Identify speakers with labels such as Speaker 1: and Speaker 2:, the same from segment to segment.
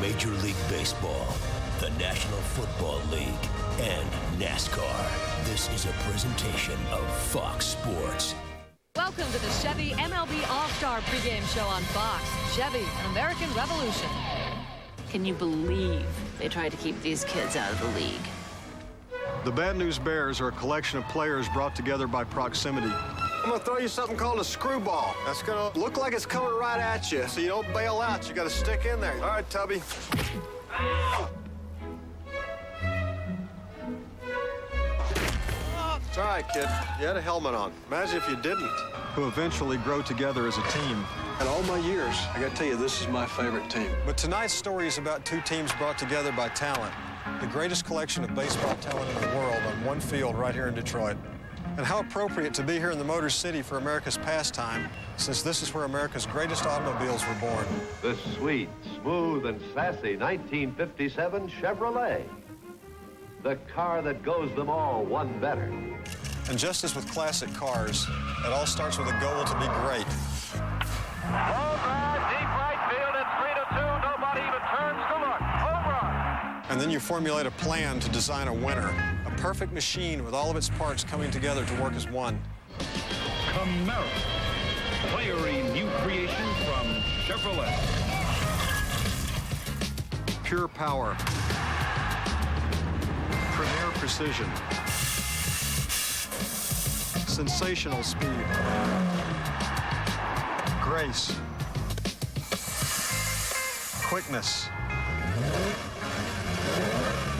Speaker 1: Major League Baseball, the National Football League, and NASCAR. This is a presentation of Fox Sports.
Speaker 2: Welcome to the Chevy MLB All-Star pregame show on Fox. Chevy, an American Revolution.
Speaker 3: Can you believe they tried to keep these kids out of the league?
Speaker 4: The Bad News Bears are a collection of players brought together by proximity.
Speaker 5: I'm gonna throw you something called a screwball. That's gonna look like it's coming right at you, so you don't bail out. You gotta stick in there. All right, Tubby. It's all right, kid. You had a helmet on. Imagine if you didn't.
Speaker 4: Who eventually grow together as a team.
Speaker 5: In all my years, I gotta tell you, this is my favorite team.
Speaker 4: But tonight's story is about two teams brought together by talent. The greatest collection of baseball talent in the world on one field right here in Detroit. And how appropriate to be here in the Motor City for America's pastime, since this is where America's greatest automobiles were born.
Speaker 6: The sweet, smooth, and sassy 1957 Chevrolet. The car that goes them all one better.
Speaker 4: And just as with classic cars, it all starts with a goal to be great.
Speaker 7: Low drive, deep right field, it's 3-2. Nobody even turns to look. Home run.
Speaker 4: And then you formulate a plan to design a winner. A perfect machine with all of its parts coming together to work as one.
Speaker 8: Comerica, fiery new creation from Chevrolet.
Speaker 4: Pure power. Premier precision. Sensational speed. Grace. Quickness.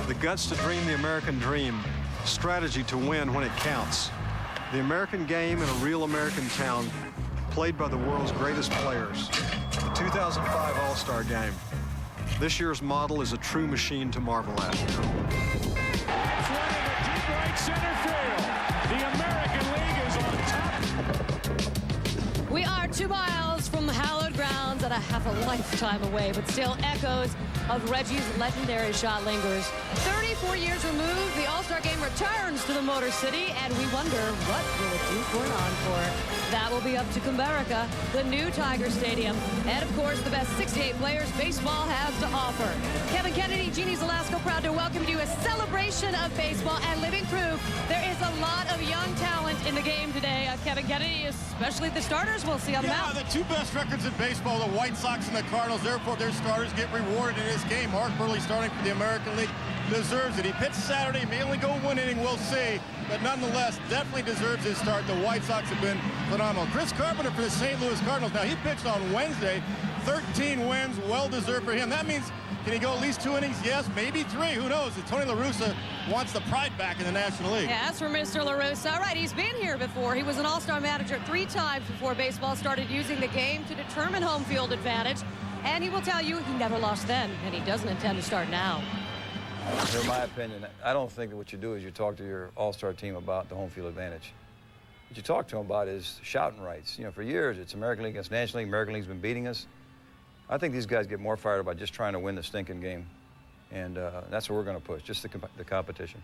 Speaker 4: The guts to dream the American dream. Strategy to win when it counts. The American game in a real American town, played by the world's greatest players. The 2005 All-Star Game. This year's model is a true machine to marvel at.
Speaker 8: Flying a deep right center field. The American League is on top.
Speaker 2: We are 2 miles from hallowed grounds and a half a lifetime away, but still echoes of Reggie's legendary shot lingers. 34 years removed, the All-Star Game returns to the Motor City, and we wonder, what will it do for an encore? That will be up to Comerica, the new Tiger Stadium, and of course, the best 68 players baseball has to offer. Kevin Kennedy, Jeannie Zelasco, proud to welcome you to a celebration of baseball and living proof there is a lot of young talent in the game today. Kevin Kennedy, especially the starters, we'll see on the mound.
Speaker 9: The two best records in baseball, the White Sox and the Cardinals. Therefore, their starters get rewarded in this game. Mark Burley, starting for the American League, deserves it. He pitched Saturday, may only go 1 inning, we'll see. But nonetheless, definitely deserves his start. The White Sox have been phenomenal. Chris Carpenter for the St. Louis Cardinals. Now, he pitched on Wednesday. 13 wins, well-deserved for him. That means, can he go at least 2 innings? Yes, maybe 3. Who knows? Tony La Russa wants the pride back in the National League.
Speaker 2: Yeah, as for Mr. La Russa, all right, he's been here before. He was an All-Star manager 3 times before baseball started using the game to determine home field advantage. And he will tell you he never lost then, and he doesn't intend to start now.
Speaker 10: In my opinion, I don't think that what you do is you talk to your all-star team about the home field advantage. What you talk to them about is shouting rights. You know, for years, it's American League against National League. American League's been beating us. I think these guys get more fired up by just trying to win the stinking game. And that's what we're going to push, just the competition.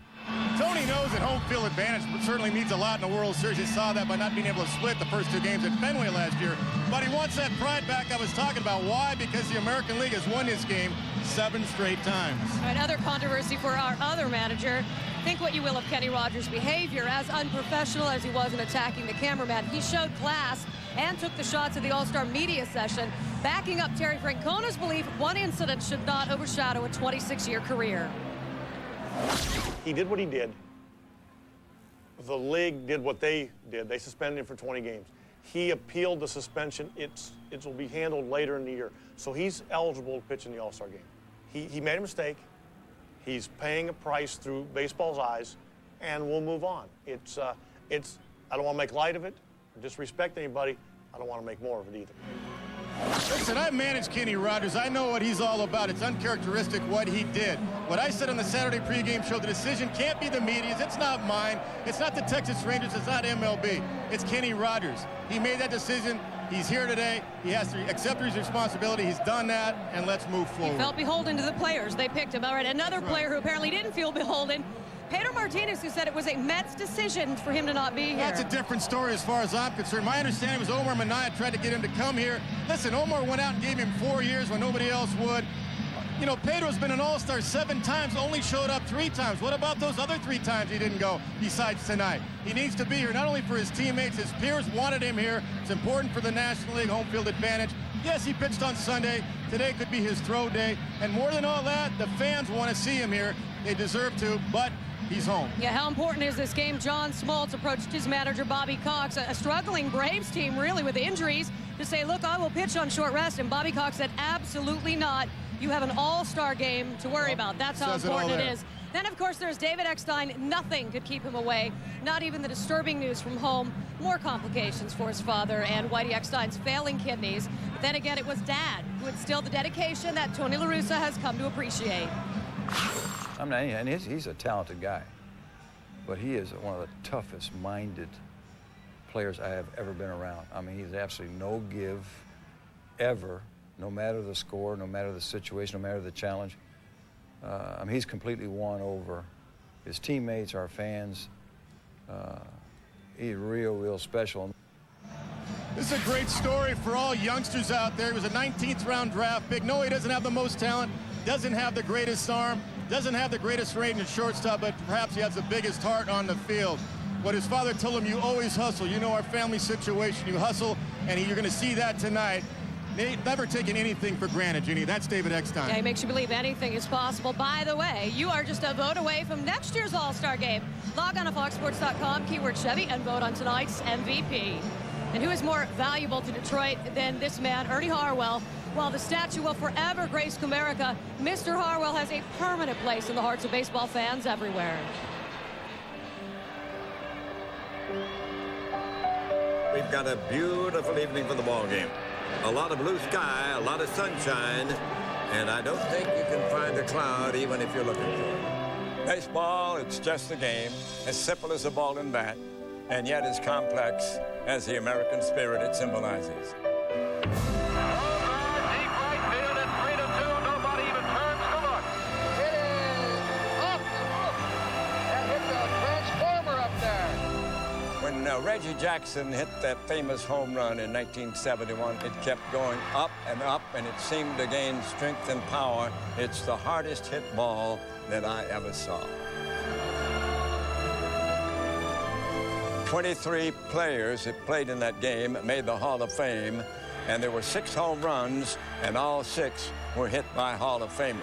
Speaker 9: Tony knows that home field advantage certainly means a lot in the World Series. He saw that by not being able to split the first 2 games at Fenway last year. But he wants that pride back I was talking about. Why? Because the American League has won this game 7 straight times.
Speaker 2: All right, other controversy for our other manager. Think what you will of Kenny Rogers' behavior. As unprofessional as he was in attacking the cameraman, he showed class and took the shots at the All-Star media session, backing up Terry Francona's belief one incident should not overshadow a 26-year career.
Speaker 11: He did what he did. The league did what they did. They suspended him for 20 games. He appealed the suspension. It will be handled later in the year. So he's eligible to pitch in the All-Star game. He made a mistake. He's paying a price through baseball's eyes, and we'll move on. I don't want to make light of it, disrespect anybody. I don't want to make more of it either.
Speaker 9: Listen, I managed Kenny Rogers. I know what he's all about. It's uncharacteristic what he did. What I said on the Saturday pregame show, the decision can't be the media's. It's not mine. It's not the Texas Rangers. It's not MLB. It's Kenny Rogers. He made that decision. He's here today. He has to accept his responsibility. He's done that, and let's move forward.
Speaker 2: He felt beholden to the players. They picked him. All right, another player who apparently didn't feel beholden, Pedro Martinez, who said it was a Mets decision for him to not be here.
Speaker 9: That's a different story as far as I'm concerned. My understanding was Omar Minaya tried to get him to come here. Listen, Omar went out and gave him 4 years when nobody else would. You know, Pedro's been an All-Star 7 times, only showed up 3 times. What about those other 3 times he didn't go besides tonight? He needs to be here not only for his teammates, his peers wanted him here. It's important for the National League home field advantage. Yes, he pitched on Sunday. Today could be his throw day. And more than all that, the fans want to see him here. They deserve to, but he's home.
Speaker 2: Yeah, how important is this game? John Smoltz approached his manager, Bobby Cox, a struggling Braves team, really, with injuries, to say, look, I will pitch on short rest. And Bobby Cox said, absolutely not. You have an all-star game to worry about. That's how important it is. Then, of course, there's David Eckstein. Nothing could keep him away, not even the disturbing news from home. More complications for his father and Whitey Eckstein's failing kidneys. But then again, it was Dad who instilled the dedication that Tony La Russa has come to appreciate.
Speaker 10: I mean, and he's a talented guy, but he is one of the toughest-minded players I have ever been around. I mean, he's absolutely no give, ever, no matter the score, no matter the situation, no matter the challenge. I mean, he's completely won over his teammates, our fans. He's real special.
Speaker 9: This is a great story for all youngsters out there. He was a 19th round draft pick. No, he doesn't have the most talent, doesn't have the greatest arm, doesn't have the greatest range at shortstop, but perhaps he has the biggest heart on the field. What his father told him, you always hustle. You know our family situation. You hustle, and you're going to see that tonight. Never taking anything for granted, Jeannie. That's David Eckstein.
Speaker 2: Yeah, he makes you believe anything is possible. By the way, you are just a vote away from next year's All-Star game. Log on to foxsports.com, keyword Chevy, and vote on tonight's MVP. And who is more valuable to Detroit than this man, Ernie Harwell? While the statue will forever grace Comerica, Mr. Harwell has a permanent place in the hearts of baseball fans everywhere.
Speaker 12: We've got a beautiful evening for the ball game. A lot of blue sky, a lot of sunshine, and I don't think you can find a cloud even if you're looking for it.
Speaker 13: Baseball, it's just a game, as simple as a ball and bat, and yet as complex as the American spirit it symbolizes. Reggie Jackson hit that famous home run in 1971. It kept going up, and it seemed to gain strength and power. It's the hardest hit ball that I ever saw. 23 players that played in that game made the Hall of Fame, and there were 6 home runs, and all 6 were hit by Hall of Famers.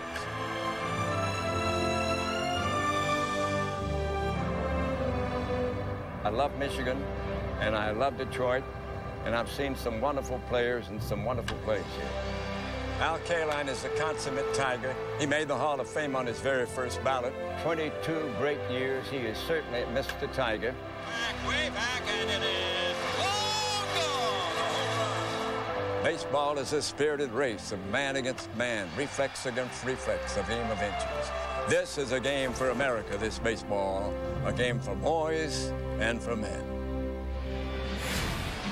Speaker 13: I love Michigan, and I love Detroit, and I've seen some wonderful players and some wonderful plays here. Al Kaline is the consummate Tiger. He made the Hall of Fame on his very first ballot. 22 great years. He is certainly Mr. Tiger.
Speaker 7: Way back, and it is gone.
Speaker 13: Baseball is a spirited race of man against man, reflex against reflex, a game of inches. This is a game for America, this baseball, a game for boys and for men.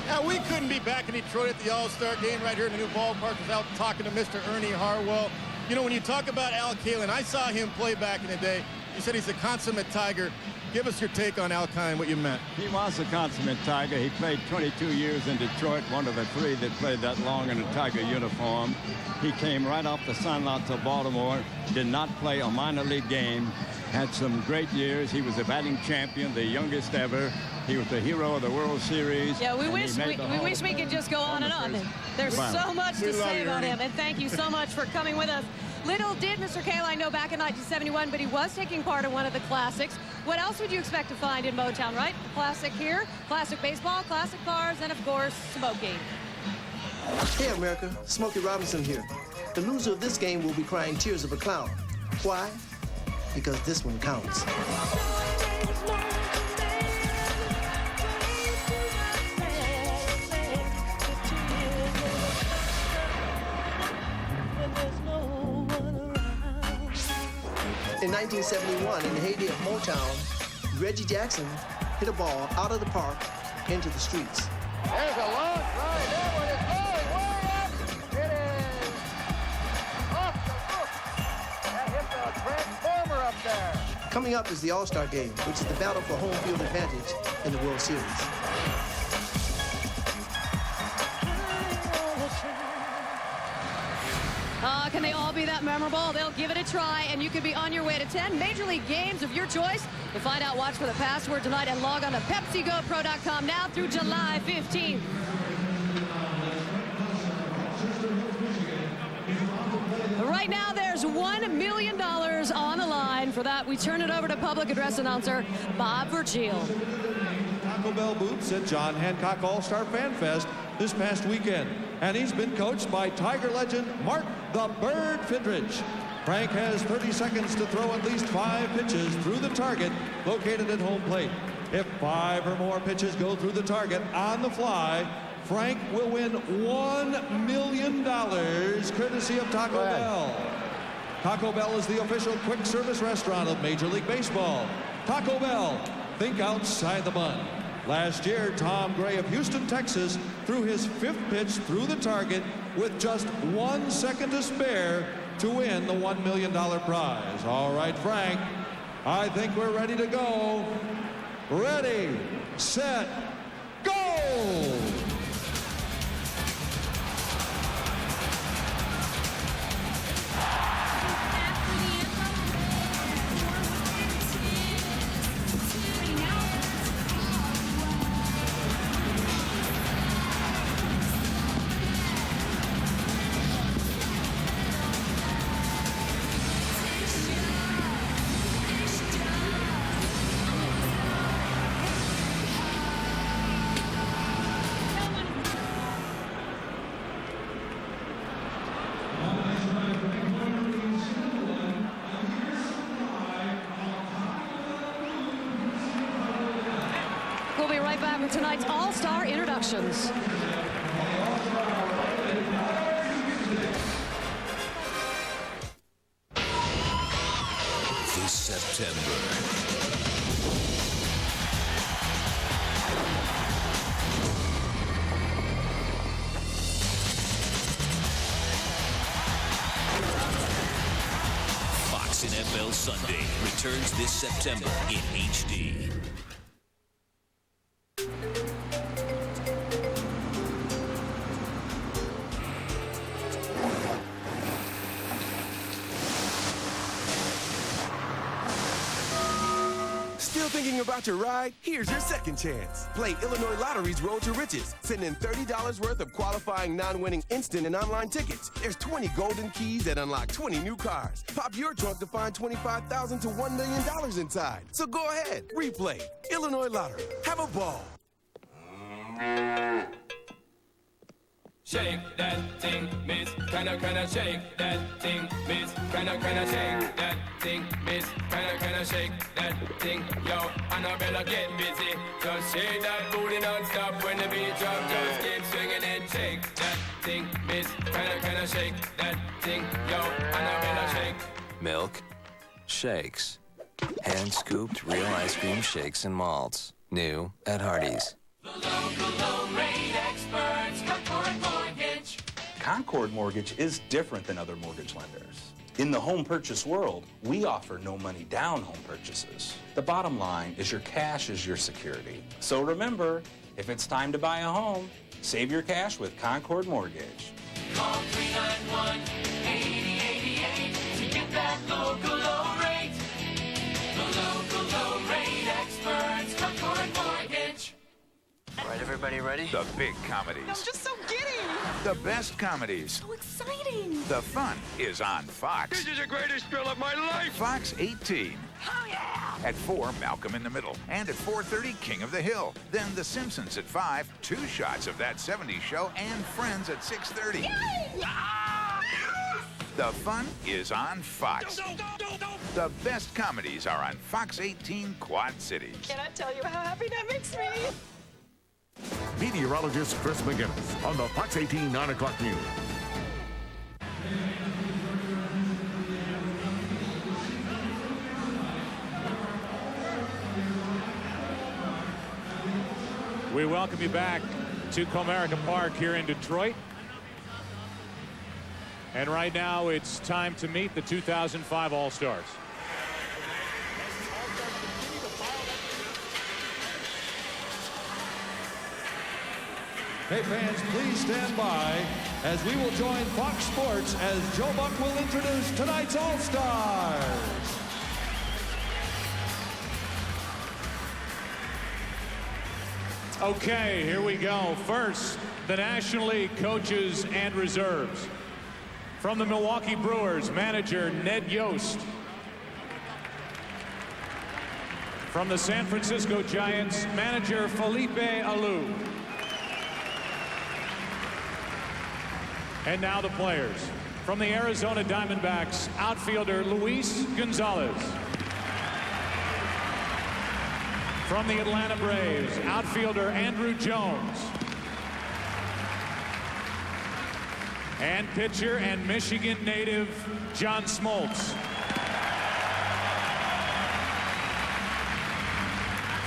Speaker 9: Now, we couldn't be back in Detroit at the All-Star game right here in the new ballpark without talking to Mr. Ernie Harwell. You know, when you talk about Al Kaline, I saw him play back in the day. You said he's a consummate Tiger. Give us your take on Al Kaline, what you meant.
Speaker 14: He was a consummate Tiger. He played 22 years in Detroit, one of the 3 that played that long in a Tiger uniform. He came right off the sunlots of Baltimore, did not play a minor league game, had some great years. He was a batting champion, the youngest ever. He was the hero of the World Series.
Speaker 2: Yeah, we wish we could just go on and on. There's so much to say about him, and thank you so much for coming with us. Little did Mr. Kaline know back in 1971, but he was taking part in one of the classics. What else would you expect to find in Motown, right? Classic here, classic baseball, classic cars, and of course, Smokey.
Speaker 15: Hey, America, Smokey Robinson here. The loser of this game will be crying tears of a clown. Why? Because this one counts. In 1971, in the heyday of Motown, Reggie Jackson hit a ball out of the park into the streets.
Speaker 7: There's a long fly. That one is going way up. It is off the roof. That hit the transformer up there.
Speaker 15: Coming up is the All-Star game, which is the battle for home field advantage in the World Series.
Speaker 2: can they all be that memorable? They'll give it a try, and you could be on your way to 10 Major League games of your choice. To find out, watch for the password tonight and log on to PepsiGoPro.com now through July 15th. Right now, there's $1 million on the line. For that, we turn it over to public address announcer Bob Virgil.
Speaker 16: Taco Bell booths at John Hancock All-Star Fan Fest this past weekend. And he's been coached by Tiger legend Mark the Bird Fidrich. Frank has 30 seconds to throw at least 5 pitches through the target located at home plate. If 5 or more pitches go through the target on the fly, Frank will win $1 million courtesy of Taco Bell. Taco Bell is the official quick service restaurant of Major League Baseball. Taco Bell, think outside the bun. Last year, Tom Gray of Houston, Texas, threw his 5th pitch through the target with just 1 second to spare to win the $1 million prize. All right, Frank, I think we're ready to go. Ready, set, go!
Speaker 2: We'll be right back with tonight's All-Star introductions.
Speaker 1: This September, Fox NFL Sunday returns this September in HD.
Speaker 17: Thinking about your ride? Here's your second chance. Play Illinois Lottery's Road to Riches. Send in $30 worth of qualifying non-winning instant and online tickets. There's 20 golden keys that unlock 20 new cars. Pop your trunk to find $25,000 to $1 million inside. So go ahead, replay. Illinois Lottery. Have a ball.
Speaker 18: Shake that thing, miss. Kinda shake that thing, miss. Kinda shake that thing, miss. Kinda shake that thing, yo. Annabella get busy. Just shake that booty non-stop when the beat drop. Just keep swinging it. Shake that thing, miss. Kinda shake that thing, yo. Annabella shake.
Speaker 19: Milk, shakes, hand-scooped real ice cream shakes and malts. New at Hardee's.
Speaker 18: The local low rate experts, Concord Mortgage.
Speaker 20: Concord Mortgage is different than other mortgage lenders. In the home purchase world, we offer no money down home purchases. The bottom line is your cash is your security. So remember, if it's time to buy a home, save your cash with Concord Mortgage.
Speaker 18: Call 391-8088 to get that local low rate. The local low rate experts, Concord Mortgage.
Speaker 21: All right, everybody ready?
Speaker 22: The big comedies.
Speaker 21: I'm just so giddy.
Speaker 22: The best comedies.
Speaker 21: So exciting.
Speaker 22: The fun is on Fox.
Speaker 21: This is the greatest thrill of my life.
Speaker 22: Fox 18.
Speaker 21: Oh, yeah.
Speaker 22: At 4, Malcolm in the Middle. And at 4:30, King of the Hill. Then The Simpsons at 5, 2 shots of That 70s Show, and Friends at 6:30.
Speaker 21: Ah!
Speaker 22: The fun is on Fox. The best comedies are on Fox 18 Quad Cities.
Speaker 21: Can I tell you how happy that makes me?
Speaker 23: Meteorologist Chris McGinnis on the Fox 18 9 o'clock news.
Speaker 8: We welcome you back to Comerica Park here in Detroit. And right now it's time to meet the 2005 All-Stars.
Speaker 16: Hey, fans, please stand by. as we will join Fox Sports as Joe Buck will introduce tonight's All-Stars.
Speaker 8: Okay, here we go. First, the National League coaches and reserves. From the Milwaukee Brewers, manager Ned Yost. From the San Francisco Giants, manager Felipe Alou. And now the players. From the Arizona Diamondbacks, outfielder Luis Gonzalez. From the Atlanta Braves, outfielder Andrew Jones. And pitcher and Michigan native John Smoltz.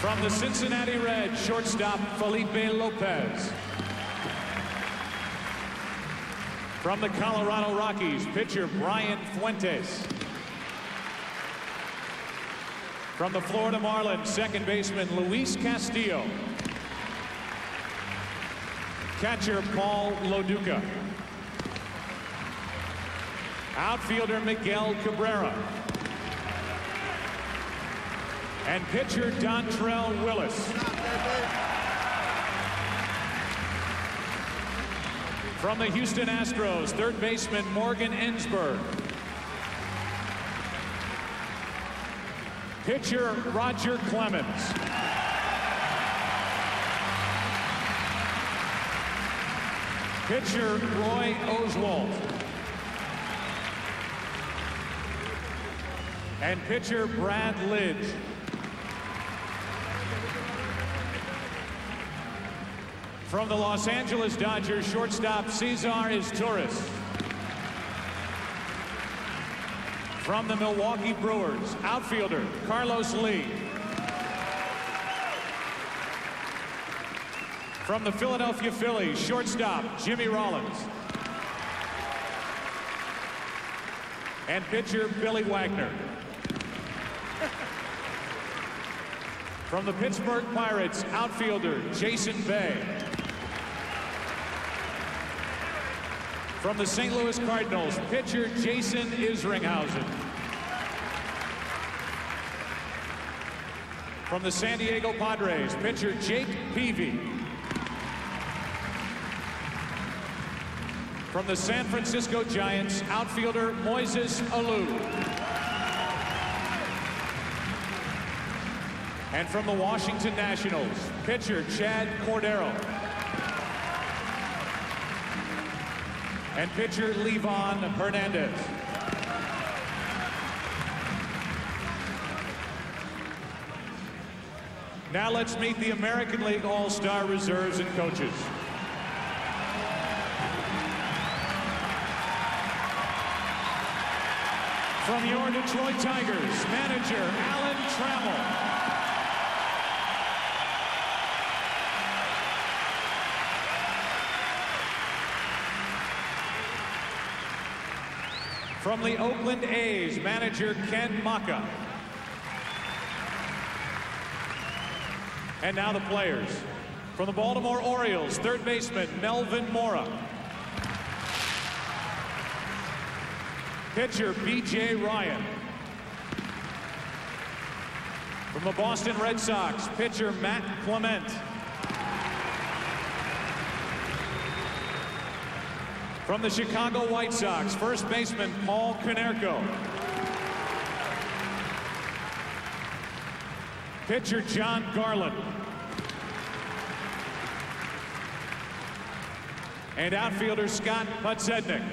Speaker 8: From the Cincinnati Reds, shortstop Felipe Lopez. From the Colorado Rockies, pitcher Brian Fuentes. From the Florida Marlins, second baseman Luis Castillo. Catcher Paul Loduca. Outfielder Miguel Cabrera. And pitcher Dontrell Willis. From the Houston Astros, third baseman Morgan Ensberg. Pitcher Roger Clemens. Pitcher Roy Oswalt. And pitcher Brad Lidge. From the Los Angeles Dodgers, shortstop Cesar Izturis. From the Milwaukee Brewers, outfielder Carlos Lee. From the Philadelphia Phillies, shortstop Jimmy Rollins. And pitcher Billy Wagner. From the Pittsburgh Pirates, outfielder Jason Bay. From the St. Louis Cardinals, pitcher Jason Isringhausen. From the San Diego Padres, pitcher Jake Peavy. From the San Francisco Giants, outfielder Moises Alou. And from the Washington Nationals, pitcher Chad Cordero. And pitcher Levon Hernandez. Now let's meet the American League All-Star reserves and coaches. From your Detroit Tigers, manager Alan Trammell. From the Oakland A's, manager Ken Maka. And now the players. From the Baltimore Orioles, third baseman Melvin Mora. Pitcher B.J. Ryan. From the Boston Red Sox, pitcher Matt Clement. From the Chicago White Sox, first baseman Paul Konerko. Pitcher John Garland. And outfielder Scott Podsednik.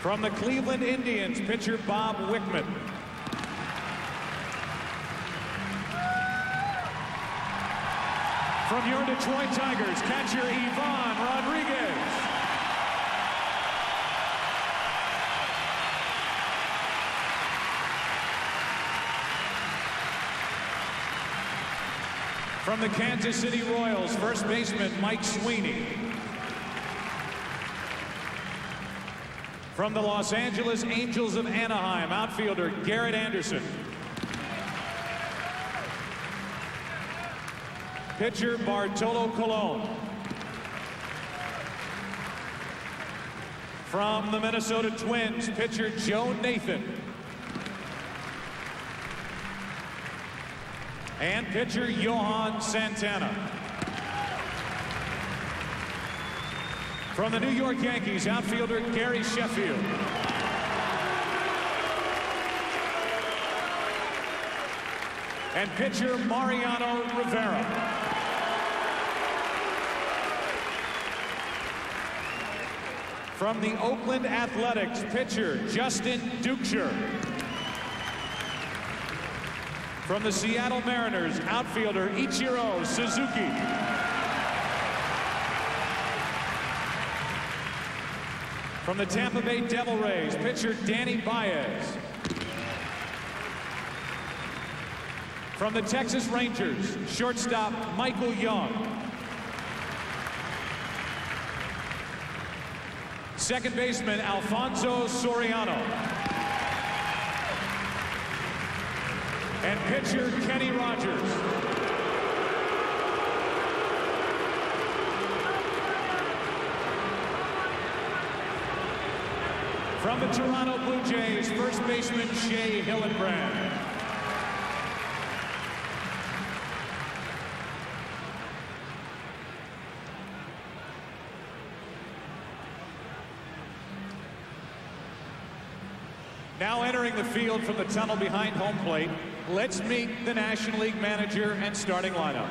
Speaker 8: From the Cleveland Indians, pitcher Bob Wickman. From your Detroit Tigers, catcher Ivan Rodriguez. From the Kansas City Royals, first baseman Mike Sweeney. From the Los Angeles Angels of Anaheim, outfielder Garrett Anderson. Pitcher Bartolo Colon. From the Minnesota Twins, pitcher Joe Nathan. And pitcher Johan Santana. From the New York Yankees, outfielder Gary Sheffield. And pitcher Mariano Rivera. From the Oakland Athletics, pitcher Justin Duchscher. From the Seattle Mariners, outfielder Ichiro Suzuki. From the Tampa Bay Devil Rays, pitcher Danny Baez. From the Texas Rangers, shortstop Michael Young. Second baseman Alfonso Soriano. And pitcher Kenny Rogers. From the Toronto Blue Jays, first baseman Shea Hillenbrand. Now entering the field from the tunnel behind home plate, let's meet the National League manager and starting lineup.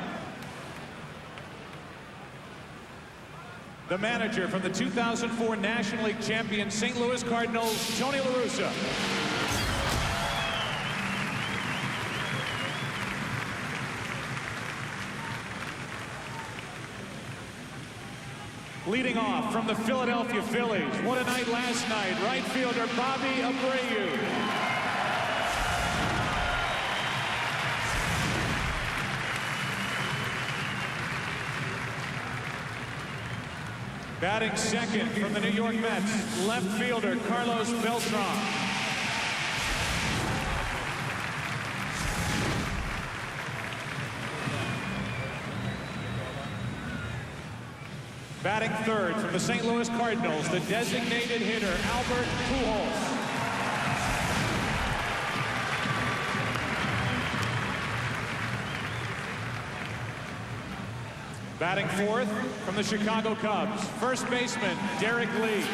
Speaker 8: The manager from the 2004 National League champion St. Louis Cardinals, Tony La Russa. Leading off from the Philadelphia Phillies, what a night last night, right fielder Bobby Abreu. Batting second from the New York Mets, left fielder Carlos Beltran. Batting third from the St. Louis Cardinals, the designated hitter, Albert Pujols. Batting fourth from the Chicago Cubs, first baseman, Derek Lee.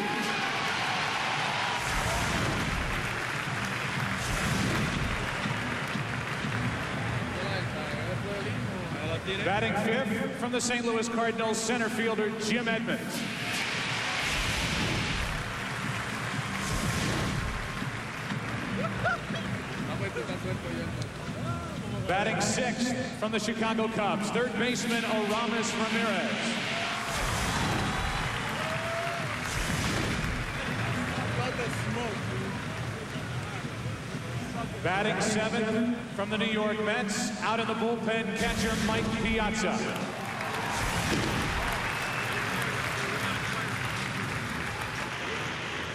Speaker 8: Batting fifth from the St. Louis Cardinals, center fielder Jim Edmonds. Batting sixth from the Chicago Cubs, third baseman Aramis Ramirez. Batting seventh from the New York Mets, out in the bullpen, catcher Mike Piazza.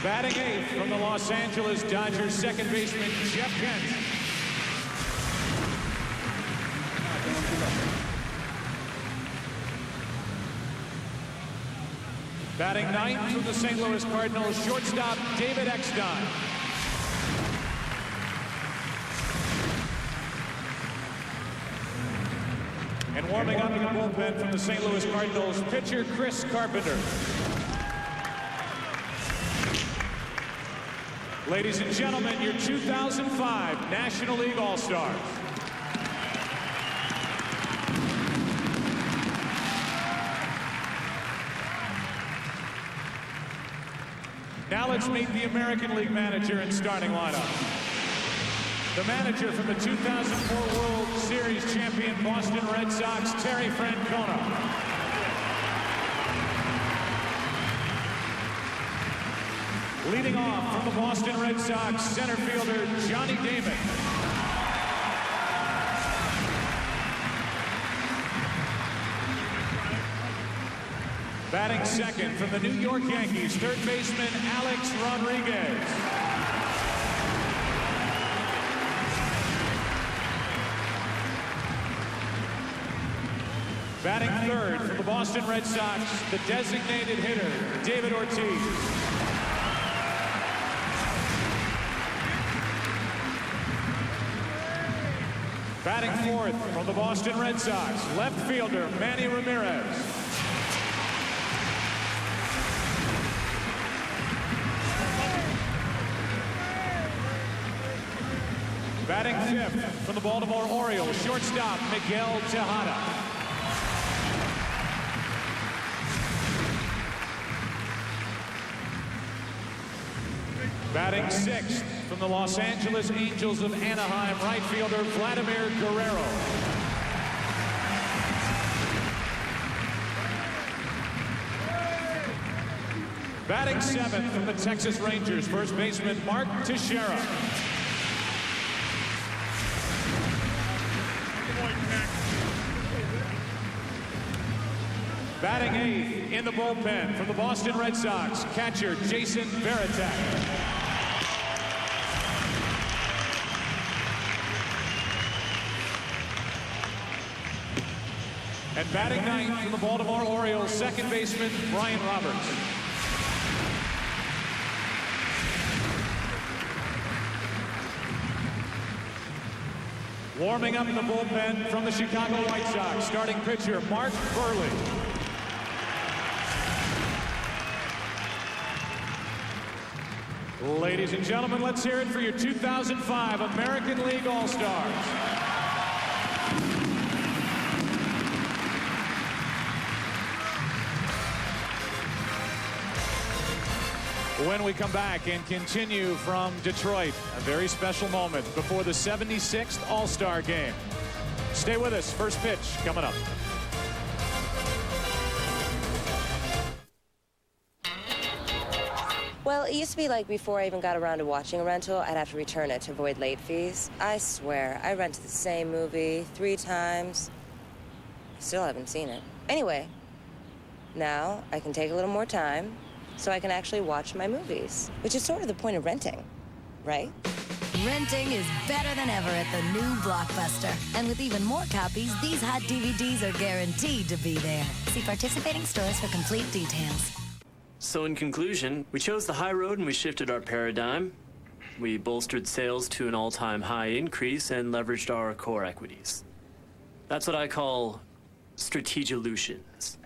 Speaker 8: Batting eighth from the Los Angeles Dodgers, second baseman Jeff Kent. Batting ninth from the St. Louis Cardinals, shortstop David Eckstein. And warming up in the bullpen from the St. Louis Cardinals, pitcher Chris Carpenter. Ladies and gentlemen, your 2005 National League All-Stars. Now let's meet the American League manager and starting lineup. The manager from the 2004 World Series champion Boston Red Sox, Terry Francona. Leading off from the Boston Red Sox, center fielder Johnny Damon. Batting second from the New York Yankees, third baseman Alex Rodriguez. Batting third from the Boston Red Sox, the designated hitter, David Ortiz. Batting fourth from the Boston Red Sox, left fielder Manny Ramirez. Batting fifth from the Baltimore Orioles, shortstop Miguel Tejada. Batting sixth from the Los Angeles Angels of Anaheim, right fielder Vladimir Guerrero. Batting seventh from the Texas Rangers, first baseman Mark Teixeira. Batting eighth in the bullpen from the Boston Red Sox, catcher Jason Varitek. And batting ninth from the Baltimore Orioles, second baseman Brian Roberts. Warming up in the bullpen from the Chicago White Sox, starting pitcher Mark Burley. Ladies and gentlemen, let's hear it for your 2005 American League All-Stars. When we come back and continue from Detroit, a very special moment before the 76th All-Star Game. Stay with us. First pitch coming up.
Speaker 3: Well, it used to be like before I even got around to watching a rental, I'd have to return it to avoid late fees. I swear, I rented the same movie 3 times. Still haven't seen it. Anyway, now I can take a little more time so I can actually watch my movies, which is sort of the point of renting, right?
Speaker 5: Renting is better than ever at the new Blockbuster. And with even more copies, these hot DVDs are guaranteed to be there. See participating stores for complete details.
Speaker 6: So in conclusion, we chose the high road and we shifted our paradigm. We bolstered sales to an all-time high increase and leveraged our core equities. That's what I call strategilutions.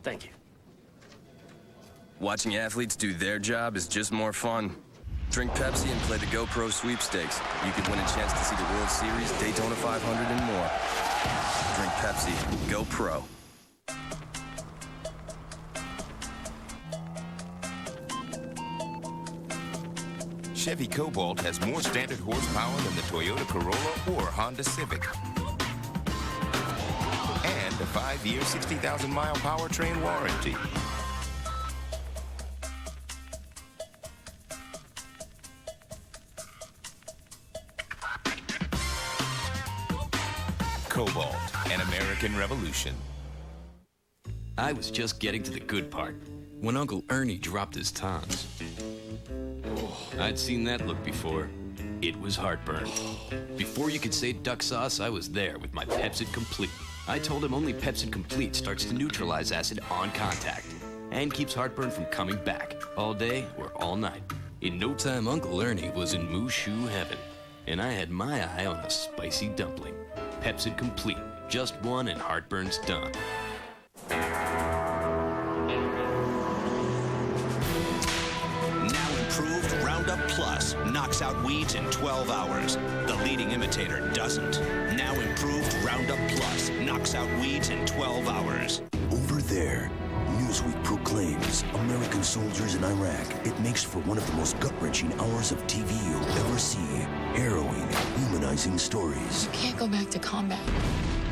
Speaker 6: Thank you.
Speaker 19: Watching athletes do their job is just more fun. Drink Pepsi and play the GoPro sweepstakes. You could win a chance to see the World Series, Daytona 500, and more. Drink Pepsi. GoPro.
Speaker 24: Chevy Cobalt has more standard horsepower than the Toyota Corolla or Honda Civic. And a 5-year, 60,000-mile powertrain warranty. Cobalt, an American revolution.
Speaker 25: I was just getting to the good part when Uncle Ernie dropped his tons. I'd seen that look before. It was heartburn. Before you could say duck sauce, I was there with my Pepsid Complete. I told him only Pepsid Complete starts to neutralize acid on contact and keeps heartburn from coming back all day or all night. In no time, Uncle Ernie was in Mushu heaven, and I had my eye on a spicy dumpling. Pepsid Complete, just one and heartburn's done.
Speaker 1: Improved Roundup Plus knocks out weeds in 12 hours. The leading imitator doesn't. Now improved Roundup Plus knocks out weeds in 12 hours.
Speaker 26: Over there, Newsweek proclaims American soldiers in Iraq. It makes for one of the most gut-wrenching hours of TV you'll ever see. Harrowing, humanizing stories.
Speaker 27: You can't go back to combat.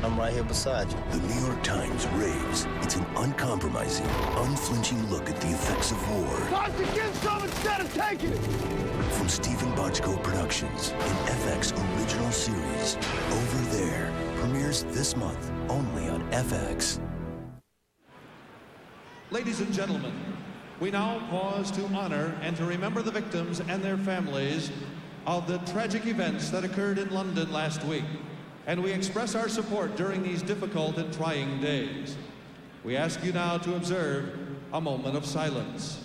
Speaker 26: I'm right here beside you. The New York Times raves. It's an uncompromising, unflinching look at the effects of war.
Speaker 7: Time to give some instead of taking it!
Speaker 26: From Stephen Bochco Productions, an FX original series. Over There premieres this month only on FX.
Speaker 16: Ladies and gentlemen, we now pause to honor and to remember the victims and their families of the tragic events that occurred in London last week. And we express our support during these difficult and trying days. We ask you now to observe a moment of silence. .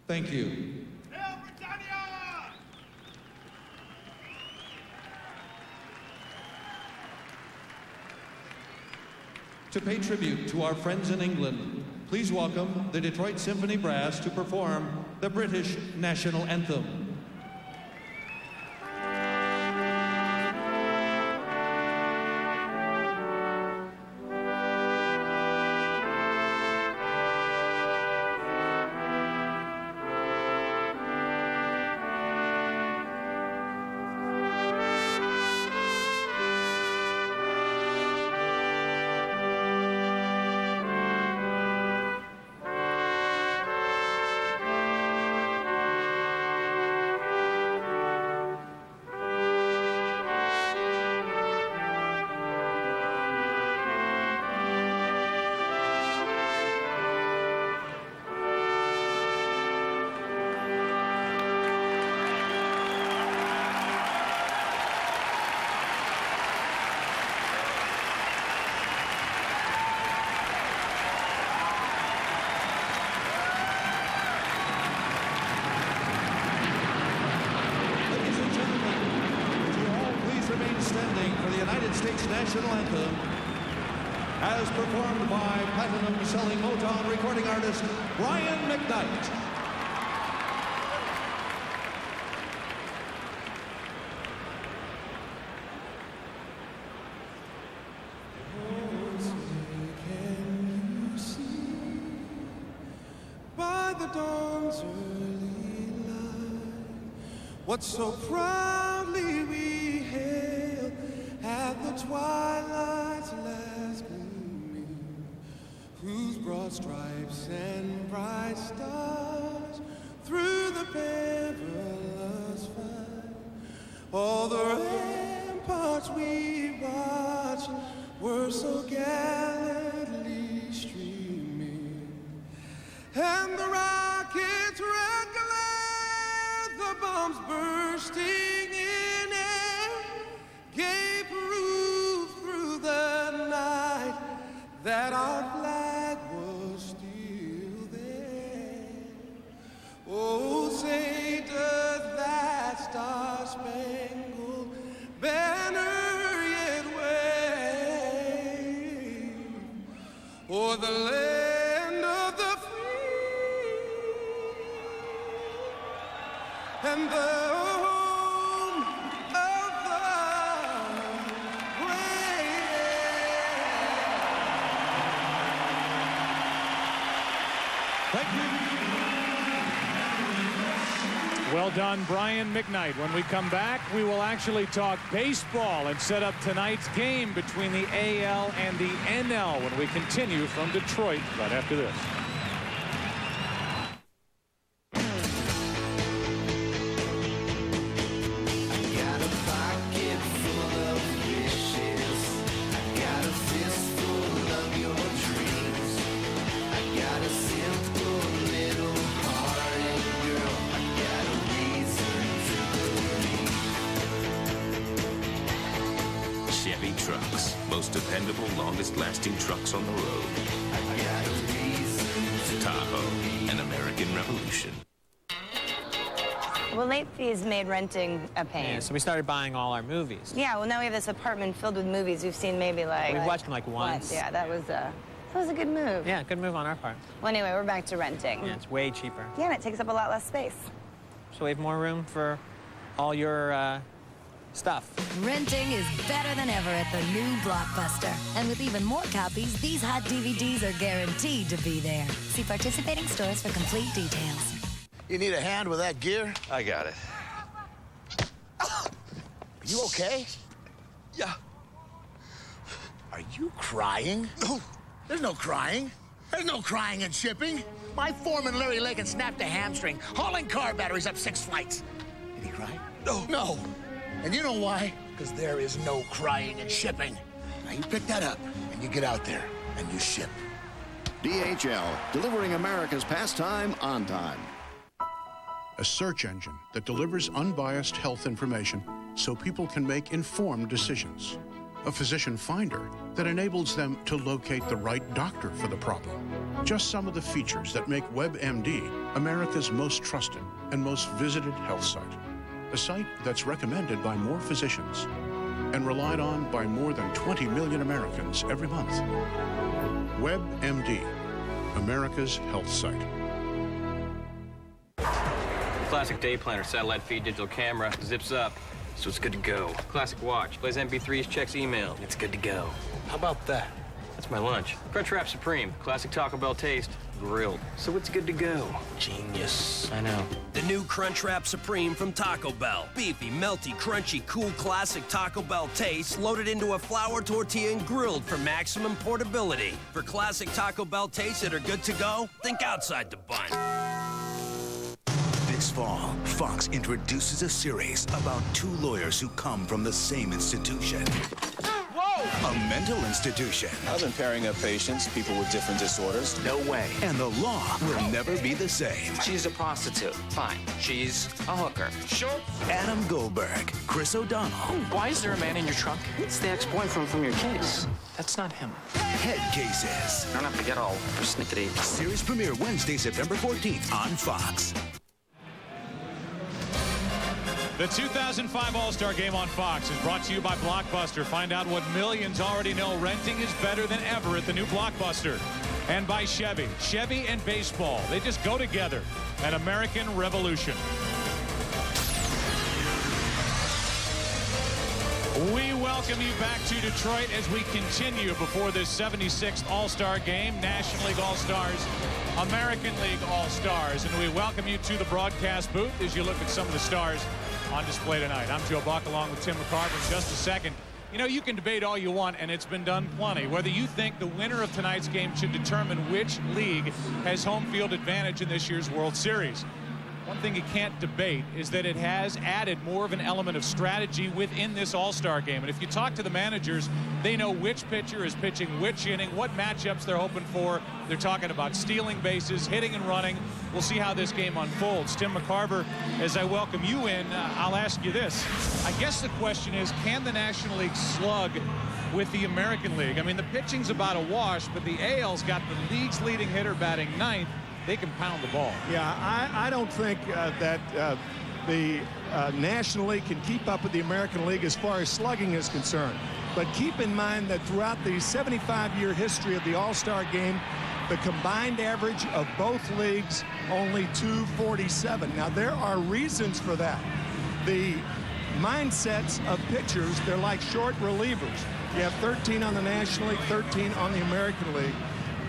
Speaker 16: Thank you. To pay tribute to our friends in England, please welcome the Detroit Symphony Brass to perform the British National Anthem. National Anthem, as performed by platinum-selling Motown recording artist Brian McKnight.
Speaker 4: By the dawn's early light, what so proudly we hailed at the twilight's last gleaming, whose broad stripes and bright stars through the perilous fight, all the ramparts we watched were so gallantly streaming, and the rockets red glare, the bombs bursting in air, gave proof through the night that our flag was still there. Oh, say does that star-spangled banner yet wave o'er the land of the free and the home of the
Speaker 16: Thank you.
Speaker 8: Well done, Brian McKnight. When we come back, we will actually talk baseball and set up tonight's game between the AL and the NL when we continue from Detroit right after this.
Speaker 24: Chevy trucks. Most dependable, longest-lasting trucks on the road. Tahoe, an American revolution.
Speaker 9: Well, late fees made renting a pain.
Speaker 10: Yeah, so we started buying all our movies.
Speaker 9: Yeah, well, now we have this apartment filled with movies we've seen maybe like...
Speaker 10: We've watched them like once.
Speaker 9: Yeah, that was a good move.
Speaker 10: Yeah, good move on our part.
Speaker 9: Well, anyway, we're back to renting.
Speaker 10: Yeah, it's way cheaper.
Speaker 9: Yeah, and it takes up a lot less space.
Speaker 10: So we have more room for all your stuff.
Speaker 5: Renting is better than ever at the new Blockbuster. And with even more copies, these hot DVDs are guaranteed to be there. See participating stores for complete details.
Speaker 11: You need a hand with that gear?
Speaker 12: I got it.
Speaker 11: Are you okay?
Speaker 12: Yeah.
Speaker 11: Are you crying?
Speaker 12: No.
Speaker 11: There's no crying. There's no crying and shipping. My foreman, Larry Lakin, snapped a hamstring, hauling car batteries up 6 flights. Did he cry?
Speaker 12: No.
Speaker 11: No. And you know why? Because there is no crying and shipping. Now you pick that up, and you get out there, and you ship.
Speaker 13: DHL, delivering America's pastime on time.
Speaker 27: A search engine that delivers unbiased health information so people can make informed decisions. a physician finder that enables them to locate the right doctor for the problem. Just some of the features that make WebMD America's most trusted and most visited health site. A site that's recommended by more physicians and relied on by more than 20 million Americans every month. WebMD, America's health site.
Speaker 2: Classic day planner, satellite feed, digital camera, zips up, so it's good to go. Classic watch, plays MP3s, checks email, it's good to go.
Speaker 11: How about that?
Speaker 2: That's my lunch. Crunchwrap Supreme, classic Taco Bell taste, grilled, so it's good to go.
Speaker 11: Genius.
Speaker 2: I know.
Speaker 12: The new Crunchwrap Supreme from Taco Bell. Beefy, melty, crunchy, cool, classic Taco Bell taste loaded into a flour tortilla and grilled for maximum portability. For classic Taco Bell tastes that are good to go, think outside the bun.
Speaker 14: This fall, Fox introduces a series about two lawyers who come from the same institution.
Speaker 15: Whoa!
Speaker 14: A mental institution.
Speaker 15: I've been pairing up patients, people with different disorders.
Speaker 14: No way. And the law will never be the same.
Speaker 15: She's a prostitute. Fine. She's a hooker. Sure.
Speaker 14: Adam Goldberg, Chris O'Donnell.
Speaker 15: Why is there a man in your trunk? It's the ex-boyfriend from your case. That's not him.
Speaker 14: Head Cases.
Speaker 15: I don't have to get all persnickety.
Speaker 14: Series premiere Wednesday, September 14th on Fox.
Speaker 8: The 2005 All-Star Game on Fox is brought to you by Blockbuster. Find out what millions already know. Renting is better than ever at the new Blockbuster. And by Chevy. Chevy and baseball, they just go together. An American Revolution. We welcome you back to Detroit as we continue before this 76th All-Star Game. National League All-Stars, American League All-Stars. And we welcome you to the broadcast booth as you look at some of the stars on display tonight. I'm Joe Buck along with Tim McCarver. In just a second, you know, you can debate all you want, and it's been done plenty. Whether you think the winner of tonight's game should determine which league has home field advantage in this year's World Series. One thing you can't debate is that it has added more of an element of strategy within this All-Star game. And if you talk to the managers, they know which pitcher is pitching which inning, what matchups they're hoping for. They're talking about stealing bases, hitting and running. We'll see how this game unfolds. Tim McCarver, as I welcome you in, I'll ask you this. I guess the question is, can the National League slug with the American League? I mean, the pitching's about a wash, but the AL's got the league's leading hitter batting ninth. They can pound the ball.
Speaker 17: Yeah, I don't think that the National League can keep up with the American League as far as slugging is concerned. But keep in mind that throughout the 75-year history of the All-Star Game, the combined average of both leagues only 247. Now, there are reasons for that. The mindsets of pitchers, they're like short relievers. You have 13 on the National League, 13 on the American League.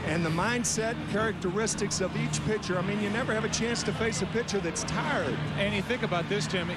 Speaker 17: And the mindset, characteristics of each pitcher, I mean, you never have a chance to face a pitcher that's tired.
Speaker 8: And you think about this, Tim,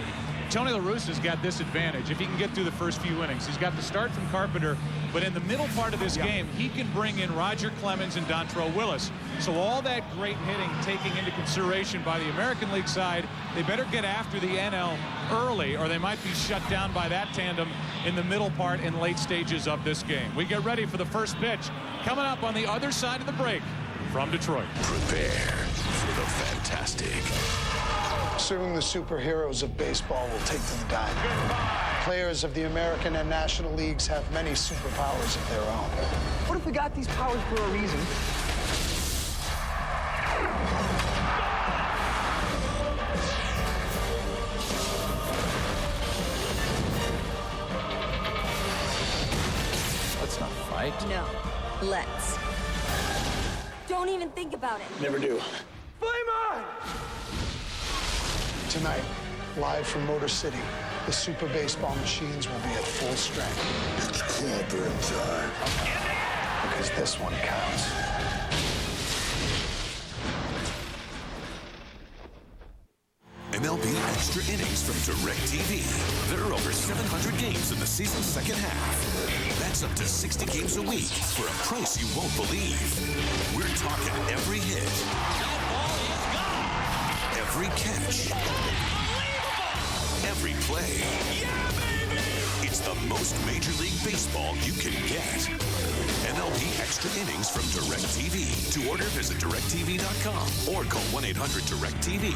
Speaker 8: Tony La Russa's got this advantage if he can get through the first few innings. He's got the start from Carpenter, but in the middle part of this game, he can bring in Roger Clemens and Dontrelle Willis. So all that great hitting taking into consideration by the American League side, they better get after the NL early or they might be shut down by that tandem in the middle part and late stages of this game. We get ready for the first pitch coming up on the other side of the break from Detroit.
Speaker 14: Prepare for the fantastic.
Speaker 18: Soon the superheroes of baseball will take to the diamond. Players of the American and National Leagues have many superpowers of their own.
Speaker 15: What if we got these powers for a reason? Let's not fight.
Speaker 5: No. Let's. Don't even think about it.
Speaker 18: Never do.
Speaker 15: Flame on!
Speaker 18: Tonight, live from Motor City, the Super Baseball machines will be at full strength.
Speaker 26: It's clapping time.
Speaker 18: Because this one counts.
Speaker 1: MLB Extra Innings from DirecTV. There are over 700 games in the season's second half. That's up to 60 games a week for a price you won't believe. We're talking every hit, every catch, every play. It's the most Major League Baseball you can get. MLB Extra Innings from DirecTV. To order, visit directv.com or call 1-800-DIRECTV.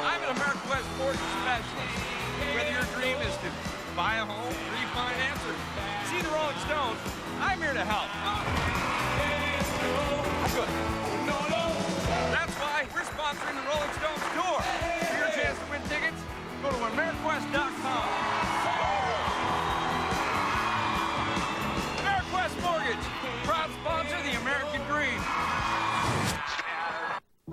Speaker 15: I'm an American West Sports specialist.
Speaker 2: Whether your dream is to buy a home, refinance, or see the Rolling Stones, I'm here to help. Good. That's why we're sponsoring the Rolling Stones tour. For your chance to win tickets, go to AmeriQuest.com. AmeriQuest Mortgage, proud sponsor of the American Dream.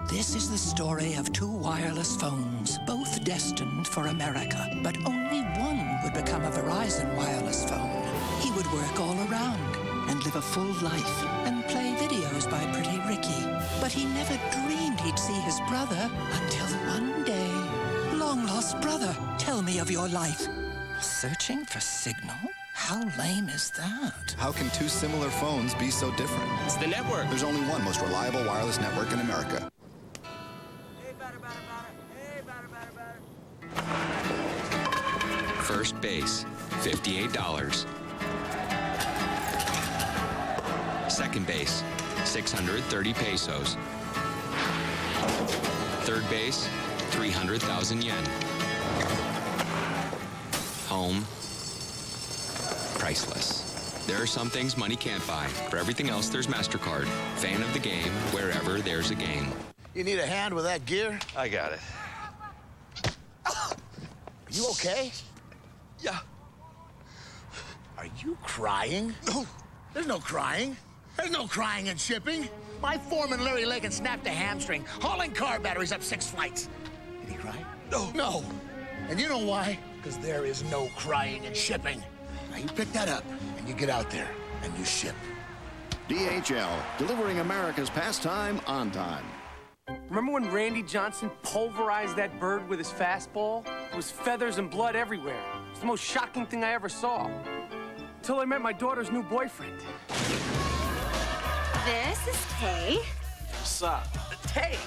Speaker 3: This is the story of two wireless phones, both destined for America. But only one would become a Verizon wireless phone. He would work all around and live a full life and play videos by Pretty Ricky. But he never dreamed he'd see his brother until one day. Long-lost brother, tell me of your life. Searching for signal? How lame is that?
Speaker 6: How can two similar phones be so different?
Speaker 2: It's the network.
Speaker 6: There's only one most reliable wireless network in America.
Speaker 25: First base, $58. Second base, 630 pesos. Third base, 300,000 yen. Home, priceless. There are some things money can't buy. For everything else, there's MasterCard. Fan of the game, wherever there's a game.
Speaker 11: You need a hand with that gear?
Speaker 19: I got it.
Speaker 11: Are you okay?
Speaker 19: Yeah.
Speaker 11: Are you crying?
Speaker 19: No.
Speaker 11: There's no crying. There's no crying and shipping. My foreman, Larry Lakin, snapped a hamstring, hauling car batteries up 6 flights. Did he cry?
Speaker 19: No.
Speaker 11: No. And you know why? Because there is no crying and shipping. Now you pick that up, and you get out there, and you ship.
Speaker 13: DHL, delivering America's pastime on time.
Speaker 20: Remember when Randy Johnson pulverized that bird with his fastball? There was feathers and blood everywhere. It was the most shocking thing I ever saw. Until I met my daughter's new boyfriend.
Speaker 21: This is Tay.
Speaker 20: What's up? Tay?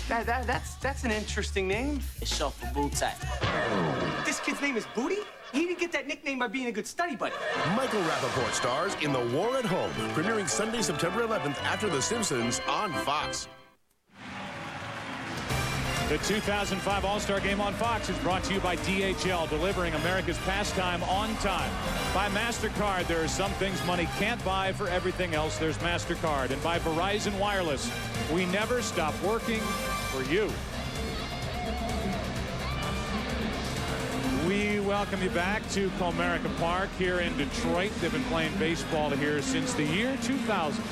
Speaker 20: That's an interesting name.
Speaker 15: It's short for Booty.
Speaker 20: This kid's name is Booty? He didn't get that nickname by being a good study buddy.
Speaker 22: Michael Rappaport stars in The War at Home, premiering Sunday, September 11th after The Simpsons on Fox.
Speaker 8: The 2005 All-Star Game on Fox is brought to you by DHL, delivering America's pastime on time. By MasterCard, there are some things money can't buy. For everything else, there's MasterCard. And by Verizon Wireless, we never stop working for you. We welcome you back to Comerica Park here in Detroit. They've been playing baseball here since the year 2000.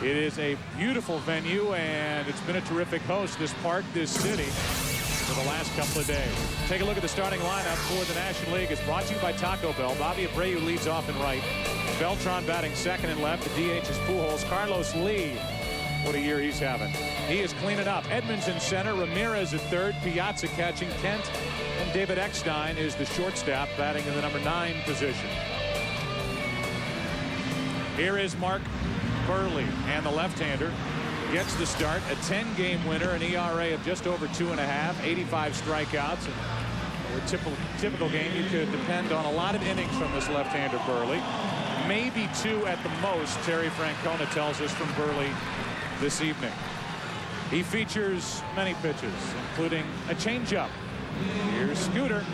Speaker 8: It is a beautiful venue, and it's been a terrific host, this park, this city, for the last couple of days. Take a look at the starting lineup for the National League. It's brought to you by Taco Bell. Bobby Abreu leads off and right. Beltran batting second and left. The DH is Pujols. Carlos Lee, what a year he's having. He is cleaning up. Edmonds in center. Ramirez at third. Piazza catching. Kent and David Eckstein is the shortstop, batting in the number 9 position. Here is Mark Burley, and the left-hander gets the start. A 10-game winner, an ERA of just over 2.5, 85 strikeouts. And a typical game, you could depend on a lot of innings from this left-hander Burley. Maybe 2 at the most, Terry Francona tells us from Burley this evening. He features many pitches, including a changeup. Here's Scooter.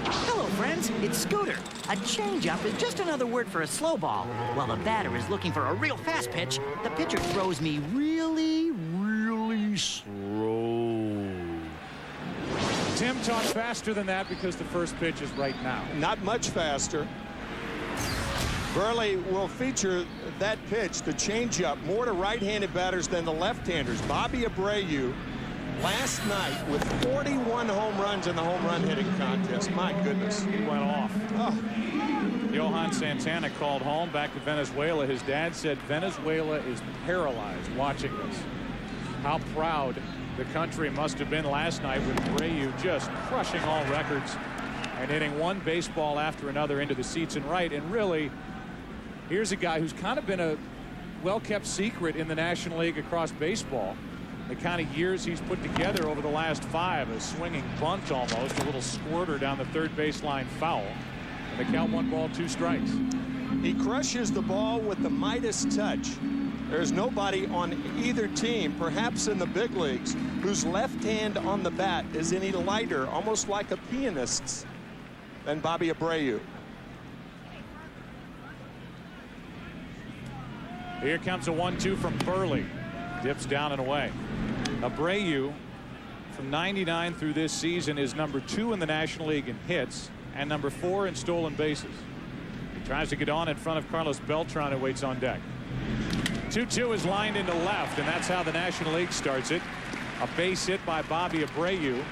Speaker 23: Hello, friends. It's Scooter. A changeup is just another word for a slow ball. While the batter is looking for a real fast pitch, the pitcher throws me really, really slow.
Speaker 8: Tim talks faster than that because the first pitch is right now.
Speaker 17: Not much faster. Burley will feature that pitch, the changeup, more to right-handed batters than the left-handers. Bobby Abreu last night with 41 home runs in the home run hitting contest. My goodness.
Speaker 8: He went off. Oh. Johan Santana called home back to Venezuela. His dad said Venezuela is paralyzed watching this. How proud the country must have been last night with Abreu just crushing all records and hitting one baseball after another into the seats and right. And really, here's a guy who's kind of been a well-kept secret in the National League across baseball. The kind of years he's put together over the last 5, a swinging bunt almost, a little squirter down the third baseline foul. And the count 1 ball, 2 strikes.
Speaker 17: He crushes the ball with the Midas touch. There's nobody on either team, perhaps in the big leagues, whose left hand on the bat is any lighter, almost like a pianist's, than Bobby Abreu.
Speaker 8: Here comes a 1-2 from Burley. Dips down and away. Abreu, from 99 through this season, is number 2 in the National League in hits and number 4 in stolen bases. He tries to get on in front of Carlos Beltran, who waits on deck. 2-2 is lined into left, and that's how the National League starts it. A base hit by Bobby Abreu.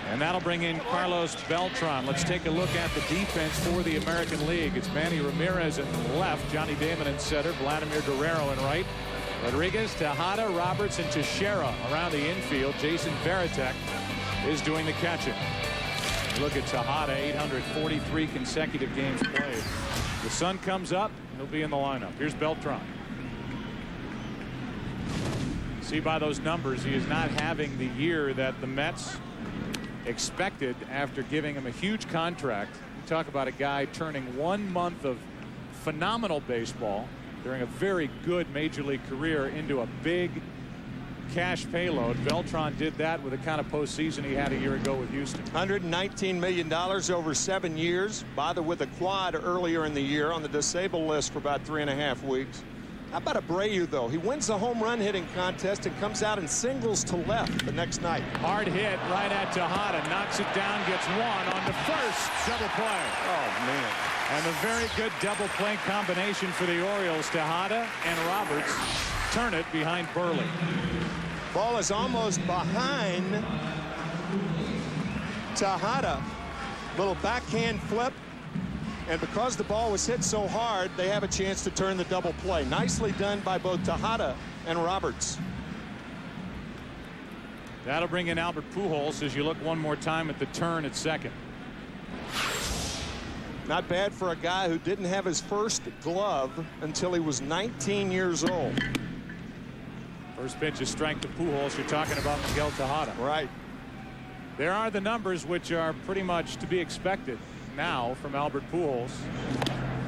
Speaker 8: And that'll bring in Carlos Beltran. Let's take a look at the defense for the American League. It's Manny Ramirez in left, Johnny Damon in center, Vladimir Guerrero in right, Rodriguez, Tejada, Roberts, and Teixeira around the infield. Jason Varitek is doing the catching. Look at Tejada, 843 consecutive games played. The sun comes up, he'll be in the lineup. Here's Beltran. See by those numbers, he is not having the year that the Mets expected after giving him a huge contract. You talk about a guy turning 1 month of phenomenal baseball during a very good major league career into a big cash payload. Beltran did that with the kind of postseason he had a year ago with Houston.
Speaker 17: $119 million over 7 years. Bothered with a quad earlier in the year, on the disabled list for about 3.5 weeks. How about Abreu, though? He wins the home run hitting contest and comes out and singles to left the next night.
Speaker 8: Hard hit right at Tejada. Knocks it down, gets one on the first. Double play.
Speaker 17: Oh, man.
Speaker 8: And a very good double play combination for the Orioles. Tejada and Roberts turn it behind Burley.
Speaker 17: Ball is almost behind Tejada. Little backhand flip. And because the ball was hit so hard, they have a chance to turn the double play. Nicely done by both Tejada and Roberts.
Speaker 8: That'll bring in Albert Pujols as you look one more time at the turn at second.
Speaker 17: Not bad for a guy who didn't have his first glove until he was 19 years old.
Speaker 8: First pitch is strike to Pujols. You're talking about Miguel Tejada.
Speaker 17: Right.
Speaker 8: There are the numbers which are pretty much to be expected now from Albert Pujols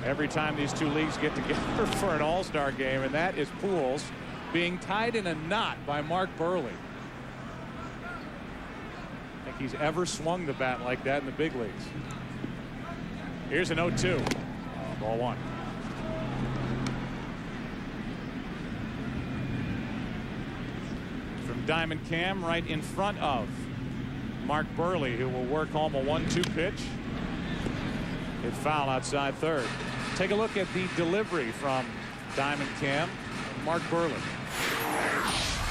Speaker 8: every time these two leagues get together for an all-star game, and that is Pujols being tied in a knot by Mark Burley. I think he's ever swung the bat like that in the big leagues. Here's an 0-2. Ball one. From Diamond Cam, right in front of Mark Burley, who will work home a 1-2 pitch. Hit foul outside third. Take a look at the delivery from Diamond Cam. Mark Burley.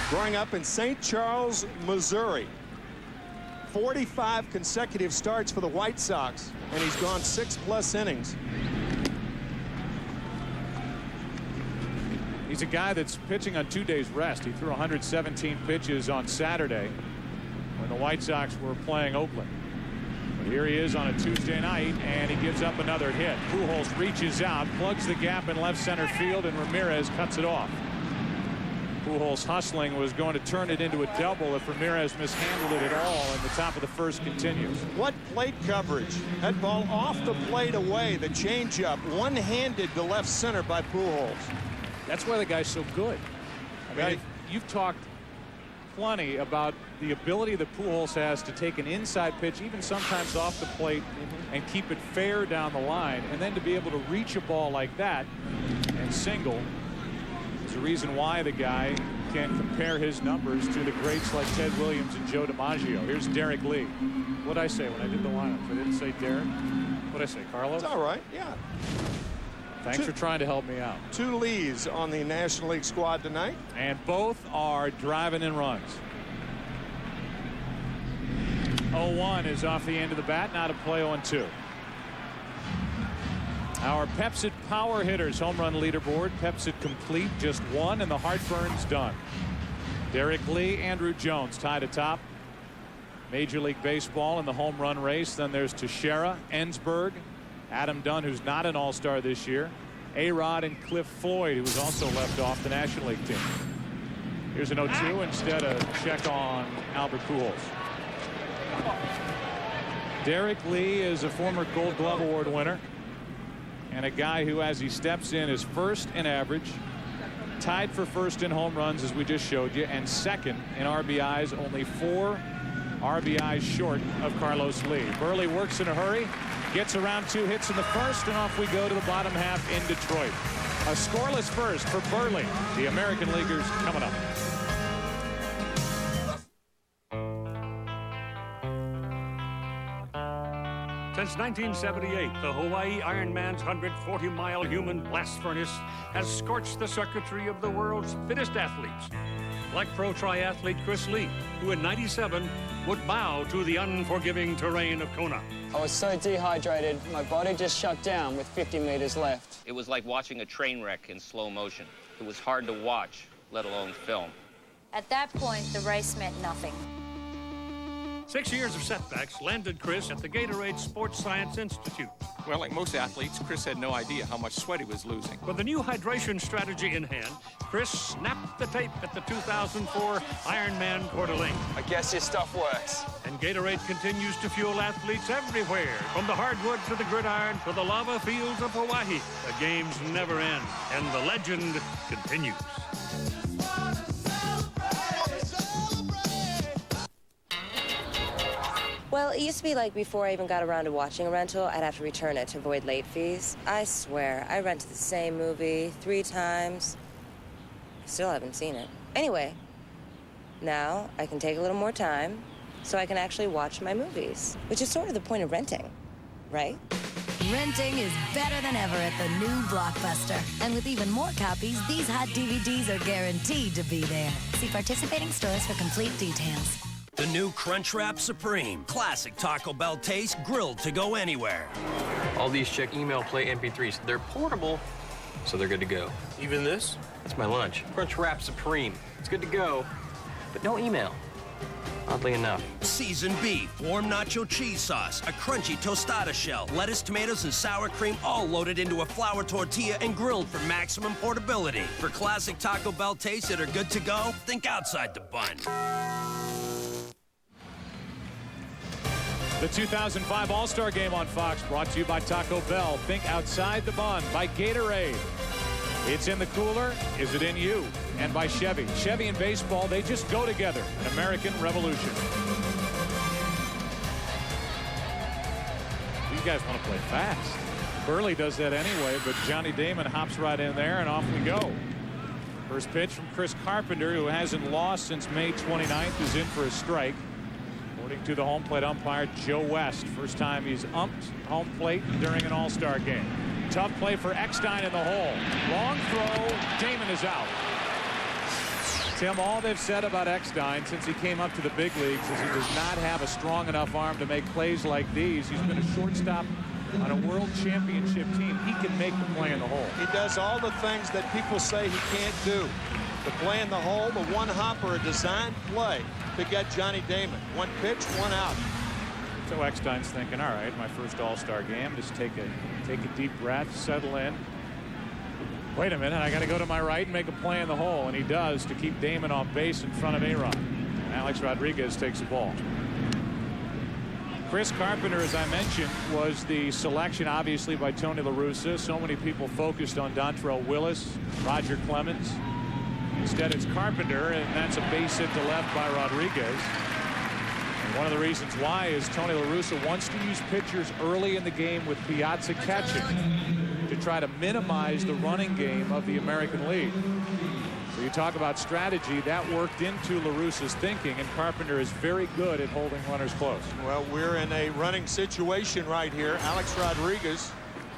Speaker 17: Growing up in St. Charles, Missouri. 45 consecutive starts for the White Sox, and he's gone 6+ innings.
Speaker 8: He's a guy that's pitching on 2 days rest. He threw 117 pitches on Saturday when the White Sox were playing Oakland. But here he is on a Tuesday night, and he gives up another hit. Pujols reaches out, plugs the gap in left center field, and Ramirez cuts it off. Pujols hustling was going to turn it into a double if Ramirez mishandled it at all, and the top of the first continues.
Speaker 17: What plate coverage. That ball off the plate away. The changeup one-handed to left center by Pujols.
Speaker 8: That's why the guy's so good. I mean,
Speaker 17: Right.
Speaker 8: you've talked plenty about the ability that Pujols has to take an inside pitch, even sometimes off the plate, and keep it fair down the line, and then to be able to reach a ball like that and single. There's a reason why the guy can compare his numbers to the greats like Ted Williams and Joe DiMaggio. Here's Derek Lee. What'd I say when I did the lineups? I didn't say Derek. What'd I say, Carlos?
Speaker 17: It's all right, yeah.
Speaker 8: Thanks for trying to help me out.
Speaker 17: 2 Lees on the National League squad tonight.
Speaker 8: And both are driving in runs. 0-1 is off the end of the bat. Now to play 0-2. Our Pepsi power hitters home run leaderboard. Pepsi complete, just 1, and the heartburn's done. Derek Lee, Andrew Jones tied atop Major League Baseball in the home run race. Then there's Teixeira, Ensberg, Adam Dunn, who's not an all-star this year, A-Rod, and Cliff Floyd, who was also left off the National League team. Here's an 0-2. Instead, a check on Albert Pujols. Derek Lee is a former Gold Glove Award winner and a guy who, as he steps in, is first in average, tied for first in home runs, as we just showed you, and second in RBIs, only 4 RBIs short of Carlos Lee. Burley works in a hurry, gets around 2 hits in the first, and off we go to the bottom half in Detroit. A scoreless first for Burley. The American Leaguers coming up.
Speaker 4: Since 1978, the Hawaii Ironman's 140-mile human blast furnace has scorched the circuitry of the world's fittest athletes, like pro triathlete Chris Lee, who in '97 would bow to the unforgiving terrain of Kona.
Speaker 7: I was so dehydrated, my body just shut down with 50 meters left.
Speaker 9: It was like watching a train wreck in slow motion. It was hard to watch, let alone film.
Speaker 16: At that point, the race meant nothing.
Speaker 4: 6 years of setbacks landed Chris at the Gatorade Sports Science Institute.
Speaker 2: Well, like most athletes, Chris had no idea how much sweat he was losing.
Speaker 4: With the new hydration strategy in hand, Chris snapped the tape at the 2004 Ironman Coeur d'Alene.
Speaker 2: I guess your stuff works.
Speaker 4: And Gatorade continues to fuel athletes everywhere, from the hardwood to the gridiron to the lava fields of Hawaii. The games never end, and the legend continues.
Speaker 19: Well, it used to be like before I even got around to watching a rental, I'd have to return it to avoid late fees. I swear, I rented the same movie 3 times. Still haven't seen it. Anyway, now I can take a little more time so I can actually watch my movies, which is sort of the point of renting, right?
Speaker 5: Renting is better than ever at the new Blockbuster. And with even more copies, these hot DVDs are guaranteed to be there. See participating stores for complete details.
Speaker 12: The new Crunchwrap Supreme. Classic Taco Bell taste, grilled to go anywhere.
Speaker 2: All these check email play MP3s. They're portable, so they're good to go. Even this? That's my lunch. Crunchwrap Supreme. It's good to go, but no email. Oddly enough.
Speaker 12: Seasoned beef, warm nacho cheese sauce, a crunchy tostada shell, lettuce, tomatoes, and sour cream, all loaded into a flour tortilla and grilled for maximum portability. For classic Taco Bell tastes that are good to go, think outside the bun.
Speaker 8: The 2005 All-Star Game on Fox, brought to you by Taco Bell. Think outside the bun, by Gatorade. It's in the cooler, is it in you? And by Chevy. Chevy and baseball, they just go together. An American Revolution. These guys want to play fast. Burley does that anyway, but Johnny Damon hops right in there, and off we go. First pitch from Chris Carpenter, who hasn't lost since May 29th, is in for a strike. According to the home plate umpire, Joe West. First time he's umped home plate during an All-Star game. Tough play for Eckstein in the hole. Long throw. Damon is out. Tim, all they've said about Eckstein since he came up to the big leagues is he does not have a strong enough arm to make plays like these. He's been a shortstop on a world championship team. He can make the play in the hole.
Speaker 17: He does all the things that people say he can't do. The play in the hole, the one hopper, a designed play to get Johnny Damon. One pitch, one out.
Speaker 8: So Eckstein's thinking, all right, my first All-Star game, just take a deep breath, settle in. Wait a minute, I got to go to my right and make a play in the hole, and he does, to keep Damon off base in front of A-Rod. Alex Rodriguez takes the ball. Chris Carpenter, as I mentioned, was the selection, obviously, by Tony La Russa. So many people focused on Dontrelle Willis, Roger Clemens. Instead, it's Carpenter, and that's a base hit to left by Rodriguez. And one of the reasons why is Tony La Russa wants to use pitchers early in the game with Piazza catching to try to minimize the running game of the American League. So you talk about strategy, that worked into La Russa's thinking, and Carpenter is very good at holding runners close.
Speaker 17: Well, we're in a running situation right here. Alex Rodriguez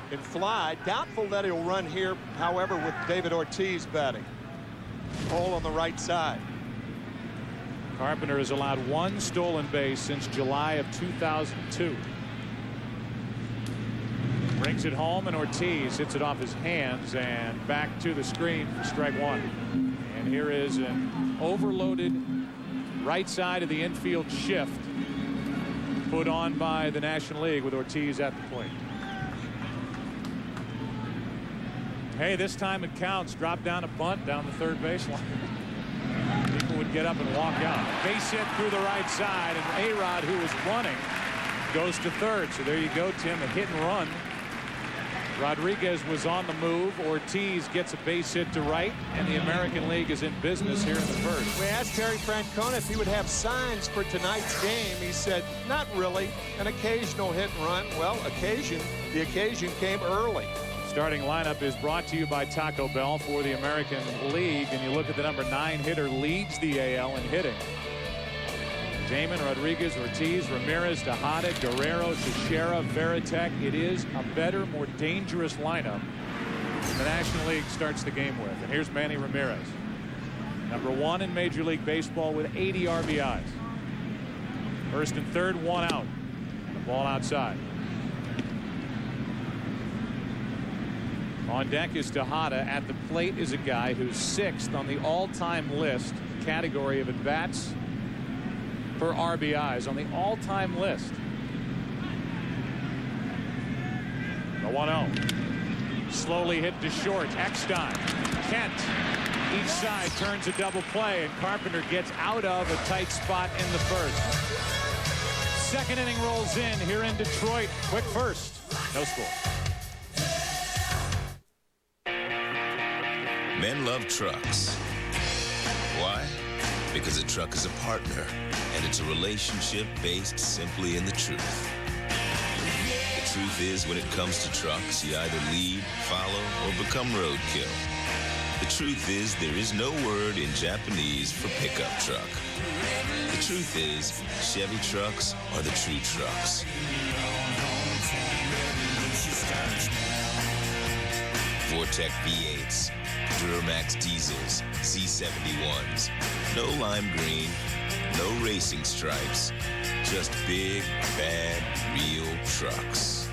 Speaker 17: can fly. Doubtful that he'll run here, however, with David Ortiz batting. Hole on the right side.
Speaker 8: Carpenter has allowed 1 stolen base since July of 2002. Brings it home, and Ortiz hits it off his hands and back to the screen for strike 1. And here is an overloaded right side of the infield shift put on by the National League with Ortiz at the plate. Hey, this time it counts. Drop down a bunt down the third baseline. People would get up and walk out. Base hit through the right side, and A-Rod, who was running, goes to third. So there you go, Tim, a hit and run Rodriguez was on the move. Ortiz gets a base hit to right, and the American League is in business here in the first.
Speaker 17: We asked Terry Francona if he would have signs for tonight's game. He said, not really. An occasional hit and run. Well, the occasion came early.
Speaker 8: Starting lineup is brought to you by Taco Bell for the American League, and you look at the number 9 hitter, leads the AL in hitting. Damon, Rodriguez, Ortiz, Ramirez, Tejada, Guerrero, Teixeira, Veritek. It is a better, more dangerous lineup the National League starts the game with. And here's Manny Ramirez, number 1 in Major League Baseball with 80 RBIs. First and third, 1 out. The ball outside. On deck is Tejada. At the plate is a guy who's 6th on the all-time list, category of at-bats per RBIs, on the all-time list. The 1-0. Slowly hit to short. Eckstein. Kent. Each side turns a double play, and Carpenter gets out of a tight spot in the first. Second inning rolls in here in Detroit. Quick first. No score.
Speaker 10: Men love trucks. Why? Because a truck is a partner, and it's a relationship based simply in the truth. The truth is, when it comes to trucks, you either lead, follow, or become roadkill. The truth is, there is no word in Japanese for pickup truck. The truth is, Chevy trucks are the true trucks. Vortec V8s, Duramax diesels, Z71s, no lime green, no racing stripes, just big, bad, real trucks.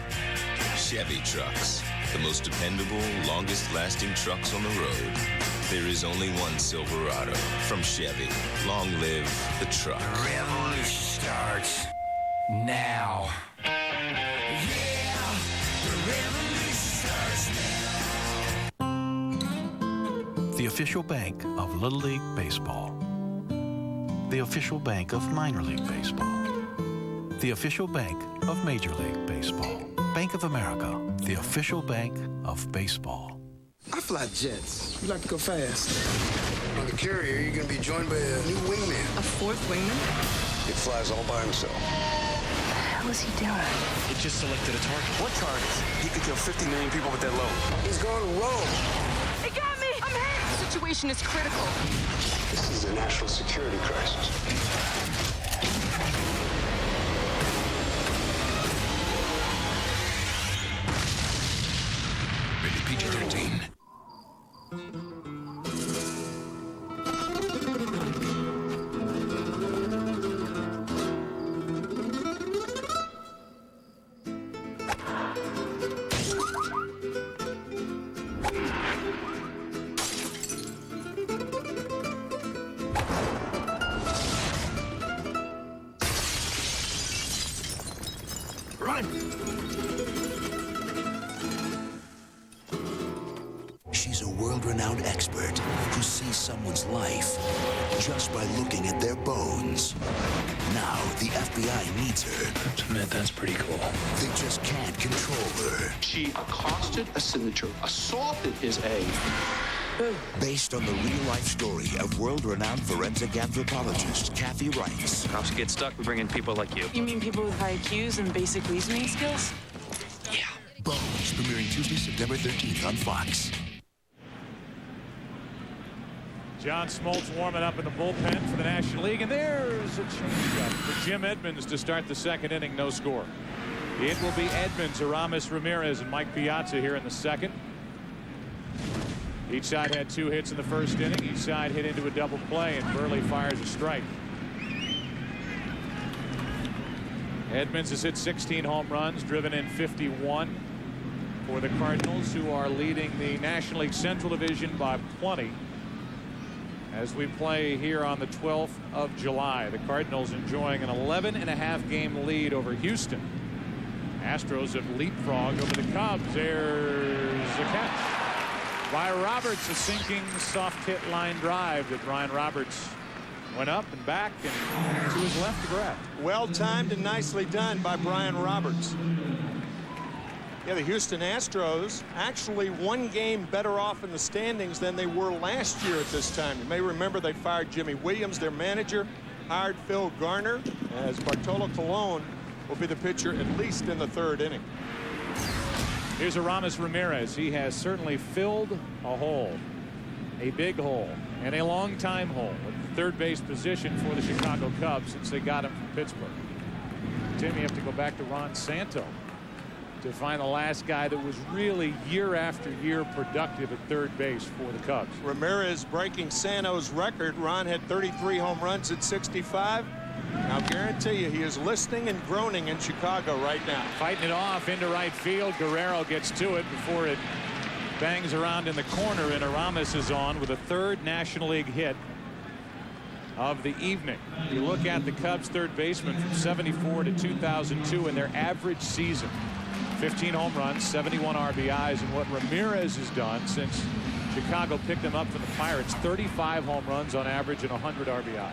Speaker 10: Chevy trucks, the most dependable, longest-lasting trucks on the road. There is only one Silverado from Chevy. Long live the truck.
Speaker 14: Revolution starts now. Yeah, the revolution starts now.
Speaker 18: The official bank of Little League Baseball. The official bank of Minor League Baseball. The official bank of Major League Baseball. Bank of America, the official bank of baseball.
Speaker 21: I fly jets. You like to go fast. On the carrier, you're going to be joined by a new wingman.
Speaker 24: A fourth wingman?
Speaker 21: He flies all by himself.
Speaker 24: What the hell is he doing?
Speaker 21: He just selected a target. What target? He could kill 50 million people with that load. He's going to roll.
Speaker 24: It got me! I'm hit! The situation is critical.
Speaker 21: This is a national security crisis.
Speaker 1: Rated PG-13.
Speaker 26: She's a world-renowned expert who sees someone's life just by looking at their bones. Now the FBI needs her.
Speaker 15: Man, that's pretty cool.
Speaker 26: They just can't control her.
Speaker 15: She accosted a signature, assaulted his aide.
Speaker 26: Based on the real-life story of world-renowned forensic anthropologist Kathy Rice.
Speaker 2: Cops get stuck. We bring in people like you.
Speaker 24: You mean people with high IQs and basic reasoning skills?
Speaker 26: Bones, premiering Tuesday, September 13th on Fox.
Speaker 8: John Smoltz warming up in the bullpen for the National League, and there's a changeup for Jim Edmonds to start the second inning. No score. It will be Edmonds, Aramis, Ramirez, and Mike Piazza here in the second. Each side had 2 hits in the first inning. Each side hit into a double play, and Burley fires a strike. Edmonds has hit 16 home runs, driven in 51 for the Cardinals, who are leading the National League Central Division by plenty. As we play here on the 12th of July, the Cardinals enjoying an 11.5 game lead over Houston. Astros have leapfrogged over the Cubs. There's a catch by Roberts, a sinking soft hit line drive that Ryan Roberts went up and back and to his left to grab.
Speaker 17: Well timed and nicely done by Brian Roberts. Yeah, the Houston Astros actually one game better off in the standings than they were last year at this time. You may remember they fired Jimmy Williams, their manager, hired Phil Garner, as Bartolo Colon will be the pitcher at least in the 3rd inning.
Speaker 8: Here's Aramis Ramirez. He has certainly filled a hole, a big hole, and a long time hole at the third base position for the Chicago Cubs since they got him from Pittsburgh. Tim, you have to go back to Ron Santo to find the last guy that was really year after year productive at third base for the Cubs.
Speaker 17: Ramirez breaking Santo's record. Ron had 33 home runs at 65. I'll guarantee you he is listening and groaning in Chicago right now.
Speaker 8: Fighting it off into right field. Guerrero gets to it before it bangs around in the corner, and Aramis is on with a 3rd National League hit of the evening. You look at the Cubs third baseman from 74 to 2002 in their average season. 15 home runs, 71 RBIs, and what Ramirez has done since Chicago picked him up from the Pirates, 35 home runs on average and 100 RBIs.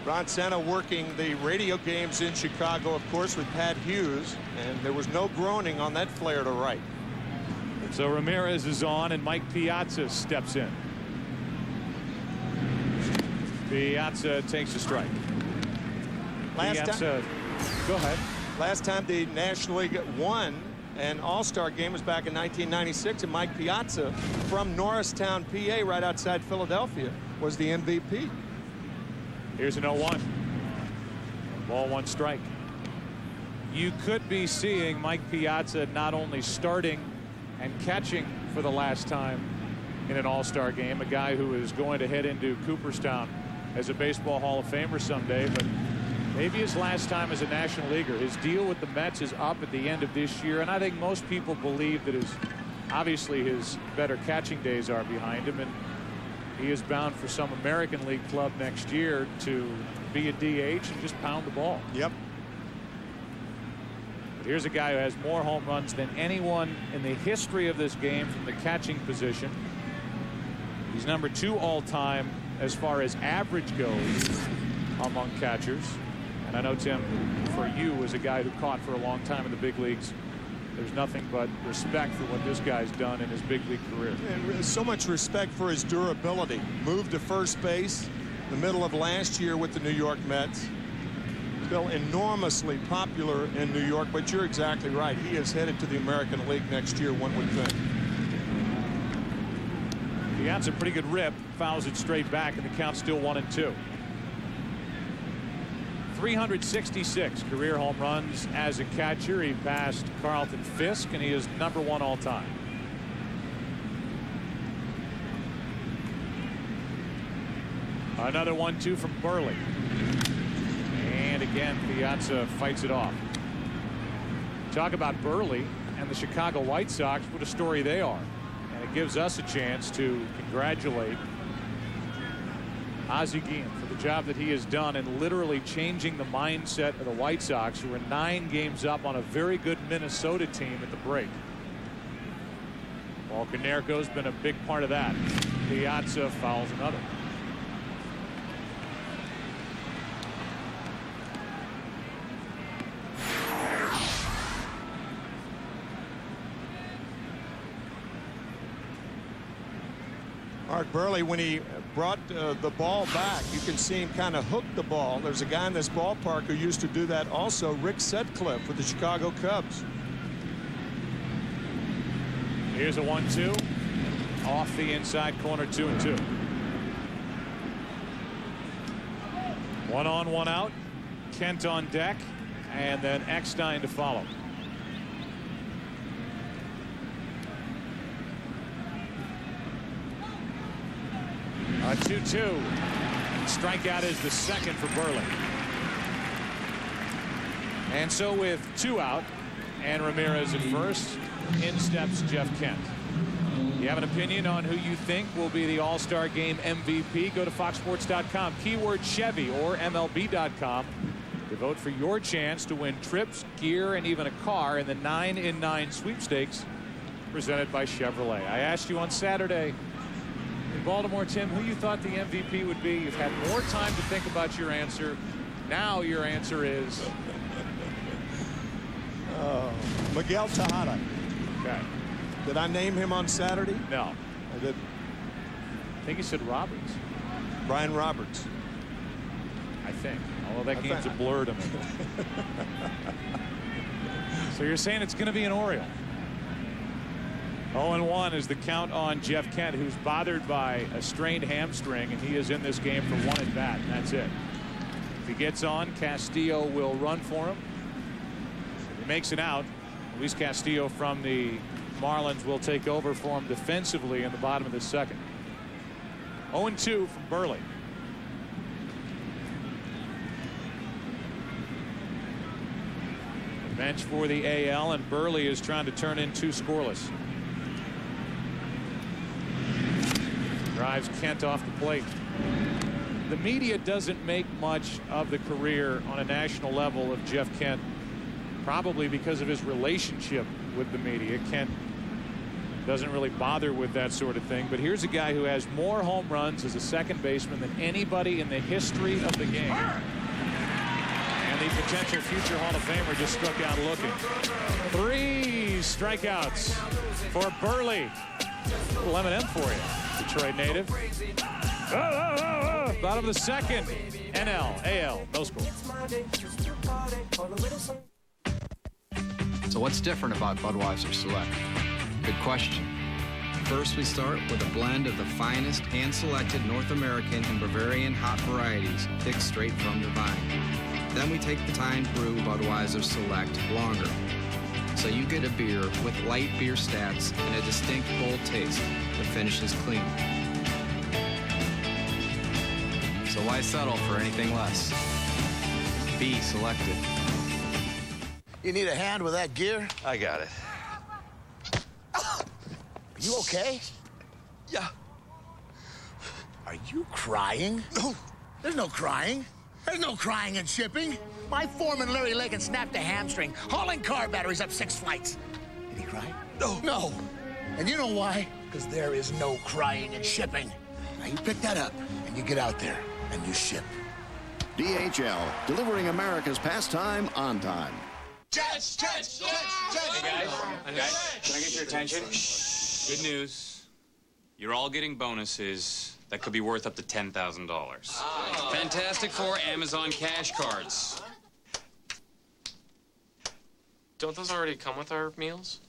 Speaker 17: Ron Santo working the radio games in Chicago, of course, with Pat Hughes, and there was no groaning on that flare to right.
Speaker 8: So Ramirez is on, and Mike Piazza steps in. Piazza takes a strike. Piazza, go ahead.
Speaker 17: Last time the National League won an All-Star game was back in 1996, and Mike Piazza from Norristown, PA, right outside Philadelphia, was the MVP.
Speaker 8: Here's an 0-1. Ball 1 strike. You could be seeing Mike Piazza not only starting and catching for the last time in an All-Star game, a guy who is going to head into Cooperstown as a Baseball Hall of Famer someday, but maybe his last time as a National Leaguer. His deal with the Mets is up at the end of this year, and I think most people believe that obviously his better catching days are behind him, and he is bound for some American League club next year to be a DH and just pound the ball.
Speaker 17: Yep.
Speaker 8: But here's a guy who has more home runs than anyone in the history of this game from the catching position. He's number 2 all-time as far as average goes among catchers. And I know, Tim, for you as a guy who caught for a long time in the big leagues, there's nothing but respect for what this guy's done in his big league career.
Speaker 17: And so much respect for his durability. Moved to first base in the middle of last year with the New York Mets. Still enormously popular in New York, but you're exactly right. He is headed to the American League next year, one would think.
Speaker 8: He got a pretty good rip, fouls it straight back, and the count's still 1-2. 366 career home runs as a catcher. He passed Carlton Fisk, and he is number 1 all time. Another 1-2 from Burley. And again, Piazza fights it off. Talk about Burley and the Chicago White Sox. What a story they are. And it gives us a chance to congratulate Ozzie Guillen for the job that he has done in literally changing the mindset of the White Sox, who were 9 games up on a very good Minnesota team at the break. Well, Comerica's been a big part of that. Piazza fouls another.
Speaker 17: Mark Burley, when he brought the ball back, you can see him kind of hook the ball. There's a guy in this ballpark who used to do that also, Rick Sutcliffe with the Chicago Cubs.
Speaker 8: Here's a 1-2 off the inside corner, 2-2. 1 on, 1 out. Kent on deck, and then Eckstein to follow. A 2-2. Strikeout is the second for Burley. And so with 2 out and Ramirez at first, in steps Jeff Kent. You have an opinion on who you think will be the All-Star Game MVP? Go to foxsports.com, keyword Chevy, or MLB.com to vote for your chance to win trips, gear, and even a car in the 9 in 9 sweepstakes presented by Chevrolet. I asked you on Saturday in Baltimore, Tim, who you thought the MVP would be. You've had more time to think about your answer. Now your answer is
Speaker 17: Miguel Tejada.
Speaker 8: Okay.
Speaker 17: Did I name him on Saturday?
Speaker 8: No.
Speaker 17: I didn't.
Speaker 8: I think he said Roberts.
Speaker 17: Brian Roberts.
Speaker 8: I think. Although that game's a blur to me. So you're saying it's going to be an Oriole. 0-1 is the count on Jeff Kent, who's bothered by a strained hamstring, and he is in this game for 1 at bat, and that's it. If he gets on, Castillo will run for him. If he makes it out, Luis Castillo from the Marlins will take over for him defensively in the bottom of the second. 0-2 from Burley. The bench for the AL, and Burley is trying to turn in 2 scoreless. Drives Kent off the plate. The media doesn't make much of the career on a national level of Jeff Kent, probably because of his relationship with the media. Kent doesn't really bother with that sort of thing, but here's a guy who has more home runs as a second baseman than anybody in the history of the game. And the potential future Hall of Famer just struck out looking. 3 strikeouts for Burley. A little M&M for you, Detroit native. Bottom of the second. NL, AL, no score.
Speaker 3: So what's different about Budweiser Select? Good question. First, we start with a blend of the finest hand-selected North American and Bavarian hop varieties picked straight from the vine. Then we take the time to brew Budweiser Select longer, so you get a beer with light beer stats and a distinct bold taste that finishes clean. So why settle for anything less? Be selected.
Speaker 21: You need a hand with that gear?
Speaker 6: I got it.
Speaker 21: Are you okay?
Speaker 6: Yeah.
Speaker 21: Are you crying? No. There's no crying. There's no crying and shipping. My foreman, Larry Lakin, snapped a hamstring, hauling car batteries up 6 flights. Did he cry? No. No. And you know why? Because there is no crying and shipping. Now you pick that up, and you get out there, and you ship.
Speaker 11: DHL, delivering America's pastime on time.
Speaker 21: Jets!
Speaker 13: Hey guys, can I get your attention? Good news. You're all getting bonuses that could be worth up to $10,000. Fantastic Four Amazon cash cards.
Speaker 2: Don't those already come with our meals?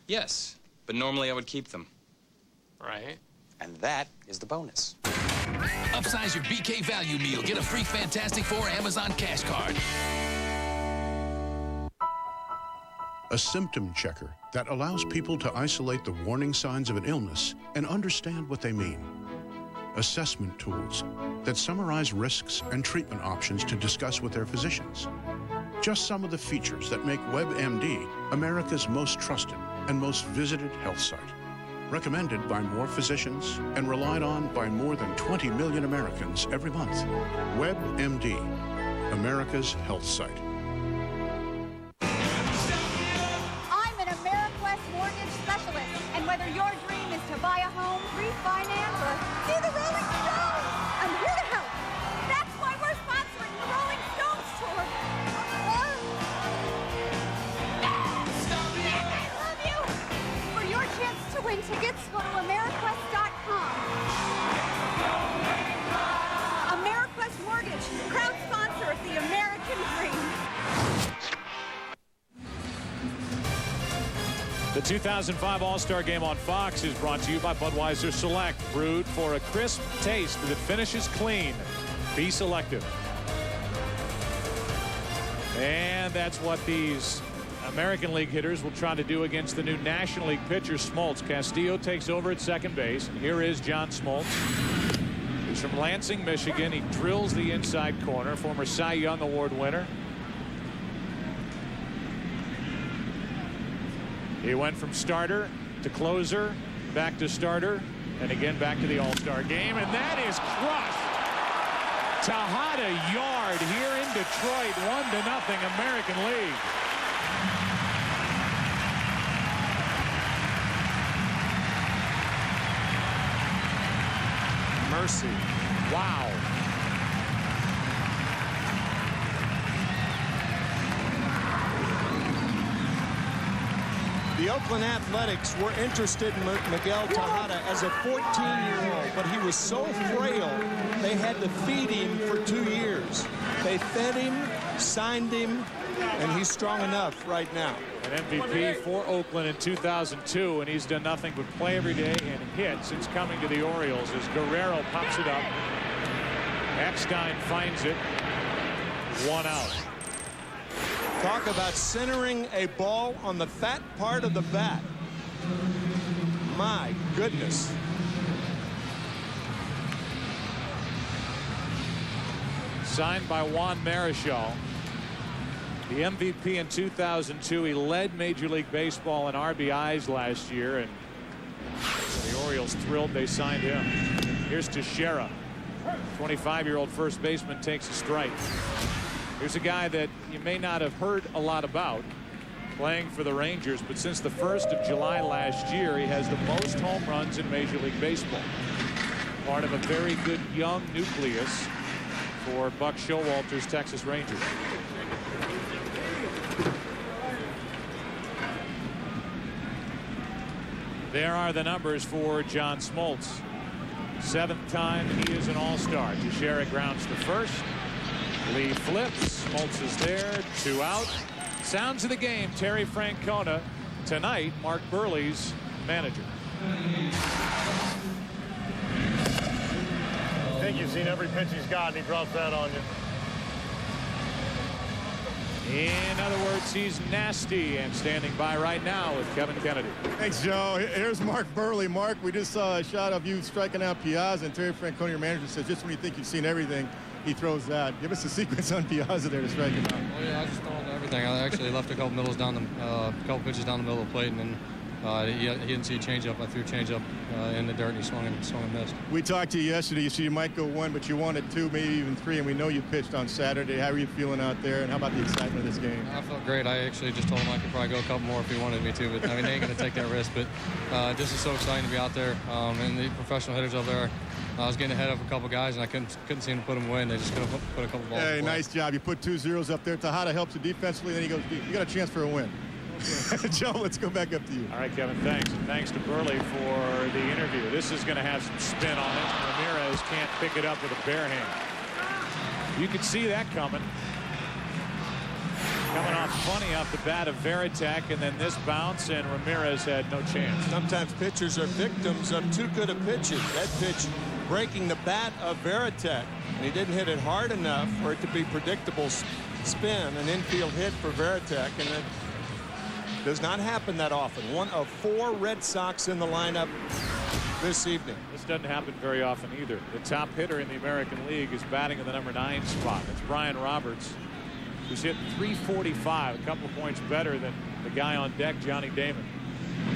Speaker 13: Yes, but normally I would keep them.
Speaker 2: Right.
Speaker 13: And that is the bonus.
Speaker 14: Upsize your BK value meal. Get a free Fantastic Four Amazon cash card.
Speaker 20: A symptom checker that allows people to isolate the warning signs of an illness and understand what they mean. Assessment tools that summarize risks and treatment options to discuss with their physicians. Just some of the features that make WebMD America's most trusted and most visited health site. Recommended by more physicians and relied on by more than 20 million Americans every month. WebMD, America's health site.
Speaker 25: I'm an AmeriQuest mortgage specialist, and whether your dream is to buy a home, refinance, or see the Rolling Stones, I'm here to help. That's why we're sponsoring the Rolling Stones tour. I love you. For your chance to win tickets, go to AmeriQuest.com. AmeriQuest Mortgage, proud sponsor of the American dream.
Speaker 8: The 2005 All-Star Game on Fox is brought to you by Budweiser Select, brewed for a crisp taste that finishes clean. Be selective. And that's what these American League hitters will try to do against the new National League pitcher, Smoltz. Castillo takes over at second base. And here is John Smoltz. He's from Lansing, Michigan. He drills the inside corner, former Cy Young Award winner. He went from starter to closer, back to starter, and again back to the All-Star game, and that is crushed. Tejada Yard here in Detroit, 1-0 American League. Mercy. Wow.
Speaker 17: The Oakland Athletics were interested in Miguel Tejada as a 14-year-old, but he was so frail, they had to feed him for 2 years. They fed him, signed him, and he's strong enough right now.
Speaker 8: An MVP for Oakland in 2002, and he's done nothing but play every day and hit since coming to the Orioles as Guerrero pops it up. Eckstein finds it. 1 out.
Speaker 17: Talk about centering a ball on the fat part of the bat. My goodness.
Speaker 8: Signed by Juan Marichal. The MVP in 2002. He led Major League Baseball in RBIs last year, and the Orioles thrilled they signed him. Here's Teixeira. 25-year-old first baseman takes a strike. Here's a guy that you may not have heard a lot about playing for the Rangers, but since the 1st of July last year, he has the most home runs in Major League Baseball. Part of a very good young nucleus for Buck Showalter's Texas Rangers. There are the numbers for John Smoltz. 7th time he is an all-star. Teixeira grounds to first. Lee flips. Smoltz is there. 2 out. Sounds of the game. Terry Francona. Tonight, Mark Burley's manager.
Speaker 6: I think you've seen every pitch he's got, and he drops that on you.
Speaker 8: In other words, he's nasty, and standing by right now with Kevin Kennedy.
Speaker 6: Thanks, Joe. Here's Mark Burley. Mark, we just saw a shot of you striking out Piazza, and Terry Francona, your manager, says just when you think you've seen everything, he throws that. Give us a sequence on Piazza there to strike him out.
Speaker 7: Well, yeah, I just thrown everything. I actually left a couple pitches down the middle of the plate, and then he didn't see a changeup. I threw a changeup in the dirt, and he swung and missed.
Speaker 6: We talked to you yesterday. You said you might go 1, but you wanted 2, maybe even 3, and we know you pitched on Saturday. How are you feeling out there, and how about the excitement of this game?
Speaker 7: I felt great. I actually just told him I could probably go a couple more if he wanted me to, but I mean, they ain't going to take that risk. But this is so exciting to be out there, and the professional hitters over there. I was getting ahead of a couple guys, and I couldn't seem to put them away, and they just couldn't put a couple balls.
Speaker 6: Hey, nice job. You put 2 zeros up there. Tejada helps you defensively, then he goes deep. You got a chance for a win. Joe, let's go back up to you.
Speaker 8: All right, Kevin, thanks. And thanks to Burley for the interview. This is going to have some spin on it. Ramirez can't pick it up with a bare hand. You could see that coming. Coming off funny off the bat of Veritek, and then this bounce, and Ramirez had no chance.
Speaker 17: Sometimes pitchers are victims of too good of pitches. That pitch breaking the bat of Veritek, and he didn't hit it hard enough for it to be predictable spin, an infield hit for Veritek, and it does not happen that often. 1 of 4 Red Sox in the lineup this evening.
Speaker 8: This doesn't happen very often either. The top hitter in the American League is batting in the number 9 spot. It's Brian Roberts, who's hit .345, a couple of points better than the guy on deck, Johnny Damon.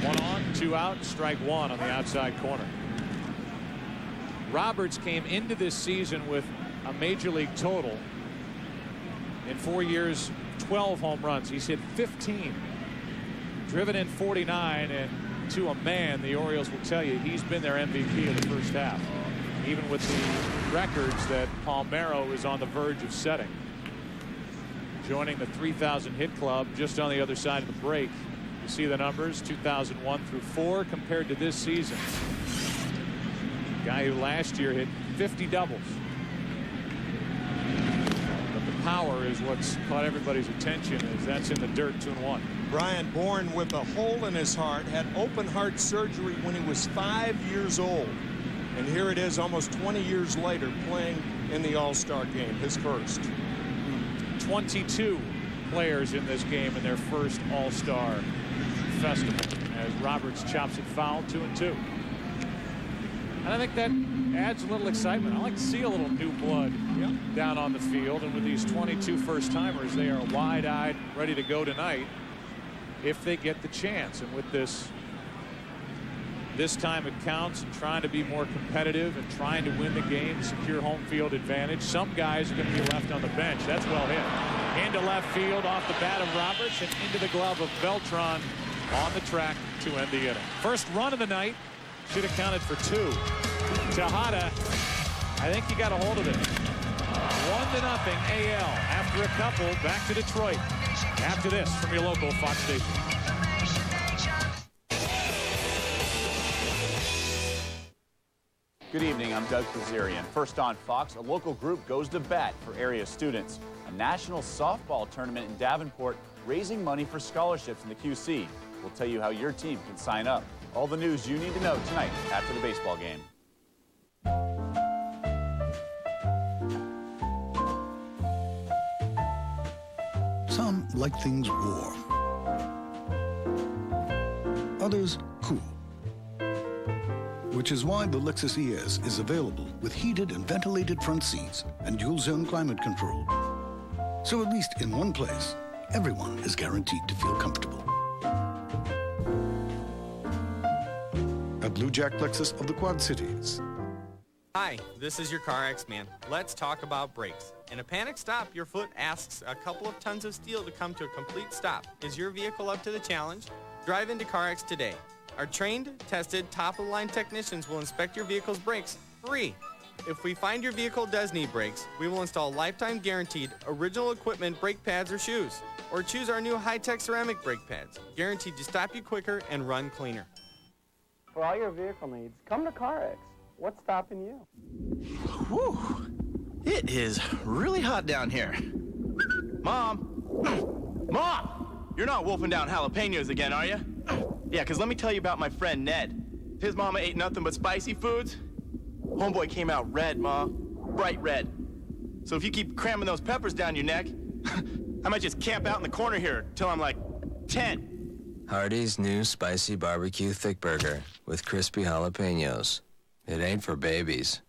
Speaker 8: 1 on, 2 out, strike 1 on the outside corner. Roberts came into this season with a major league total in 4 years, 12 home runs. He's hit 15, driven in 49, and to a man, the Orioles will tell you he's been their MVP of the first half, even with the records that Palmeiro is on the verge of setting. Joining the 3,000 hit club just on the other side of the break. You see the numbers, 2001 through 4 compared to this season. Guy who last year hit 50 doubles. But the power is what's caught everybody's attention, as that's in the dirt, 2-1.
Speaker 17: Brian, born with a hole in his heart, had open heart surgery when he was 5 years old. And here it is almost 20 years later playing in the All-Star game, his first.
Speaker 8: 22 players in this game in their first All-Star festival, as Roberts chops it foul, 2-2. And I think that adds a little excitement. I like to see a little new blood down on the field, and with these 22 first-timers, they are wide-eyed, ready to go tonight if they get the chance. And with this time it counts, and trying to be more competitive and trying to win the game, secure home field advantage. Some guys are going to be left on the bench. That's well hit. Into left field off the bat of Roberts and into the glove of Beltran on the track to end the inning. First run of the night should have counted for 2. Tejada, I think he got a hold of it. 1-0 AL. After a couple, back to Detroit. After this, from your local Fox station.
Speaker 4: Good evening, I'm Doug Kazarian. First on Fox, a local group goes to bat for area students. A national softball tournament in Davenport raising money for scholarships in the QC. We'll tell you how your team can sign up. All the news you need to know tonight after the baseball game.
Speaker 9: Some like things warm. Others cool. Which is why the Lexus ES is available with heated and ventilated front seats and dual-zone climate control. So at least in one place, everyone is guaranteed to feel comfortable. At Blue Jack Lexus of the Quad Cities.
Speaker 16: Hi, this is your CarX man. Let's talk about brakes. In a panic stop, your foot asks a couple of tons of steel to come to a complete stop. Is your vehicle up to the challenge? Drive into CarX today. Our trained, tested, top-of-the-line technicians will inspect your vehicle's brakes free. If we find your vehicle does need brakes, we will install lifetime guaranteed original equipment brake pads or shoes. Or choose our new high-tech ceramic brake pads, guaranteed to stop you quicker and run cleaner.
Speaker 15: For all your vehicle needs, come to CarX. What's stopping you?
Speaker 19: Whew. It is really hot down here. Mom! Mom! You're not wolfing down jalapenos again, are you? Yeah, because let me tell you about my friend Ned. His mama ate nothing but spicy foods. Homeboy came out red, Ma. Bright red. So if you keep cramming those peppers down your neck, I might just camp out in the corner here till I'm like 10.
Speaker 22: Hardee's new spicy barbecue thick burger with crispy jalapenos. It ain't for babies.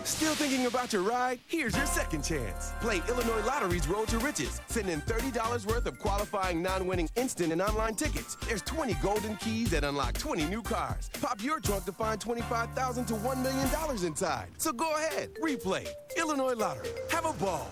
Speaker 23: Still thinking about your ride? Here's your second chance. Play Illinois Lottery's Road to Riches. Send in $30 worth of qualifying non-winning instant and online tickets. There's 20 golden keys that unlock 20 new cars. Pop your trunk to find $25,000 to $1 million inside. So go ahead, replay. Illinois Lottery. Have a ball.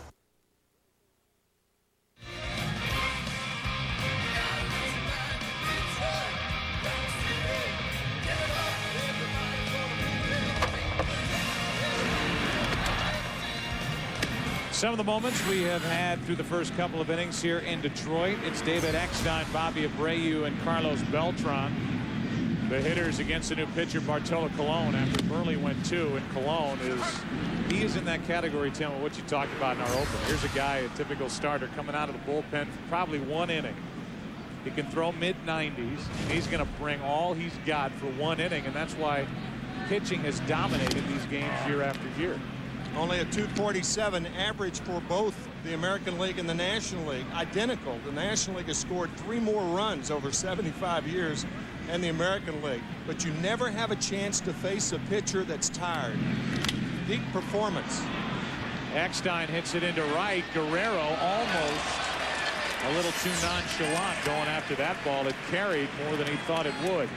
Speaker 8: Some of the moments we have had through the first couple of innings here in Detroit. It's David Eckstein, Bobby Abreu, and Carlos Beltran. The hitters against the new pitcher Bartolo Colon after Burley went 2, and Colon is in that category, Tim, of what you talked about in our open. Here's a guy, a typical starter, coming out of the bullpen for probably one inning. He can throw mid-90s. He's going to bring all he's got for one inning, and that's why pitching has dominated these games year after year.
Speaker 17: Only a 247 average for both the American League and the National League. Identical. The National League has scored 3 more runs over 75 years than the American League. But you never have a chance to face a pitcher that's tired. Peak performance.
Speaker 8: Eckstein hits it into right. Guerrero almost a little too nonchalant going after that ball. It carried more than he thought it would.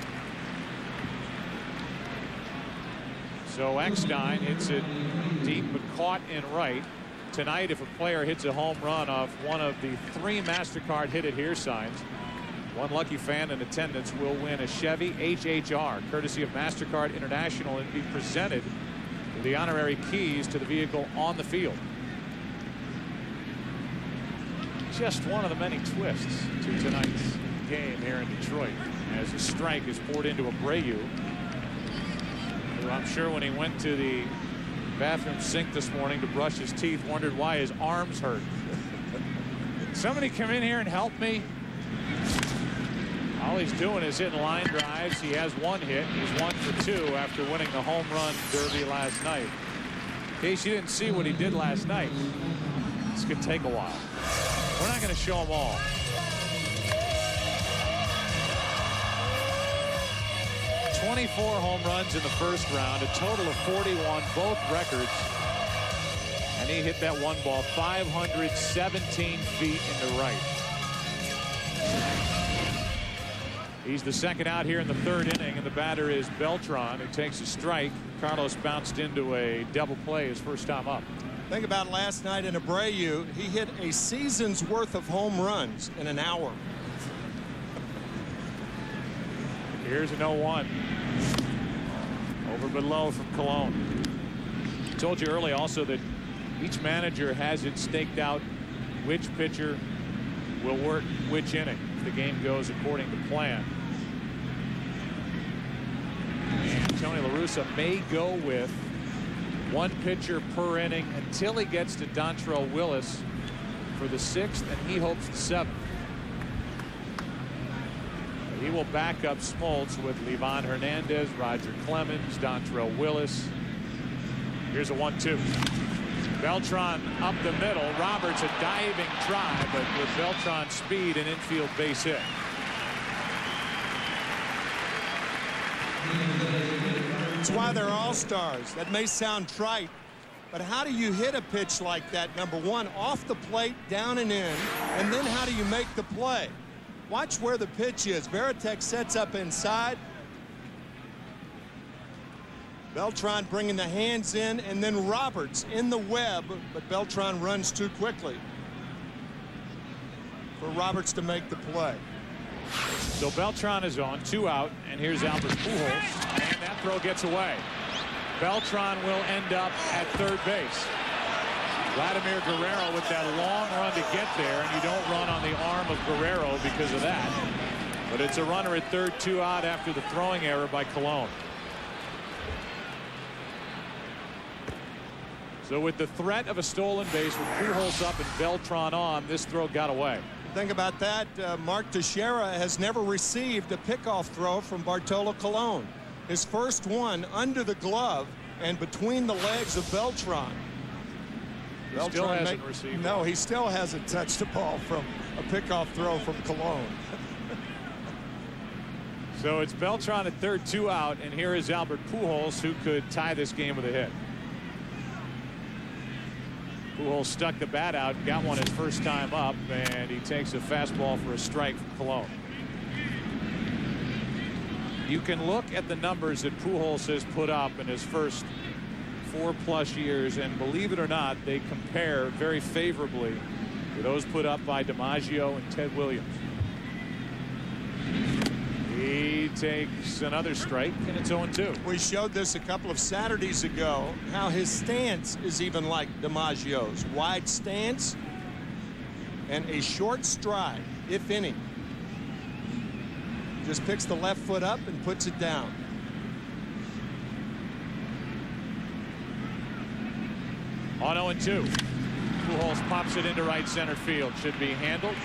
Speaker 8: So Eckstein hits it deep but caught in right. Tonight, if a player hits a home run off one of the 3 MasterCard Hit It Here signs, one lucky fan in attendance will win a Chevy HHR, courtesy of MasterCard International, and be presented with the honorary keys to the vehicle on the field. Just one of the many twists to tonight's game here in Detroit, as a strike is poured into Abreu, who I'm sure when he went to the bathroom sink this morning to brush his teeth wondered why his arms hurt. Somebody come in here and help me. All he's doing is hitting line drives. He has 1 hit. He's 1 for 2 after winning the home run derby last night. In case you didn't see what he did last night, this could take a while. We're not going to show them all. 24 home runs in the first round, a total of 41, both records. And he hit that one ball 517 feet into right. He's the second out here in the 3rd inning, and the batter is Beltran, who takes a strike. Carlos bounced into a double play his first time up.
Speaker 17: Think about last night in Abreu. He hit a season's worth of home runs in an hour.
Speaker 8: Here's an 0-1. Over but low from Colon. I told you early also that Each manager has it staked out which pitcher will work which inning if the game goes according to plan. And Tony La Russa may go with one pitcher per inning until he gets to Dontrell Willis for the 6th, and he hopes the 7th. He will back up Smoltz with Livan Hernandez, Roger Clemens, Dontrell Willis. Here's a 1-2. Beltran up the middle. Roberts a diving try, but with Beltran's speed, an infield base hit.
Speaker 17: That's why they're all-stars. That may sound trite, but how do you hit a pitch like that? Number one, off the plate, down and in, and then how do you make the play? Watch where the pitch is. Varitek sets up inside. Beltran bringing the hands in, and then Roberts in the web, but Beltran runs too quickly for Roberts to make the play.
Speaker 8: So Beltran is on, 2 out, and here's Albert Pujols, and that throw gets away. Beltran will end up at third base. Vladimir Guerrero with that long run to get there, and you don't run on the arm of Guerrero because of that. But it's a runner at third, 2 out after the throwing error by Colon. So with the threat of a stolen base with Pujols up and Beltran on, this throw got away.
Speaker 17: Think about that. Mark Teixeira has never received a pickoff throw from Bartolo Colon. His first one under the glove and between the legs of Beltran.
Speaker 8: He still hasn't received.
Speaker 17: No, he still hasn't touched the ball from a pickoff throw from Colon.
Speaker 8: So it's Beltran at third, 2 out, and here is Albert Pujols, who could tie this game with a hit. Pujols stuck the bat out, got one his first time up, and he takes a fastball for a strike from Colon. You can look at the numbers that Pujols has put up in his first 4+ years, and believe it or not, they compare very favorably to those put up by DiMaggio and Ted Williams. He takes another strike, and it's 0-2.
Speaker 17: We showed this a couple of Saturdays ago, how his stance is even like DiMaggio's. Wide stance and a short stride, if any. Just picks the left foot up and puts it down.
Speaker 8: On 0-2. Pujols pops it into right center field. Should be handled.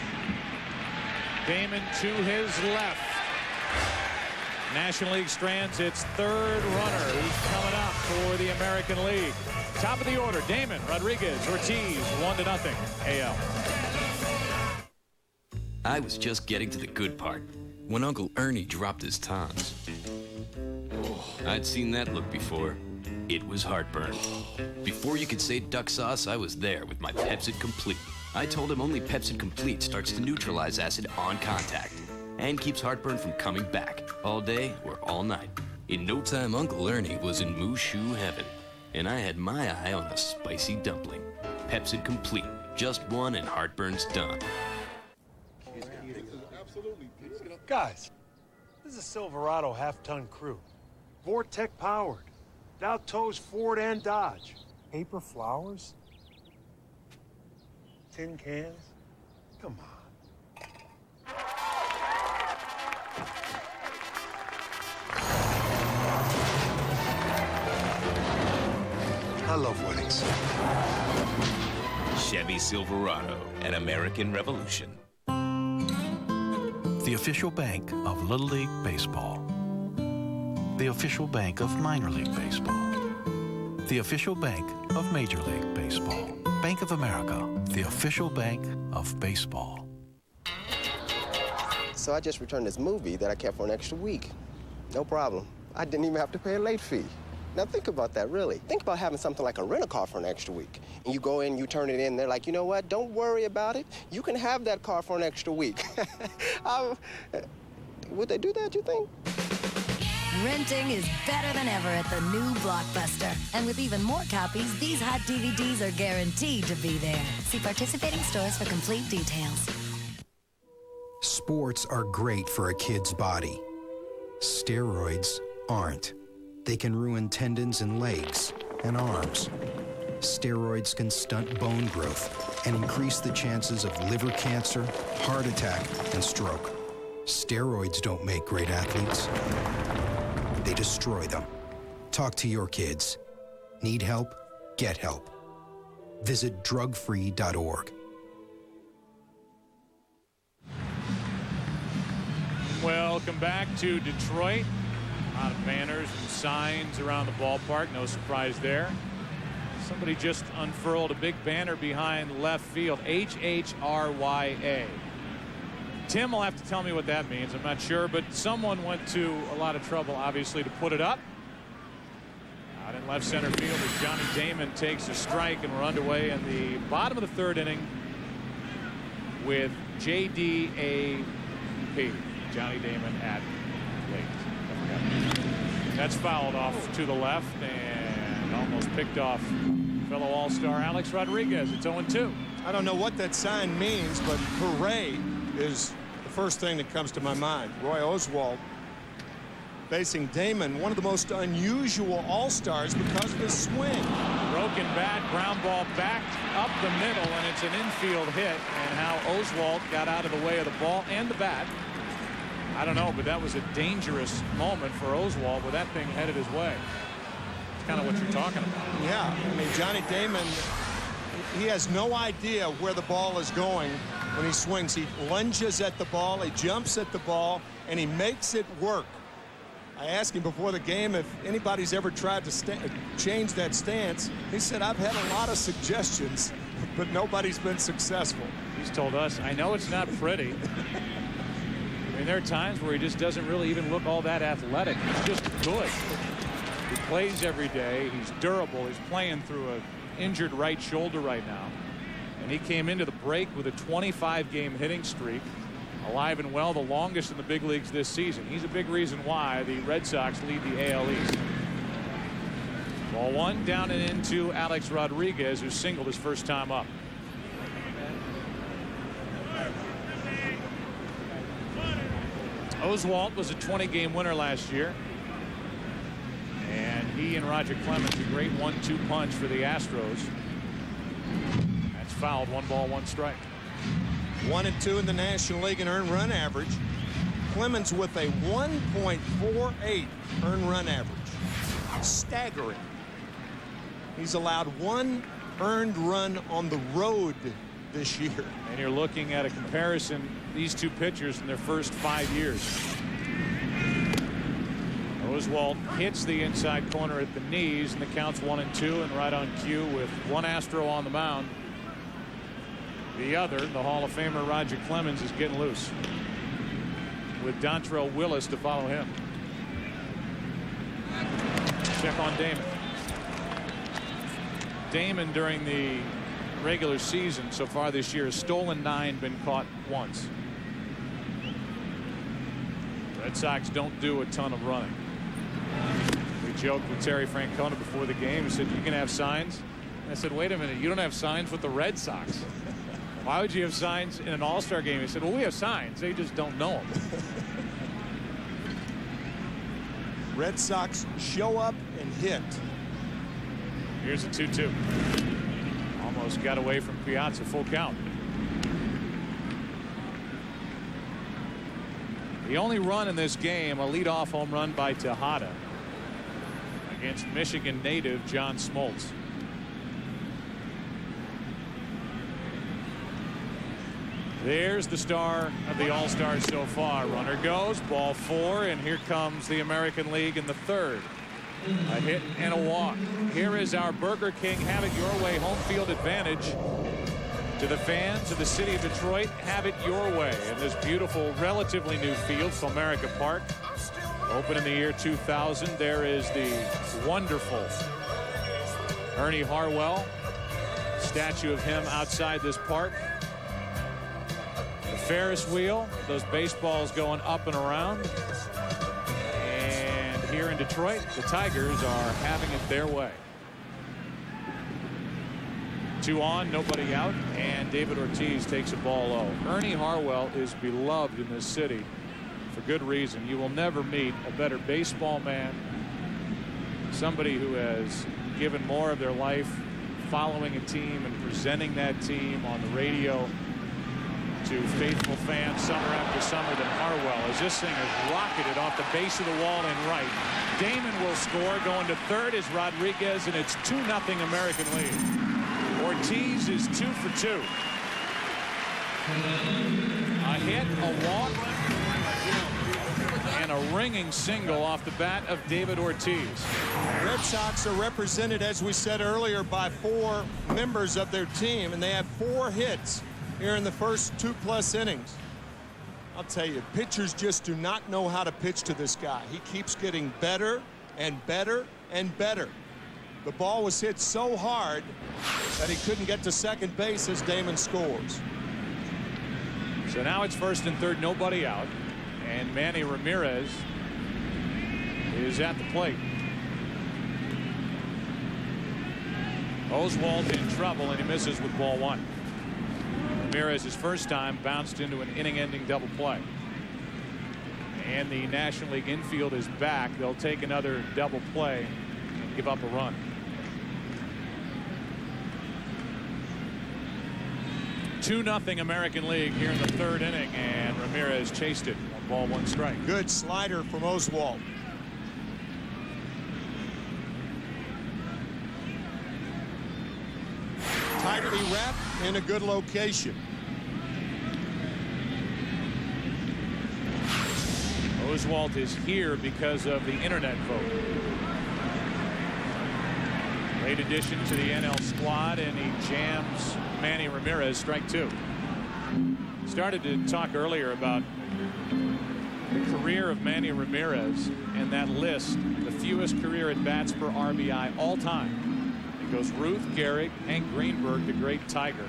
Speaker 8: Damon to his left. National League strands its third runner who's coming up for the American League. Top of the order, Damon, Rodriguez, Ortiz, 1-0 AL.
Speaker 1: I was just getting to the good part when Uncle Ernie dropped his tons. I'd seen that look before. It was heartburn. Before you could say duck sauce, I was there with my Pepsid Complete. I told him only Pepsid Complete starts to neutralize acid on contact and keeps heartburn from coming back all day or all night. In no time, Uncle Ernie was in Mushu heaven, and I had my eye on a spicy dumpling. Pepsid Complete, just one and heartburn's done.
Speaker 5: Guys, this is a Silverado half-ton crew. Vortec powered. Dow tows Ford and Dodge. Paper flowers? Tin cans? Come on.
Speaker 10: I love weddings.
Speaker 12: Chevy Silverado, an American Revolution.
Speaker 18: The official bank of Little League Baseball. The official bank of Minor League Baseball. The official bank of Major League Baseball. Bank of America, the official bank of baseball.
Speaker 24: So I just returned this movie that I kept for an extra week. No problem. I didn't even have to pay a late fee. Now think about that, really. Think about having something like a rent-a-car for an extra week. And you go in, you turn it in, they're like, you know what, don't worry about it. You can have that car for an extra week. Would they do that, you think?
Speaker 27: Renting is better than ever at the new Blockbuster. And with even more copies, these hot DVDs are guaranteed to be there. See participating stores for complete details.
Speaker 28: Sports are great for a kid's body. Steroids aren't. They can ruin tendons in legs and arms. Steroids can stunt bone growth and increase the chances of liver cancer, heart attack, and stroke. Steroids don't make great athletes. They destroy them. Talk to your kids. Need help? Get help. Visit drugfree.org.
Speaker 8: Welcome back to Detroit. A lot of banners and signs around the ballpark. No surprise there. Somebody just unfurled a big banner behind left field. HHRYA. Tim will have to tell me what that means. I'm not sure, but someone went to a lot of trouble, obviously, to put it up. Out in left center field as Johnny Damon takes a strike, and we're underway in the bottom of the third inning with JDAP. Johnny Damon at late. That's fouled off to the left and almost picked off fellow All-Star Alex Rodriguez. It's 0-2.
Speaker 17: I don't know what that sign means, but hooray is the first thing that comes to my mind. Roy Oswalt facing Damon, one of the most unusual All-Stars because of his swing.
Speaker 8: Broken bat, ground ball back up the middle, and it's an infield hit. And how Oswalt got out of the way of the ball and the bat, I don't know, but that was a dangerous moment for Oswalt with that thing headed his way. It's kind of what you're talking about.
Speaker 17: Yeah, I mean, Johnny Damon, he has no idea where the ball is going when he swings. He lunges at the ball, he jumps at the ball, and he makes it work. I asked him before the game if anybody's ever tried to change that stance. He said, I've had a lot of suggestions, but nobody's been successful.
Speaker 8: He's told us, I know it's not pretty. I mean, there are times where he just doesn't really even look all that athletic. He's just good. He plays every day. He's durable. He's playing through an injured right shoulder right now. And he came into the break with a 25-game hitting streak. Alive and well, the longest in the big leagues this season. He's a big reason why the Red Sox lead the AL East. Ball one down and into Alex Rodriguez, who singled his first time up. Oswalt was a 20-game winner last year. And he and Roger Clemens, a great 1-2 punch for the Astros. That's fouled. 1 ball, 1 strike.
Speaker 17: 1 and 2 in the National League in earned run average. Clemens with a 1.48 earned run average. Staggering. He's allowed 1 earned run on the road this year.
Speaker 8: And you're looking at a comparison, these two pitchers in their first 5 years. Oswalt hits the inside corner at the knees, and the count's 1-2, and right on cue with one Astro on the mound. The other, the Hall of Famer Roger Clemens, is getting loose with Dontrell Willis to follow him. Check on Damon. Damon during the regular season so far this year has stolen 9, been caught once. Red Sox don't do a ton of running. We joked with Terry Francona before the game. He said, you can have signs. And I said, wait a minute, you don't have signs with the Red Sox. Why would you have signs in an All-Star game? He said, well, we have signs. They just don't know them.
Speaker 17: Red Sox show up and hit.
Speaker 8: Here's a 2-2. Almost got away from Piazza. Full count. The only run in this game, a leadoff home run by Tejada against Michigan native John Smoltz. There's the star of the All-Stars so far. Runner goes, ball 4, and here comes the American League in the third. A hit and a walk. Here is our Burger King Have It Your Way home field advantage to the fans of the city of Detroit. Have it your way in this beautiful, relatively new field, Comerica Park. Open in the year 2000. There is the wonderful Ernie Harwell. Statue of him outside this park. The Ferris wheel, those baseballs going up and around. And here in Detroit, the Tigers are having it their way. 2 on, nobody out, and David Ortiz takes a ball low. Ernie Harwell is beloved in this city for good reason. You will never meet a better baseball man, somebody who has given more of their life following a team and presenting that team on the radio to faithful fans summer after summer than Harwell, as this thing is rocketed off the base of the wall in right. Damon will score. Going to third is Rodriguez, and it's 2-0 American lead. Ortiz is 2 for 2. A hit, a walk, and a ringing single off the bat of David Ortiz.
Speaker 17: Red Sox are represented, as we said earlier, by 4 members of their team, and they have 4 hits here in the first 2+ innings. I'll tell you, pitchers just do not know how to pitch to this guy. He keeps getting better and better and better. The ball was hit so hard that he couldn't get to second base as Damon scores.
Speaker 8: So now it's first and third, nobody out, and Manny Ramirez is at the plate. Oswalt in trouble, and he misses with ball 1. Ramirez, his first time, bounced into an inning-ending double play. And the National League infield is back. They'll take another double play and give up a run. 2-0 American League here in the third inning, and Ramirez chased it on ball 1 strike.
Speaker 17: Good slider from Oswalt. Tightly wrapped in a good location.
Speaker 8: Oswalt is here because of the internet vote. Late addition to the NL squad, and he jams Manny Ramirez, strike 2. Started to talk earlier about the career of Manny Ramirez and that list, the fewest career at bats per RBI all time. It goes Ruth, Gehrig, Hank Greenberg, the great Tiger,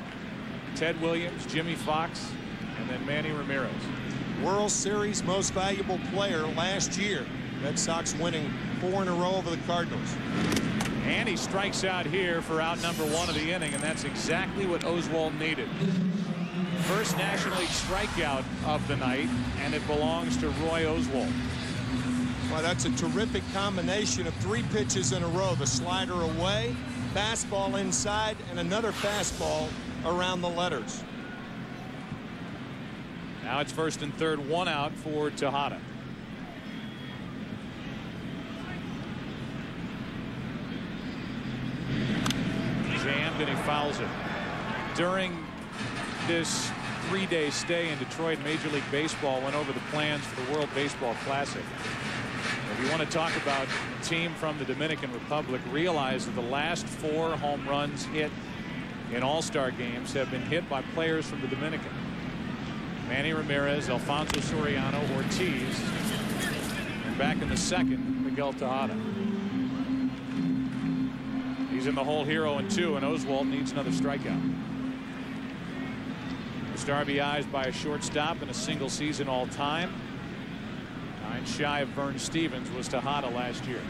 Speaker 8: Ted Williams, Jimmy Fox, and then Manny Ramirez.
Speaker 17: World Series most valuable player last year. Red Sox winning 4 in a row over the Cardinals.
Speaker 8: And he strikes out here for out number 1 of the inning, and that's exactly what Oswalt needed. First National League strikeout of the night, and it belongs to Roy Oswalt.
Speaker 17: Well, that's a terrific combination of 3 pitches in a row. The slider away, fastball inside, and another fastball around the letters.
Speaker 8: Now it's first and third, 1 out for Tejada. Jammed, and he fouls it. During this 3-day stay in Detroit, Major League Baseball went over the plans for the World Baseball Classic. If you want to talk about a team from the Dominican Republic, realize that the last 4 home runs hit in All-Star games have been hit by players from the Dominican. Manny Ramirez, Alfonso Soriano, Ortiz, and back in the second, Miguel Tejada. He's in the hole here 0-2, and Oswalt needs another strikeout. Most RBIs by a shortstop in a single season all time. 9 shy of Vern Stevens was Tejada last year.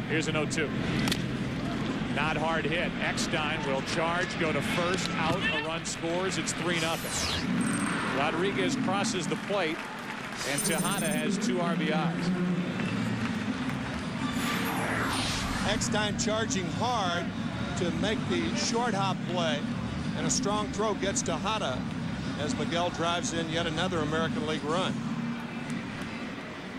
Speaker 8: Here's an 0-2. Not hard hit. Eckstein will charge, go to first, out, a run scores. It's 3-0. Rodriguez crosses the plate, and Tejada has 2 RBIs.
Speaker 17: Eckstein charging hard to make the short hop play, and a strong throw gets Tejada as Miguel drives in yet another American League run.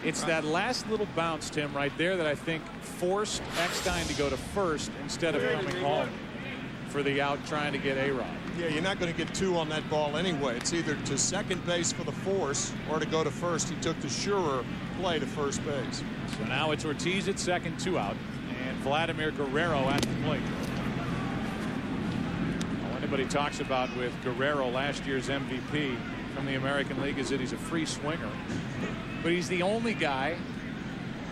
Speaker 8: It's that last little bounce, Tim, right there that I think forced Eckstein to go to first instead of coming home for the out trying to get A-Rod.
Speaker 17: Yeah, you're not going to get 2 on that ball anyway. It's either to second base for the force or to go to first. He took the surer play to first base.
Speaker 8: So now it's Ortiz at second, 2 out, and Vladimir Guerrero at the plate. All anybody talks about with Guerrero, last year's MVP from the American League, is that he's a free swinger. But he's the only guy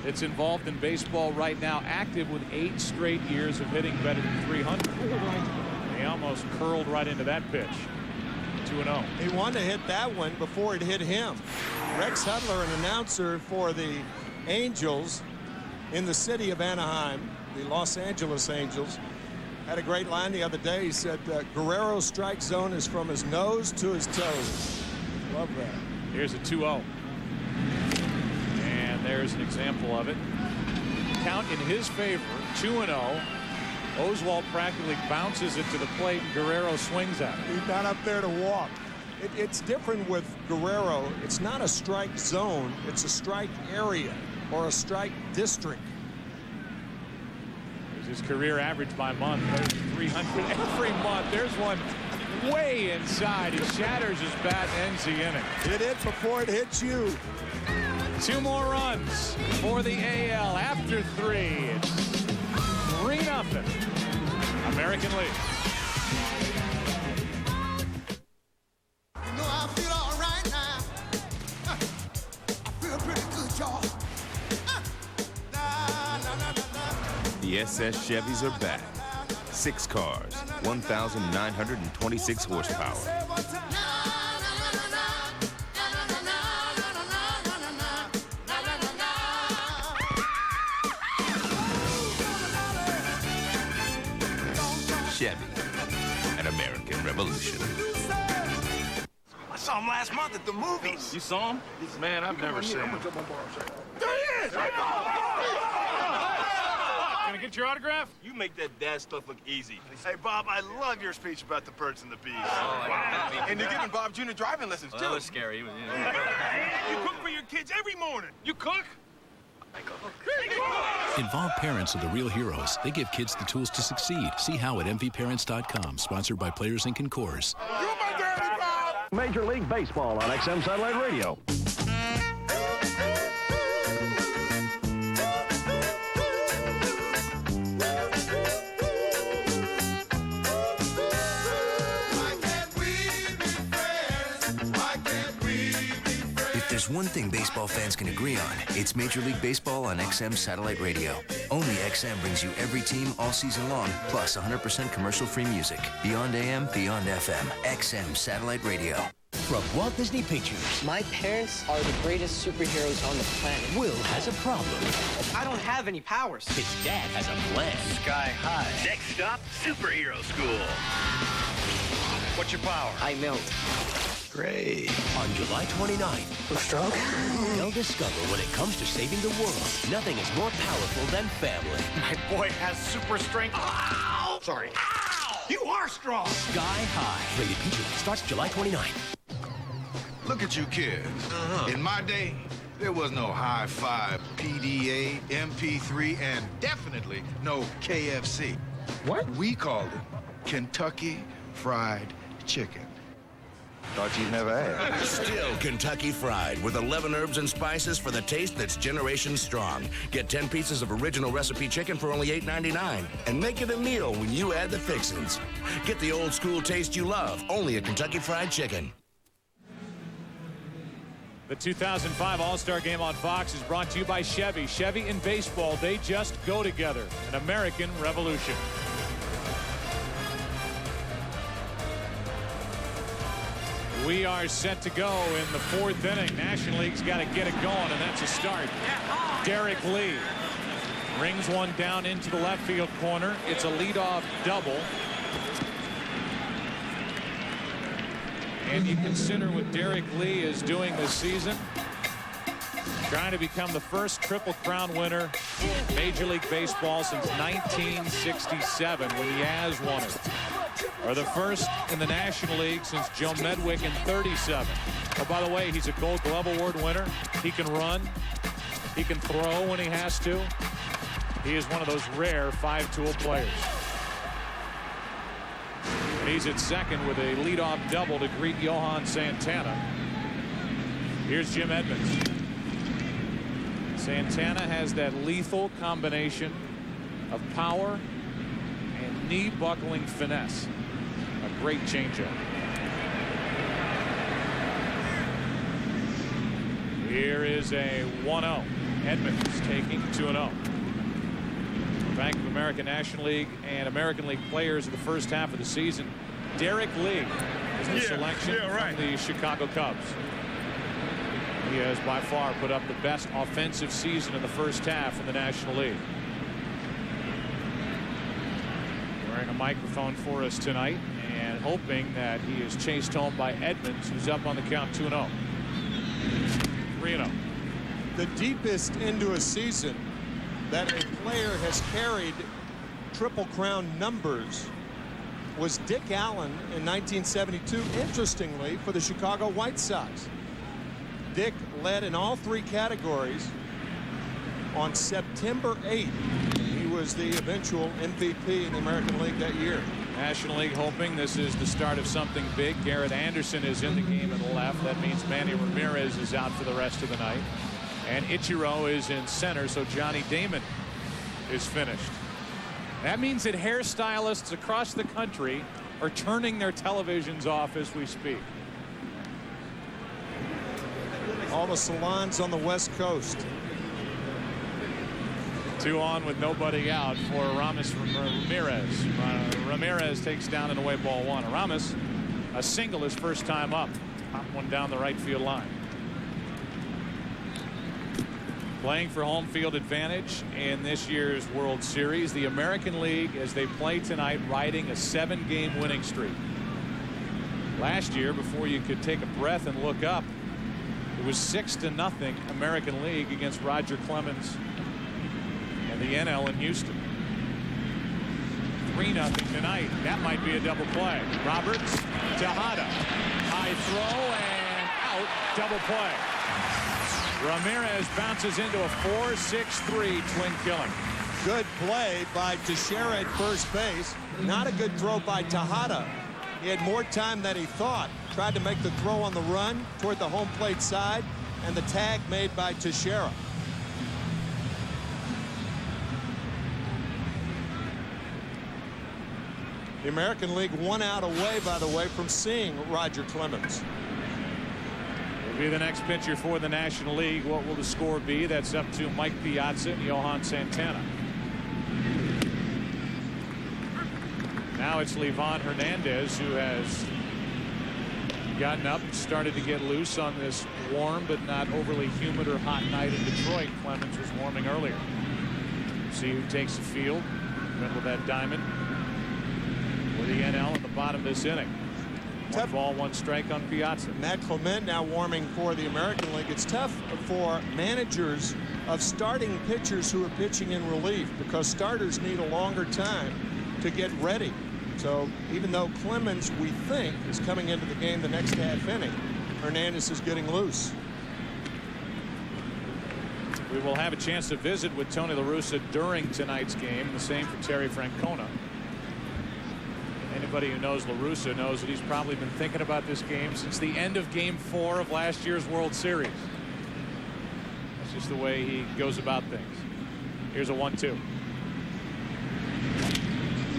Speaker 8: that's involved in baseball right now active with 8 straight years of hitting better than 300. He almost curled right into that pitch. 2-0.
Speaker 17: He wanted to hit that one before it hit him. Rex Hudler, an announcer for the Angels in the city of Anaheim, the Los Angeles Angels, had a great line the other day. He said Guerrero's strike zone is from his nose to his toes. Love that.
Speaker 8: Here's a 2-0. And there's an example of it. count in his favor, 2-0. Oswald practically bounces it to the plate, and Guerrero swings at it.
Speaker 17: He's not up there to walk. It's different with Guerrero. It's not a strike zone. It's a strike area or a strike district.
Speaker 8: There's his career average by month. There's 300 every month. There's one way inside. He shatters his bat and ends the inning.
Speaker 17: Hit it before it hits you.
Speaker 8: 2 more runs for the AL after 3. It's 3-0. American League.
Speaker 2: You know, I feel all right now. I feel pretty good, y'all.
Speaker 12: The SS Chevys are back. 6 cars, 1,926 horsepower. Chevy, an American revolution.
Speaker 2: I saw him last month at the movies.
Speaker 3: You saw him? Man, I've never seen him.
Speaker 2: There he is!
Speaker 3: Can I get your autograph?
Speaker 11: You make that dad stuff look easy. Hey, Bob, I love your speech about the birds and the bees.
Speaker 3: Wow.
Speaker 11: And you're giving Bob Jr. driving lessons, too.
Speaker 3: That was scary.
Speaker 11: You cook for your kids every morning.
Speaker 3: You cook?
Speaker 13: Involve parents of the real heroes. They give kids the tools to succeed. See how at mvparents.com. Sponsored by Players Inc. and Coors.
Speaker 2: You're my daddy, Bob!
Speaker 14: Major League Baseball on XM Satellite Radio.
Speaker 20: There's one thing baseball fans can agree on. It's Major League Baseball on XM Satellite Radio. Only XM brings you every team all season long, plus 100% commercial-free music. Beyond AM, beyond FM. XM Satellite Radio.
Speaker 21: From Walt Disney Pictures.
Speaker 15: My parents are the greatest superheroes on the planet.
Speaker 21: Will has a problem.
Speaker 15: I don't have any powers.
Speaker 21: His dad has a plan.
Speaker 15: Sky high.
Speaker 21: Next stop, superhero school. What's your power?
Speaker 15: I melt.
Speaker 21: Great. On July 29th,
Speaker 15: stroke?
Speaker 21: They'll discover when it comes to saving the world, nothing is more powerful than family.
Speaker 2: My boy has super strength. Ow! Sorry. Ow! You are strong.
Speaker 21: Sky High. Rated PG. Starts July 29th.
Speaker 26: Look at you kids. In my day, there was no Hi-Fi, PDA, MP3, and definitely no KFC.
Speaker 17: What?
Speaker 26: We called it Kentucky Fried Chicken. Thought you'd never had.
Speaker 29: Still Kentucky Fried with 11 herbs and spices for the taste that's generation strong. Get 10 pieces of original recipe chicken for only $8.99 and make it a meal when you add the fixins. Get the old school taste you love, only at Kentucky Fried Chicken.
Speaker 8: The 2005 All-Star Game on Fox is brought to you by Chevy. Chevy and baseball, they just go together. An American revolution. We are set to go in the 4th inning. National League's got to get it going, and that's a start. Derek Lee rings one down into the left field corner. It's a leadoff double. And you consider what Derek Lee is doing this season. Trying to become the first Triple Crown winner in Major League Baseball since 1967 when he has won it. Or the first in the National League since Joe Medwick in 37. Oh, by the way, he's a Gold Glove Award winner. He can run. He can throw when he has to. He is one of those rare 5-tool players. And he's at second with a leadoff double to greet Johan Santana. Here's Jim Edmonds. Santana has that lethal combination of power and knee-buckling finesse. A great changeup. Here is a 1-0. Edmonds taking 2-0. Bank of America National League and American League players of the first half of the season. Derek Lee is the selection from the Chicago Cubs. He has by far put up the best offensive season in the first half in the National League. Wearing a microphone for us tonight and hoping that he is chased home by Edmonds, who's up on the count 2-0. 3-0.
Speaker 17: The deepest into a season that a player has carried Triple Crown numbers was Dick Allen in 1972, interestingly, for the Chicago White Sox. Dick led in all three categories on September 8th. He was the eventual MVP in the American League that year.
Speaker 8: National League hoping this is the start of something big. Garrett Anderson is in the game in the left. That means Manny Ramirez is out for the rest of the night. And Ichiro is in center, so Johnny Damon is finished. That means that hairstylists across the country are turning their televisions off as we speak.
Speaker 17: All the salons on the West Coast.
Speaker 8: 2 on with nobody out for Aramis Ramirez. Ramirez takes down and away ball 1. Aramis, a single his first time up. Pop one down the right field line. Playing for home field advantage in this year's World Series. The American League, as they play tonight, riding a 7-game winning streak. Last year, before you could take a breath and look up, it was 6-0 American League against Roger Clemens and the NL in Houston. 3-0 tonight. That might be a double play. Roberts, Tejada. High throw and out. Double play. Ramirez bounces into a 4-6-3 twin killing.
Speaker 17: Good play by Teixeira at first base. Not a good throw by Tejada. He had more time than he thought. Tried to make the throw on the run toward the home plate side, and the tag made by Teixeira. The American League 1 out away, by the way, from seeing Roger Clemens.
Speaker 8: Will be the next pitcher for the National League. What will the score be? That's up to Mike Piazza and Johan Santana. Now it's Livan Hernandez, who has gotten up and started to get loose on this warm but not overly humid or hot night in Detroit. Clemens was warming earlier. See who takes the field. Middle of that diamond. With the NL in the bottom of this inning. 1 ball, 1 strike on Piazza.
Speaker 17: Matt Clement now warming for the American League. It's tough for managers of starting pitchers who are pitching in relief because starters need a longer time to get ready. So even though Clemens, we think, is coming into the game the next half inning, Hernandez is getting loose.
Speaker 8: We will have a chance to visit with Tony La Russa during tonight's game. The same for Terry Francona. Anybody who knows La Russa knows that he's probably been thinking about this game since the end of Game 4 of last year's World Series. That's just the way he goes about things. Here's a 1-2.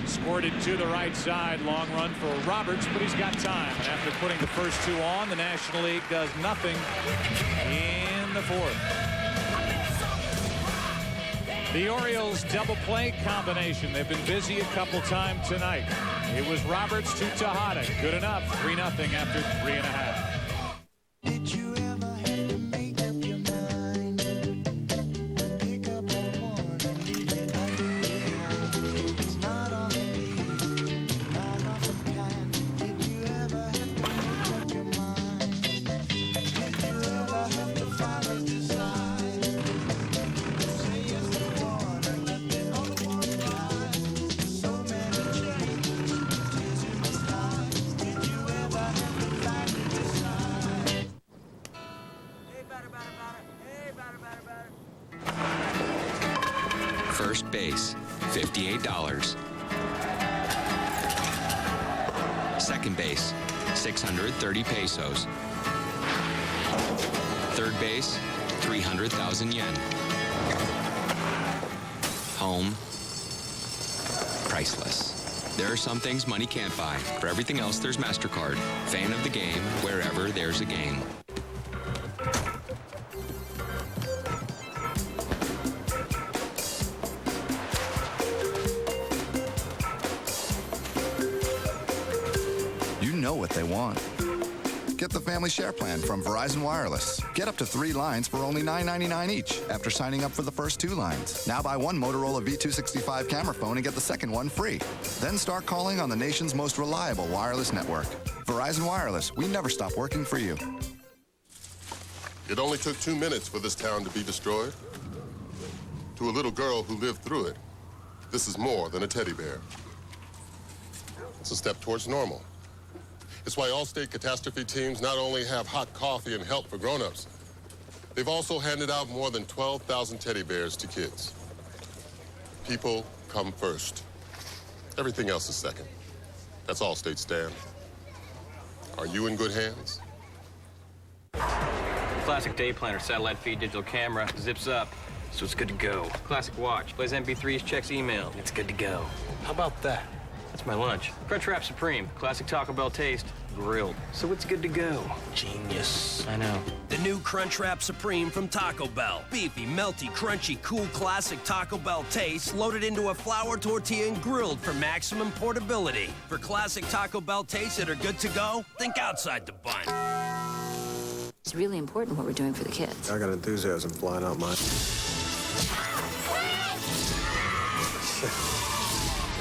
Speaker 8: Squirted to the right side. Long run for Roberts, but he's got time. And after putting the first 2 on, the National League does nothing in the 4th. The Orioles double play combination. They've been busy a couple times tonight. It was Roberts to Tejada. Good enough. 3-0 after 3.5.
Speaker 4: Did you ever have to make up your mind? Pick up on one and leave it again. It's not on me, not off a kind. Did you ever have to make up your mind? Did you ever have to finally decide? Say yes to one and let the other one ride. So many changes, tears in the eyes. Did you ever have to finally decide?
Speaker 6: First base, $58. Second base, 630 pesos. Third base, 300,000 yen. Home, priceless. There are some things money can't buy. For everything else, there's MasterCard. Fan of the game, wherever there's a game.
Speaker 7: You know what they want. Get the family share plan from Verizon Wireless. Get up to 3 lines for only $9.99 each after signing up for the first 2 lines. Now buy 1 Motorola V265 camera phone and get the second one free. Then start calling on the nation's most reliable wireless network. Verizon Wireless, we never stop working for you.
Speaker 9: It only took 2 minutes for this town to be destroyed.
Speaker 1: To a little girl who lived through it, this is more than a teddy bear. It's a step towards normal. It's why Allstate catastrophe teams not only have hot coffee and help for grown-ups, they've also handed out more than 12,000 teddy bears to kids. People come first. Everything else is second. That's Allstate stand. Are you in good hands?
Speaker 5: Classic day planner, satellite feed, digital camera, zips up, so it's good to go. Classic watch, plays MP3s, checks email, it's good to go. How about that? That's my lunch. Crunchwrap Supreme, classic Taco Bell taste, grilled, so it's good to go. Genius. I know.
Speaker 21: The new Crunchwrap Supreme from Taco Bell. Beefy, melty, crunchy, cool, classic Taco Bell taste loaded into a flour tortilla and grilled for maximum portability. For classic Taco Bell tastes that are good to go, think outside the bun.
Speaker 27: It's really important what we're doing for the kids.
Speaker 9: I got enthusiasm flying out my...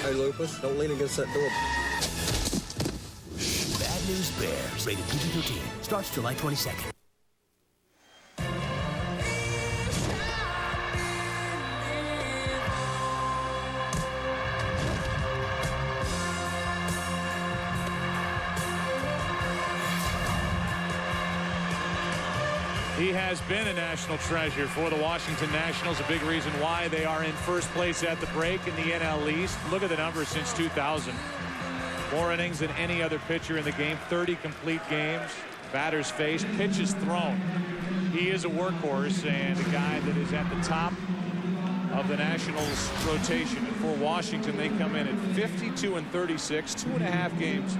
Speaker 9: Hey, Lupus, don't lean against that door.
Speaker 21: Bad News Bears, rated PG-13, starts July 22nd.
Speaker 8: He has been a national treasure for the Washington Nationals, a big reason why they are in first place at the break in the NL East. Look at the numbers since 2000. More innings than any other pitcher in the game, 30 complete games, batters faced, pitches thrown. He is a workhorse and a guy that is at the top of the Nationals rotation. And for Washington, they come in at 52-36, 2.5 games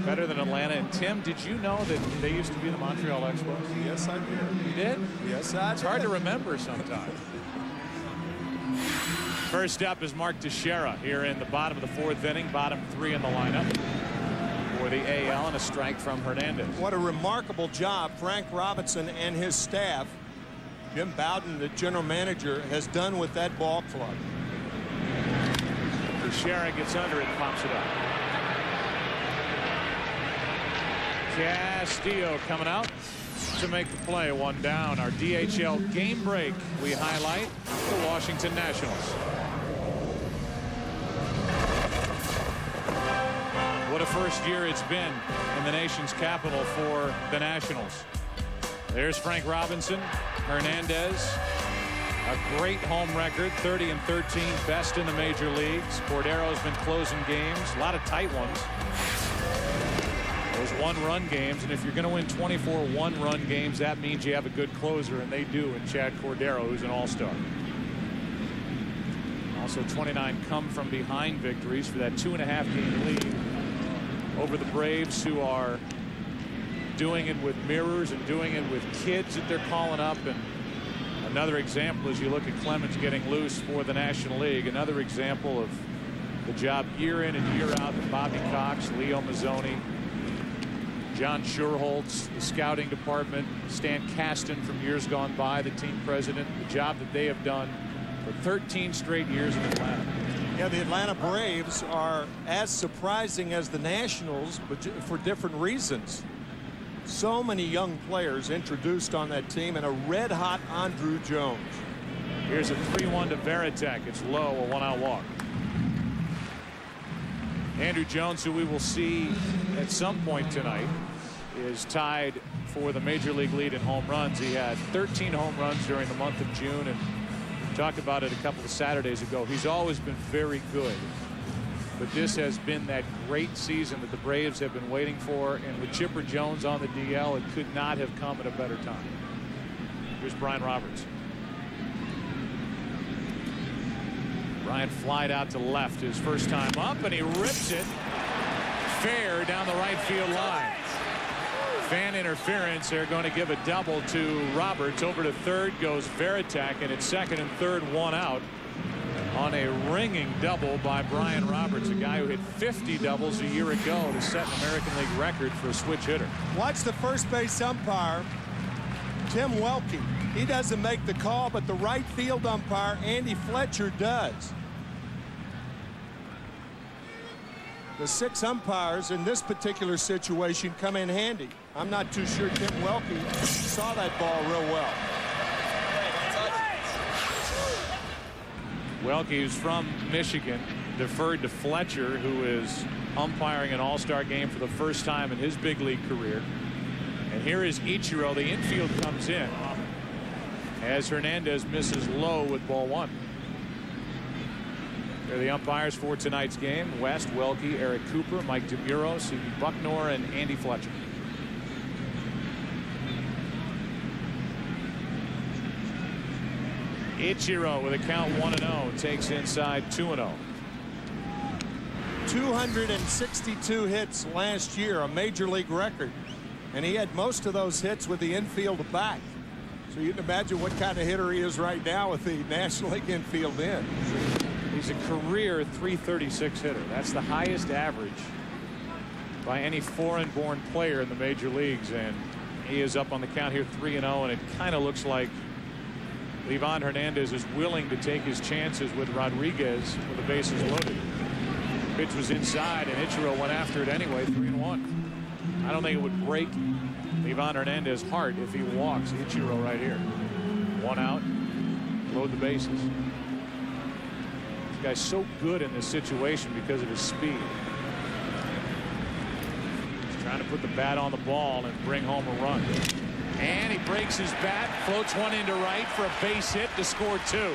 Speaker 8: better than Atlanta. And Tim, did you know that they used to be the Montreal Expos?
Speaker 17: Yes, I did.
Speaker 8: You did?
Speaker 17: Yes, I did.
Speaker 8: It's hard to remember sometimes. First up is Mark Teixeira here in the bottom of the fourth inning, bottom three in the lineup for the AL, and a strike from Hernandez.
Speaker 17: What a remarkable job Frank Robinson and his staff, Jim Bowden, the general manager, has done with that ball club.
Speaker 8: Teixeira gets under it and pops it up. Castillo coming out to make the play. One down. Our DHL game break we highlight the Washington Nationals. What a first year it's been in the nation's capital for the Nationals. There's Frank Robinson, Hernandez, a great home record, 30-13, best in the major leagues. Cordero's been closing games, a lot of tight ones. Those one-run games, and if you're going to win 24 one-run games, that means you have a good closer, and they do in Chad Cordero, who's an all-star. Also 29 come-from-behind victories for that 2.5-game lead over the Braves, who are doing it with mirrors and doing it with kids that they're calling up. And another example is you look at Clemens getting loose for the National League. Another example of the job year in and year out that Bobby Cox, Leo Mazzoni, John Schuerholz, the scouting department, Stan Kasten from years gone by, the team president, the job that they have done for 13 straight years in Atlanta.
Speaker 17: Yeah, the Atlanta Braves are as surprising as the Nationals, but for different reasons. So many young players introduced on that team, and a red-hot Andruw Jones.
Speaker 8: Here's a 3-1 to Varitek. It's low, a one-out walk. Andruw Jones, who we will see at some point tonight, is tied for the major league lead in home runs. He had 13 home runs during the month of June, and we talked about it a couple of Saturdays ago. He's always been very good, but this has been that great season that the Braves have been waiting for, and with Chipper Jones on the DL, it could not have come at a better time. Here's Brian Roberts. Brian flied out to left his first time up, and he rips it fair down the right field line. Fan interference. They're going to give a double to Roberts. Over to third goes Varitek, and it's second and third, one out on a ringing double by Brian Roberts, a guy who hit 50 doubles a year ago to set an American League record for a switch hitter.
Speaker 17: Watch the first base umpire, Tim Welke. He doesn't make the call, but the right field umpire, Andy Fletcher, does. The 6 umpires in this particular situation come in handy. I'm not too sure Tim Welke saw that ball real well.
Speaker 8: Welke, who's from Michigan, deferred to Fletcher, who is umpiring an all-star game for the first time in his big league career. And here is Ichiro. The infield comes in as Hernandez misses low with ball 1. They're the umpires for tonight's game. West, Welke, Eric Cooper, Mike DeMuro, C.B. Bucknor, and Andy Fletcher. Ichiro with a count 1-0 takes inside 2-0.
Speaker 17: 262 hits last year, a major league record. And he had most of those hits with the infield back. So you can imagine what kind of hitter he is right now with the National League infield in.
Speaker 8: He's a career .336 hitter. That's the highest average by any foreign-born player in the major leagues. And he is up on the count here 3-0. And it kind of looks like Livan Hernandez is willing to take his chances with Rodriguez with the bases loaded. Pitch was inside, and Ichiro went after it anyway. 3-1. I don't think it would break Livan Hernandez's heart if he walks Ichiro right here. 1 out. Load the bases. This guy's so good in this situation because of his speed. He's trying to put the bat on the ball and bring home a run. And he breaks his bat, floats one into right for a base hit to score 2.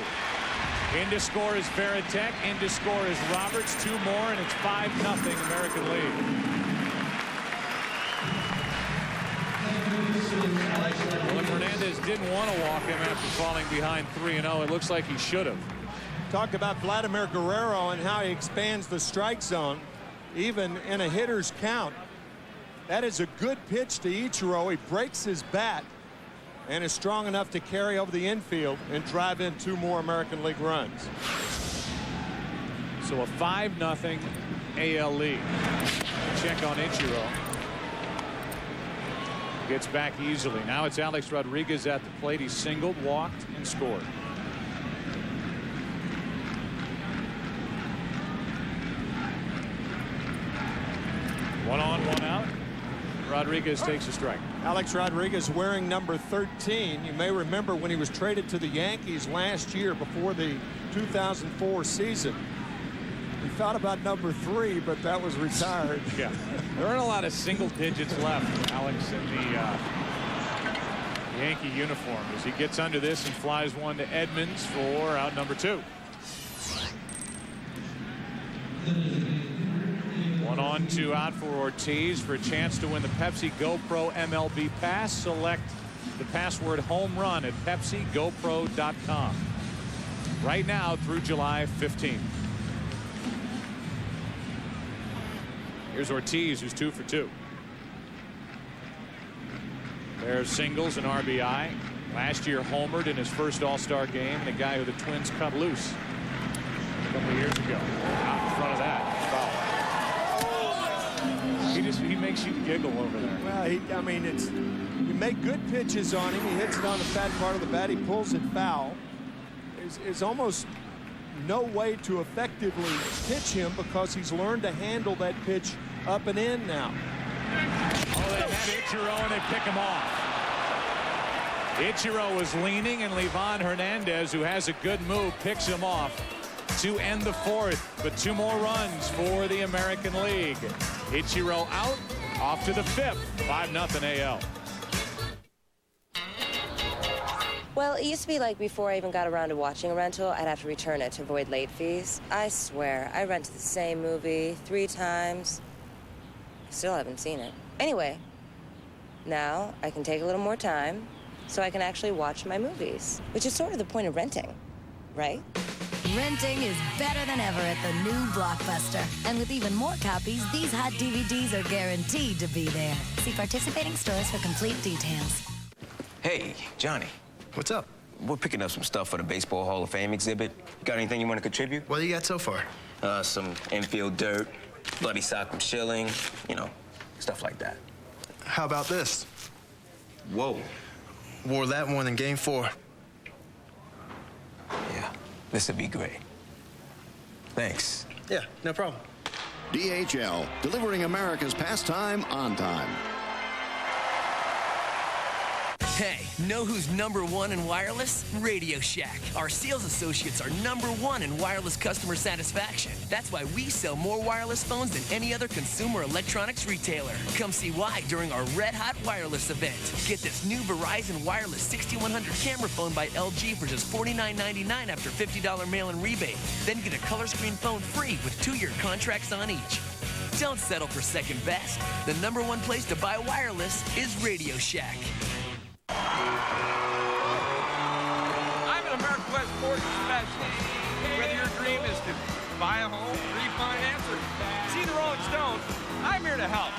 Speaker 8: In to score is Veritek. In to score is Roberts. 2 more, and it's 5-0 American League. Well, if Hernandez didn't want to walk him after falling behind 3-0, it looks like he should have.
Speaker 17: Talk about Vladimir Guerrero and how he expands the strike zone, even in a hitter's count. That is a good pitch to Ichiro. He breaks his bat and is strong enough to carry over the infield and drive in 2 more American League runs.
Speaker 8: So a 5-0 AL lead. Check on Ichiro. Gets back easily. Now it's Alex Rodriguez at the plate. He singled, walked, and scored. One on, 1 out. Rodriguez takes a strike.
Speaker 17: Alex Rodriguez wearing number 13. You may remember when he was traded to the Yankees last year before the 2004 season. He thought about number 3, but that was retired.
Speaker 8: Yeah. There aren't a lot of single digits left, Alex, in the Yankee uniform as he gets under this and flies one to Edmonds for out number 2. 1 on, 2 out for Ortiz. For a chance to win the Pepsi GoPro MLB Pass, select the password home run at PepsiGoPro.com. Right now through July 15th. Here's Ortiz, who's 2 for 2. There's singles and RBI. Last year homered in his first All-Star game, and a guy who the Twins cut loose a couple of years ago. Out in front of that, foul. He makes you giggle over there.
Speaker 17: Well, I mean, you make good pitches on him. He hits it on the fat part of the bat. He pulls it foul. There's almost no way to effectively pitch him because he's learned to handle that pitch up and in now.
Speaker 8: Oh, they had Ichiro and they pick him off. Ichiro was leaning, and Livan Hernandez, who has a good move, picks him off to end the 4th. But 2 more runs for the American League. Ichiro out, off to the 5th. 5-0 AL.
Speaker 10: Well, it used to be like before I even got around to watching a rental, I'd have to return it to avoid late fees. I swear, I rented the same movie 3 times. Still haven't seen it. Anyway, now I can take a little more time so I can actually watch my movies, which is sort of the point of renting, right?
Speaker 27: Renting is better than ever at the new Blockbuster. And with even more copies, these hot DVDs are guaranteed to be there. See participating stores for complete details.
Speaker 5: Hey, Johnny. What's up? We're picking up some stuff for the Baseball Hall of Fame exhibit. Got anything you want to contribute?
Speaker 16: What do you got so far?
Speaker 5: Some infield dirt, bloody sock from Schilling, you know, stuff like that.
Speaker 16: How about this?
Speaker 5: Whoa.
Speaker 16: Wore that one in Game 4.
Speaker 5: Yeah, this would be great. Thanks.
Speaker 16: Yeah, no problem.
Speaker 18: DHL, delivering America's pastime on time.
Speaker 21: Hey, know who's #1 in wireless? Radio Shack. Our sales associates are #1 in wireless customer satisfaction. That's why we sell more wireless phones than any other consumer electronics retailer. Come see why during our Red Hot Wireless event. Get this new Verizon Wireless 6100 camera phone by LG for just $49.99 after $50 mail-in rebate. Then get a color screen phone free with 2-year contracts on each. Don't settle for second best. The #1 place to buy wireless is Radio Shack.
Speaker 3: I'm an American West Mortgage Specialist. Whether your dream is to buy a home, refinance, or see the Rolling Stones, I'm here to help.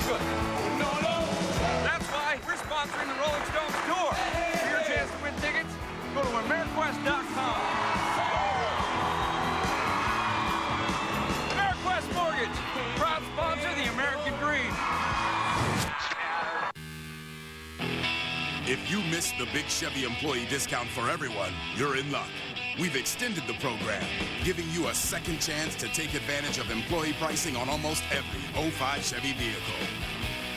Speaker 3: Good. That's why we're sponsoring the Rolling Stones tour. For your chance to win tickets, go to AmeriQuest.com. AmeriQuest Mortgage, proud sponsor of the American Dream.
Speaker 11: If you missed the Big Chevy employee discount for everyone, you're in luck. We've extended the program, giving you a second chance to take advantage of employee pricing on almost every 05 Chevy vehicle.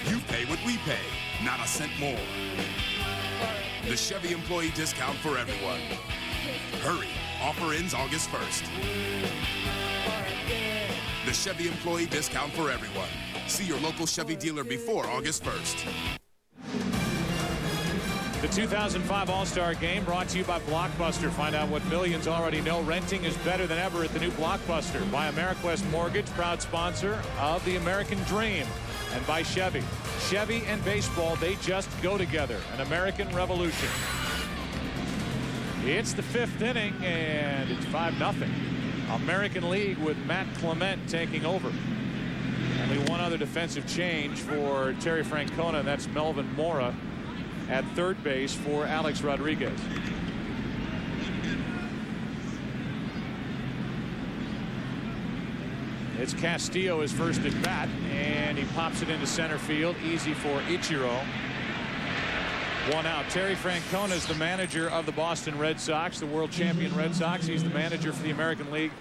Speaker 11: You pay what we pay, not a cent more. The Chevy employee discount for everyone. Hurry, offer ends August 1st. The Chevy employee discount for everyone. See your local Chevy dealer before August 1st.
Speaker 8: The 2005 All-Star Game brought to you by Blockbuster. Find out what millions already know. Renting is better than ever at the new Blockbuster. By AmeriQuest Mortgage, proud sponsor of the American Dream. And by Chevy. Chevy and baseball, they just go together. An American revolution. It's the 5th inning, and it's 5-0. American League with Matt Clement taking over. Only one other defensive change for Terry Francona, and that's Melvin Mora at third base for Alex Rodriguez. It's Castillo his first at bat, and he pops it into center field. Easy for Ichiro. 1 out. Terry Francona is the manager of the Boston Red Sox, the world champion Red Sox. He's the manager for the American League.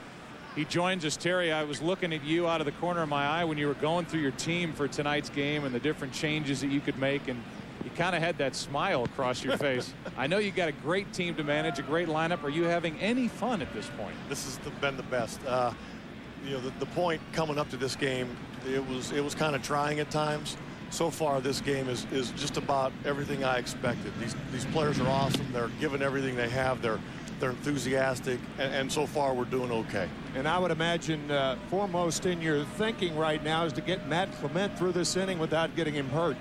Speaker 8: He joins us. Terry, I was looking at you out of the corner of my eye when you were going through your team for tonight's game and the different changes that you could make, and you kind of had that smile across your face. I know you got a great team to manage, a great lineup. Are you having any fun at this point?
Speaker 12: This has been the best. You know, the point coming up to this game, it was kind of trying at times. So far, this game is just about everything I expected. These players are awesome. They're giving everything they have. They're enthusiastic, and so far we're doing okay.
Speaker 17: And I would imagine foremost in your thinking right now is to get Matt Clement through this inning without getting him hurt.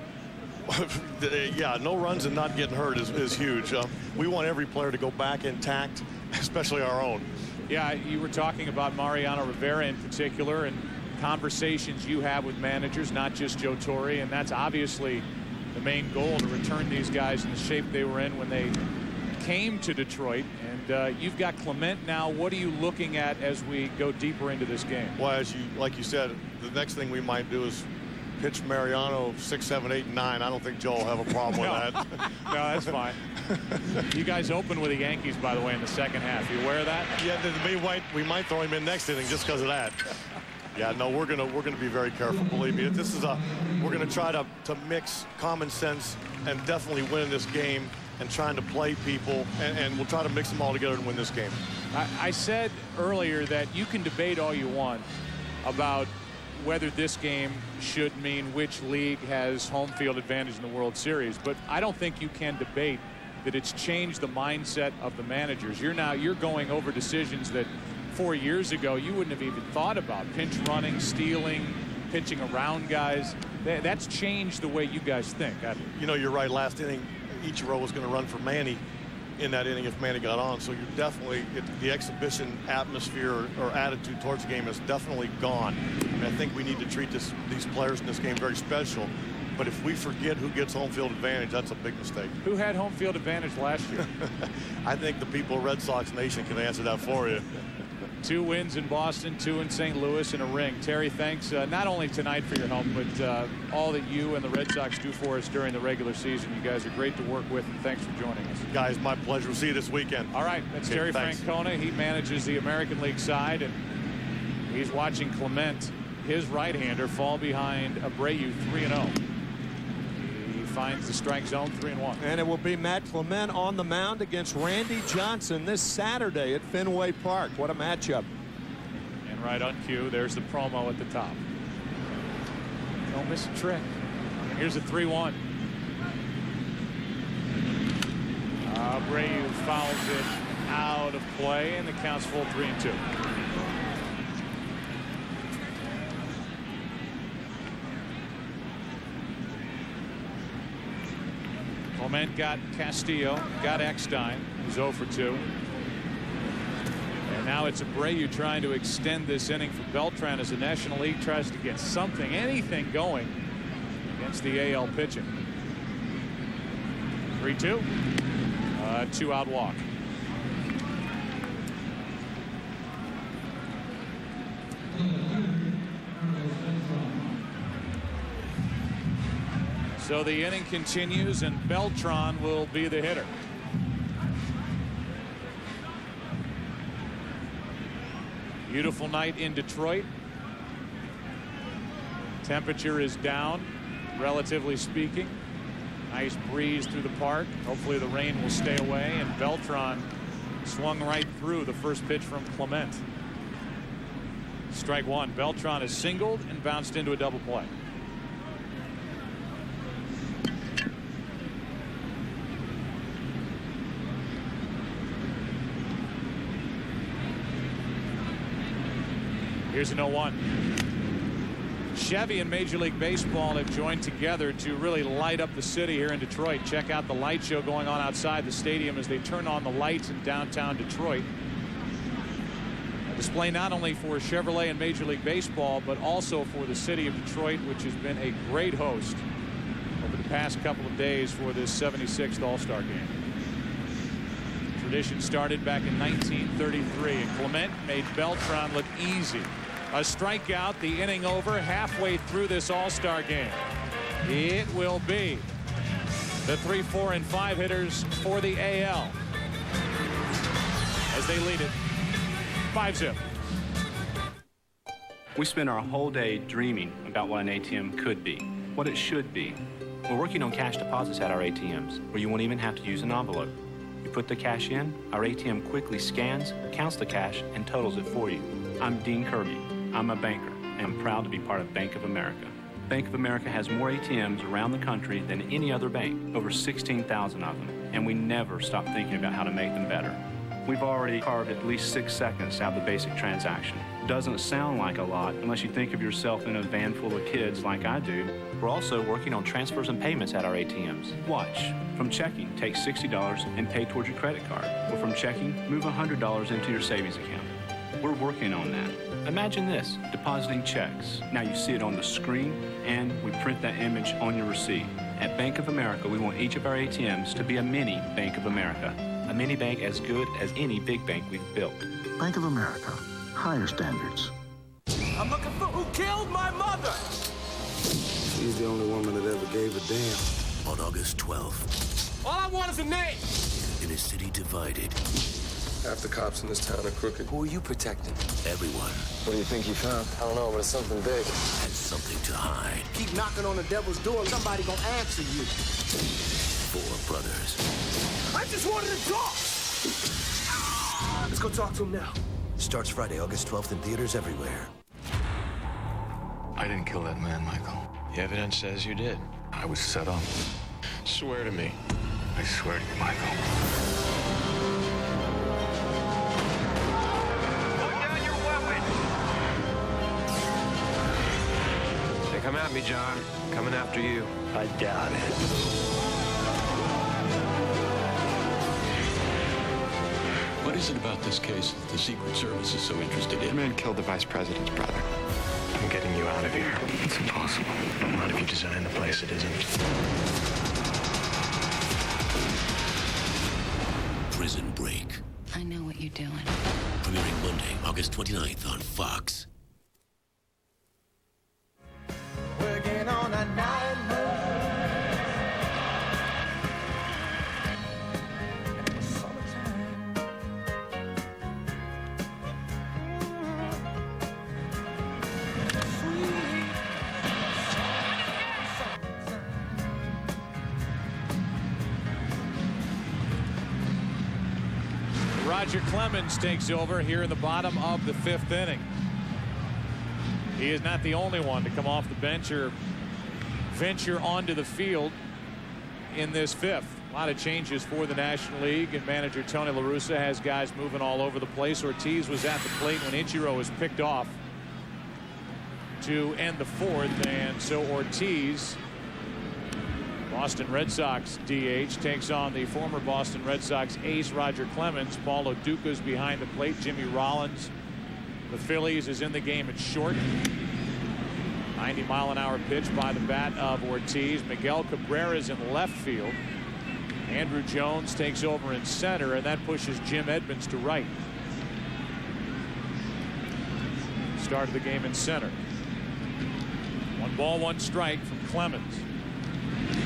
Speaker 12: Yeah, no runs and not getting hurt is huge. We want every player to go back intact, especially our own.
Speaker 8: Yeah, you were talking about Mariano Rivera in particular and conversations you have with managers, not just Joe Torre, and that's obviously the main goal, to return these guys in the shape they were in when they came to Detroit. And you've got Clement now. What are you looking at as we go deeper into this game?
Speaker 12: Well, like you said, the next thing we might do is pitch Mariano 6, 7, 8, and 9. I don't think Joe will have a problem with that.
Speaker 8: No, that's fine. You guys open with the Yankees, by the way, in the second half. You aware of that?
Speaker 12: Yeah, we might throw him in next inning just because of that. Yeah, no, we're gonna be very careful. Believe me, we're gonna try to mix common sense and definitely winning this game and trying to play people, and we'll try to mix them all together and win this game.
Speaker 8: I said earlier that you can debate all you want about whether this game should mean which league has home field advantage in the World Series, but I don't think you can debate that it's changed the mindset of the managers. You're going over decisions that 4 years ago you wouldn't have even thought about. Pinch running, stealing, pitching around guys. That's changed the way you guys think.
Speaker 12: You know, you're right. Last inning, Ichiro was going to run for Manny in that inning if Manny got on. So you're definitely, the exhibition atmosphere or attitude towards the game is definitely gone. And I think we need to treat these players in this game very special. But if we forget who gets home field advantage, that's a big mistake.
Speaker 8: Who had home field advantage last year?
Speaker 12: I think the people of Red Sox Nation can answer that for you.
Speaker 8: 2 wins in Boston, 2 in St. Louis, and a ring. Terry, thanks not only tonight for your help, but all that you and the Red Sox do for us during the regular season. You guys are great to work with, and thanks for joining us.
Speaker 12: Guys, my pleasure. We'll see you this weekend.
Speaker 8: All right, that's Terry Francona. He manages the American League side, and he's watching Clement, his right-hander, fall behind Abreu 3-0. He finds the strike zone, 3-1.
Speaker 17: And it will be Matt Clement on the mound against Randy Johnson this Saturday at Fenway Park. What a matchup.
Speaker 8: And right on cue, there's the promo at the top. Don't miss a trick. Here's a 3-1. Abreu fouls it out of play, and the count's full 3-2. Clement got Castillo, got Eckstein, who's 0 for 2. And now it's Abreu trying to extend this inning for Beltran as the National League tries to get something, anything going against the AL pitching. 3-2. 2-out walk. So the inning continues, and Beltran will be the hitter. Beautiful night in Detroit. Temperature is down, relatively speaking. Nice breeze through the park. Hopefully the rain will stay away, and Beltran swung right through the first pitch from Clement. Strike one. Beltran is singled and bounced into a double play. Here's an 0-1. Chevy and Major League Baseball have joined together to really light up the city here in Detroit. Check out the light show going on outside the stadium as they turn on the lights in downtown Detroit. A display not only for Chevrolet and Major League Baseball, but also for the city of Detroit, which has been a great host over the past couple of days for this 76th All-Star game. Tradition started back in 1933, and Clement made Beltran look easy. A strikeout, the inning over, halfway through this All-Star game. It will be the 3, 4, and 5 hitters for the AL as they lead it 5-0.
Speaker 13: We spend our whole day dreaming about what an ATM could be, what it should be. We're working on cash deposits at our ATMs, where you won't even have to use an envelope. You put the cash in, our ATM quickly scans, counts the cash, and totals it for you. I'm Dean Kirby. I'm a banker, and I'm proud to be part of Bank of America. Bank of America has more ATMs around the country than any other bank, over 16,000 of them, and we never stop thinking about how to make them better. We've already carved at least 6 seconds out of the basic transaction. Doesn't sound like a lot unless you think of yourself in a van full of kids like I do. We're also working on transfers and payments at our ATMs. Watch. From checking, take $60 and pay towards your credit card. Or from checking, move $100 into your savings account. We're working on that. Imagine this, depositing checks. Now you see it on the screen, and we print that image on your receipt. At Bank of America, we want each of our ATMs to be a mini Bank of America. A mini bank as good as any big bank we've built.
Speaker 14: Bank of America. Higher standards.
Speaker 21: I'm looking for who killed my mother.
Speaker 14: She's the only woman that ever gave a damn.
Speaker 21: On August 12th. All I want is a name.
Speaker 14: In a city divided. Half the cops in this town are crooked. Who are you protecting?
Speaker 21: Everyone
Speaker 14: What do you think you found? I don't know, but it's something big.
Speaker 21: has something to hide.
Speaker 14: Keep knocking on the devil's door. Somebody gonna answer you.
Speaker 21: 4 brothers.
Speaker 14: I just wanted to talk. Let's go talk to him now.
Speaker 21: Starts Friday, August 12th in theaters everywhere.
Speaker 19: I didn't kill that man, Michael. The evidence says you did. I was set up. Swear to me. I swear to you, Michael.
Speaker 5: Hey, come at me, John. Coming after you.
Speaker 19: I doubt it. What is it about this case that the Secret Service is so interested in?
Speaker 16: The man killed the vice president's brother.
Speaker 19: I'm getting you out of here. It's impossible. Not if you design the place, it isn't.
Speaker 21: Prison Break.
Speaker 27: I know what you're doing.
Speaker 21: Premiering Monday, August 29th on Fox.
Speaker 4: Working on a night move.
Speaker 8: Roger Clemens takes over here in the bottom of the 5th inning. He is not the only one to come off the bench or venture onto the field in this 5th. A lot of changes for the National League, and manager Tony La Russa has guys moving all over the place. Ortiz was at the plate when Ichiro was picked off to end the 4th, and so Ortiz, Boston Red Sox DH, takes on the former Boston Red Sox ace Roger Clemens. Paul O'Duca's behind the plate. Jimmy Rollins, the Phillies, is in the game at short. 90-mile-an-hour pitch by the bat of Ortiz. Miguel Cabrera's in left field. Andrew Jones takes over in center, and that pushes Jim Edmonds to right. Start of the game in center. 1 ball, 1 strike from Clemens.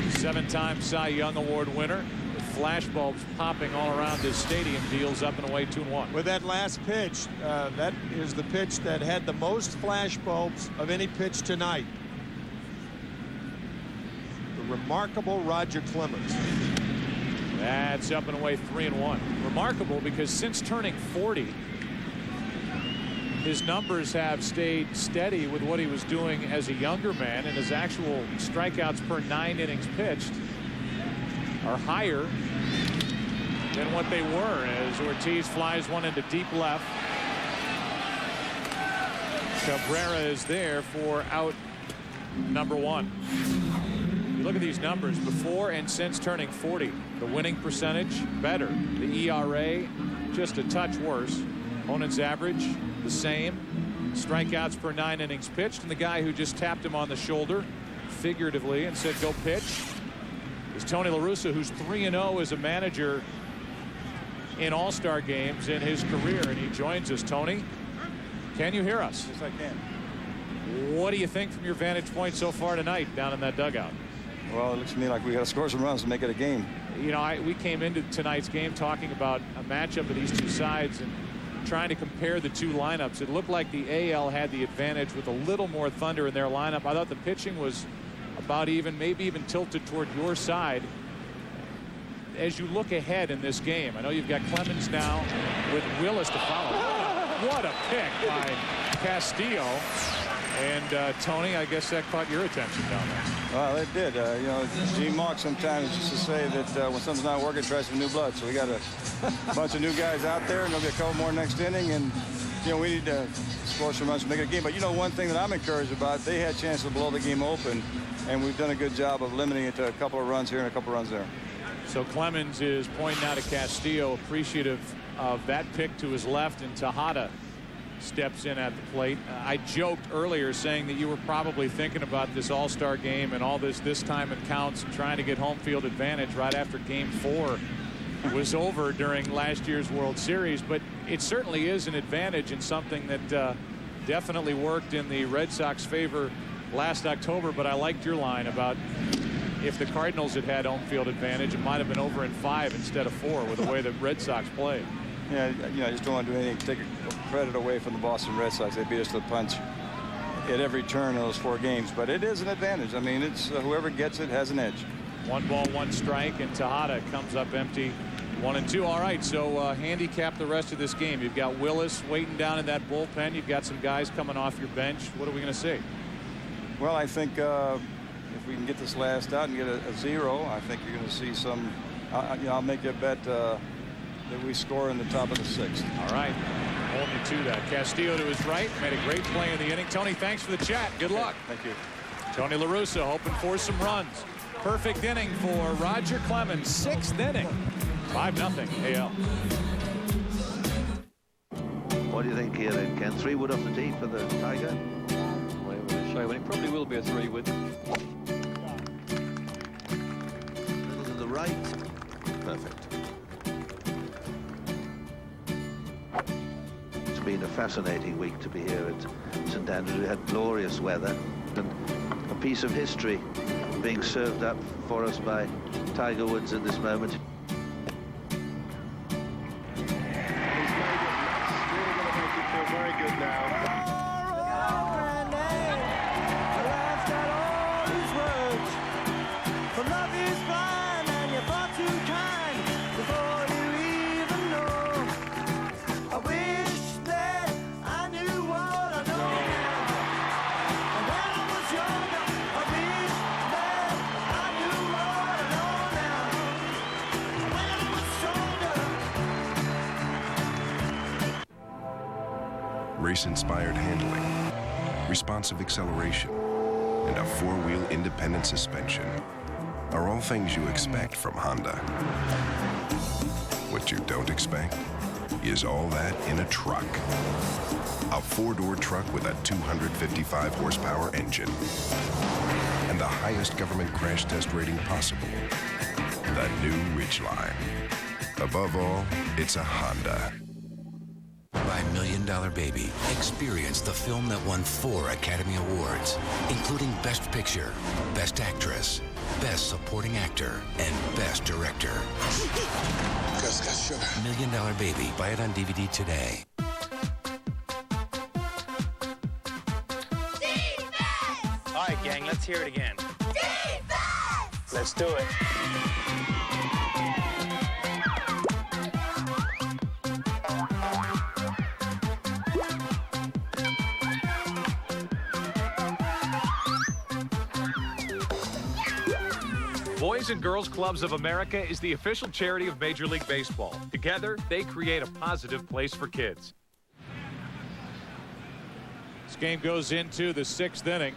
Speaker 8: 7-time Cy Young Award winner. With flashbulbs popping all around this stadium, deals up and away 2-1.
Speaker 17: With that last pitch, that is the pitch that had the most flashbulbs of any pitch tonight. The remarkable Roger Clemens.
Speaker 8: That's up and away 3-1. Remarkable because since turning 40, his numbers have stayed steady with what he was doing as a younger man, and his actual strikeouts per 9 innings pitched are higher than what they were, as Ortiz flies one into deep left. Cabrera is there for out number 1. You look at these numbers before and since turning 40. The winning percentage better. The ERA just a touch worse. Opponent's average the same. Strikeouts per 9 innings pitched, and the guy who just tapped him on the shoulder figuratively and said go pitch is Tony La Russa, who's 3-0 as a manager in all-star games in his career, and he joins us. Tony, can you hear us?
Speaker 2: Yes, I can.
Speaker 8: What do you think from your vantage point so far tonight down in that dugout?
Speaker 2: Well, it looks to me like we got to score some runs to make it a game.
Speaker 8: You know, we came into tonight's game talking about a matchup of these two sides and trying to compare the two lineups. It looked like the AL had the advantage with a little more thunder in their lineup. I thought the pitching was about even, maybe even tilted toward your side. As you look ahead in this game, I know you've got Clemens now with Willis to follow. What a pick by Castillo. And Tony, I guess that caught your attention down there.
Speaker 2: Well, it did. You know, Gene Mark sometimes used to say that when something's not working, try some new blood. So we got a bunch of new guys out there, and there'll be a couple more next inning. And, you know, we need to score some runs to make it a game. But, you know, one thing that I'm encouraged about, they had a chance to blow the game open, and we've done a good job of limiting it to a couple of runs here and a couple of runs there.
Speaker 8: So Clemens is pointing out to Castillo, appreciative of that pick to his left, and Tejada steps in at the plate. I joked earlier saying that you were probably thinking about this all-star game and all this time it counts and trying to get home field advantage right after game 4 was over during last year's World Series. But it certainly is an advantage and something that definitely worked in the Red Sox favor last October. But I liked your line about if the Cardinals had had home field advantage, it might have been over in 5 instead of 4 with the way the Red Sox played.
Speaker 2: Yeah, you know, I just don't want to do anything to take credit away from the Boston Red Sox. They beat us to the punch at every turn in those 4 games. But it is an advantage. I mean, it's whoever gets it has an edge.
Speaker 8: 1 ball, 1 strike, and Tejada comes up empty. 1-2. All right, so handicap the rest of this game. You've got Willis waiting down in that bullpen. You've got some guys coming off your bench. What are we going to see?
Speaker 2: Well, I think if we can get this last out and get a 0, I think you're going to see some. You know, I'll make a bet that we score in the top of the 6th.
Speaker 8: All right. Hold me to that. Castillo to his right. Made a great play in the inning. Tony, thanks for the chat. Good luck.
Speaker 2: Thank you.
Speaker 8: Tony La Russa hoping for some runs. Perfect inning for Roger Clemens. 6th inning. 5-0 AL.
Speaker 15: What do you think here then, Ken? 3-wood off the tee for the Tiger?
Speaker 5: Way over the show, and it probably will be a 3-wood.
Speaker 15: A little to the right. Perfect. It's been a fascinating week to be here at St Andrews. We had glorious weather and a piece of history being served up for us by Tiger Woods at this moment.
Speaker 6: race-inspired handling, responsive acceleration, and a four-wheel independent suspension are all things you expect from Honda. What you don't expect is all that in a truck. A four-door truck with a 255 horsepower engine and the highest government crash test rating possible. The new Ridgeline. Above all, it's a Honda.
Speaker 20: By $1 Million Baby, experience the film that won 4 Academy Awards, including Best Picture, Best Actress, Best Supporting Actor, and Best Director.
Speaker 14: Gus got sugar.
Speaker 20: $1 Million Baby. Buy it on DVD today.
Speaker 22: All right, gang, let's hear it again. Defense! Let's do it.
Speaker 8: Boys and Girls Clubs of America is the official charity of Major League Baseball. Together, they create a positive place for kids. This game goes into the 6th inning.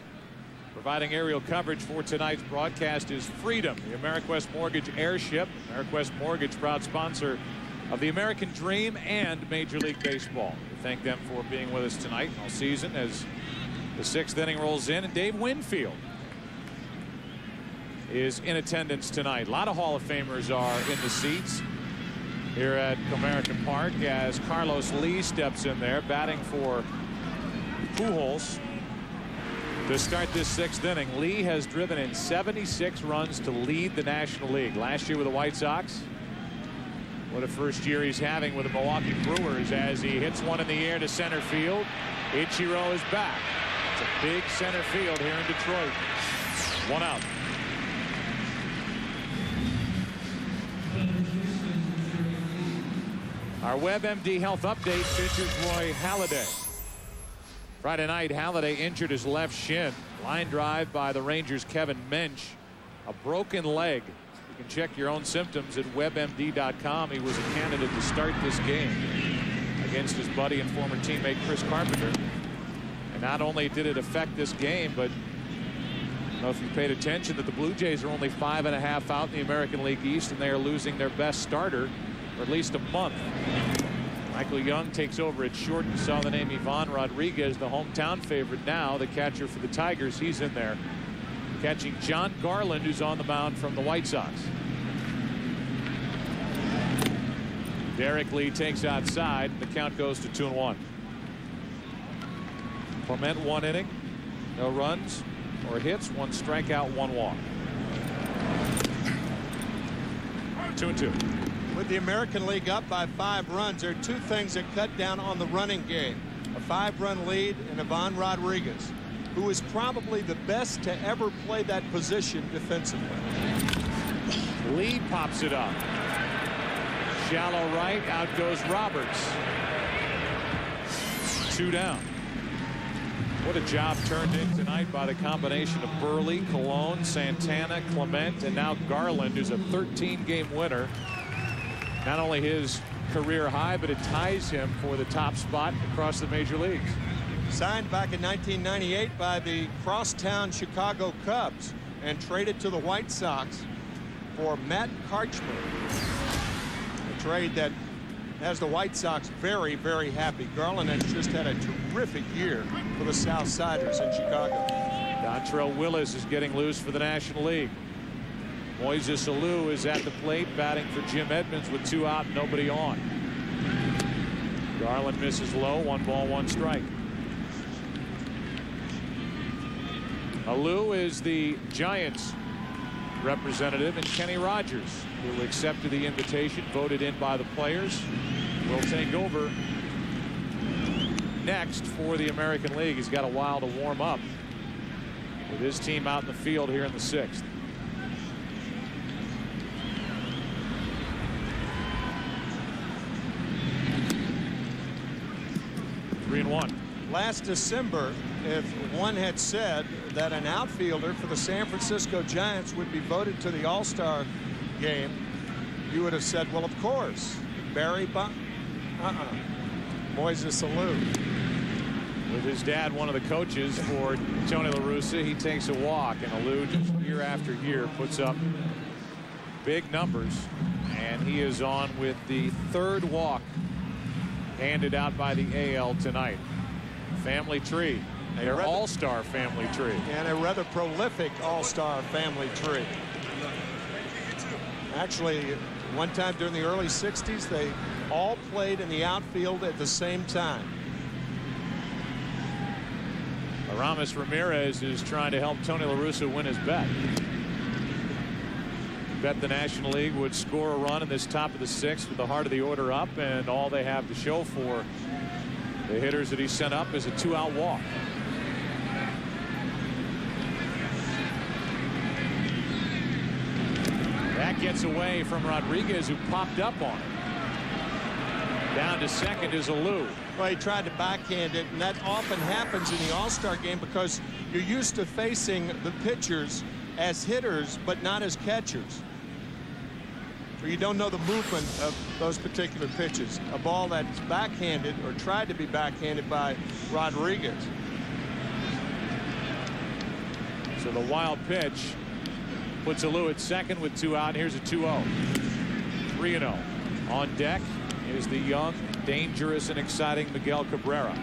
Speaker 8: Providing aerial coverage for tonight's broadcast is Freedom, the AmeriQuest Mortgage airship. AmeriQuest Mortgage, proud sponsor of the American Dream and Major League Baseball. We thank them for being with us tonight all season as the 6th inning rolls in. And Dave Winfield is in attendance tonight. A lot of Hall of Famers are in the seats here at Comerica Park as Carlos Lee steps in there, batting for Pujols to start this 6th inning. Lee has driven in 76 runs to lead the National League. Last year with the White Sox. What a first year he's having with the Milwaukee Brewers as he hits one in the air to center field. Ichiro is back. It's a big center field here in Detroit. 1 out. Our WebMD Health Update features Roy Halladay. Friday night, Halladay injured his left shin. Line drive by the Rangers' Kevin Mensch. A broken leg. You can check your own symptoms at WebMD.com. He was a candidate to start this game against his buddy and former teammate Chris Carpenter. And not only did it affect this game, but I don't know if you paid attention that the Blue Jays are only 5.5 out in the American League East, and they are losing their best starter for at least a month. Michael Young takes over at short. You saw the name Ivan Rodriguez, the hometown favorite now, the catcher for the Tigers. He's in there catching John Garland, who's on the mound from the White Sox. Derek Lee takes outside. The count goes to 2-1. Clement 1 inning. No runs or hits. 1 strikeout, 1 walk. 2-2.
Speaker 17: With the American League up by 5 runs, there are 2 things that cut down on the running game. A 5-run lead and Ivan Rodriguez, who is probably the best to ever play that position defensively.
Speaker 8: Lee pops it up. Shallow right, out goes Roberts. 2 down. What a job turned in tonight by the combination of Burley, Colon, Santana, Clement, and now Garland, who's a 13-game winner. Not only his career high, but it ties him for the top spot across the major leagues.
Speaker 17: Signed back in 1998 by the crosstown Chicago Cubs and traded to the White Sox for Matt Karchmer. A trade that has the White Sox very, very happy. Garland has just had a terrific year for the Southsiders in Chicago.
Speaker 8: Dontrell Willis is getting loose for the National League. Moises Alou is at the plate batting for Jim Edmonds with 2 out and nobody on. Garland misses low. 1 ball, 1 strike. Alou is the Giants representative, and Kenny Rogers, who accepted the invitation, voted in by the players, will take over next for the American League. He's got a while to warm up with his team out in the field here in the 6th.
Speaker 17: Last December, if one had said that an outfielder for the San Francisco Giants would be voted to the All-Star game, you would have said, well, of course, Barry Bonds. Moises Alou.
Speaker 8: With his dad, one of the coaches for Tony La Russa, he takes a walk, and Alou just year after year puts up big numbers, and he is on with the 3rd walk handed out by the AL tonight. Family tree, their all-star family tree.
Speaker 17: And a rather prolific all-star family tree. Actually, one time during the early 60s, they all played in the outfield at the same time.
Speaker 8: Aramis Ramirez is trying to help Tony La Russa win his bet. Bet the National League would score a run in this top of the 6th with the heart of the order up, and all they have to show for the hitters that he sent up is a 2-out walk. That gets away from Rodriguez, who popped up on it. Down to second is Alou.
Speaker 17: Well, he tried to backhand it, and that often happens in the All-Star game because you're used to facing the pitchers as hitters, but not as catchers. Or you don't know the movement of those particular pitches. A ball that's backhanded or tried to be backhanded by Rodriguez.
Speaker 8: So the wild pitch puts Alou at second with 2 out. Here's a 2-0. 3-0. On deck is the young, dangerous, and exciting Miguel Cabrera.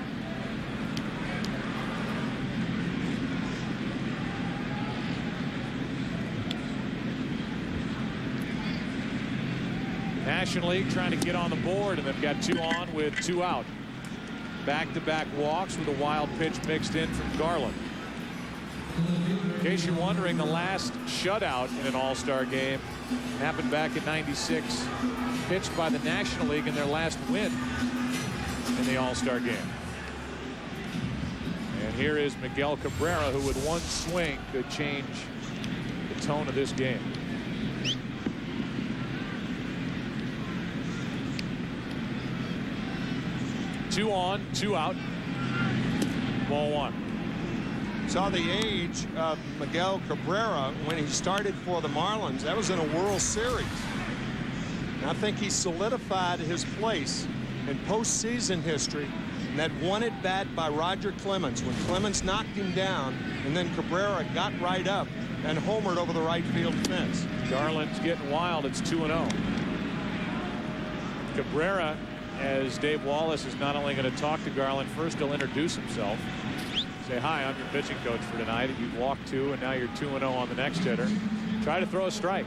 Speaker 8: National League trying to get on the board, and they've got 2 on with 2 out. Back-to-back walks with a wild pitch mixed in from Garland. In case you're wondering, the last shutout in an All-Star game happened back in '96, pitched by the National League in their last win in the All-Star game. And here is Miguel Cabrera, who with one swing could change the tone of this game. Two on, 2 out. Ball 1.
Speaker 17: Saw the age of Miguel Cabrera when he started for the Marlins. That was in a World Series. And I think he solidified his place in postseason history in that one at bat by Roger Clemens when Clemens knocked him down, and then Cabrera got right up and homered over the right field fence.
Speaker 8: Garland's getting wild. It's 2-0. Cabrera, as Dave Wallace is not only going to talk to Garland, first he'll introduce himself. Say, hi, I'm your pitching coach for tonight. You've walked 2, and now you're 2-0 on the next hitter. Try to throw a strike.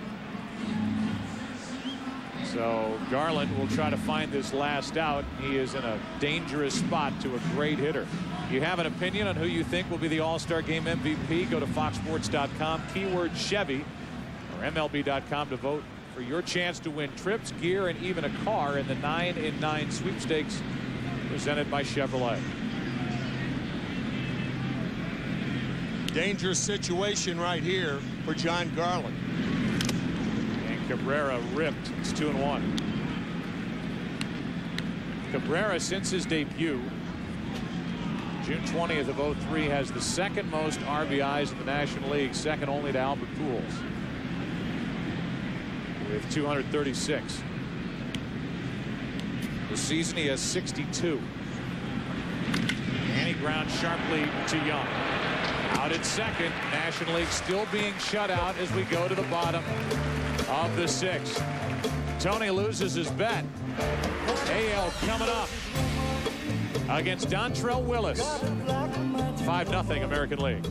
Speaker 8: So Garland will try to find this last out. He is in a dangerous spot to a great hitter. You have an opinion on who you think will be the All-Star Game MVP? Go to foxsports.com, keyword Chevy, or MLB.com to vote for your chance to win trips, gear, and even a car in the 9 in 9 sweepstakes presented by Chevrolet.
Speaker 17: Dangerous situation right here for John Garland.
Speaker 8: And Cabrera ripped. It's 2-1. Cabrera, since his debut, June 20th of '03, has the 2nd most RBIs in the National League, second only to Albert Pujols with 236. This season he has 62. And he grounds sharply to Young. Out at second. National League still being shut out as we go to the bottom of the 6th. Tony loses his bet. AL coming up against Dontrelle Willis. 5-0 American League.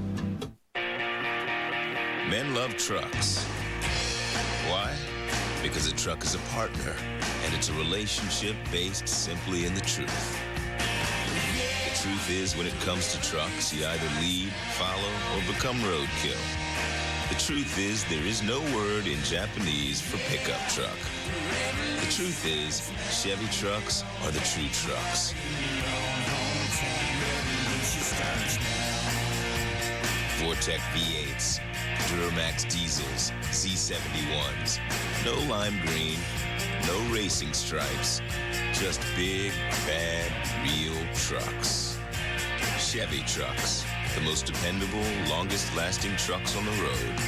Speaker 1: Men love trucks. Why? Because a truck is a partner, and it's a relationship based simply in the truth. The truth is, when it comes to trucks, you either lead, follow, or become roadkill. The truth is, there is no word in Japanese for pickup truck. The truth is, Chevy trucks are the true trucks. Vortec V8s, Duramax diesels, Z71s, no lime green, no racing stripes, just big, bad, real trucks. Chevy trucks, the most dependable, longest-lasting trucks on the road.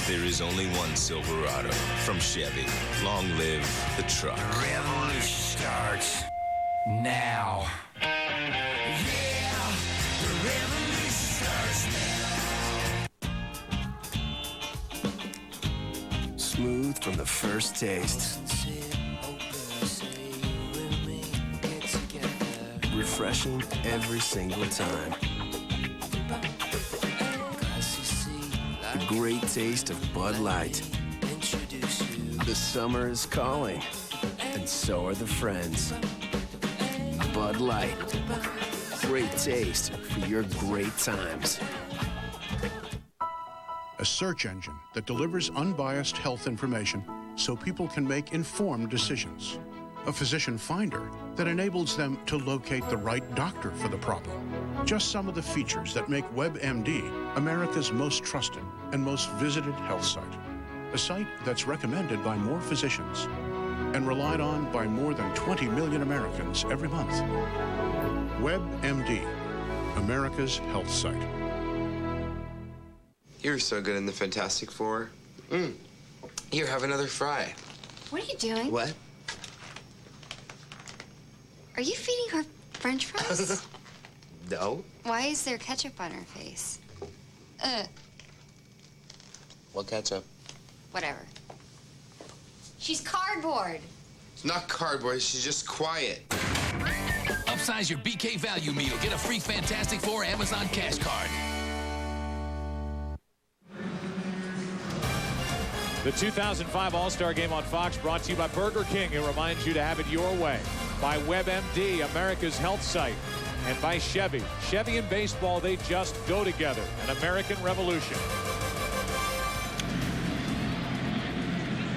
Speaker 1: There is only one Silverado from Chevy. Long live the truck.
Speaker 7: Revolution starts now. Yeah, smooth from the first taste. Refreshing every single time. The great taste of Bud Light. The summer is calling, and so are the friends. Bud Light. Great taste for your great times.
Speaker 9: A search engine that delivers unbiased health information so people can make informed decisions. A physician finder that enables them to locate the right doctor for the problem. Just some of the features that make WebMD America's most trusted and most visited health site. A site that's recommended by more physicians and relied on by more than 20 million Americans every month. WebMD, America's health site.
Speaker 14: You're so good in the Fantastic Four. Here, have another fry.
Speaker 10: What are you doing?
Speaker 14: What?
Speaker 10: Are you feeding her French fries?
Speaker 14: No.
Speaker 10: Why is there ketchup on her face?
Speaker 14: What ketchup?
Speaker 10: Whatever. She's cardboard.
Speaker 14: It's not cardboard, she's just quiet.
Speaker 23: Upsize your BK value meal. Get a free Fantastic Four Amazon cash card.
Speaker 8: The 2005 All-Star Game on Fox brought to you by Burger King. It reminds you to have it your way. By WebMD, America's health site. And by Chevy. Chevy and baseball, they just go together. An American revolution.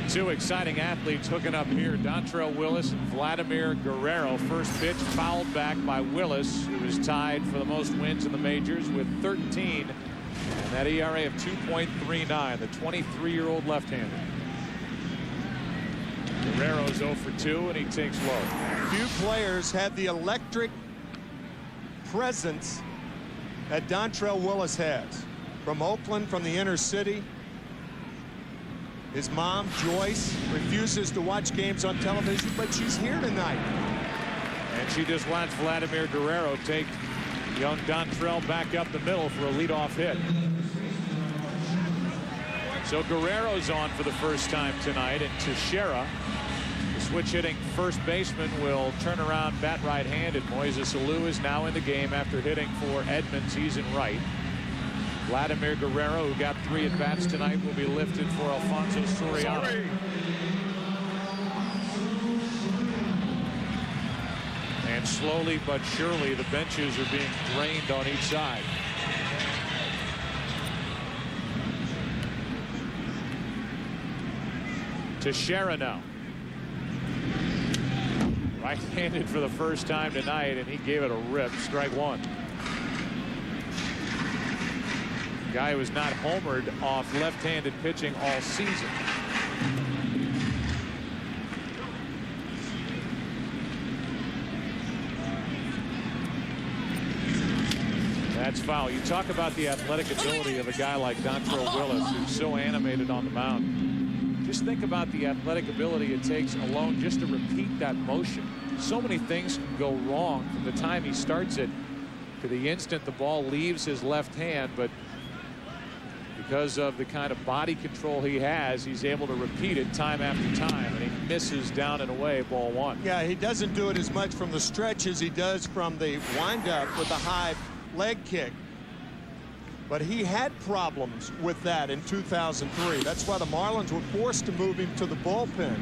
Speaker 8: Two exciting athletes hooking up here. Dontrelle Willis and Vladimir Guerrero. First pitch fouled back by Willis, who is tied for the most wins in the majors with 13. And that ERA of 2.39, the 23-year-old left-hander. Guerrero's 0 for 2, and he takes low.
Speaker 17: Few players had the electric presence that Dontrelle Willis has. From Oakland, from the inner city. His mom, Joyce, refuses to watch games on television, but she's here tonight.
Speaker 8: And she just watched Vladimir Guerrero take young Dontrelle back up the middle for a leadoff hit. So Guerrero's on for the first time tonight, and Teixeira, the switch-hitting first baseman, will turn around bat right-handed. Moises Alou is now in the game after hitting for Edmonds. He's in right. Vladimir Guerrero, who got 3 at-bats tonight, will be lifted for Alfonso Soriano. And slowly but surely, the benches are being drained on each side. Teixeira now. Right-handed for the first time tonight, and he gave it a rip. Strike one. Guy who has not homered off left-handed pitching all season. That's foul. You talk about the athletic ability of a guy like Dontrelle Willis, who's so animated on the mound. Just think about the athletic ability it takes alone just to repeat that motion. So many things can go wrong from the time he starts it to the instant the ball leaves his left hand, but because of the kind of body control he has, he's able to repeat it time after time, and he misses down and away, ball one.
Speaker 17: Yeah, he doesn't do it as much from the stretch as he does from the windup with the high leg kick. But he had problems with that in 2003. That's why the Marlins were forced to move him to the bullpen.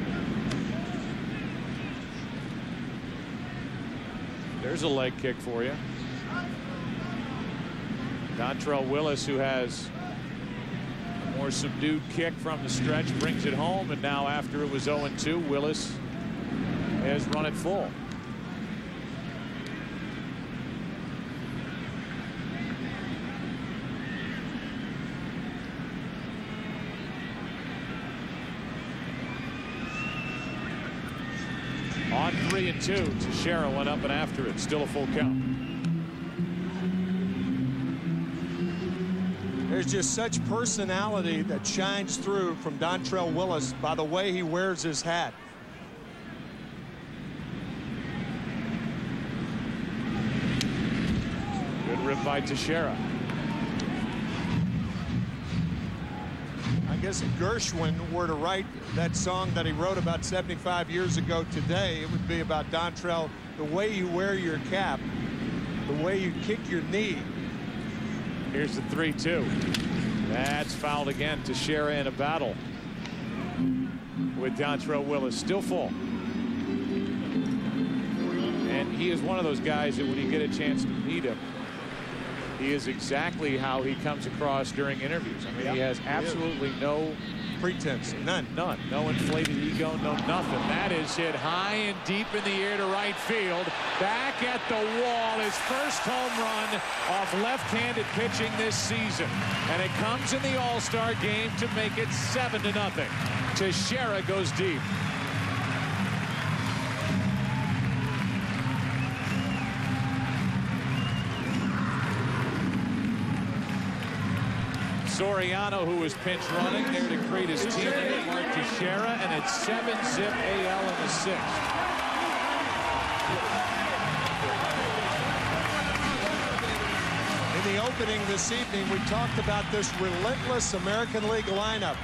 Speaker 8: There's a leg kick for you. Dontrelle Willis, who has a more subdued kick from the stretch, brings it home, and now after it was 0-2, Willis has run it full. On 3-2, Teixeira went up and after it. Still a full count.
Speaker 17: There's just such personality that shines through from Dontrelle Willis by the way he wears his hat. Good
Speaker 8: rip by Teixeira.
Speaker 17: I guess if Gershwin were to write that song that he wrote about 75 years ago today, it would be about Dontrell, the way you wear your cap, the way you kick your knee.
Speaker 8: Here's the 3-2. That's fouled again. Teixeira in a battle with Dontrell Willis. Still full. And he is one of those guys that when you get a chance to meet him, he is exactly how he comes across during interviews. I mean, he has absolutely no
Speaker 17: pretense. None.
Speaker 8: No inflated ego, no nothing. That is hit high and deep in the air to right field. Back at the wall. His first home run off left-handed pitching this season. And it comes in the All-Star game to make it 7-0. Teixeira goes deep. Soriano, who was pinch running there to create his teammate Mark Teixeira, and it's 7-zip AL in the 6th.
Speaker 17: In the opening this evening, we talked about this relentless American League lineup,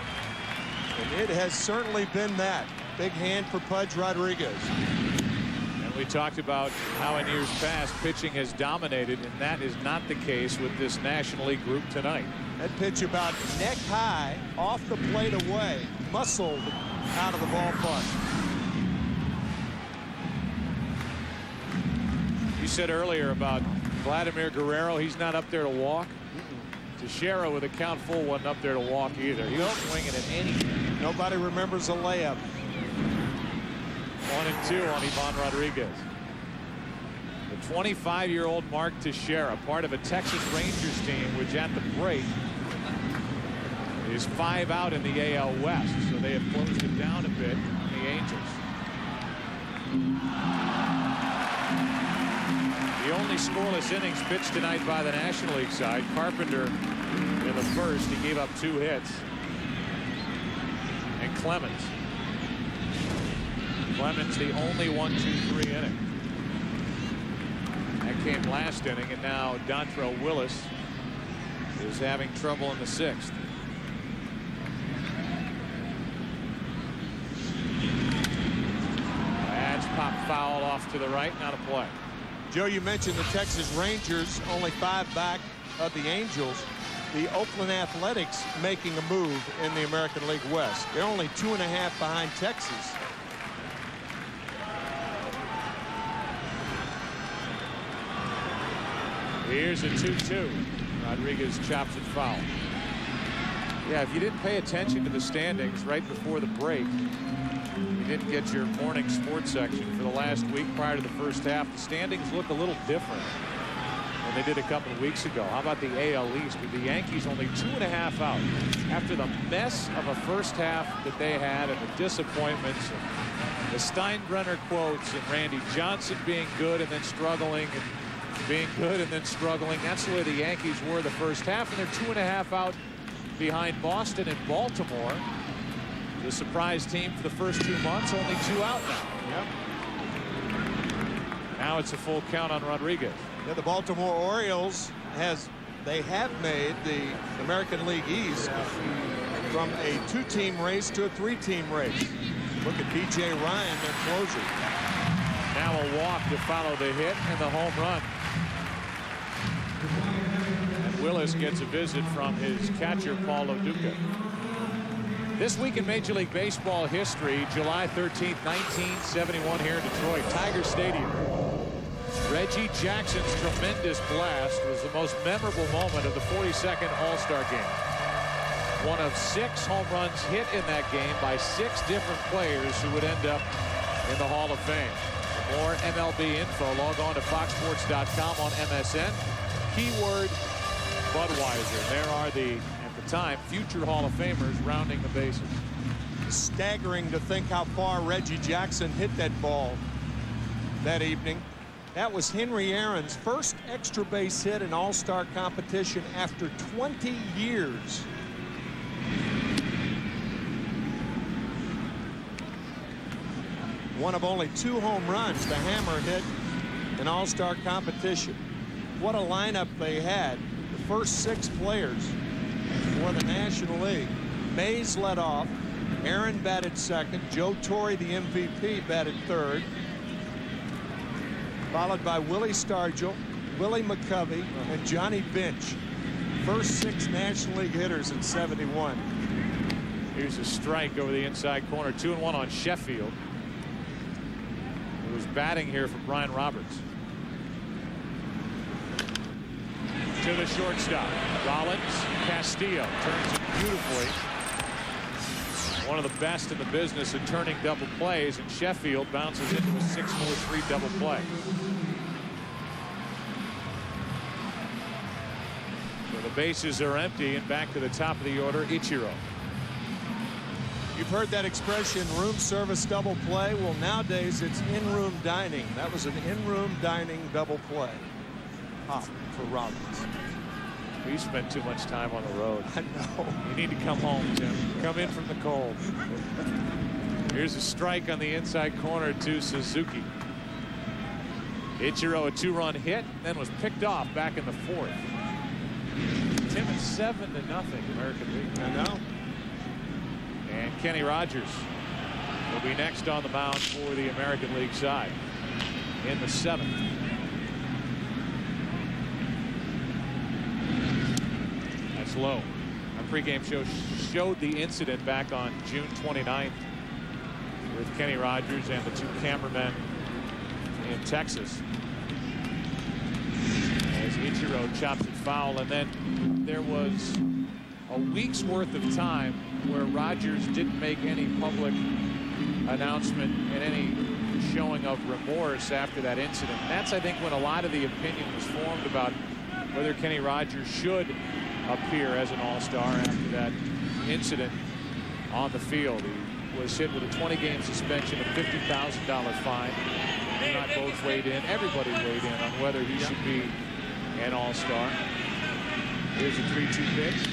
Speaker 17: and it has certainly been that. Big hand for Pudge Rodriguez.
Speaker 8: And we talked about how in years past pitching has dominated, and that is not the case with this National League group tonight.
Speaker 17: That pitch about neck high, off the plate away, muscled out of the ballpark.
Speaker 8: You said earlier about Vladimir Guerrero, he's not up there to walk. Teixeira with a count full wasn't up there to walk either. He was swinging at anything.
Speaker 17: Nobody remembers a layup.
Speaker 8: 1-2 on Ivan Rodriguez. The 25-year-old Mark Teixeira, part of a Texas Rangers team, which at the break is 5 out in the AL West, so they have closed it down a bit on the Angels. The only scoreless innings pitched tonight by the National League side. Carpenter in the first, he gave up 2 hits. And Clemens the only 1-2-3 inning. That came last inning, and now Dontrell Willis is having trouble in the 6th. That's popped foul off to the right, not a play.
Speaker 17: Joe, you mentioned the Texas Rangers, only 5 back of the Angels. The Oakland Athletics making a move in the American League West. They're only 2.5 behind Texas.
Speaker 8: Here's a 2-2. Rodriguez chops it foul. Yeah, if you didn't pay attention to the standings right before the break, you didn't get your morning sports section for the last week prior to the first half, the standings look a little different than they did a couple of weeks ago. How about the AL East with the Yankees only 2.5 out after the mess of a first half that they had and the disappointments and the Steinbrenner quotes and Randy Johnson being good and then struggling and being good and then struggling. That's the way the Yankees were the first half, and they're 2.5 out behind Boston and Baltimore. The surprise team for the first 2 months, only 2 out now. Yep. Now it's a full count on Rodriguez.
Speaker 17: Yeah, the Baltimore Orioles have made the American League East from a 2-team race to a 3-team race. Look at B.J. Ryan, their closer.
Speaker 8: Now a walk to follow the hit and the home run. And Willis gets a visit from his catcher, Paul Loduca. This week in Major League Baseball history, July 13th, 1971 here in Detroit, Tiger Stadium. Reggie Jackson's tremendous blast was the most memorable moment of the 42nd All-Star game. One of 6 home runs hit in that game by 6 different players who would end up in the Hall of Fame. For more MLB info, log on to foxsports.com on MSN. Keyword Budweiser. There are the, at the time, future Hall of Famers rounding the bases.
Speaker 17: Staggering to think how far Reggie Jackson hit that ball that evening. That was Henry Aaron's first extra base hit in All-Star competition after 20 years. One of only 2 home runs the Hammer hit in All-Star competition. What a lineup they had. The first 6 players for the National League. Mays led off. Aaron batted second. Joe Torre, the MVP, batted third. Followed by Willie Stargell, Willie McCovey, and Johnny Bench. First 6 National League hitters in 71.
Speaker 8: Here's a strike over the inside corner. 2-1 on Sheffield, who was batting here for Brian Roberts. To the shortstop. Rollins. Castillo turns it beautifully. One of the best in the business at turning double plays, and Sheffield bounces into a 6-4-3 double play. So the bases are empty, and back to the top of the order, Ichiro.
Speaker 17: You've heard that expression, room service double play. Well, nowadays it's in-room dining. That was an in-room dining double play. For Rollins.
Speaker 8: We spent too much time on the road.
Speaker 17: I know.
Speaker 8: You need to come home, Tim. Come in from the cold. Here's a strike on the inside corner to Suzuki. Ichiro, a 2-run hit, then was picked off back in the 4th. Tim, it's 7-0 American League.
Speaker 17: I know.
Speaker 8: And Kenny Rogers will be next on the mound for the American League side in the 7th. Low. Our pregame show showed the incident back on June 29th with Kenny Rogers and the 2 cameramen in Texas as Ichiro chops it foul. And then there was a week's worth of time where Rogers didn't make any public announcement and any showing of remorse after that incident. That's, I think, when a lot of the opinion was formed about whether Kenny Rogers should appear as an all-star after that incident on the field. He was hit with a 20-game suspension, a $50,000 fine. They not both weighed in. Everybody weighed in on whether he should be an all-star. Here's a 3-2 pitch.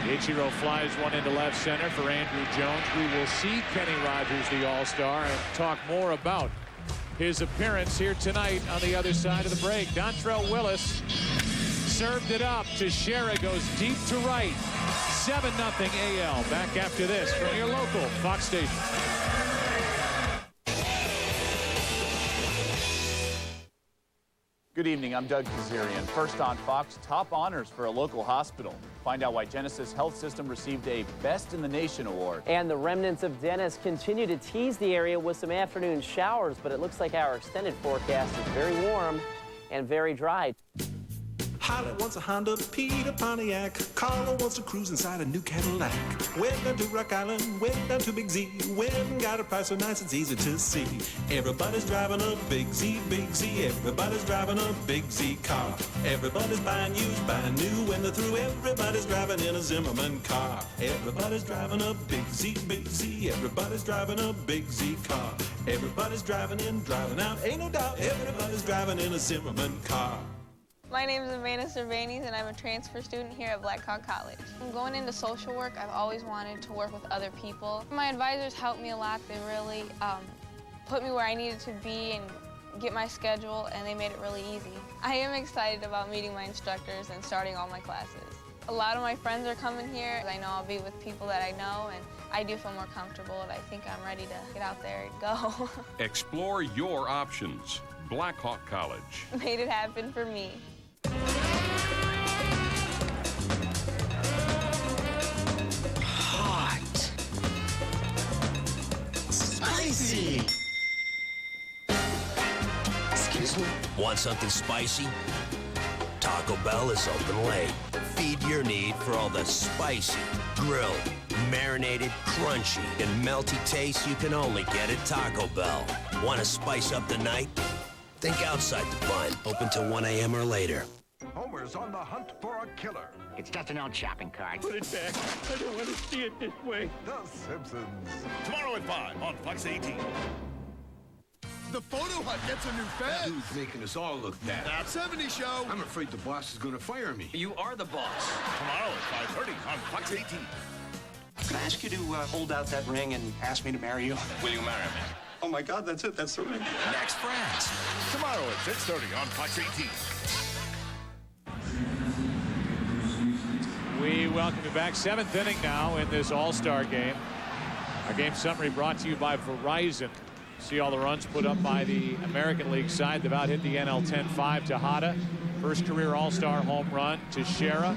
Speaker 8: Ichiro flies one into left center for Andrew Jones. We will see Kenny Rogers, the all-star, and talk more about his appearance here tonight on the other side of the break. Dontrell Willis served it up to Shera, goes deep to right. 7-0 AL. Back after this from your local Fox station.
Speaker 3: Good evening, I'm Doug Kazarian. First on Fox, top honors for a local hospital. Find out why Genesis Health System received a Best in the Nation award.
Speaker 11: And the remnants of Dennis continue to tease the area with some afternoon showers, but it looks like our extended forecast is very warm and very dry.
Speaker 12: Holly wants a Honda, Peter Pontiac. Carla wants to cruise inside a new Cadillac. Went down to Rock Island, went down to Big Z. Went and got a price so nice it's easy to see. Everybody's driving a Big Z, Big Z. Everybody's driving a Big Z car. Everybody's buying used, buying new. When they're through, everybody's driving in a Zimmerman car. Everybody's driving a Big Z, Big Z. Everybody's driving a Big Z car. Everybody's driving in, driving out. Ain't no doubt, everybody's driving in a Zimmerman car.
Speaker 18: My name is Amanda Cervantes, and I'm a transfer student here at Blackhawk College. I'm going into social work. I've always wanted to work with other people. My advisors helped me a lot. They really put me where I needed to be and get my schedule, and they made it really easy. I am excited about meeting my instructors and starting all my classes. A lot of my friends are coming here. I know I'll be with people that I know, and I do feel more comfortable, and I think I'm ready to get out there and go.
Speaker 24: Explore your options. Blackhawk College.
Speaker 18: Made it happen for me.
Speaker 7: Hot. Spicy.
Speaker 21: Excuse me? Want something spicy? Taco Bell is open late. Feed your need for all the spicy, grilled, marinated, crunchy, and melty taste you can only get at Taco Bell. Want to spice up the night? Think outside the bun. Open till 1 a.m. or later.
Speaker 25: Homer's on the hunt for a killer.
Speaker 26: It's just an old shopping cart.
Speaker 25: Put it back. I don't want to see it this way. The Simpsons. Tomorrow at 5 on Fox 18.
Speaker 28: The photo hut gets a new fence.
Speaker 29: Who's making us all look bad?
Speaker 28: That 70 show.
Speaker 29: I'm afraid the boss is going to fire me.
Speaker 25: You are the boss. Tomorrow at 5:30 on Fox 18.
Speaker 30: Can I ask you to hold out that ring and ask me to marry you?
Speaker 25: Will you marry me?
Speaker 30: Oh my God, that's it. That's the ring.
Speaker 25: Next Friends. Tomorrow at 6:30 on Fox 18.
Speaker 8: We welcome you back. 7th inning now in this All-Star game. Our game summary brought to you by Verizon. See all the runs put up by the American League side. They've out hit the NL 10-5 to Hada. First career All-Star home run to Shera.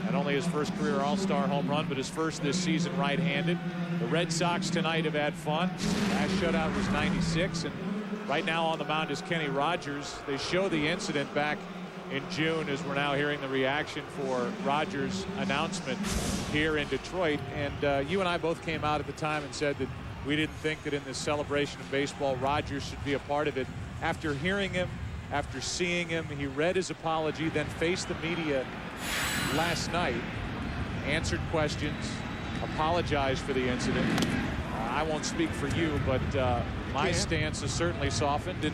Speaker 8: Not only his first career All-Star home run, but his first this season right-handed. The Red Sox tonight have had fun. Last shutout was 96, and right now on the mound is Kenny Rogers. They show the incident back in June as we're now hearing the reaction for Rogers' announcement here in Detroit. And you and I both came out at the time and said that we didn't think that in this celebration of baseball, Rogers should be a part of it. After hearing him, after seeing him, he read his apology, then faced the media last night, answered questions, apologized for the incident. I won't speak for you, but my stance has certainly softened,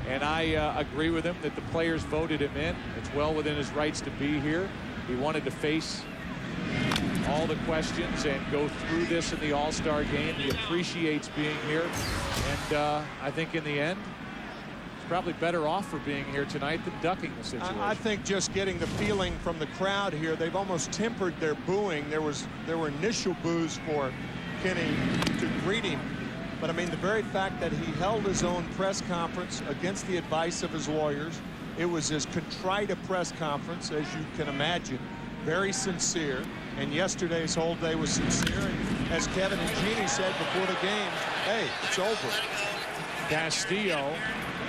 Speaker 8: and I agree with him that the players voted him in. It's well within his rights to be here. He wanted to face all the questions and go through this in the All-Star game. He appreciates being here, and I think in the end, he's probably better off for being here tonight than ducking the situation.
Speaker 17: I think just getting the feeling from the crowd here, they've almost tempered their booing. There were initial boos for Kenny to greet him, but I mean the very fact that he held his own press conference against the advice of his lawyers. It was as contrite a press conference as you can imagine, very sincere, and yesterday's whole day was sincere, and as Kevin and Jeannie said before the game, hey, it's over.
Speaker 8: Castillo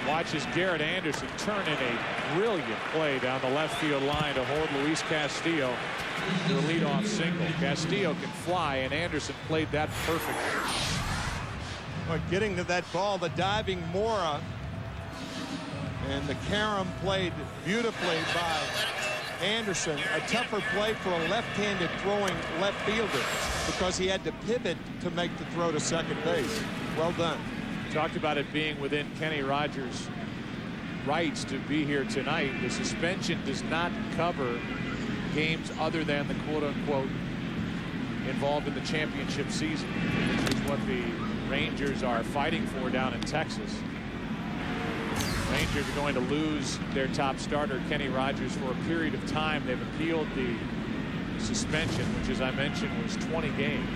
Speaker 8: watches Garrett Anderson turn in a brilliant play down the left field line to hold Luis Castillo to a leadoff single. Castillo can fly, and Anderson played that perfectly.
Speaker 17: But getting to that ball, the diving Mora, and the carom played beautifully by Anderson. A tougher play for a left-handed throwing left fielder because he had to pivot to make the throw to second base. Well done.
Speaker 8: Talked about it being within Kenny Rogers' rights to be here tonight. The suspension does not cover games other than the quote-unquote involved in the championship season, which is what the Rangers are fighting for down in Texas. Rangers are going to lose their top starter, Kenny Rogers, for a period of time. They've appealed the suspension, which, as I mentioned, was 20 games.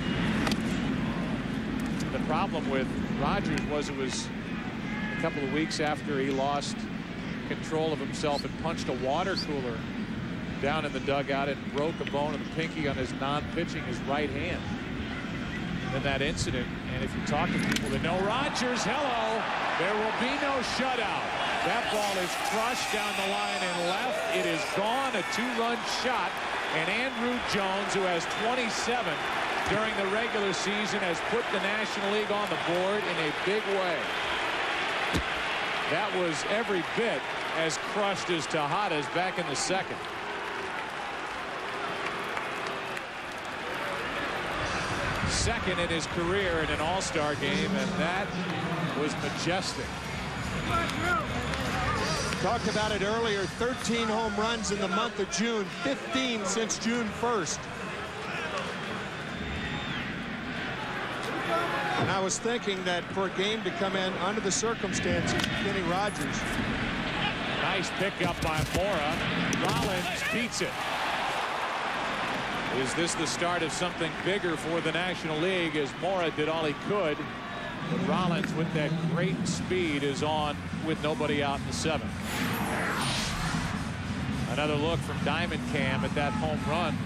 Speaker 8: The problem with Rogers was it was a couple of weeks after he lost control of himself and punched a water cooler down in the dugout and broke a bone of the pinky on his non-pitching, his right hand. In that incident, and if you talk to people that know Rogers, hello, there will be no shutout. That ball is crushed down the line and left. It is gone, a 2-run shot, and Andrew Jones, who has 27 during the regular season, has put the National League on the board in a big way. That was every bit as crushed as Tejada's back in the second. Second in his career in an All-Star game, and that was majestic.
Speaker 17: Talked about it earlier, 13 home runs in the month of June, 15 since June 1st. And I was thinking that for a game to come in under the circumstances, Kenny Rogers.
Speaker 8: Nice pickup by Mora. Rollins beats it. Is this the start of something bigger for the National League, as Mora did all he could, but Rollins with that great speed is on with nobody out in the 7th. Another look from Diamond Cam at that home run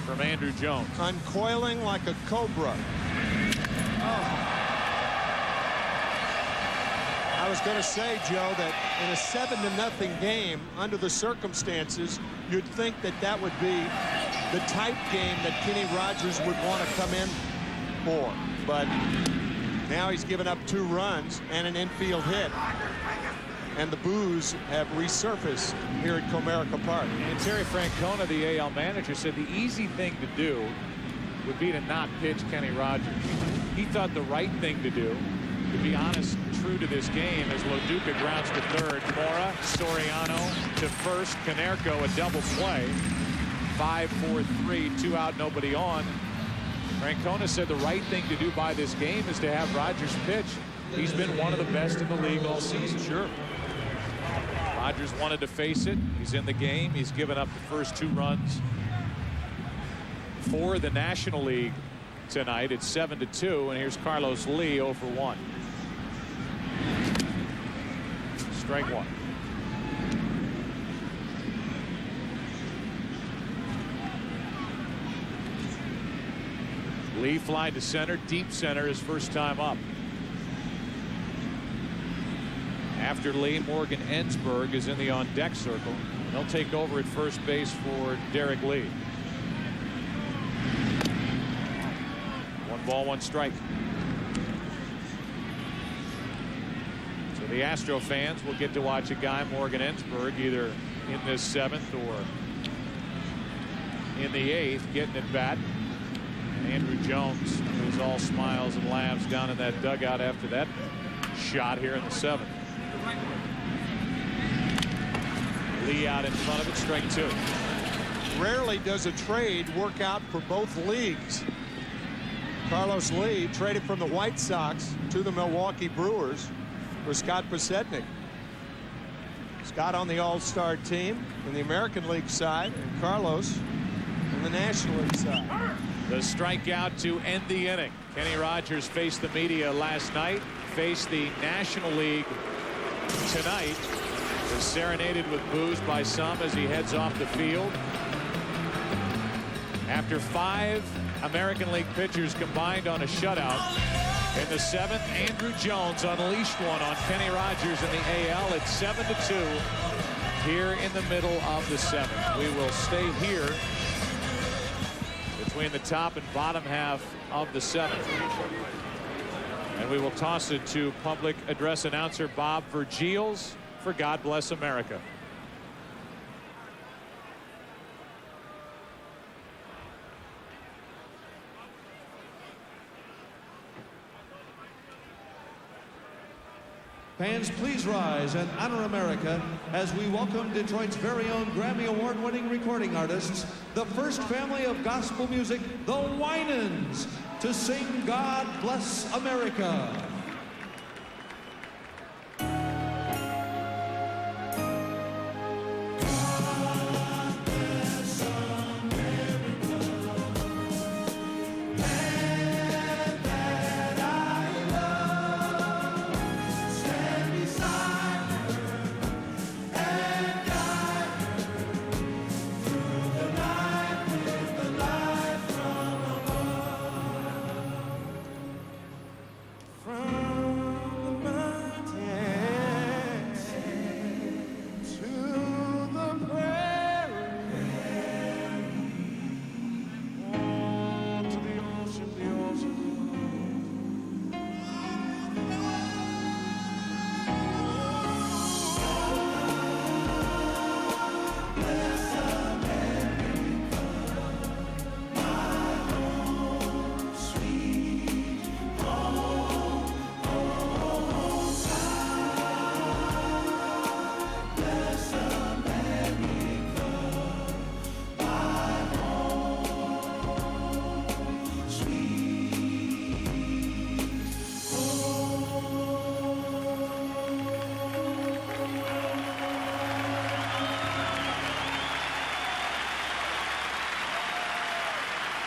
Speaker 8: from Andrew Jones.
Speaker 17: Uncoiling like a cobra. Oh. I was going to say, Joe, that in a 7-0 game, under the circumstances, you'd think that that would be the type game that Kenny Rogers would want to come in for. But now he's given up 2 runs and an infield hit. And the boos have resurfaced here at Comerica Park.
Speaker 8: And Terry Francona, the AL manager, said the easy thing to do would be to not pitch Kenny Rogers. He thought the right thing to do, to be honest, true to this game, as Loduca grounds to third. Mora, Soriano to first. Comerica a double play. 5-4-3, 2 out, nobody on. Francona said the right thing to do by this game is to have Rogers pitch. He's been one of the best in the league all season. Sure. Rogers wanted to face it. He's in the game. He's given up the first 2 runs for the National League tonight. It's 7-2, and here's Carlos Lee 0 for 1. Strike one. Lee fly to center, deep center, his first time up. After Lee, Morgan Ensberg is in the on-deck circle. He'll take over at first base for Derek Lee. 1 ball, 1 strike. So the Astro fans will get to watch a guy, Morgan Ensberg, either in this 7th or in the 8th, getting at bat. Andrew Jones is all smiles and laughs down in that dugout after that shot here in the 7th. Lee out in front of it, strike 2.
Speaker 17: Rarely does a trade work out for both leagues. Carlos Lee traded from the White Sox to the Milwaukee Brewers for Scott Podsednik. Scott on the All-Star team in the American League side, and Carlos on the National League side.
Speaker 8: The strikeout to end the inning. Kenny Rogers faced the media last night, faced the National League tonight. Was serenaded with boos by some as he heads off the field. After 5 American League pitchers combined on a shutout, in the 7th, Andrew Jones unleashed one on Kenny Rogers in the AL. It's 7-2 here in the middle of the 7th. We will stay here between the top and bottom half of the 7th. And we will toss it to public address announcer Bob Vergils for God Bless America.
Speaker 2: Fans, please rise and honor America as we welcome Detroit's very own Grammy Award-winning recording artists, the first family of gospel music, the Winans, to sing God Bless America.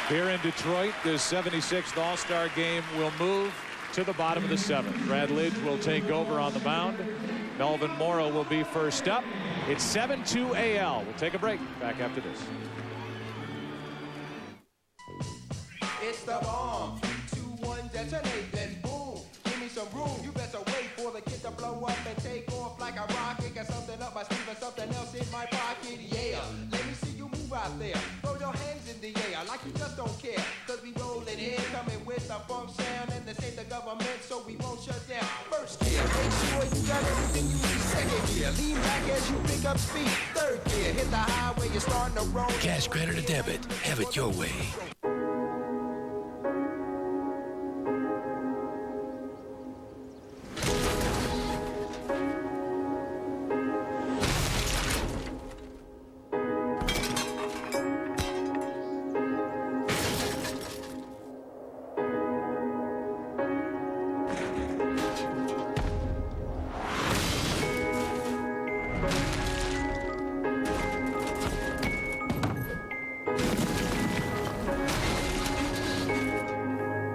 Speaker 8: Here in Detroit, the 76th All-Star game will move to the bottom of the 7th. Brad Lidge will take over on the mound. Melvin Morrow will be first up. It's 7-2 AL. We'll take a break. Back after this.
Speaker 4: It's the bomb. 3, 2, 1, detonate, then boom. Give me some room. You better wait for the kid to blow up and take off like a rocket. Got something up my sleeve and something else in my pocket. Yeah, let me see you move out there. Throw your hands in the air like you just don't care. Cause we rollin' in, coming with a funk sound. And this ain't the government, so we won't shut down. First gear, make sure you got everything you need. Second gear, lean back as you pick up speed. Third gear, hit the highway, you're starting to roll.
Speaker 23: Cash, credit, or debit. Have it your way.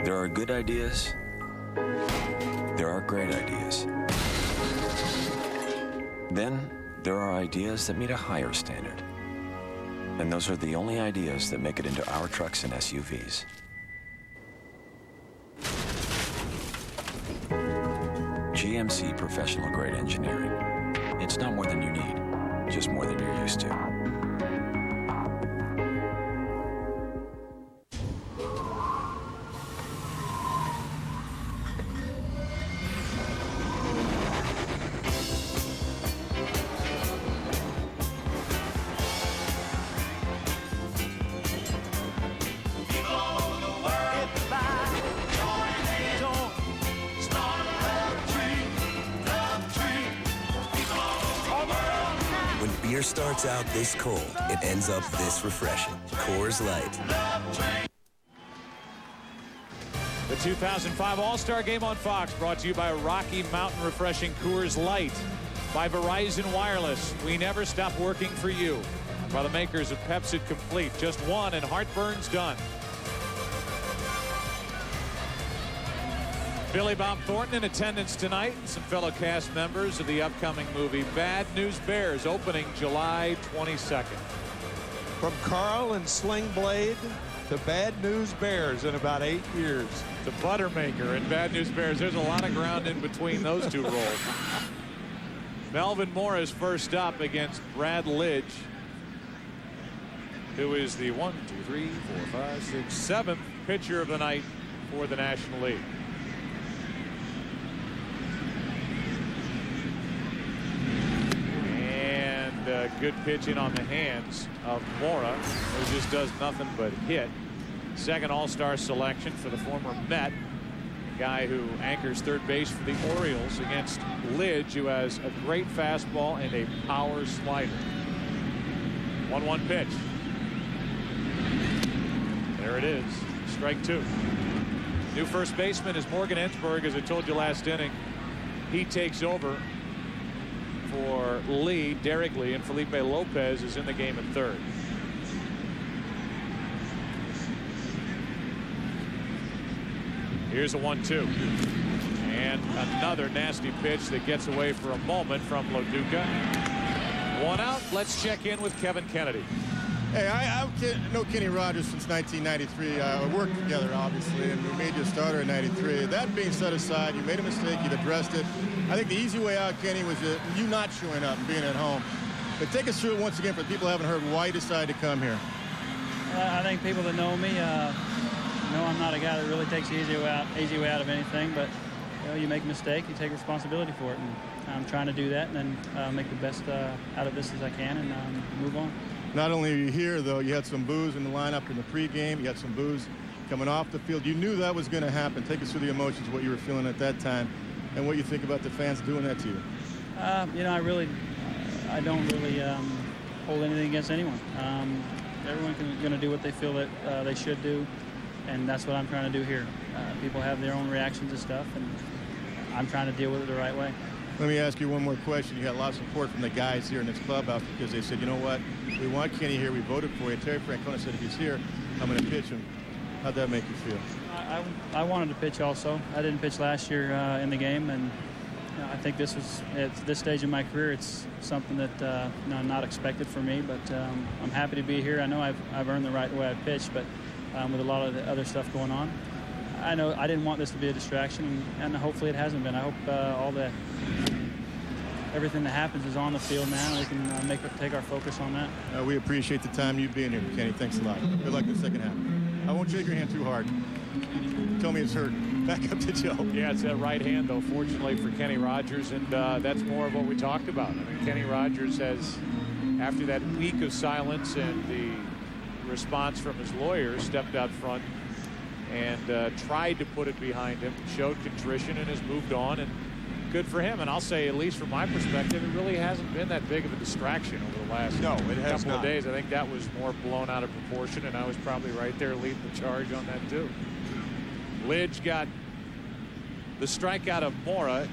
Speaker 7: There are good ideas. There are great ideas. Then there are ideas that meet a higher standard. And those are the only ideas that make it into our trucks and SUVs. GMC Professional Grade Engineering. It's not more than you need, just more than you're used to.
Speaker 1: Beer starts out this cold, it ends up this refreshing. Coors Light.
Speaker 8: The 2005 All-Star Game on Fox, brought to you by Rocky Mountain Refreshing Coors Light, by Verizon Wireless, we never stop working for you, by the makers of Pepsi Complete, just one and heartburn's done. Billy Bob Thornton in attendance tonight. Some fellow cast members of the upcoming movie Bad News Bears, opening July 22nd.
Speaker 17: From Carl and Sling Blade to Bad News Bears in about 8 years.
Speaker 8: To Buttermaker and Bad News Bears. There's a lot of ground in between those two roles. Melvin Morris first up against Brad Lidge, who is the 7th pitcher of the night for the National League. Good pitching on the hands of Mora, who just does nothing but hit. Second All-Star selection for the former Met, guy who anchors third base for the Orioles, against Lidge, who has a great fastball and a power slider. 1-1 pitch. There it is. Strike two. New first baseman is Morgan Ensberg. As I told you last inning, he takes over for Lee, Derek Lee, and Felipe Lopez is in the game at third. Here's a 1-2. And another nasty pitch that gets away for a moment from Loduca. One out. Let's check in with Kevin Kennedy.
Speaker 5: Hey, I know Kenny Rogers since 1993. We worked together, obviously, and we made you a starter in '93. That being set aside, you made a mistake. You'd addressed it. I think the easy way out, Kenny, was you not showing up and being at home. But take us through it once again for the people who haven't heard why you decided to come here.
Speaker 6: I think people that know me know I'm not a guy that really takes the easy way out of anything. But you make a mistake, you take responsibility for it, and I'm trying to do that and then make the best out of this as I can and move on.
Speaker 5: Not only are you here, though, you had some boos in the lineup in the pregame. You had some boos coming off the field. You knew that was going to happen. Take us through the emotions, what you were feeling at that time, and what you think about the fans doing that to you.
Speaker 6: I don't really hold anything against anyone. Everyone's going to do what they feel that they should do, and that's what I'm trying to do here. People have their own reactions to stuff, and I'm trying to deal with it the right way.
Speaker 5: Let me ask you one more question. You had a lot of support from the guys here in this clubhouse because they said, you know what, we want Kenny here. We voted for you. Terry Francona said if he's here, I'm going to pitch him. How'd that make you feel?
Speaker 6: I wanted to pitch also. I didn't pitch last year in the game, and I think this was, at this stage in my career, it's something that not expected for me, but I'm happy to be here. I know I've earned the right the way I pitched, but with a lot of the other stuff going on, I know I didn't want this to be a distraction, and hopefully it hasn't been. I hope everything that happens is on the field now, and we can take our focus on that.
Speaker 5: We appreciate the time you being here, Kenny. Thanks a lot. Good luck in the second half. I won't shake your hand too hard. Tell me it's hurt. Back up to Joe.
Speaker 8: Yeah, it's that right hand, though, fortunately for Kenny Rogers, and that's more of what we talked about. I mean, Kenny Rogers has, after that week of silence and the response from his lawyer, stepped out front and tried to put it behind him, showed contrition, and has moved on, and good for him. And I'll say, at least from my perspective, it really hasn't been that big of a distraction over the last couple of days. I think that was more blown out of proportion, and I was probably right there leading the charge on that too. Lidge got the strikeout of Mora.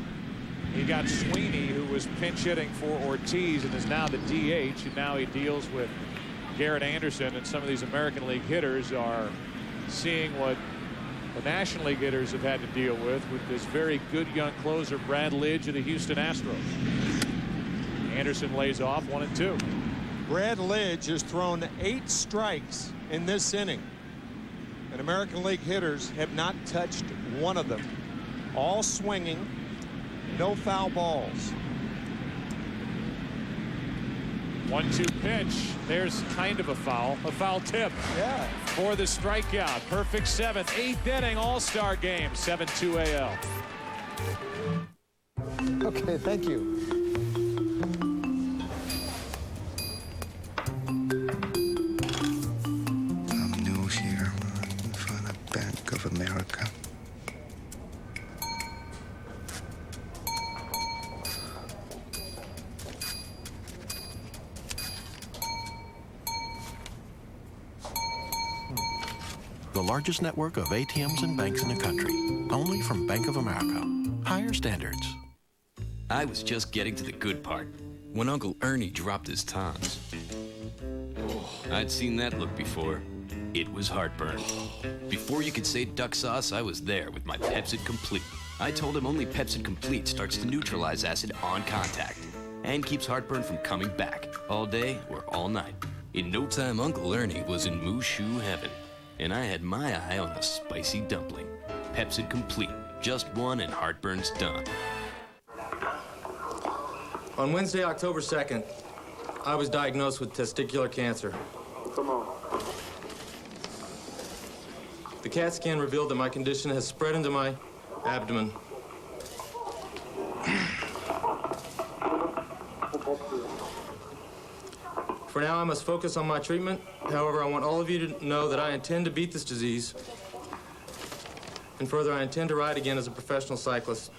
Speaker 8: He got Sweeney, who was pinch hitting for Ortiz and is now the DH, and now he deals with Garrett Anderson, and some of these American League hitters are seeing what the National League hitters have had to deal with this very good young closer, Brad Lidge of the Houston Astros. Anderson lays off 1-2.
Speaker 17: Brad Lidge has thrown 8 strikes in this inning. And American League hitters have not touched one of them. All swinging, no foul balls.
Speaker 8: 1-2 pitch. There's kind of a foul tip.
Speaker 17: Yeah.
Speaker 8: For the strikeout. Perfect 7th, 8th inning All-Star game. 7-2 AL.
Speaker 17: Okay, thank you.
Speaker 9: I'm new here for the Bank of America.
Speaker 10: The largest network of ATMs and banks in the country. Only from Bank of America. Higher standards.
Speaker 13: I was just getting to the good part when Uncle Ernie dropped his tons. I'd seen that look before. It was heartburn. Before you could say duck sauce, I was there with my Pepsid Complete. I told him only Pepsid Complete starts to neutralize acid on contact and keeps heartburn from coming back all day or all night. In no time, Uncle Ernie was in moo shoe heaven, and I had my eye on a spicy dumpling. Pepsid Complete, just one and heartburn's done.
Speaker 14: On Wednesday, October 2nd, I was diagnosed with testicular cancer. Come on. The CAT scan revealed that my condition has spread into my abdomen. For now, I must focus on my treatment. However, I want all of you to know that I intend to beat this disease. And further, I intend to ride again as a professional cyclist.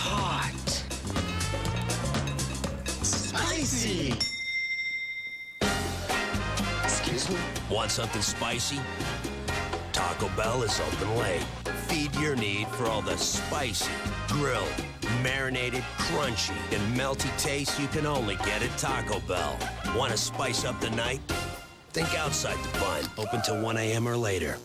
Speaker 21: Hot. Spicy.
Speaker 1: Excuse me? Want something spicy? Taco Bell is open late. Feed your need for all the spicy, grilled, marinated, crunchy, and melty taste you can only get at Taco Bell. Want to spice up the night? Think outside the bun. Open till 1 a.m. or later.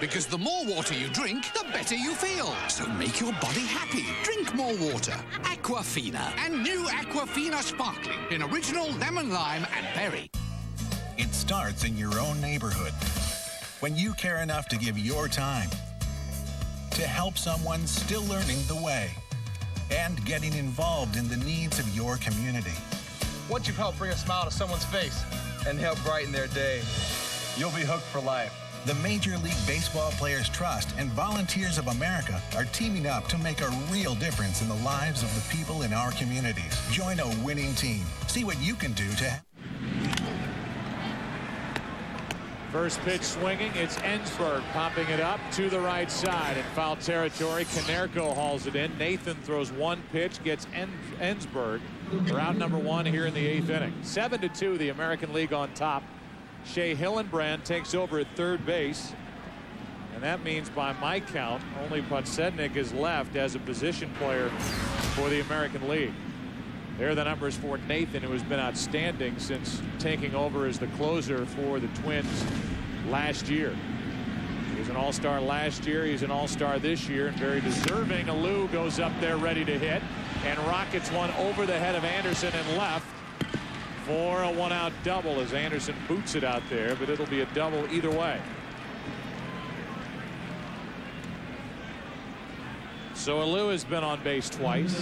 Speaker 23: Because the more water you drink, the better you feel. So make your body happy. Drink more water. Aquafina. And new Aquafina Sparkling in original lemon, lime, and berry.
Speaker 15: It starts in your own neighborhood. When you care enough to give your time to help someone still learning the way and getting involved in the needs of your community.
Speaker 16: Once you've helped bring a smile to someone's face and help brighten their day, you'll be hooked for life.
Speaker 15: The Major League Baseball Players Trust and Volunteers of America are teaming up to make a real difference in the lives of the people in our communities. Join a winning team. See what you can do to...
Speaker 8: First pitch swinging. It's Ensberg popping it up to the right side in foul territory. Comerica hauls it in. Nathan throws one pitch, gets Ensberg for out number 1 here in the 8th inning. 7-2, the American League on top. Shea Hillenbrand takes over at third base. And that means, by my count, only Podsednik is left as a position player for the American League. There are the numbers for Nathan, who has been outstanding since taking over as the closer for the Twins last year. He was an all-star last year. He's an all-star this year, and very deserving. Alou goes up there ready to hit and rockets one over the head of Anderson and left for a one-out double as Anderson boots it out there, but it'll be a double either way. So Alou has been on base twice.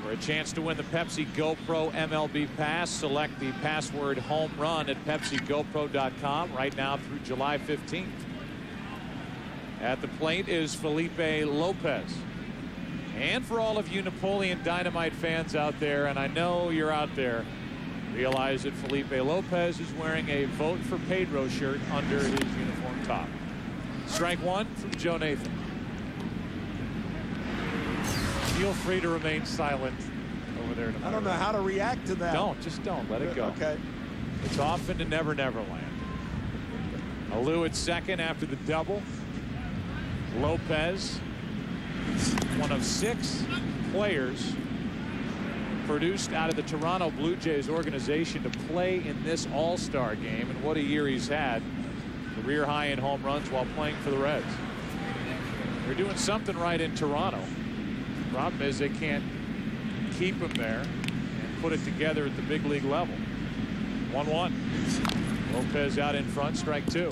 Speaker 8: For a chance to win the Pepsi GoPro MLB Pass, select the password home run at PepsiGoPro.com right now through July 15th. At the plate is Felipe Lopez. And for all of you Napoleon Dynamite fans out there, and I know you're out there, Realize that Felipe Lopez is wearing a Vote for Pedro shirt under his uniform top. Strike one from Joe Nathan. Feel free to remain silent over there.
Speaker 17: I don't know how to react to that.
Speaker 8: Just don't. Let it go.
Speaker 17: Okay.
Speaker 8: It's off into Never Never Land. Alou at second after the double. Lopez, one of 6 players produced out of the Toronto Blue Jays organization to play in this All-Star game, and what a year he's had. Career high in home runs while playing for the Reds. They're doing something right in Toronto. Problem is they can't keep him there and put it together at the big league level. 1-1. Lopez out in front, strike 2.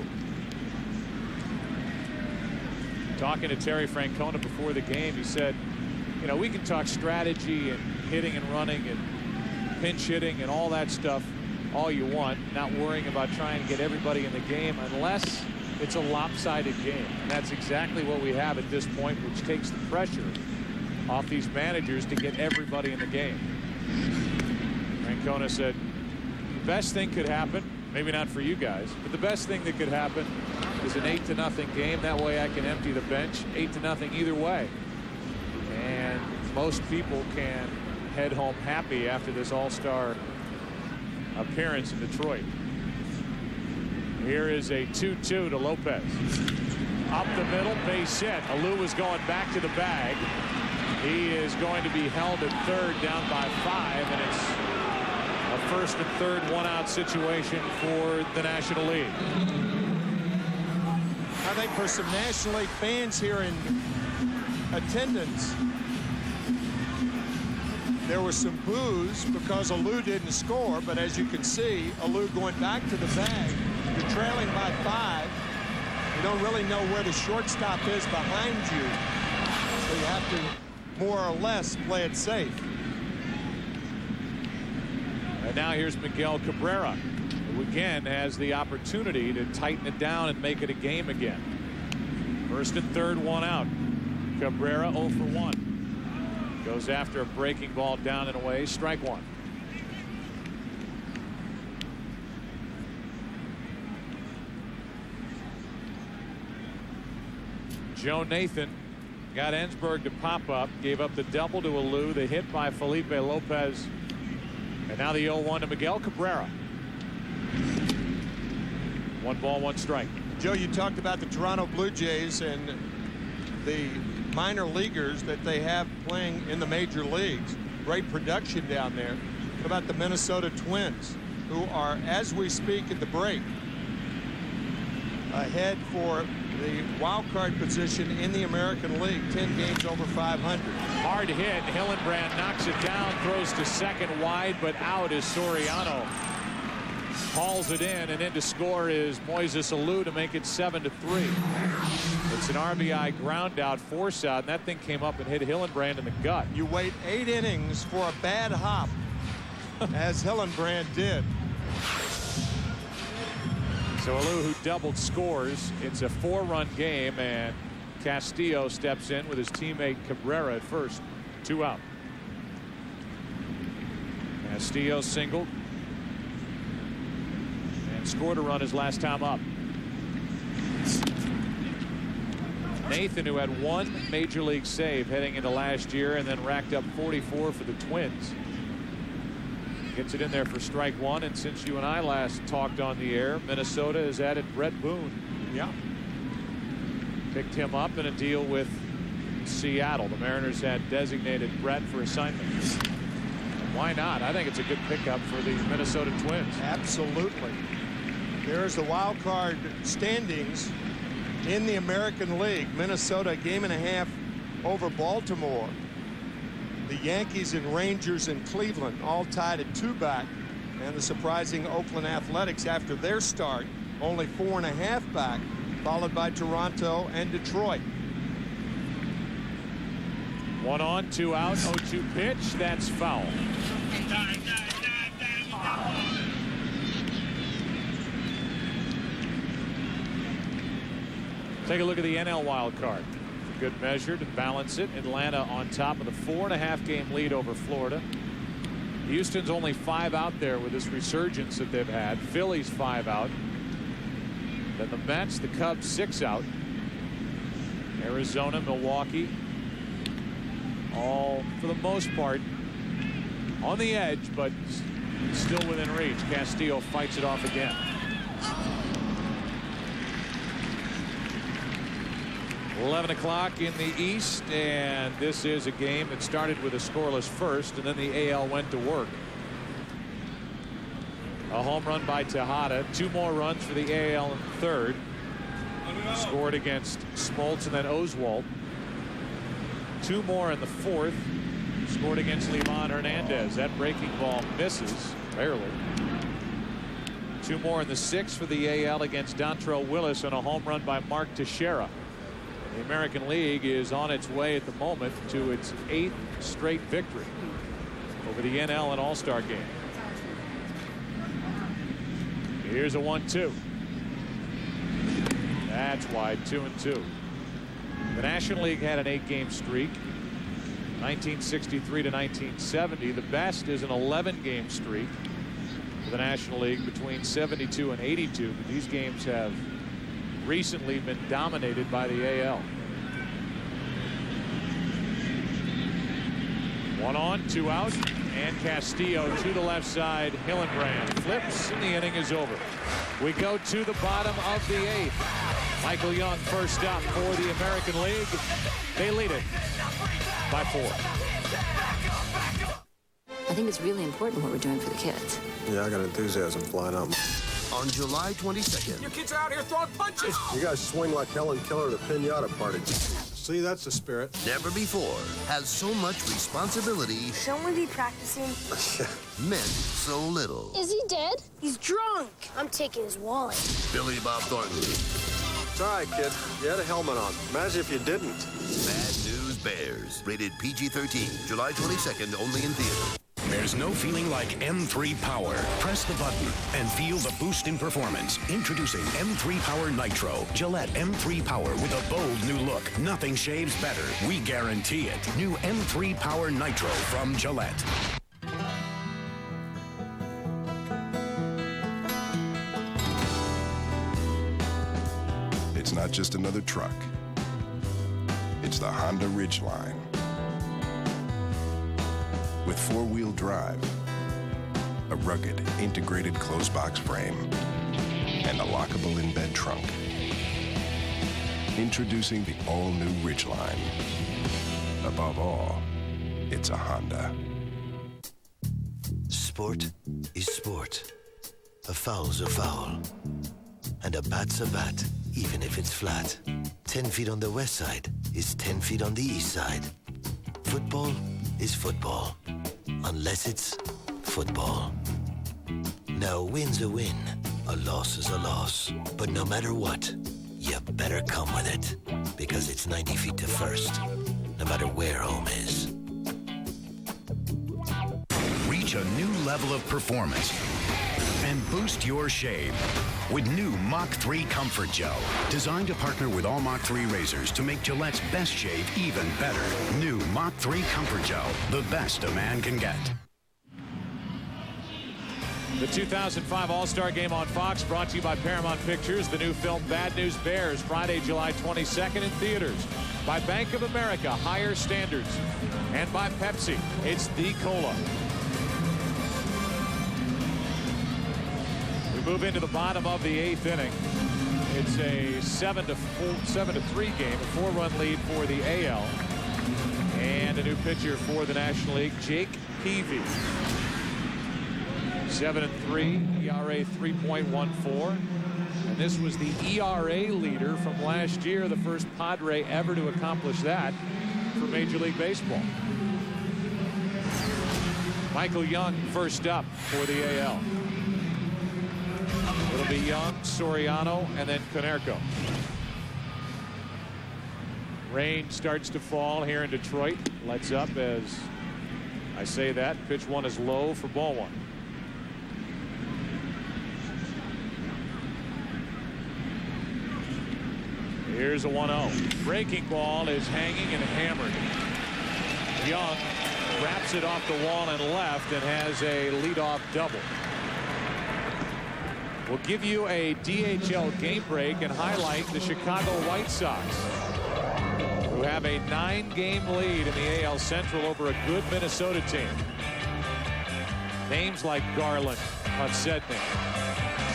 Speaker 8: Talking to Terry Francona before the game, he said, you know, we can talk strategy and hitting and running and pinch hitting and all that stuff all you want, not worrying about trying to get everybody in the game unless it's a lopsided game. And that's exactly what we have at this point, which takes the pressure off these managers to get everybody in the game. Francona said the best thing could happen, maybe not for you guys, but the best thing that could happen is an 8-0 game. That way I can empty the bench. 8-0 either way. And most people can head home happy after this All-Star appearance in Detroit. Here is a 2-2 to Lopez. Up the middle, base hit. Alou is going back to the bag. He is going to be held at third, down by 5, and it's a first and third one-out situation for the National League.
Speaker 17: I think for some National League fans here in attendance, there was some boos because Alou didn't score, but as you can see, Alou going back to the bag. You're trailing by 5. You don't really know where the shortstop is behind you, so you have to more or less play it safe.
Speaker 8: And now here's Miguel Cabrera, who again has the opportunity to tighten it down and make it a game again. First and third, one out. Cabrera 0 for 1. Goes after a breaking ball down and away. Strike one. Joe Nathan got Ensberg to pop up, gave up the double to Alou, the hit by Felipe Lopez, and now the 0-1 to Miguel Cabrera. 1 ball, 1 strike.
Speaker 17: Joe, you talked about the Toronto Blue Jays and the minor leaguers that they have playing in the major leagues. Great production down there. What about the Minnesota Twins, who are, as we speak at the break, ahead for the wild card position in the American League, 10 games over 500.
Speaker 8: Hard hit. Hillenbrand knocks it down, throws to second wide, but out is Soriano. Hauls it in, and in to score is Moises Alou to make it 7-3. It's an RBI ground out, force out, and that thing came up and hit Hillenbrand in the gut.
Speaker 17: You wait 8 innings for a bad hop, as Hillenbrand did.
Speaker 8: So Alou, who doubled, scores. It's a 4-run game, and Castillo steps in with his teammate Cabrera at first. 2 out. Castillo singled and scored a run his last time up. Nathan, who had 1 major league save heading into last year and then racked up 44 for the Twins, gets it in there for strike 1. And since you and I last talked on the air, Minnesota has added Brett Boone.
Speaker 17: Yeah.
Speaker 8: Picked him up in a deal with Seattle. The Mariners had designated Brett for assignment. Why not? I think it's a good pickup for the Minnesota Twins.
Speaker 17: Absolutely. There's the wild card standings in the American League. Minnesota, a game and a half over Baltimore. The Yankees and Rangers and Cleveland all tied at 2 back. And the surprising Oakland Athletics, after their start, only 4.5 back, followed by Toronto and Detroit.
Speaker 8: 1 on, 2 out, 0-2 pitch. That's foul. Take a look at the NL wild card. Good measure to balance it. Atlanta on top of the 4.5 game lead over Florida. Houston's only 5 out there with this resurgence that they've had. Phillies 5 out. Then the Mets, the Cubs 6 out. Arizona, Milwaukee, all for the most part on the edge, but still within reach. Castillo fights it off again. $11 o'clock in the East, and this is a game that started with a scoreless first, and then the AL went to work. A home run by Tejada, 2 more runs for the AL in the third. Scored against Smoltz and then Oswalt. 2 more in the fourth. Scored against Livan Hernandez. That breaking ball misses, barely. 2 more in the sixth for the AL against Dontrelle Willis, and a home run by Mark Teixeira. The American League is on its way at the moment to its 8th straight victory over the NL and All-Star game. Here's a 1-2. That's wide, 2-2. The National League had an 8-game streak, 1963 to 1970. The best is an 11-game streak for the National League between 72 and 82. But these games have recently been dominated by the AL. 1 on, 2 out, and Castillo to the left side. Hillenbrand flips, and the inning is over. We go to the bottom of the 8th. Michael Young first up for the American League. They lead it by 4.
Speaker 3: I think it's really important what we're doing for the kids.
Speaker 9: Yeah, I got enthusiasm flying out.
Speaker 1: On July 22nd.
Speaker 25: Your kids are out here throwing punches.
Speaker 9: You guys swing like Helen Keller at a pinata party. See, that's the spirit.
Speaker 1: Never before has so much responsibility.
Speaker 11: Shouldn't we be practicing?
Speaker 1: Meant so little.
Speaker 11: Is he dead? He's drunk. I'm taking his wallet.
Speaker 1: Billy Bob Thornton.
Speaker 9: It's all right, kid. You had a helmet on. Imagine if you didn't.
Speaker 1: Bad News Bears. Rated PG-13. July 22nd, only in theater.
Speaker 12: There's no feeling like M3 Power. Press the button and feel the boost in performance. Introducing M3 Power Nitro. Gillette M3 Power with a bold new look. Nothing shaves better. We guarantee it. New M3 Power Nitro from Gillette.
Speaker 18: It's not just another truck. It's the Honda Ridgeline. With 4-wheel drive, a rugged, integrated closed-box frame, and a lockable in-bed trunk. Introducing the all-new Ridgeline. Above all, it's a Honda.
Speaker 19: Sport is sport. A foul's a foul. And a bat's a bat, even if it's flat. 10 feet on the west side is 10 feet on the east side. Football is football, unless it's football. Now, a win's a win, a loss is a loss. But no matter what, you better come with it, because it's 90 feet to first, no matter where home is.
Speaker 12: Reach a new level of performance and boost your shave with new Mach 3 Comfort Gel. Designed to partner with all Mach 3 razors to make Gillette's best shave even better. New Mach 3 Comfort Gel, the best a man can get.
Speaker 8: The 2005 All-Star Game on Fox, brought to you by Paramount Pictures. The new film Bad News Bears, Friday, July 22nd in theaters. By Bank of America, higher standards. And by Pepsi, it's the cola. We move into the bottom of the 8th inning. It's a 7-3 game, a 4-run lead for the AL. And a new pitcher for the National League, Jake Peavy. 7-3, ERA 3.14. And this was the ERA leader from last year, the first Padre ever to accomplish that for Major League Baseball. Michael Young first up for the AL. It'll be Young, Soriano, and then Comerica. Rain starts to fall here in Detroit. Lights up as I say that. Pitch 1 is low for ball 1. Here's a 1-0. Breaking ball is hanging and hammered. Young wraps it off the wall and left and has a leadoff double. We'll give you a DHL game break and highlight the Chicago White Sox, who have a 9-game lead in the AL Central over a good Minnesota team. Names like Garland, Podsednik,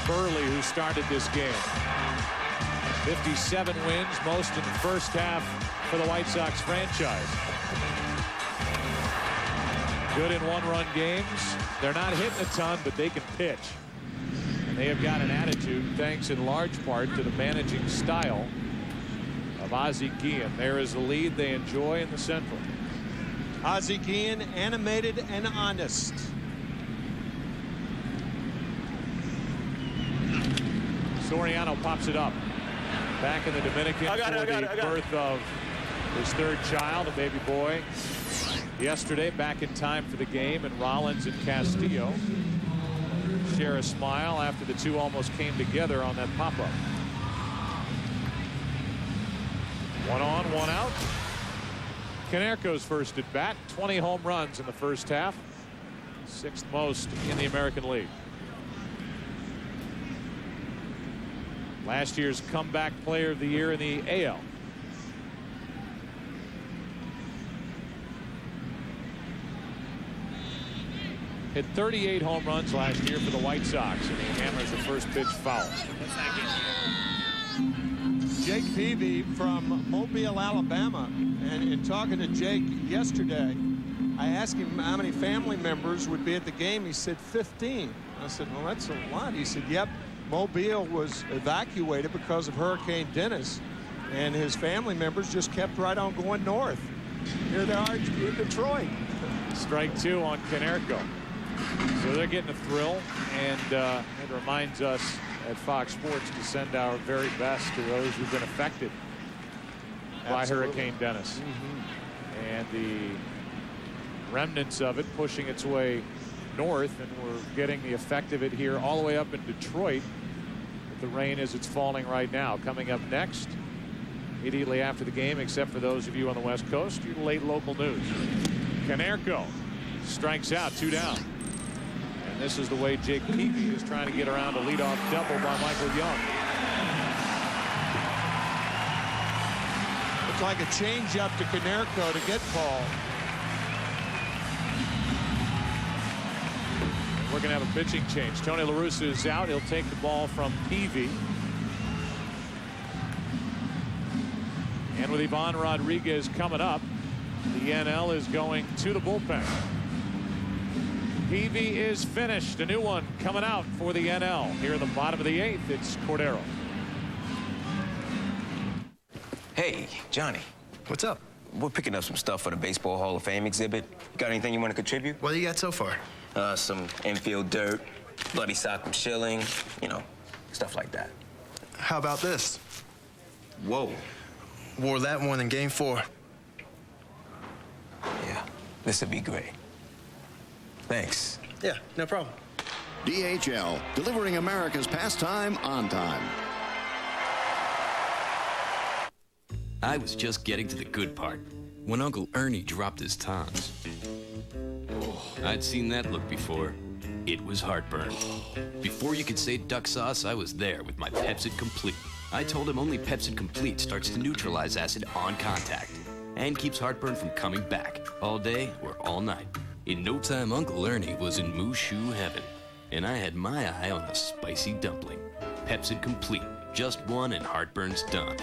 Speaker 8: Burley, who started this game. 57 wins, most in the first half for the White Sox franchise. Good in one-run games. They're not hitting a ton, but they can pitch. And they have got an attitude, thanks in large part to the managing style of Ozzie Guillen. There is the lead they enjoy in the Central.
Speaker 17: Ozzie Guillen, animated and honest.
Speaker 8: Soriano pops it up. Back in the Dominican for the birth of his third child, a baby boy. Yesterday, back in time for the game, and Rollins and Castillo share a smile after the two almost came together on that pop-up. 1 on, 1 out. Konerko's first at bat, 20 home runs in the first half, 6th most in the American League. Last year's comeback player of the year in the AL. Hit 38 home runs last year for the White Sox, and he hammers the first pitch foul.
Speaker 17: Jake Peavy from Mobile, Alabama. And in talking to Jake yesterday, I asked him how many family members would be at the game. He said 15. I said, well, that's a lot. He said, yep, Mobile was evacuated because of Hurricane Dennis, and his family members just kept right on going north. Here they are in Detroit.
Speaker 8: Strike 2 on Konerko. So they're getting a thrill, and it reminds us at Fox Sports to send our very best to those who've been affected by Hurricane Dennis. And the remnants of it pushing its way north, and we're getting the effect of it here all the way up in Detroit with the rain as it's falling right now. Coming up next, immediately after the game, except for those of you on the West Coast, your late local news. Konerko strikes out, 2 down. And this is the way Jake Peavy is trying to get around a leadoff double by Michael Young.
Speaker 17: It's like a change-up to Konerko to get Paul.
Speaker 8: We're going to have a pitching change. Tony La Russa is out. He'll take the ball from Peavy. And with Ivan Rodriguez coming up, the NL is going to the bullpen. Peavy is finished. A new one coming out for the NL. Here in the bottom of the 8th, it's Cordero.
Speaker 2: Hey, Johnny. What's up? We're picking up some stuff for the Baseball Hall of Fame exhibit. Got anything you want to contribute?
Speaker 4: What do you got so far?
Speaker 2: Some infield dirt, bloody sock from Schilling, you know, stuff like that.
Speaker 4: How about this?
Speaker 2: Whoa.
Speaker 4: Wore that one in Game 4.
Speaker 2: Yeah, this would be great. Thanks.
Speaker 4: Yeah, no problem.
Speaker 20: DHL, delivering America's pastime on time.
Speaker 13: I was just getting to the good part when Uncle Ernie dropped his tons. I'd seen that look before. It was heartburn. Before you could say duck sauce, I was there with my Pepsid Complete. I told him only Pepsid Complete starts to neutralize acid on contact and keeps heartburn from coming back all day or all night. In no time, Uncle Ernie was in Mushu heaven, and I had my eye on a spicy dumpling. Pepsid Complete, just one and heartburn's done.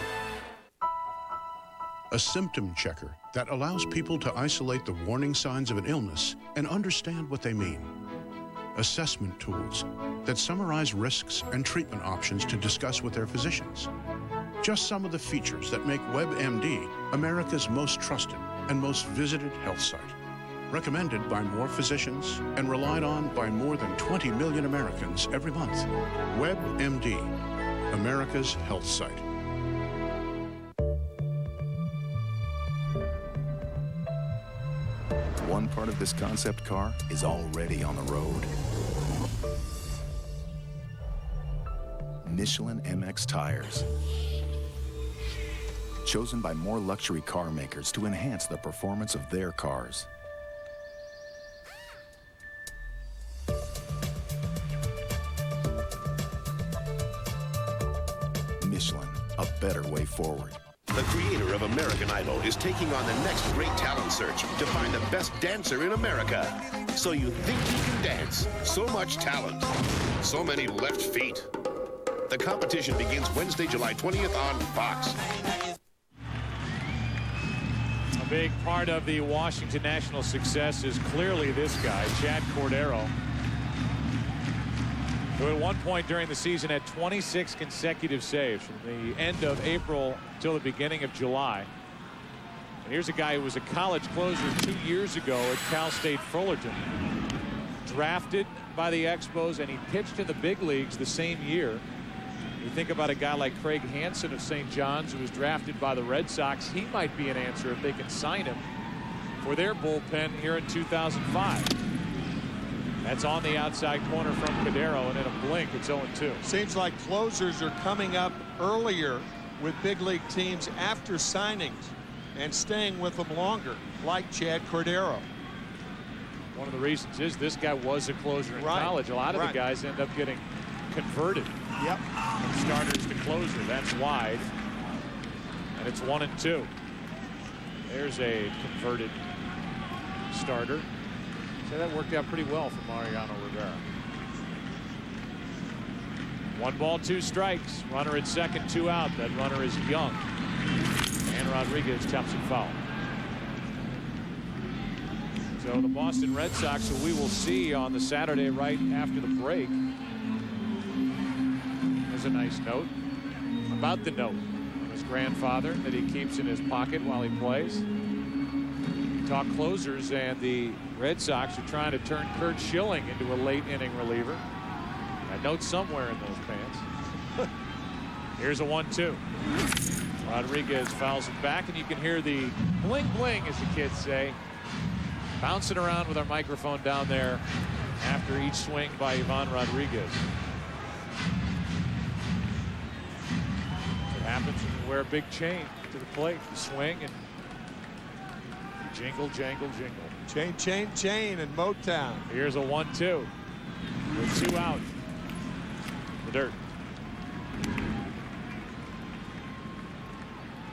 Speaker 22: A symptom checker that allows people to isolate the warning signs of an illness and understand what they mean. Assessment tools that summarize risks and treatment options to discuss with their physicians. Just some of the features that make WebMD America's most trusted and most visited health site. Recommended by more physicians and relied on by more than 20 million Americans every month. WebMD, America's health site.
Speaker 18: One part of this concept car is already on the road. Michelin MX tires. Chosen by more luxury car makers to enhance the performance of their cars. Iselin, a better way forward.
Speaker 5: The creator of American Idol is taking on the next great talent search to find the best dancer in America. So you think you can dance? So much talent. So many left feet. The competition begins Wednesday, July 20th on Fox.
Speaker 8: A big part of the Washington National success is clearly this guy, Chad Cordero, who at one point during the season had 26 consecutive saves from the end of April till the beginning of July. And here's a guy who was a college closer 2 years ago at Cal State Fullerton. Drafted by the Expos, and he pitched in the big leagues the same year. You think about a guy like Craig Hansen of St. John's, who was drafted by the Red Sox. He might be an answer if they can sign him for their bullpen here in 2005. That's on the outside corner from Cordero, and in a blink, it's 0-2.
Speaker 17: Seems like closers are coming up earlier with big league teams after signings and staying with them longer, like Chad Cordero.
Speaker 8: One of the reasons is this guy was a closer in college. A lot of the guys end up getting converted.
Speaker 17: Yep.
Speaker 8: From starters to closer. That's wide. And it's 1-2. There's a converted starter. So that worked out pretty well for Mariano Rivera. 1 ball, 2 strikes. Runner at second, 2 out. That runner is Young. And Rodriguez taps it foul. So the Boston Red Sox, who we will see on the Saturday right after the break. There's a nice note about the note from his grandfather that he keeps in his pocket while he plays. Talk closers, and the Red Sox are trying to turn Kurt Schilling into a late inning reliever. That note somewhere in those pants. Here's a 1-2. Rodriguez fouls it back, and you can hear the bling bling, as the kids say, bouncing around with our microphone down there after each swing by Ivan Rodriguez. What happens when you wear a big chain to the plate? You swing and jingle, jangle, jingle.
Speaker 17: Chain, chain, chain in Motown.
Speaker 8: Here's a 1-2 with 2 out. The dirt.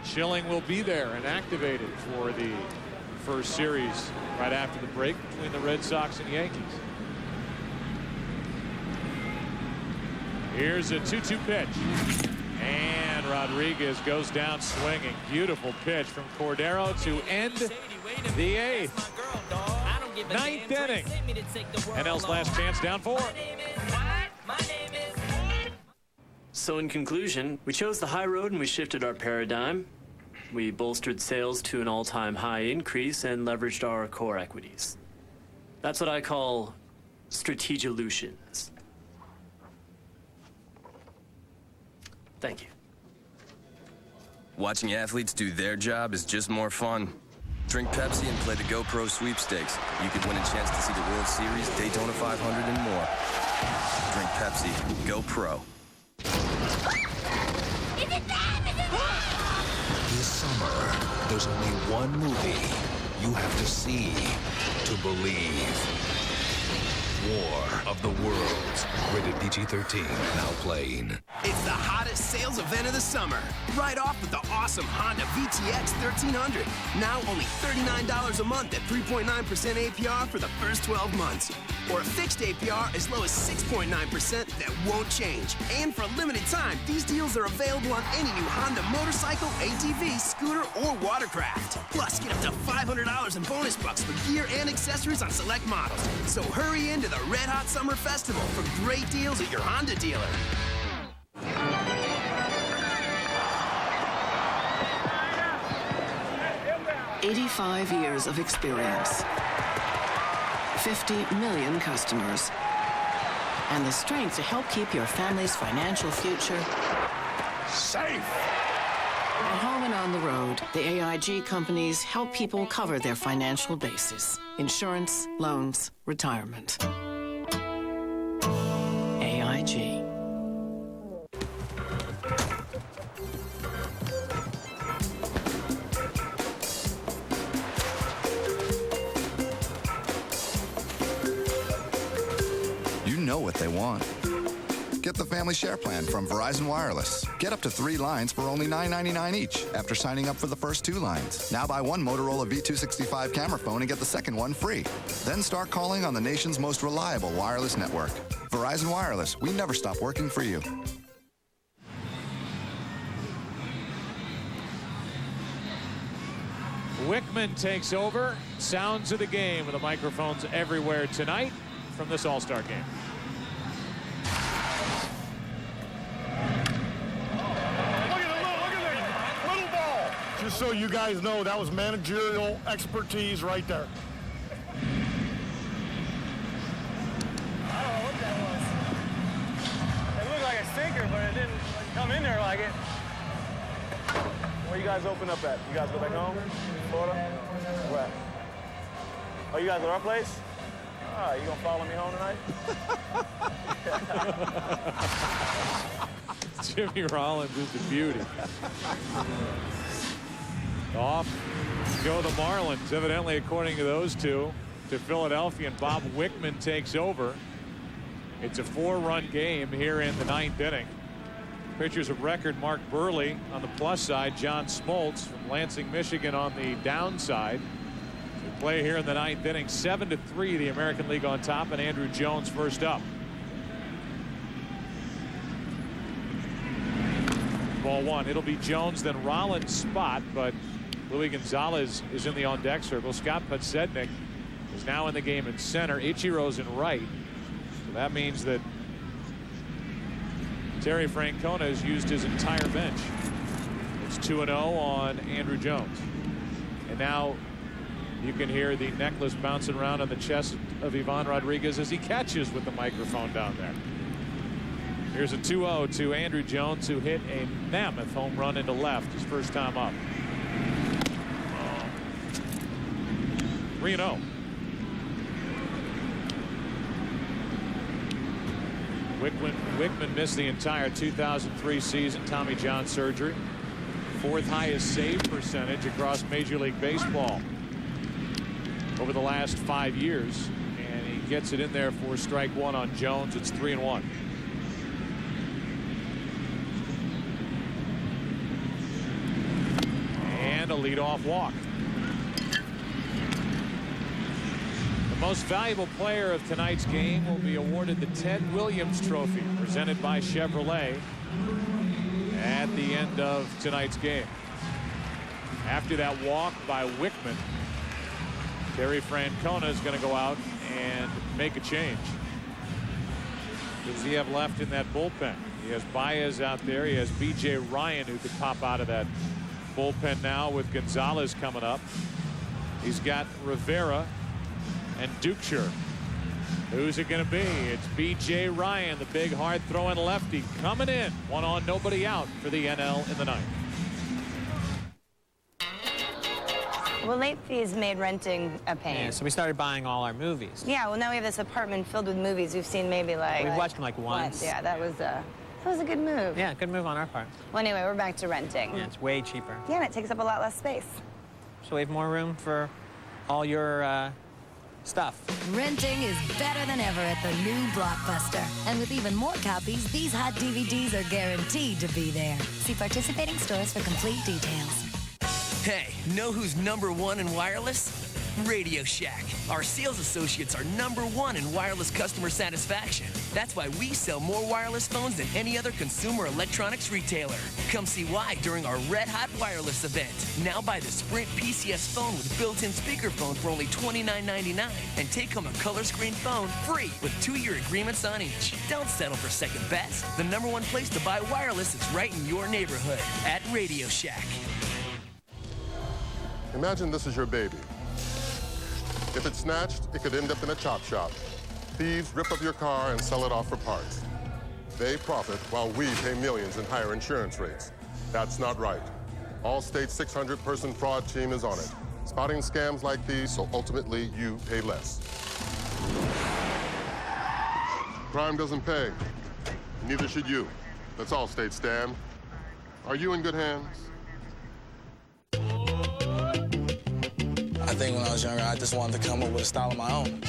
Speaker 8: Schilling will be there and activated for the first series right after the break between the Red Sox and Yankees. Here's a 2-2 pitch. And Rodriguez goes down swinging. Beautiful pitch from Cordero to end the 8th. 9th inning. NL's last chance, down 4.
Speaker 6: So in conclusion, we chose the high road and we shifted our paradigm. We bolstered sales to an all-time high increase and leveraged our core equities. That's what I call strategilutions. Thank you.
Speaker 2: Watching athletes do their job is just more fun. Drink Pepsi and play the GoPro sweepstakes. You could win a chance to see the World Series, Daytona 500, and more. Drink Pepsi. GoPro.
Speaker 1: This summer, there's only one movie you have to see to believe. War of the Worlds. Rated PG-13. Now playing.
Speaker 21: It's the hottest sales event of the summer. Right off with the awesome Honda VTX 1300. Now only $39 a month at 3.9% APR for the first 12 months. Or a fixed APR as low as 6.9% that won't change. And for a limited time, these deals are available on any new Honda motorcycle, ATV, scooter, or watercraft. Plus, get up to $500 in bonus bucks for gear and accessories on select models. So hurry into the Red Hot Summer Festival for great deals at your Honda dealer.
Speaker 7: "85 years of experience, 50 million customers, and the strength to help keep your family's financial future
Speaker 25: safe.
Speaker 7: At home and on the road, the AIG companies help people cover their financial bases. Insurance, loans, retirement. AIG.
Speaker 10: You know what they want. Get the family share plan from Verizon Wireless. Get up to 3 lines for only $9.99 each after signing up for the first 2 lines. Now buy one Motorola V265 camera phone and get the second one free. Then start calling on the nation's most reliable wireless network. Verizon Wireless, we never stop working for you.
Speaker 8: Wickman takes over. Sounds of the game with the microphones everywhere tonight from this All-Star game.
Speaker 14: Just so you guys know, that was managerial expertise right there.
Speaker 16: I don't know what that was. It looked like a sinker, but it didn't come in there like it. Where you guys open up at? You guys go back home? Florida? Where? Oh, you guys at our place? Ah, you gonna follow me home tonight?
Speaker 8: Jimmy Rollins is a beauty. Off go the Marlins, evidently, according to those two, to Philadelphia, and Bob Wickman takes over. It's a 4-run game here in the 9th inning. Pitchers of record: Mark Burley on the plus side, John Smoltz from Lansing, Michigan on the downside. We play here in the 9th inning, 7-3, the American League on top, and Andrew Jones first up. Ball 1. It'll be Jones, then Rollins' spot, but Luis Gonzalez is in the on-deck circle. Scott Podsednik is now in the game in center. Ichiro's in right. So that means that Terry Francona has used his entire bench. It's 2-0 on Andrew Jones. And now you can hear the necklace bouncing around on the chest of Ivan Rodriguez as he catches with the microphone down there. Here's a 2-0 to Andrew Jones, who hit a mammoth home run into left his first time up. 3-0. Wickman missed the entire 2003 season, Tommy John surgery. 4th highest save percentage across Major League Baseball over the last 5 years, and he gets it in there for strike 1 on Jones. It's 3-1. And a leadoff walk. The most valuable player of tonight's game will be awarded the Ted Williams Trophy, presented by Chevrolet, at the end of tonight's game. After that walk by Wickman, Terry Francona is going to go out and make a change. What does he have left in that bullpen? He has Baez out there. He has B.J. Ryan, who could pop out of that bullpen now with Gonzalez coming up. He's got Rivera and Dukeshire. Who's it going to be? It's B.J. Ryan, the big hard-throwing lefty, coming in. 1 on, nobody out for the NL in the 9th.
Speaker 23: Well, late fees made renting a pain.
Speaker 24: Yeah, so we started buying all our movies.
Speaker 23: Yeah, well, now we have this apartment filled with movies we've seen maybe like...
Speaker 24: We've watched them like once.
Speaker 23: Yeah, that was a good move.
Speaker 24: Yeah, good move on our part.
Speaker 23: Well, anyway, we're back to renting.
Speaker 24: Yeah, it's way cheaper.
Speaker 23: Yeah, and it takes up a lot less space.
Speaker 24: So we have more room for all your stuff.
Speaker 26: Renting is better than ever at the new Blockbuster. And with even more copies, these hot DVDs are guaranteed to be there. See participating stores for complete details.
Speaker 1: Hey, know who's #1 in wireless? Radio Shack. Our sales associates are #1 in wireless customer satisfaction. That's why we sell more wireless phones than any other consumer electronics retailer. Come see why during our Red Hot Wireless event. Now buy the Sprint PCS phone with built-in speakerphone for only $29.99 and take home a color screen phone free with 2-year agreements on each. Don't settle for second best. The #1 place to buy wireless is right in your neighborhood at Radio Shack.
Speaker 27: Imagine this is your baby. If it's snatched, it could end up in a chop shop. Thieves rip up your car and sell it off for parts. They profit while we pay millions in higher insurance rates. That's not right. Allstate's 600-person fraud team is on it, spotting scams like these so ultimately you pay less. Crime doesn't pay. Neither should you. That's Allstate, Stan. Are you in good hands?
Speaker 28: I think when I was younger, I just wanted to come up with a style of my own.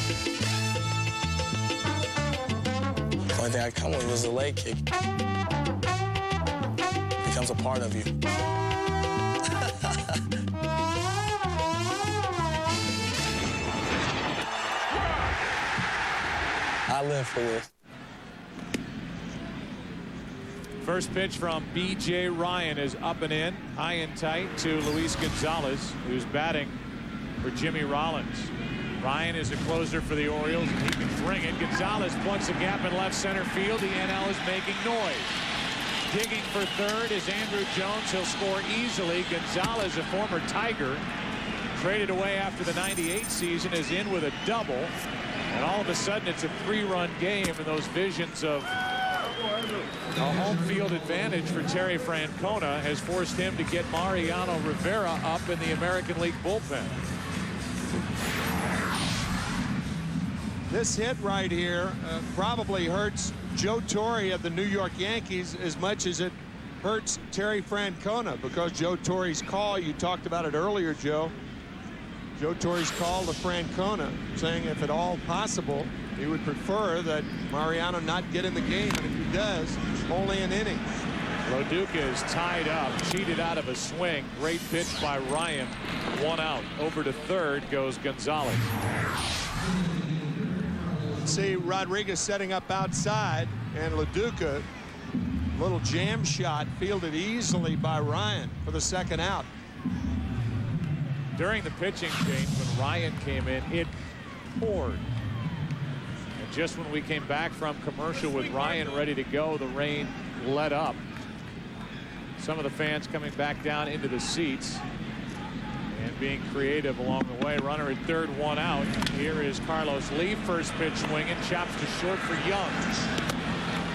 Speaker 28: All only thing I come with was a leg kick. It becomes a part of you. I live for this.
Speaker 8: First pitch from B.J. Ryan is up and in, high and tight to Luis Gonzalez, who's batting for Jimmy Rollins. Ryan is a closer for the Orioles, and he can bring it. Gonzalez plugs a gap in left center field. The NL is making noise. Digging for third is Andrew Jones. He'll score easily. Gonzalez, a former Tiger, traded away after the '98 season, is in with a double. And all of a sudden, it's a 3-run game, and those visions of a home field advantage for Terry Francona has forced him to get Mariano Rivera up in the American League bullpen.
Speaker 17: This hit right here probably hurts Joe Torre of the New York Yankees as much as it hurts Terry Francona, because Joe Torre's call, you talked about it earlier, Joe. Joe Torre's call to Francona saying if at all possible, he would prefer that Mariano not get in the game, and if he does, only an inning.
Speaker 8: Loduca is tied up, cheated out of a swing. Great pitch by Ryan. 1 out. Over to third goes Gonzalez.
Speaker 17: See Rodriguez setting up outside, and Loduca, little jam shot fielded easily by Ryan for the second out.
Speaker 8: During the pitching change, when Ryan came in, it poured. And just when we came back from commercial with Ryan ready to go, the rain let up. Some of the fans coming back down into the seats and being creative along the way. Runner at third, 1 out. Here is Carlos Lee. First pitch swinging, chops to short for Young.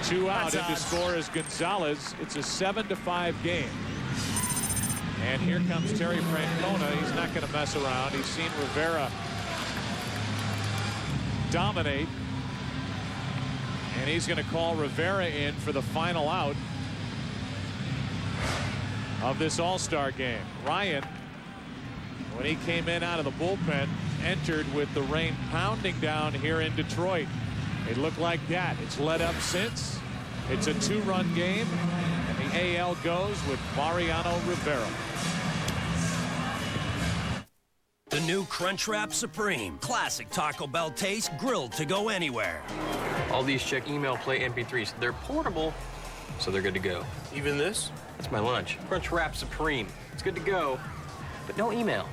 Speaker 8: 2 out, and to score is Gonzalez. It's a 7-5 game. And here comes Terry Francona. He's not going to mess around. He's seen Rivera dominate. And he's going to call Rivera in for the final out of this All-Star game. Ryan, when he came in out of the bullpen, entered with the rain pounding down here in Detroit. It looked like that. It's let up since. It's a 2-run game, and the AL goes with Mariano Rivera.
Speaker 1: The new Crunchwrap Supreme. Classic Taco Bell taste, grilled to go anywhere.
Speaker 13: All these check email play MP3s. They're portable, so they're good to go. Even this? That's my lunch. Crunchwrap Supreme. It's good to go, but no email.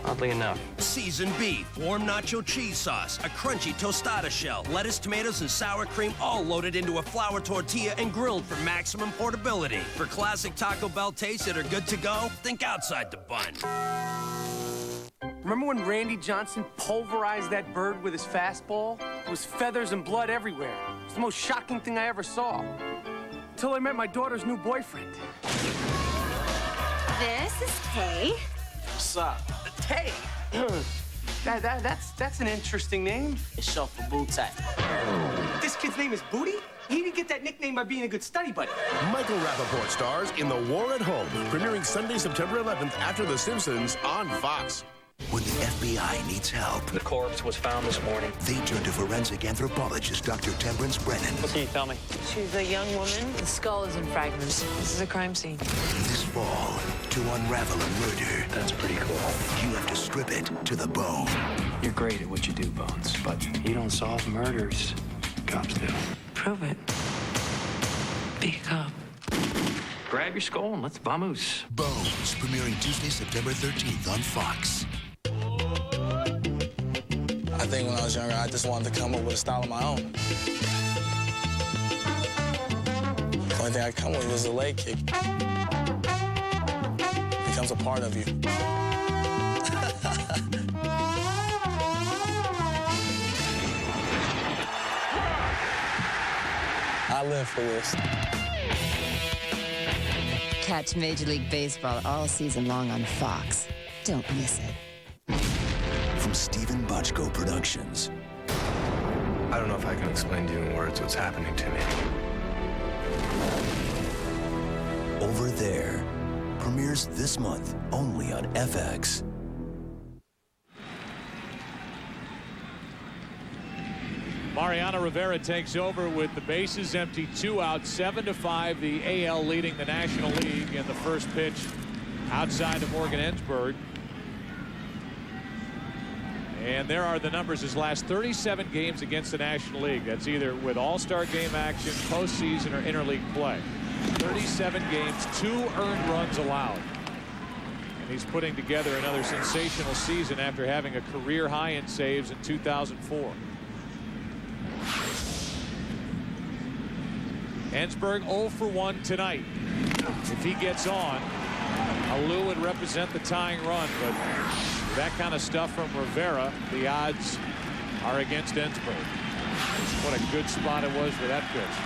Speaker 13: Oddly enough.
Speaker 1: Seasoned beef, warm nacho cheese sauce, a crunchy tostada shell, lettuce, tomatoes, and sour cream, all loaded into a flour tortilla and grilled for maximum portability. For classic Taco Bell tastes that are good to go, think outside the bun.
Speaker 3: Remember when Randy Johnson pulverized that bird with his fastball? There was feathers and blood everywhere. It was the most shocking thing I ever saw. Until I met my daughter's new boyfriend.
Speaker 4: This is Tay.
Speaker 3: What's up? Tay? That's an interesting name.
Speaker 4: It's short for Booty.
Speaker 3: This kid's name is Booty? He didn't get that nickname by being a good study buddy.
Speaker 5: Michael Rappaport stars in The War at Home, premiering Sunday, September 11th after The Simpsons on Fox.
Speaker 9: When the FBI needs help,
Speaker 13: The corpse was found this morning.
Speaker 9: they turn to forensic anthropologist Dr. Temperance Brennan.
Speaker 13: What can you tell me?
Speaker 4: She's a young woman. The skull is in fragments. This is a crime scene.
Speaker 9: This fall, to unravel a murder,
Speaker 13: That's pretty cool.
Speaker 9: you have to strip it to the bone.
Speaker 13: You're great at what you do, Bones, but you don't solve murders. Cops do.
Speaker 4: Prove it. Be a cop.
Speaker 13: Grab your skull and let's vamoose.
Speaker 9: Bones, premiering Tuesday, September 13th on Fox.
Speaker 28: I think when I was younger, I just wanted to come up with a style of my own. The only thing I come with was a leg kick. It becomes a part of you. I live for this.
Speaker 26: Catch Major League Baseball all season long on Fox. Don't miss it.
Speaker 9: From Stephen Bochco Productions.
Speaker 2: I don't know if I can explain to you in words what's happening to me.
Speaker 9: Over There premieres this month only on FX.
Speaker 8: Mariano Rivera takes over with the bases empty, 2 out, 7-5. The AL leading the National League, and the first pitch outside of Morgan Ensberg. And there are the numbers. His last 37 games against the National League. That's either with All-Star game action, postseason, or interleague play. 37 games, 2 earned runs allowed. And he's putting together another sensational season after having a career high in saves in 2004. Ensberg 0 for 1 tonight. If he gets on, Alou would represent the tying run, but that kind of stuff from Rivera, the odds are against Ensberg. What a good spot it was for that pitch.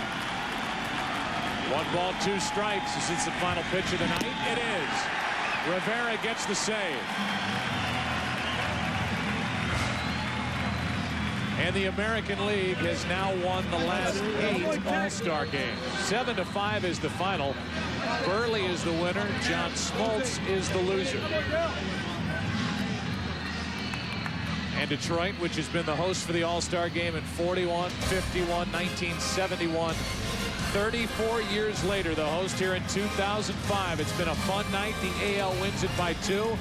Speaker 8: 1 ball, 2 strikes. Is this the final pitch of the night? It is. Rivera gets the save. And the American League has now won the last 8 All-Star games. 7-5 is the final. Burley is the winner. John Smoltz is the loser. And Detroit, which has been the host for the All-Star game in 41, 51, 1971. 34 years later, the host here in 2005. It's been a fun night. The AL wins it by 2.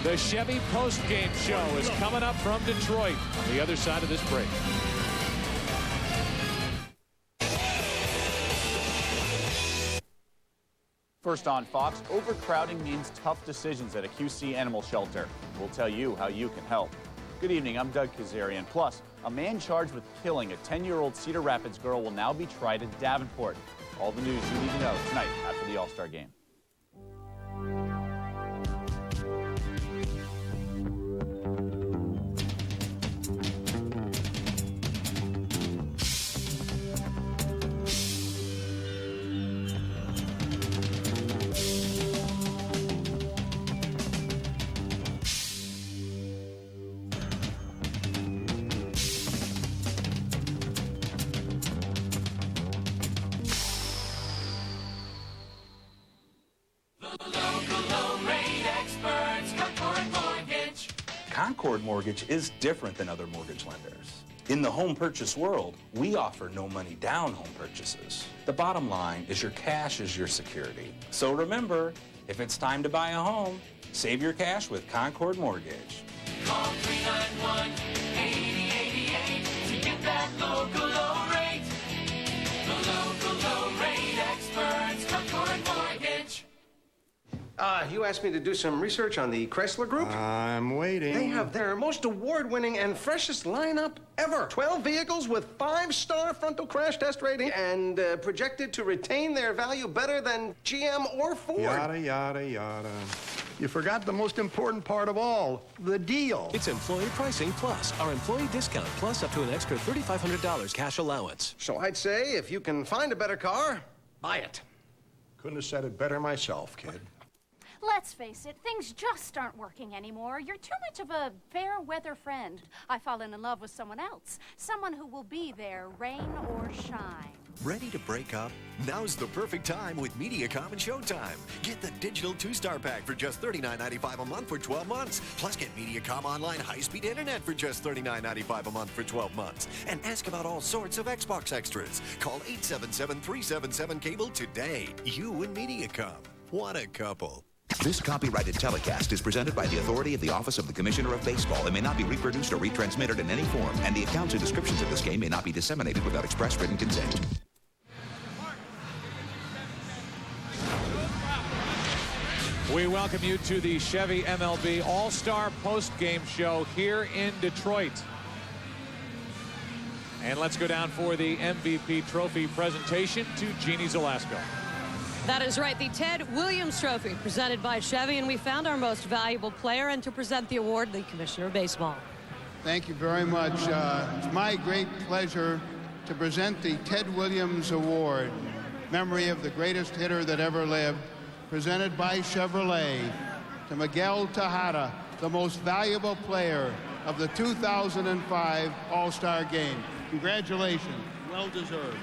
Speaker 8: The Chevy post-game show is coming up from Detroit on the other side of this break.
Speaker 6: First on Fox, overcrowding means tough decisions at a QC animal shelter. We'll tell you how you can help. Good evening, I'm Doug Kazarian. Plus, a man charged with killing a 10-year-old Cedar Rapids girl will now be tried in Davenport. All the news you need to know tonight after the All-Star game.
Speaker 11: Concord Mortgage is different than other mortgage lenders. In the home purchase world, we offer no money down home purchases. The bottom line is your cash is your security. So remember, if it's time to buy a home, save your cash with Concord Mortgage.
Speaker 12: Call 391-8088 to get that local low rate. The local low rate experts, Concord Mortgage.
Speaker 15: You asked me to do some research on the Chrysler Group?
Speaker 18: I'm waiting.
Speaker 15: They have their most award-winning and freshest lineup ever. 12 vehicles with 5-star frontal crash test rating and projected to retain their value better than GM or Ford.
Speaker 18: Yada, yada, yada. You forgot the most important part of all, the deal.
Speaker 19: It's employee pricing plus our employee discount plus up to an extra $3,500 cash allowance.
Speaker 15: So I'd say if you can find a better car, buy it.
Speaker 18: Couldn't have said it better myself, kid.
Speaker 20: Let's face it, things just aren't working anymore. You're too much of a fair-weather friend. I've fallen in love with someone else, someone who will be there, rain or shine.
Speaker 22: Ready to break up? Now's the perfect time with Mediacom and Showtime. Get the digital 2-star pack for just $39.95 a month for 12 months. Plus, get Mediacom online high-speed internet for just $39.95 a month for 12 months. And ask about all sorts of Xbox extras. Call 877-377-CABLE today. You and Mediacom. What a couple.
Speaker 29: This copyrighted telecast is presented by the authority of the Office of the Commissioner of Baseball and may not be reproduced or retransmitted in any form, and the accounts or descriptions of this game may not be disseminated without express written consent.
Speaker 8: We welcome you to the Chevy MLB All-Star post-game show here in Detroit. And let's go down for the MVP trophy presentation to Jeannie Zalasko.
Speaker 30: That is right, the Ted Williams Trophy presented by Chevy, and we found our most valuable player, and to present the award, the Commissioner of Baseball.
Speaker 31: Thank you very much. It's my great pleasure to present the Ted Williams Award, memory of the greatest hitter that ever lived, presented by Chevrolet to Miguel Tejada, the most valuable player of the 2005 All-Star Game. Congratulations, well deserved.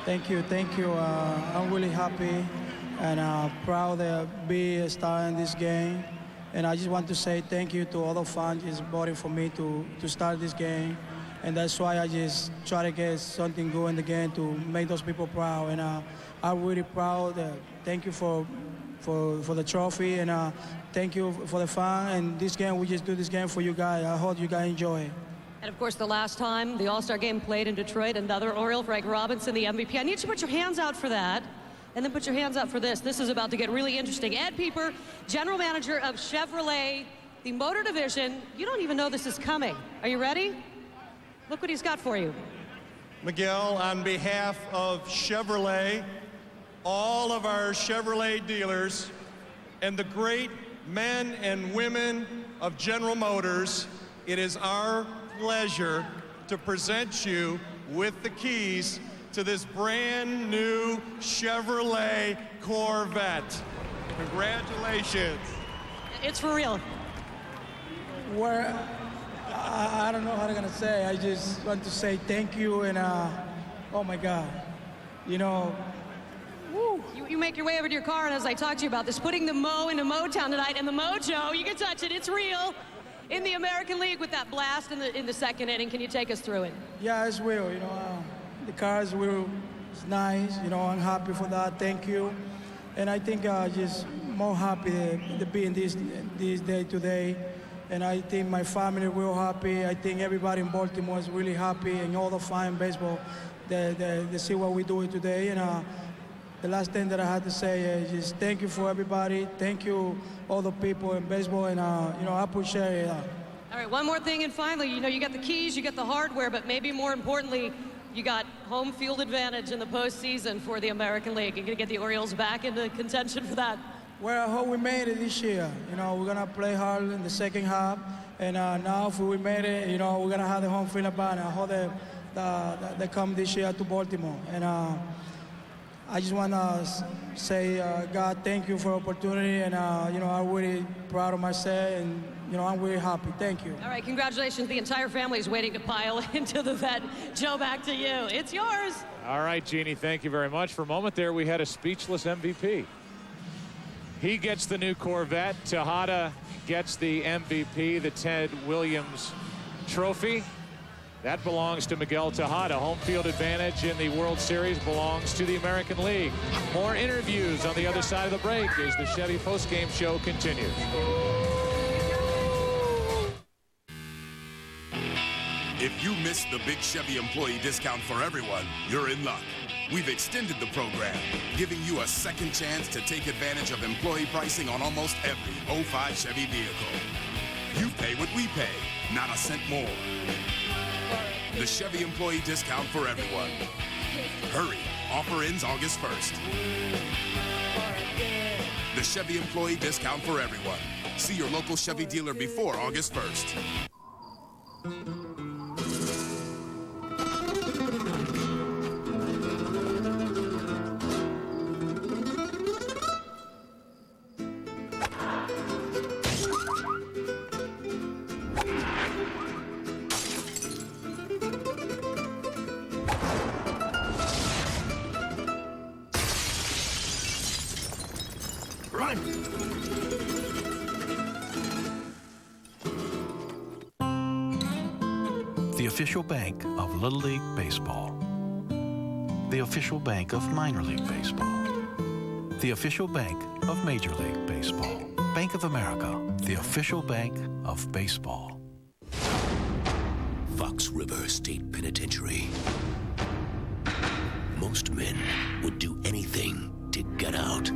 Speaker 32: Thank you. I'm really happy and proud to be a star in this game. And I just want to say thank you to all the fans who's voting for me to start this game. And that's why I just try to get something good in the game to make those people proud. And I'm really proud. Thank you for the trophy, and thank you for the fun. And this game, we just do this game for you guys. I hope you guys enjoy it.
Speaker 30: And of course, the last time the All-Star game played in Detroit, another Oriole, Frank Robinson, the MVP. I need you to put your hands out for that, and then put your hands out for this. This is about to get really interesting. Ed Pieper, general manager of Chevrolet, the motor division. You don't even know this is coming. Are you ready? Look what he's got for you.
Speaker 1: Miguel, on behalf of Chevrolet, all of our Chevrolet dealers, and the great men and women of General Motors, it is our pleasure to present you with the keys to this brand new Chevrolet Corvette. Congratulations.
Speaker 30: It's for real.
Speaker 32: I don't know how I'm gonna say. I just want to say thank you, and oh my God, you know.
Speaker 30: Woo. You make your way over to your car, and as I talk to you about this, putting the Mo into Motown tonight, and the Mojo, you can touch it, it's real. In the American League with that blast in the second inning, can you take us through it?
Speaker 32: Yeah, it's real. You know, the car is real. It's nice. You know, I'm happy for that. Thank you. And I think just more happy to be in this day today. And I think my family is real happy. I think everybody in Baltimore is really happy, and all the fine baseball. They see what we do today. And the last thing that I had to say is just thank you for everybody. Thank you, all the people in baseball, and you know, I appreciate it.
Speaker 30: All right, one more thing, and finally, you know, you got the keys, you got the hardware, but maybe more importantly, you got home field advantage in the postseason for the American League. You're gonna get the Orioles back into contention for that.
Speaker 32: Well, I hope we made it this year. You know, we're gonna play hard in the second half, and now if we made it, you know, we're gonna have the home field advantage. I hope they come this year to Baltimore, and I just want to say, God, thank you for the opportunity, and you know, I'm really proud of myself, and you know, I'm really happy. Thank you.
Speaker 30: All right, congratulations. The entire family is waiting to pile into the vet. Joe, back to you. It's yours.
Speaker 8: All right, Jeannie, thank you very much. For a moment there, we had a speechless MVP. He gets the new Corvette. Tejada gets the MVP, the Ted Williams Trophy. That belongs to Miguel Tejada. Home field advantage in the World Series belongs to the American League. More interviews on the other side of the break as the Chevy postgame show continues.
Speaker 3: If you missed the big Chevy employee discount for everyone, you're in luck. We've extended the program, giving you a second chance to take advantage of employee pricing on almost every 05 Chevy vehicle. You pay what we pay, not a cent more. The Chevy employee discount for everyone. Hurry, offer ends August 1st. The Chevy employee discount for everyone. See your local Chevy dealer before August 1st.
Speaker 7: The official bank of Little League Baseball. The official bank of Minor League Baseball. The official bank of Major League Baseball. Bank of America, the official bank of baseball.
Speaker 10: Fox River State Penitentiary. Most men would do anything to get out.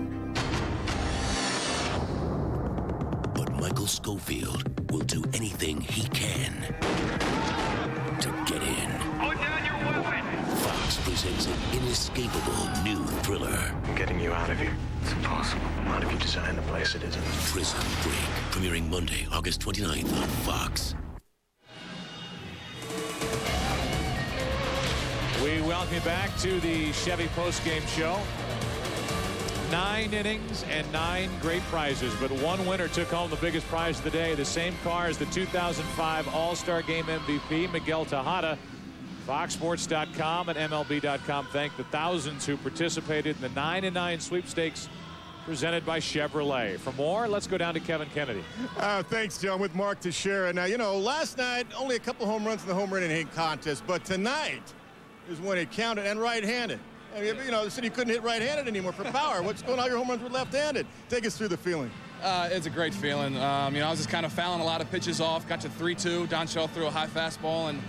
Speaker 10: But Michael Schofield will do anything he can to get in. Put down your weapon! Fox presents an inescapable new thriller.
Speaker 14: I'm getting you out of here. It's impossible. Not if you design the place, it isn't.
Speaker 10: Prison Break, premiering Monday, August 29th on Fox.
Speaker 8: We welcome you back to the Chevy postgame show. 9 innings and 9 great prizes, but one winner took home the biggest prize of the day. The same car as the 2005 All-Star Game MVP, Miguel Tejada. FoxSports.com and MLB.com thank the thousands who participated in the 9-9 sweepstakes presented by Chevrolet. For more, let's go down to Kevin Kennedy.
Speaker 4: Thanks, John, with Mark Teixeira. Now, you know, last night, only a couple home runs in the home run hitting contest, but tonight is when it counted, and right-handed. You know, the city couldn't hit right-handed anymore for power. What's going on? Your home runs were left-handed. Take us through the feeling.
Speaker 5: It's a great feeling. You know, I was just kind of fouling a lot of pitches off. Got to 3-2. Don Shell threw a high fastball, and,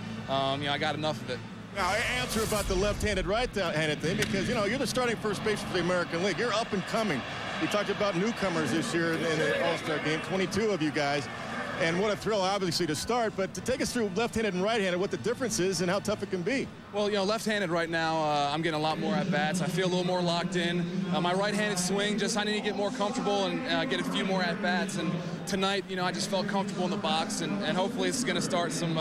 Speaker 5: you know, I got enough of it.
Speaker 4: Now, answer about the left-handed, right-handed thing, because, you know, you're the starting first baseman for the American League. You're up and coming. We talked about newcomers this year in the All-Star game, 22 of you guys. And what a thrill, obviously, to start. But to take us through left-handed and right-handed, what the difference is and how tough it can be.
Speaker 5: Well, you know, left-handed right now, I'm getting a lot more at-bats. I feel a little more locked in. My right-handed swing, just I need to get more comfortable and get a few more at-bats. And tonight, you know, I just felt comfortable in the box. And hopefully this is going to start some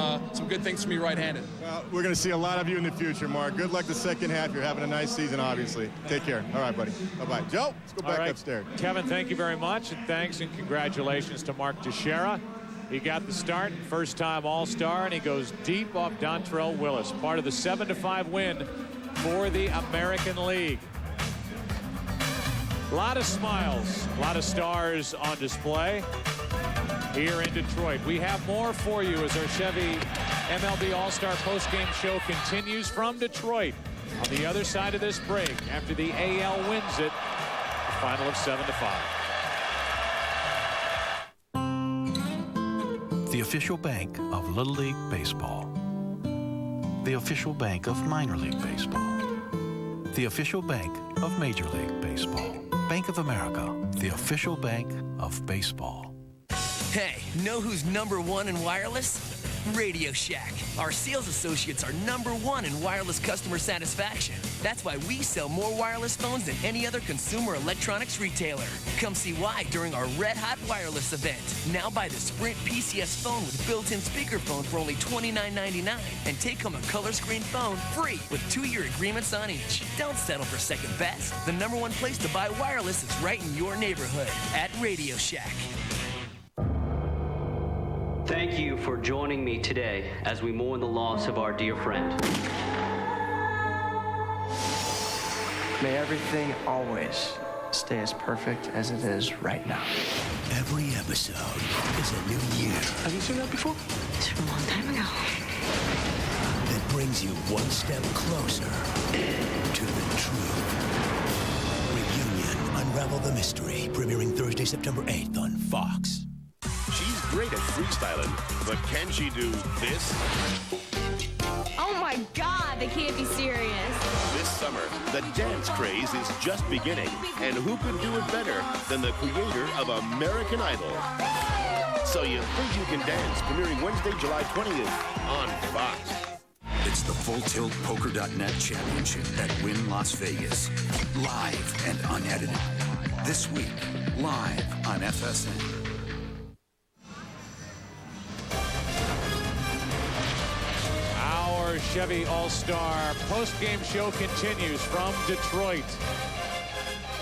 Speaker 5: good things for me right-handed.
Speaker 4: Well, we're going to see a lot of you in the future, Mark. Good luck the second half. You're having a nice season, obviously. Take care. All right, buddy. Bye-bye. Joe, let's go back upstairs.
Speaker 8: Kevin, thank you very much. And thanks and congratulations to Mark Teixeira. He got the start, first-time All-Star, and he goes deep off Dontrell Willis, part of the 7-5 win for the American League. A lot of smiles, a lot of stars on display here in Detroit. We have more for you as our Chevy MLB All-Star postgame show continues from Detroit. On the other side of this break, after the AL wins it, a final of 7-5.
Speaker 7: The official bank of Little League Baseball. The official bank of Minor League Baseball. The official bank of Major League Baseball. Bank of America, the official bank of baseball.
Speaker 13: Hey, know who's #1 in wireless? Radio Shack. Our sales associates are #1 in wireless customer satisfaction. That's why we sell more wireless phones than any other consumer electronics retailer. Come see why during our Red Hot Wireless event. Now buy the Sprint PCS phone with built-in speakerphone for only $29.99 and take home a color screen phone free with 2-year agreements on each. Don't settle for second best. The #1 place to buy wireless is right in your neighborhood at Radio Shack.
Speaker 16: Thank you for joining me today as we mourn the loss of our dear friend.
Speaker 17: May everything always stay as perfect as it is right now.
Speaker 22: Every episode is a new year.
Speaker 17: Have you seen that before?
Speaker 16: It's from a long time ago.
Speaker 22: That brings you one step closer to the truth. Reunion, Unravel the Mystery, premiering Thursday, September 8th on Fox.
Speaker 21: She's great at freestyling, but can she do this?
Speaker 23: Oh my God, they can't be serious.
Speaker 21: This summer, the dance craze is just beginning, and who could do it better than the creator of American Idol? So You Think You Can Dance, premiering Wednesday, July 20th on Fox.
Speaker 24: It's the Full Tilt Poker.net Championship at Wynn Las Vegas. Live and unedited. This week, live on FSN.
Speaker 8: Our Chevy All-Star post-game show continues from Detroit.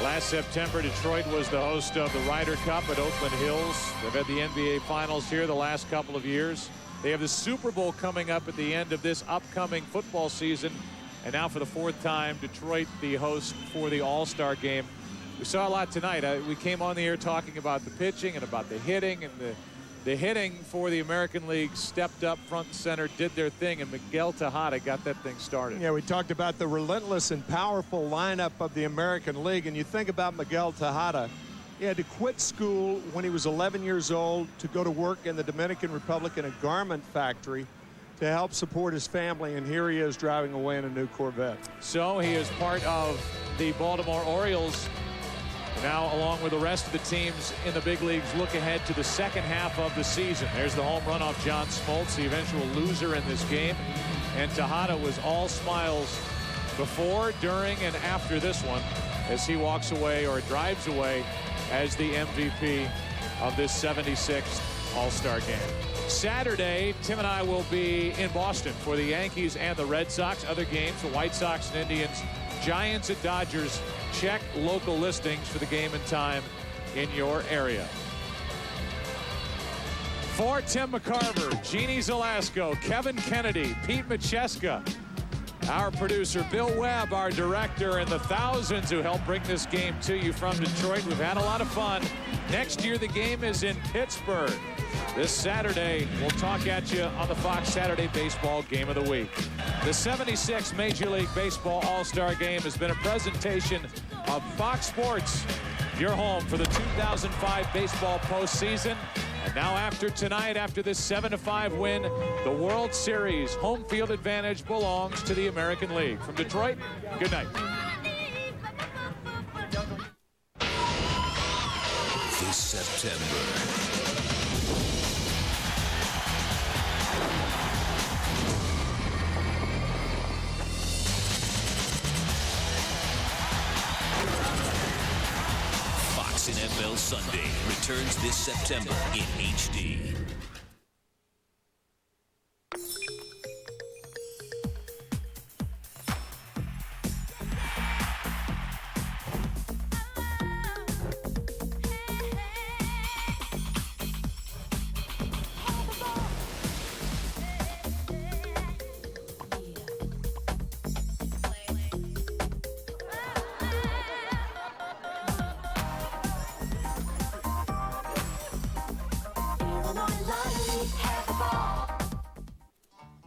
Speaker 8: Last September, Detroit was the host of the Ryder Cup at Oakland Hills. They've had the NBA Finals here the last couple of years. They have the Super Bowl coming up at the end of this upcoming football season. And now for the 4th time, Detroit the host for the All-Star game. We saw a lot tonight. We came on the air talking about the pitching and about the hitting, and the hitting for the American League stepped up front and center, did their thing, and Miguel Tejada got that thing started.
Speaker 25: Yeah, we talked about the relentless and powerful lineup of the American League, and you think about Miguel Tejada. He had to quit school when he was 11 years old to go to work in the Dominican Republic in a garment factory to help support his family, and here he is driving away in a new Corvette.
Speaker 8: So he is part of the Baltimore Orioles. Now, along with the rest of the teams in the big leagues, look ahead to the second half of the season. There's the home run off John Smoltz, the eventual loser in this game. And Tejada was all smiles before, during, and after this one as he walks away or drives away as the MVP of this 76th All-Star game. Saturday, Tim and I will be in Boston for the Yankees and the Red Sox. Other games, the White Sox and Indians, Giants at Dodgers. Check local listings for the game and time in your area. For Tim McCarver, Jeannie Zelasco, Kevin Kennedy, Pete Macheska, Our producer, Bill Webb, our director, and the thousands who helped bring this game to you from Detroit. We've had a lot of fun. Next year, the game is in Pittsburgh. This Saturday, we'll talk at you on the Fox Saturday Baseball Game of the Week. The 76 Major League Baseball All-Star Game has been a presentation of Fox Sports, your home for the 2005 baseball postseason. And now after tonight, after this 7-5 win, the World Series home field advantage belongs to the American League. From Detroit, good night.
Speaker 10: This September, Fox NFL Sunday returns this September in HD.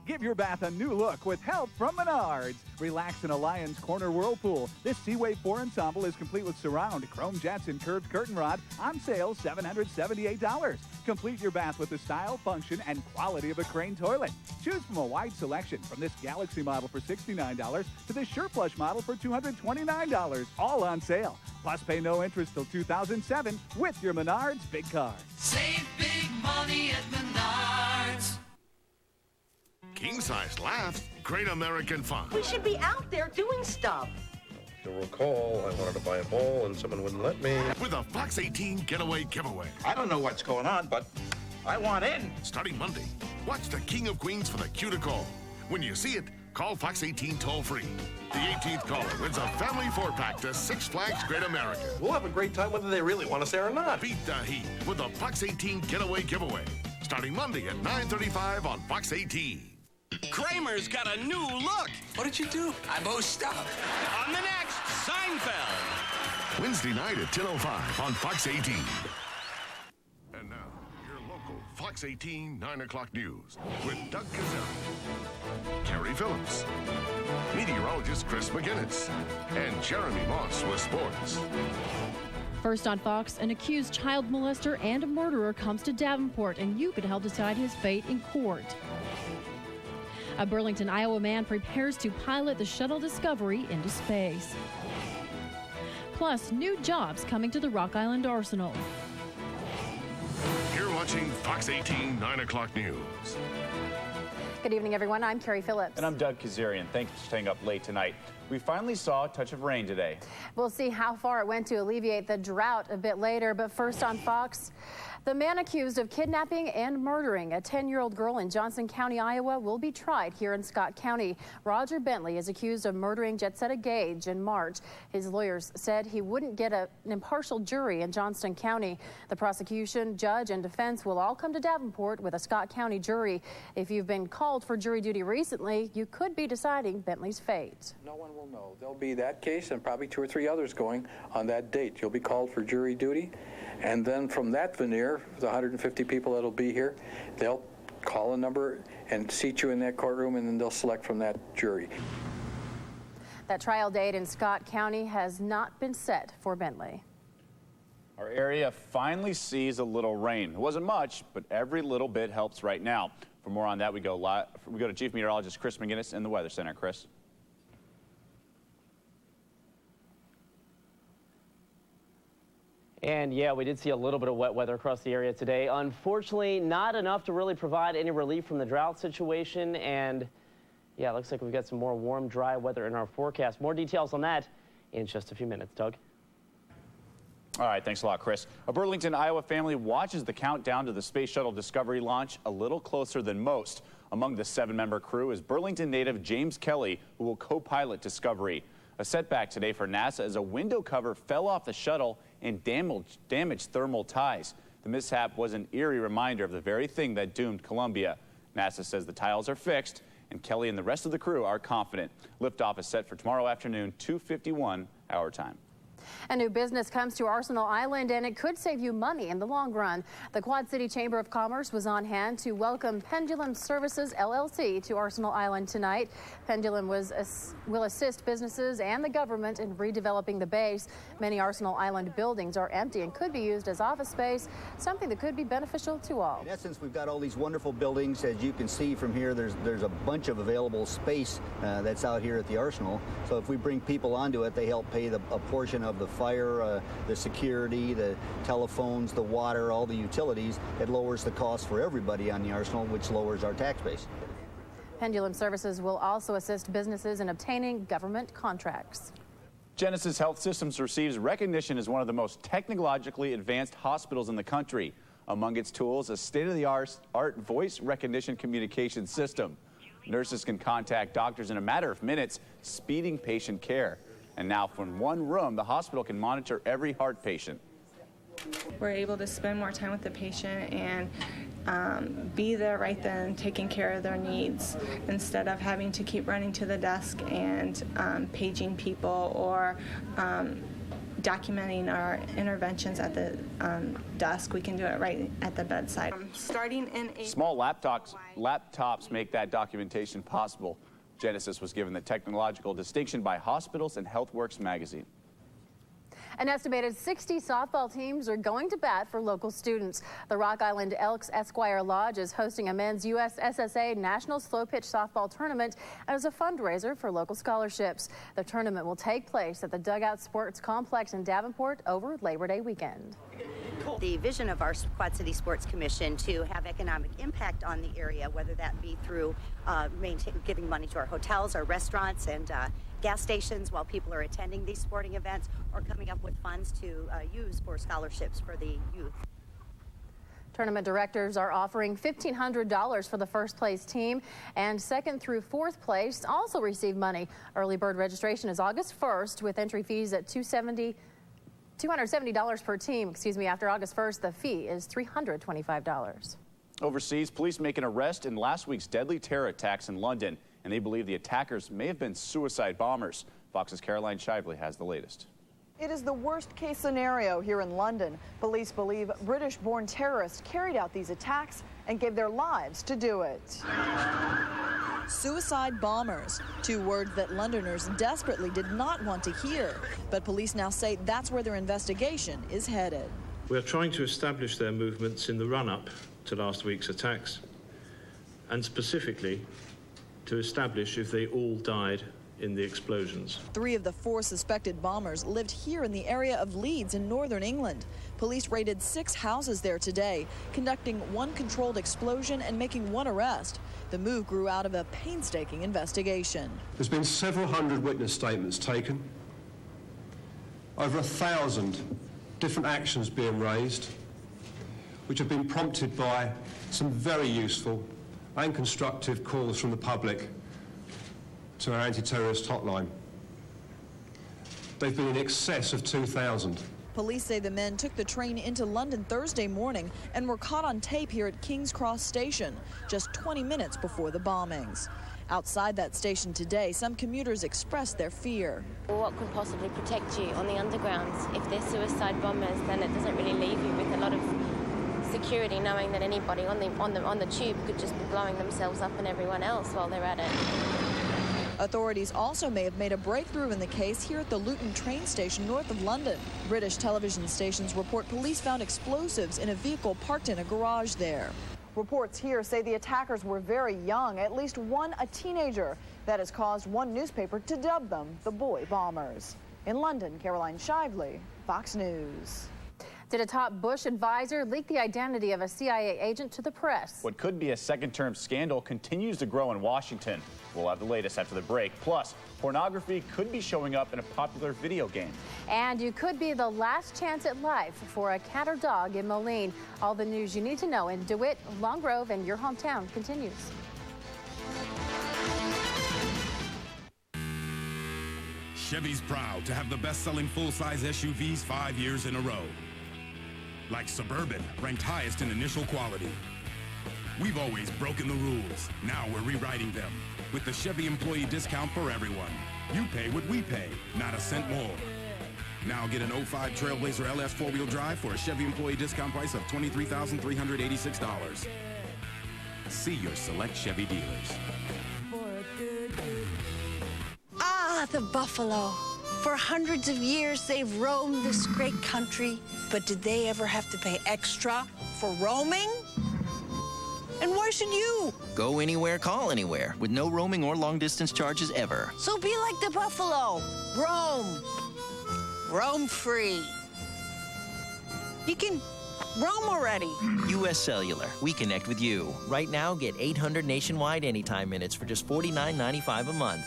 Speaker 2: Give your bath a new look with help from Menards. Relax in a Lion's Corner whirlpool. This Seaway 4 ensemble is complete with surround, chrome jets, and curved curtain rod. On sale, $778. Complete your bath with the style, function, and quality of a Crane toilet. Choose from a wide selection, from this Galaxy model for $69 to this SurePlush model for $229. All on sale. Plus, pay no interest till 2007 with your Menards Big Card.
Speaker 6: Save big money at Menards.
Speaker 21: King-size laughs, great American fun.
Speaker 9: We should be out there doing stuff.
Speaker 14: You'll recall, I wanted to buy a ball and someone wouldn't let me.
Speaker 21: With a Fox 18 Getaway giveaway.
Speaker 14: I don't know what's going on, but I want in.
Speaker 21: Starting Monday, watch the King of Queens for the cue to call. When you see it, call Fox 18 toll-free. The 18th caller wins a family 4-pack to Six Flags Great America.
Speaker 14: We'll have a great time whether they really want us there or not.
Speaker 21: Beat the heat with the Fox 18 Getaway giveaway. Starting Monday at 9:35 on Fox 18.
Speaker 11: Kramer's got a new look.
Speaker 14: What did you do?
Speaker 11: I boast up. On the next Seinfeld.
Speaker 21: Wednesday night at 10:05 on Fox 18. And now, your local Fox 18 9 o'clock news with Doug Kazarian, Kerry Phillips, meteorologist Chris McGinnis, and Jeremy Moss with sports.
Speaker 12: First on Fox, an accused child molester and a murderer comes to Davenport, and you could help decide his fate in court. A Burlington, Iowa man prepares to pilot the shuttle Discovery into space. Plus, new jobs coming to the Rock Island Arsenal.
Speaker 21: You're watching Fox 18 9 o'clock news.
Speaker 15: Good evening, everyone. I'm Kerry Phillips.
Speaker 18: And I'm Doug Kazarian. Thanks for staying up late tonight. We finally saw a touch of rain today.
Speaker 15: We'll see how far it went to alleviate the drought a bit later. But first on Fox, the man accused of kidnapping and murdering a 10-year-old girl in Johnson County, Iowa, will be tried here in Scott County. Roger Bentley is accused of murdering Jetsetta Gage in March. His lawyers said he wouldn't get an impartial jury in Johnston County. The prosecution, judge, and defense will all come to Davenport with a Scott County jury. If you've been called for jury duty recently, you could be deciding Bentley's fate.
Speaker 19: No one will know. There'll be that case and probably 2 or 3 others going on that date. You'll be called for jury duty. And then from that veneer, the 150 people that'll be here, they'll call a number and seat you in that courtroom, and then they'll select from that jury.
Speaker 15: That trial date in Scott County has not been set for Bentley.
Speaker 18: Our area finally sees a little rain. It wasn't much, but every little bit helps right now. For more on that, we go to Chief Meteorologist Chris McGinnis in the Weather Center. Chris.
Speaker 20: And yeah, we did see a little bit of wet weather across the area today. Unfortunately, not enough to really provide any relief from the drought situation. And yeah, it looks like we've got some more warm, dry weather in our forecast. More details on that in just a few minutes. Doug?
Speaker 18: All right, thanks a lot, Chris. A Burlington, Iowa family watches the countdown to the Space Shuttle Discovery launch a little closer than most. Among the 7-member crew is Burlington native James Kelly, who will co-pilot Discovery. A setback today for NASA as a window cover fell off the shuttle and damaged thermal ties. The mishap was an eerie reminder of the very thing that doomed Columbia. NASA says the tiles are fixed and Kelly and the rest of the crew are confident. Liftoff is set for tomorrow afternoon, 2:51 our time.
Speaker 15: A new business comes to Arsenal Island, and it could save you money in the long run. The Quad City Chamber of Commerce was on hand to welcome Pendulum Services, LLC, to Arsenal Island tonight. Pendulum will assist businesses and the government in redeveloping the base. Many Arsenal Island buildings are empty and could be used as office space, something that could be beneficial to all.
Speaker 1: In essence, we've got all these wonderful buildings. As you can see from here, there's a bunch of available space that's out here at the Arsenal. So if we bring people onto it, they help pay a portion of the fire, the security, the telephones, the water, all the utilities. It lowers the cost for everybody on the Arsenal, which lowers our tax base.
Speaker 15: Pendulum Services will also assist businesses in obtaining government contracts.
Speaker 18: Genesis Health Systems receives recognition as one of the most technologically advanced hospitals in the country. Among its tools, a state-of-the-art voice recognition communication system. Nurses can contact doctors in a matter of minutes, speeding patient care. And now from one room, the hospital can monitor every heart patient.
Speaker 3: We're able to spend more time with the patient and be there right then, taking care of their needs, instead of having to keep running to the desk and paging people or documenting our interventions at the desk. We can do it right at the bedside. Starting in
Speaker 18: Small laptops make that documentation possible. Genesis was given the technological distinction by Hospitals and HealthWorks magazine.
Speaker 15: An estimated 60 softball teams are going to bat for local students. The Rock Island Elks Esquire Lodge is hosting a men's USSSA National Slow Pitch Softball Tournament as a fundraiser for local scholarships. The tournament will take place at the Dugout Sports Complex in Davenport over Labor Day weekend.
Speaker 4: The vision of our Quad City Sports Commission to have economic impact on the area, whether that be through giving money to our hotels, our restaurants, and gas stations while people are attending these sporting events, or coming up with funds to use for scholarships for the youth.
Speaker 15: Tournament directors are offering $1,500 for the first place team, and second through fourth place also receive money. Early bird registration is August 1st with entry fees at $270 per team. After August 1st, the fee is $325.
Speaker 18: Overseas, police make an arrest in last week's deadly terror attacks in London, and they believe the attackers may have been suicide bombers. Fox's Caroline Shively has the latest.
Speaker 5: It is the worst-case scenario here in London. Police believe British-born terrorists carried out these attacks and gave their lives to do it. Suicide bombers, two words that Londoners desperately did not want to hear. But police now say that's where their investigation is headed.
Speaker 7: We're trying to establish their movements in the run-up to last week's attacks, and specifically to establish if they all died in the explosions. 3 of the 4 suspected bombers lived here in the area of Leeds in northern England. Police raided 6 houses there today, conducting 1 controlled explosion and making 1 arrest. The move grew out of a painstaking investigation.
Speaker 26: There's been several hundred witness statements taken, over 1,000 different actions being raised, which have been prompted by some very useful and constructive calls from the public to our anti-terrorist hotline. They've been in excess of 2,000.
Speaker 5: Police say the men took the train into London Thursday morning and were caught on tape here at King's Cross Station, just 20 minutes before the bombings. Outside that station today, some commuters expressed their fear.
Speaker 27: What could possibly protect you on the underground? If they're suicide bombers, then it doesn't really leave you with a lot of security, knowing that anybody on the tube could just be blowing themselves up and everyone else while they're at it.
Speaker 5: Authorities also may have made a breakthrough in the case here at the Luton train station north of London. British television stations report police found explosives in a vehicle parked in a garage there. Reports here say the attackers were very young, at least one a teenager. That has caused one newspaper to dub them the boy bombers. In London, Caroline Shively, Fox News. Did a top Bush advisor leak the identity of a CIA agent to the press?
Speaker 18: What could be a second-term scandal continues to grow in Washington. We'll have the latest after the break. Plus, pornography could be showing up in a popular video game.
Speaker 15: And you could be the last chance at life for a cat or dog in Moline. All the news you need to know in DeWitt, Long Grove, and your hometown continues.
Speaker 28: Chevy's proud to have the best-selling full-size SUVs 5 years in a row. Like Suburban, ranked highest in initial quality.
Speaker 8: We've always broken the rules. Now we're rewriting them. With the Chevy employee discount for everyone. You pay what we pay, not a cent more. Now get an 05 Trailblazer LS 4-wheel drive for a Chevy employee discount price of $23,386. See your select Chevy dealers.
Speaker 13: Ah, the buffalo. For hundreds of years, they've roamed this great country, but did they ever have to pay extra for roaming? And why should you?
Speaker 16: Go anywhere, call anywhere, with no roaming or long-distance charges ever.
Speaker 13: So be like the buffalo. Roam. Roam free. You can roam already.
Speaker 16: U.S. Cellular, we connect with you. Right now, get 800 nationwide anytime minutes for just $49.95 a month.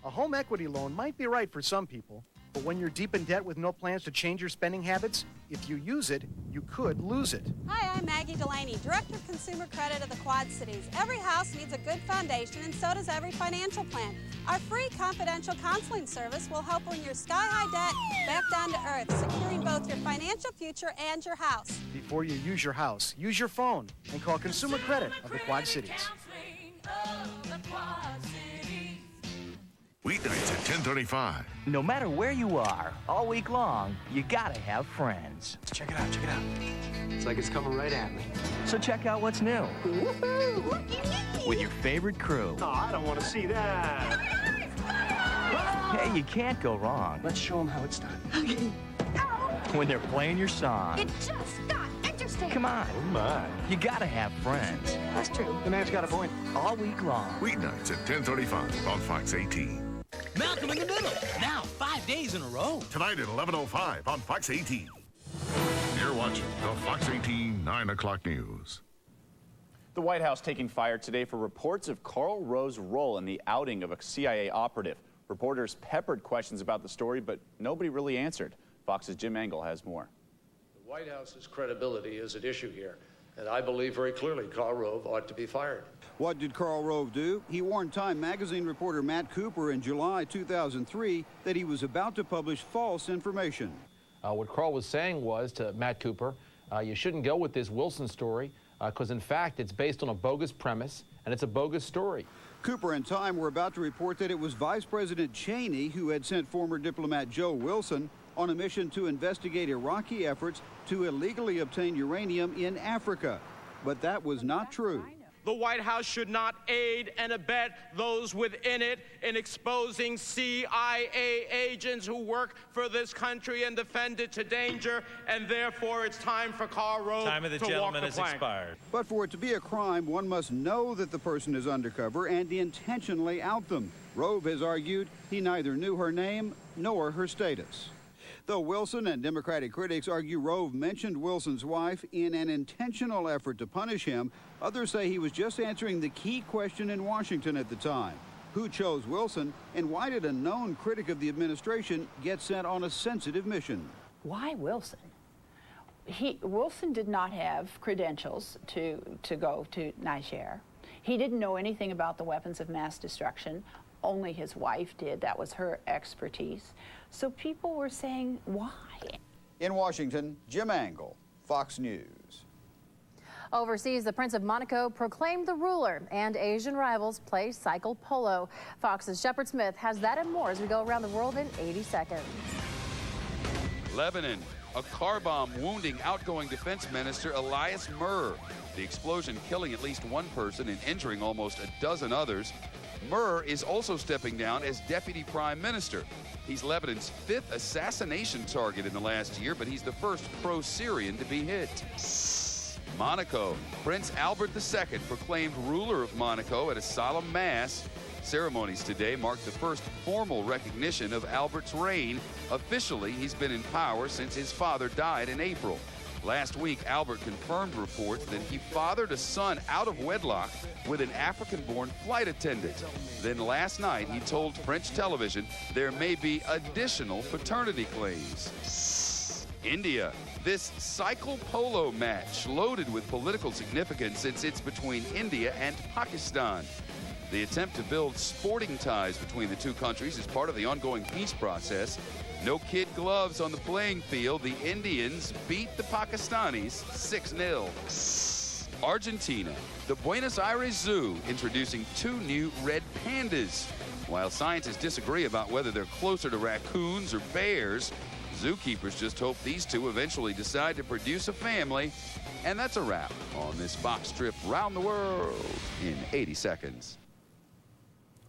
Speaker 17: A home equity loan might be right for some people, but when you're deep in debt with no plans to change your spending habits, if you use it, you could lose it.
Speaker 22: Hi, I'm Maggie Delaney, Director of Consumer Credit of the Quad Cities. Every house needs a good foundation, and so does every financial plan. Our free confidential counseling service will help bring your sky-high debt back down to earth, securing both your financial future and your house.
Speaker 17: Before you use your house, use your phone and call Consumer Credit of the Quad Cities.
Speaker 23: Weeknights at 10:35.
Speaker 24: No matter where you are, all week long, you gotta have friends.
Speaker 14: Check it out, check it out. It's like it's coming right at me.
Speaker 24: So check out what's new. With your favorite crew.
Speaker 14: Oh, I don't want to see that.
Speaker 24: Hey, you can't go wrong.
Speaker 14: Let's show them how it's done.
Speaker 24: Okay. When they're playing your song.
Speaker 22: It just got interesting.
Speaker 24: Come on.
Speaker 14: Oh, my.
Speaker 24: You gotta have friends.
Speaker 22: That's true.
Speaker 14: The man's got a point.
Speaker 24: All week long.
Speaker 23: Weeknights at 10:35 on Fox 18.
Speaker 11: Malcolm in the Middle, now 5 days in a row.
Speaker 23: Tonight at 11:05 on Fox 18. You're watching the Fox 18 9 o'clock news.
Speaker 18: The White House taking fire today for reports of Karl Rove's role in the outing of a CIA operative. Reporters peppered questions about the story, but nobody really answered. Fox's Jim Engel has more.
Speaker 25: The White House's credibility is at issue here, and I believe very clearly Karl Rove ought to be fired.
Speaker 29: What did Karl Rove do? He warned Time magazine reporter Matt Cooper in July 2003 that he was about to publish false information.
Speaker 30: What Karl was saying was to Matt Cooper, you shouldn't go with this Wilson story because, in fact, it's based on a bogus premise and it's a bogus story.
Speaker 29: Cooper and Time were about to report that it was Vice President Cheney who had sent former diplomat Joe Wilson on a mission to investigate Iraqi efforts to illegally obtain uranium in Africa. But that was not true.
Speaker 31: The White House should not aid and abet those within it in exposing CIA agents who work for this country and defend it to danger, and therefore it's time for Karl Rove
Speaker 32: Time of the gentleman has expired.
Speaker 29: But for it to be a crime, one must know that the person is undercover and intentionally out them. Rove has argued he neither knew her name nor her status. Though Wilson and Democratic critics argue Rove mentioned Wilson's wife in an intentional effort to punish him, others say he was just answering the key question in Washington at the time. Who chose Wilson, and why did a known critic of the administration get sent on a sensitive mission?
Speaker 33: Why Wilson? Wilson did not have credentials to go to Niger. He didn't know anything about the weapons of mass destruction. Only his wife did. That was her expertise. So people were saying, why?
Speaker 29: In Washington, Jim Engel, Fox News.
Speaker 15: Overseas, the Prince of Monaco proclaimed the ruler, and Asian rivals play cycle polo. Fox's Shepard Smith has that and more as we go around the world in 80 seconds.
Speaker 34: Lebanon, a car bomb wounding outgoing defense minister Elias Murr. The explosion killing at least one person and injuring almost a dozen others. Murr is also stepping down as deputy prime minister. He's Lebanon's 5th assassination target in the last year, but he's the first pro-Syrian to be hit. Monaco. Prince Albert II proclaimed ruler of Monaco at a solemn mass. Ceremonies today mark the first formal recognition of Albert's reign. Officially, he's been in power since his father died in April. Last week, Albert confirmed reports that he fathered a son out of wedlock with an African-born flight attendant. Then last night, he told French television there may be additional paternity claims. India. This cycle polo match loaded with political significance since it's between India and Pakistan. The attempt to build sporting ties between the two countries is part of the ongoing peace process. No kid gloves on the playing field. The Indians beat the Pakistanis 6-0. Argentina, the Buenos Aires Zoo introducing 2 new red pandas. While scientists disagree about whether they're closer to raccoons or bears, zookeepers just hope these 2 eventually decide to produce a family. And that's a wrap on this box trip around the world in 80 seconds.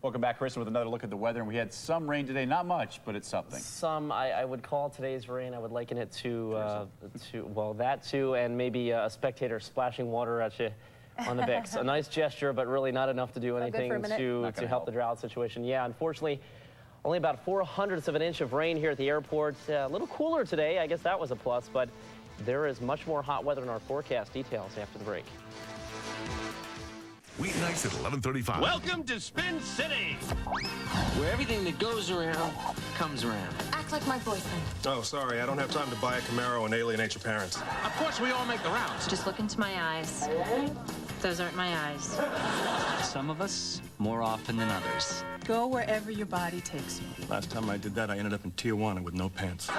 Speaker 18: Welcome back, Chris, with another look at the weather. And we had some rain today, not much, but it's something.
Speaker 1: Some, I would call today's rain, I would liken it to well, that too, and maybe a spectator splashing water at you on the Bix. A nice gesture, but really not enough to do anything to help the drought situation. Yeah, unfortunately, only about 0.04 of an inch of rain here at the airport. A little cooler today. I guess that was a plus, but there is much more hot weather in our forecast. Details after the break.
Speaker 23: Weeknights at 11:35.
Speaker 11: Welcome to Spin City,
Speaker 2: where everything that goes around comes around.
Speaker 3: Act like my boyfriend.
Speaker 4: Oh, sorry, I don't have time to buy a Camaro and alienate your parents.
Speaker 11: Of course, we all make the rounds.
Speaker 3: Just look into my eyes. Those aren't my eyes.
Speaker 2: Some of us more often than others.
Speaker 3: Go wherever your body takes you.
Speaker 4: Last time I did that, I ended up in Tijuana with no pants.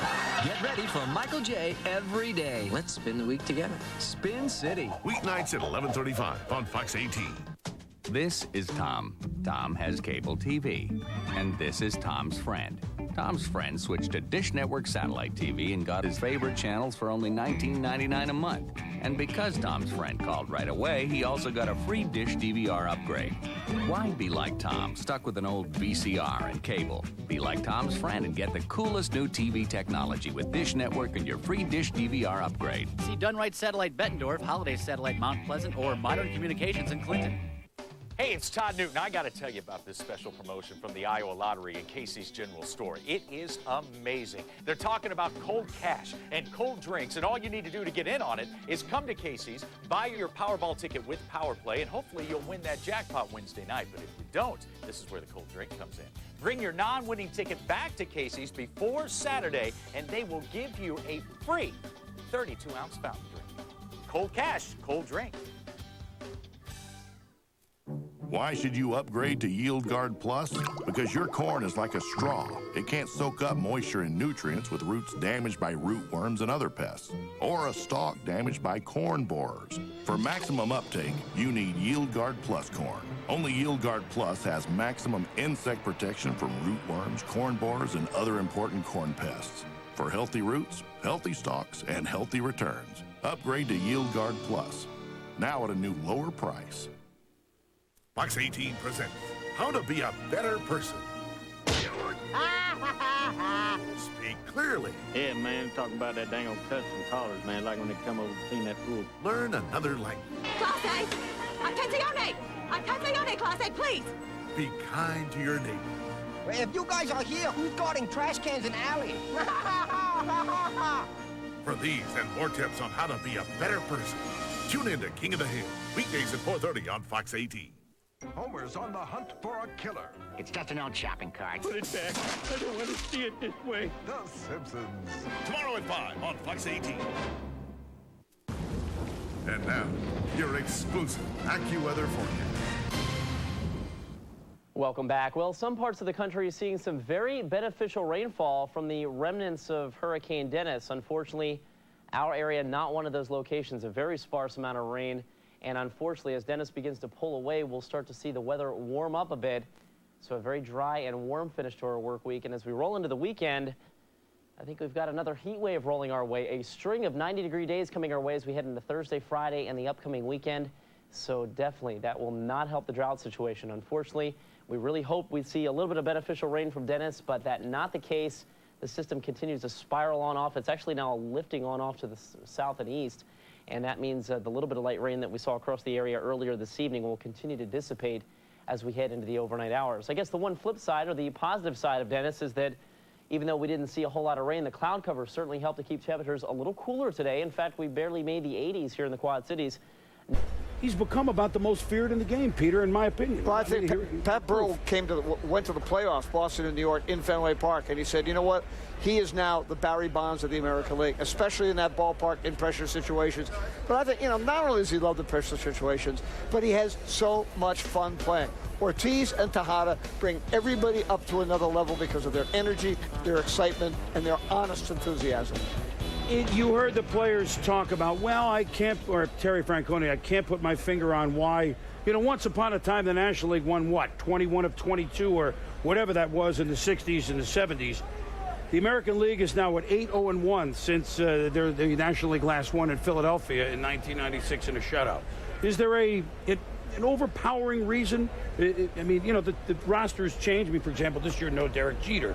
Speaker 2: Get ready for Michael J. every day. Let's spend the week together. Spin City.
Speaker 23: Weeknights at 11:35 on Fox 18.
Speaker 6: This is Tom. Tom has cable TV. And this is Tom's friend. Tom's friend switched to Dish Network satellite TV and got his favorite channels for only $19.99 a month. And because Tom's friend called right away, he also got a free Dish DVR upgrade. Why be like Tom, stuck with an old VCR and cable? Be like Tom's friend and get the coolest new TV technology with Dish Network and your free Dish DVR upgrade.
Speaker 7: See Dunright Satellite Bettendorf, Holiday Satellite Mount Pleasant, or Modern Communications in Clinton.
Speaker 9: Hey, it's Todd Newton. I got to tell you about this special promotion from the Iowa Lottery and Casey's General Store. It is amazing. They're talking about cold cash and cold drinks, and all you need to do to get in on it is come to Casey's, buy your Powerball ticket with Power Play, and hopefully you'll win that jackpot Wednesday night. But if you don't, this is where the cold drink comes in. Bring your non-winning ticket back to Casey's before Saturday, and they will give you a free 32-ounce fountain drink. Cold cash, cold drink.
Speaker 23: Why should you upgrade to Yield Guard Plus? Because your corn is like a straw. It can't soak up moisture and nutrients with roots damaged by rootworms and other pests, or a stalk damaged by corn borers. For maximum uptake, you need Yield Guard Plus corn. Only Yield Guard Plus has maximum insect protection from rootworms, corn borers, and other important corn pests. For healthy roots, healthy stalks, and healthy returns, upgrade to Yield Guard Plus. Now at a new lower price. Fox 18 presents How to Be a Better Person. Speak clearly.
Speaker 10: Yeah, man, talking about that dang old cuts and collars, man, like when they come over to clean that pool.
Speaker 23: Learn another language.
Speaker 3: Class A! Attenzione! Attenzione, Class A, please!
Speaker 23: Be kind to your neighbor.
Speaker 12: If you guys are here, who's guarding trash cans in alley?
Speaker 23: For these and more tips on how to be a better person, tune in to King of the Hill, weekdays at 4:30 on Fox 18.
Speaker 19: Homer's on the hunt for a killer.
Speaker 12: It's just an old shopping cart.
Speaker 10: Put it back. I don't want to see it this way.
Speaker 19: The Simpsons.
Speaker 23: Tomorrow at 5 on Fox 18. And now, your exclusive AccuWeather forecast.
Speaker 1: Welcome back. Well, some parts of the country are seeing some very beneficial rainfall from the remnants of Hurricane Dennis. Unfortunately, our area, not one of those locations, a very sparse amount of rain. And unfortunately, as Dennis begins to pull away, we'll start to see the weather warm up a bit. So a very dry and warm finish to our work week. And as we roll into the weekend, I think we've got another heat wave rolling our way. A string of 90-degree days coming our way as we head into Thursday, Friday, and the upcoming weekend. So definitely, that will not help the drought situation. Unfortunately, we really hope we see a little bit of beneficial rain from Dennis, but that's not the case. The system continues to spiral on off. It's actually now lifting on off to the south and east. And that means the little bit of light rain that we saw across the area earlier this evening will continue to dissipate as we head into the overnight hours. I guess the one flip side, or the positive side of Dennis, is that even though we didn't see a whole lot of rain, the cloud cover certainly helped to keep temperatures a little cooler today. In fact, we barely made the 80s here in the Quad Cities.
Speaker 20: He's become about the most feared in the game, Peter, in my opinion.
Speaker 21: Well, I think Pat Burrell went to the playoffs, Boston and New York, in Fenway Park, and he said, you know what? He is now the Barry Bonds of the American League, especially in that ballpark in pressure situations. But I think, not only does he love the pressure situations, but he has so much fun playing. Ortiz and Tejada bring everybody up to another level because of their energy, their excitement, and their honest enthusiasm.
Speaker 20: You heard the players talk about, well, I can't, or Terry Franconi, I can't put my finger on why. You know, once upon a time, the National League won, what, 21 of 22 or whatever that was in the 60s and the 70s. The American League is now at 8-0-1 since the National League last won in Philadelphia in 1996 in a shutout. Is there an overpowering reason? I mean, you know, the rosters change. I mean, for example, this year, no Derek Jeter.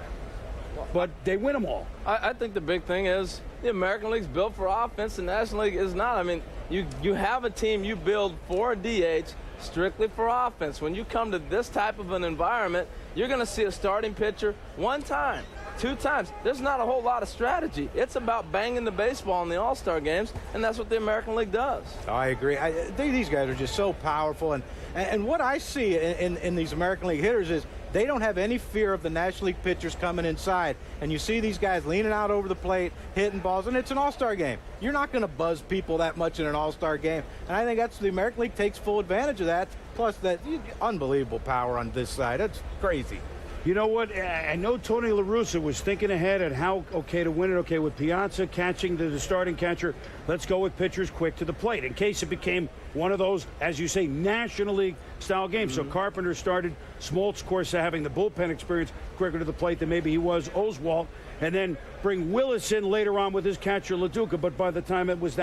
Speaker 20: But they win them all.
Speaker 5: I think the big thing is the American League's built for offense. The National League is not. I mean, you have a team you build for a DH strictly for offense. When you come to this type of an environment, you're going to see a starting pitcher one time, two times. There's not a whole lot of strategy. It's about banging the baseball in the All-Star games, and that's what the American League does.
Speaker 8: Oh, I agree. These guys are just so powerful. And what I see in these American League hitters is they don't have any fear of the National League pitchers coming inside. And you see these guys leaning out over the plate, hitting balls, and it's an All-Star game. You're not going to buzz people that much in an All-Star game. And I think that's the American League takes full advantage of that. Plus, that unbelievable power on this side. That's crazy.
Speaker 20: You know what? I know Tony La Russa was thinking ahead at how, okay, to win it, okay, with Piazza catching the starting catcher, let's go with pitchers quick to the plate in case it became one of those, as you say, National League style games. So Carpenter started, Smoltz, of course, having the bullpen experience quicker to the plate than maybe he was Oswalt, and then bring Willis in later on with his catcher LaDuca, but by the time it was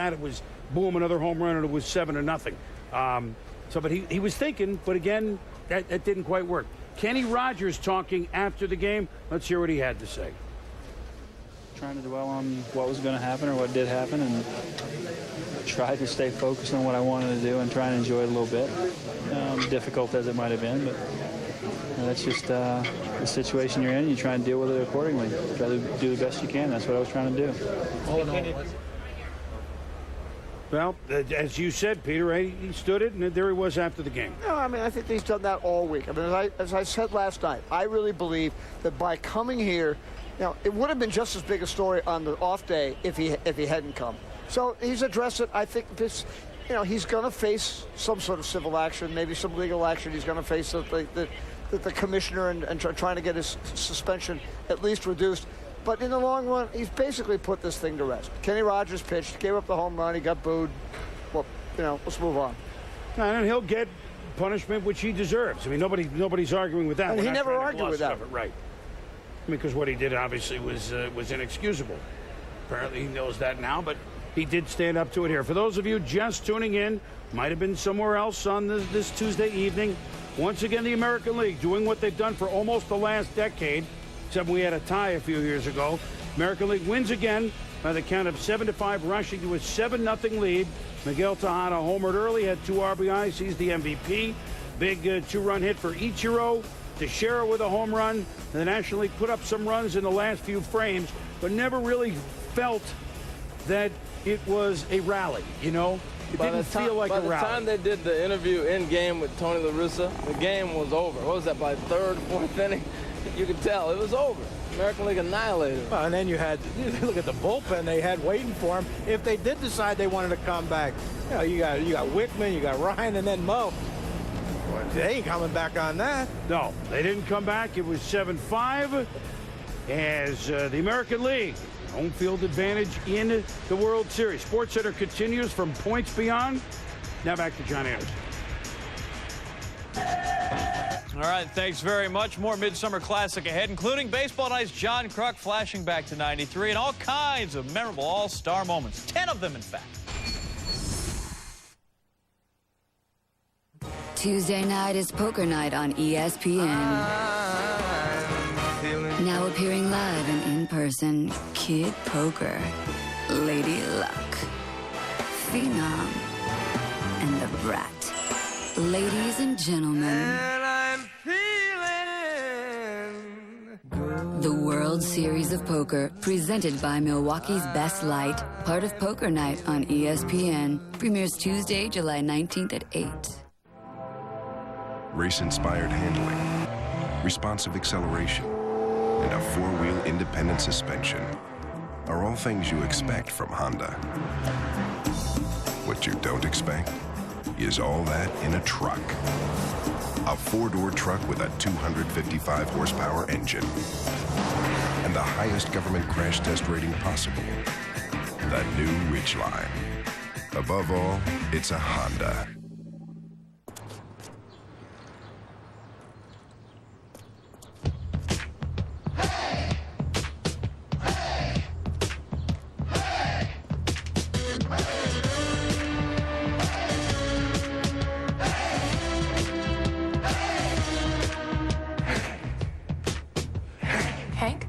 Speaker 20: boom, another home run, and it was 7-0. But he was thinking, but again, that didn't quite work. Kenny Rogers talking after the game. Let's hear what he had to say.
Speaker 13: Trying to dwell on what was going to happen or what did happen, and try to stay focused on what I wanted to do and try and enjoy it a little bit. Difficult as it might have been, but that's just the situation you're in. You try and deal with it accordingly. Try to do the best you can. That's what I was trying to do.
Speaker 20: All in all. Well, as you said, Peter, he stood it, and there he was after the game.
Speaker 21: No, I mean, I think he's done that all week. I mean, as I said last night, I really believe that by coming here, it would have been just as big a story on the off day if he hadn't come. So he's addressed it. I think this, he's going to face some sort of civil action, maybe some legal action. He's going to face the commissioner and trying to get his suspension at least reduced. But in the long run, he's basically put this thing to rest. Kenny Rogers pitched, gave up the home run, he got booed. Well, let's move on.
Speaker 20: And he'll get punishment which he deserves. I mean, nobody's arguing with that.
Speaker 21: And he never argued with that.
Speaker 20: Right. I mean, because what he did obviously was inexcusable. Apparently he knows that now, but he did stand up to it here. For those of you just tuning in, might have been somewhere else on this Tuesday evening, once again the American League doing what they've done for almost the last decade, except we had a tie a few years ago. American League wins again by the count of 7-5, rushing to a 7-0 lead. Miguel Tejada homered early, had 2 RBIs. He's the MVP. Big 2-run hit for Ichiro. Teixeira with a home run. And the National League put up some runs in the last few frames, but never really felt that it was a rally, It didn't feel like a rally.
Speaker 5: By the time they did the interview in game with Tony La Russa, the game was over. What was that, by third, fourth inning? You could tell it was over. American League annihilated.
Speaker 8: Well, and then you look at the bullpen they had waiting for him. If they did decide they wanted to come back, you got Wickman, you got Ryan, and then Mo. Well, they ain't coming back on that.
Speaker 20: No, they didn't come back. It was 7-5 as the American League home field advantage in the World Series. SportsCenter continues from points beyond. Now back to John Anderson.
Speaker 14: All right, thanks very much. More Midsummer Classic ahead, including Baseball Night's John Kruk flashing back to '93 and all kinds of memorable all-star moments. 10 of them, in fact.
Speaker 16: Tuesday night is poker night on ESPN. Now appearing live and in person, Kid Poker, Lady Luck, Phenom, and the Brat. Ladies and gentlemen, the World Series of Poker, presented by Milwaukee's Best Light, part of Poker Night on ESPN, premieres Tuesday, July 19th at 8.
Speaker 17: Race-inspired handling, responsive acceleration, and a four-wheel independent suspension are all things you expect from Honda. What you don't expect is all that in a truck. A four-door truck with a 255 horsepower engine and the highest government crash test rating possible. the new Ridgeline. Above all, it's a Honda.
Speaker 3: Hank?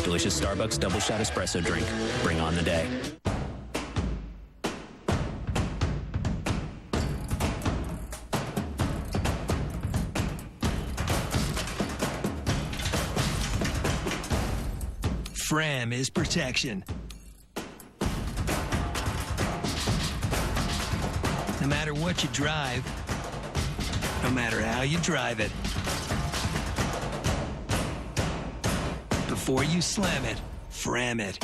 Speaker 15: Delicious Starbucks double shot espresso drink. Bring on the day.
Speaker 18: Fram is protection. No matter what you drive, no matter how you drive it. Before you slam it, Fram it.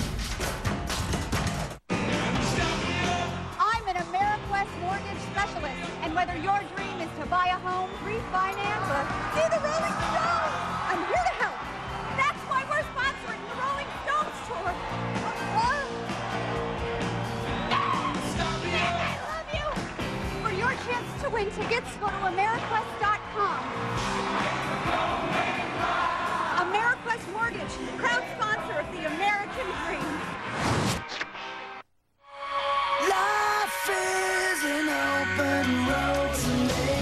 Speaker 3: I'm an AmeriQuest mortgage specialist, and whether your dream is to buy a home, refinance, or see the Rolling Stones, I'm here to help. That's why we're sponsoring the Rolling Stones tour. I love you. For your chance to win tickets, go to AmeriQuest.com. AmeriQuest Mortgage, proud sponsor of the American dream.
Speaker 18: Life is an open road to me.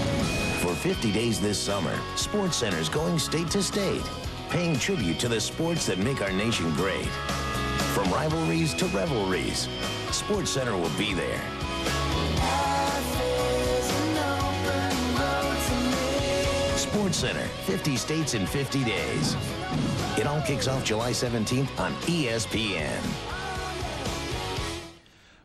Speaker 22: For 50 days this summer, SportsCenter's going state to state, paying tribute to the sports that make our nation great. From rivalries to revelries, SportsCenter will be there. SportsCenter, 50 states in 50 days. It all kicks off July 17th on ESPN.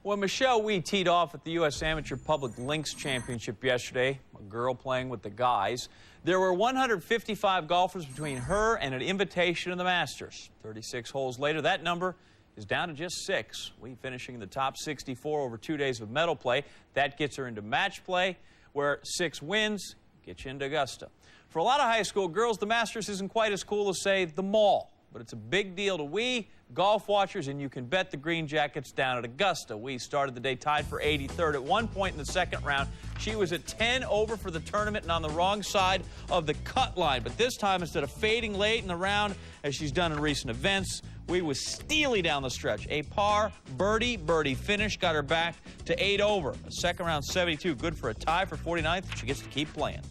Speaker 14: When Michelle Wie teed off at the U.S. Amateur Public Links Championship yesterday, a girl playing with the guys, there were 155 golfers between her and an invitation to the Masters. 36 holes later, that number is down to just 6. Wie finishing in the top 64 over 2 days of medal play. That gets her into match play, where 6 wins get you into Augusta. For a lot of high school girls, the Masters isn't quite as cool as, say, the Mall. But it's a big deal to Wie, golf watchers, and you can bet the Green Jackets down at Augusta. Wie started the day tied for 83rd. At one point in the second round, she was at 10 over for the tournament and on the wrong side of the cut line. But this time, instead of fading late in the round, as she's done in recent events, Wie was steely down the stretch. A par, birdie finish got her back to 8 over. A second round 72, good for a tie for 49th. She gets to keep playing.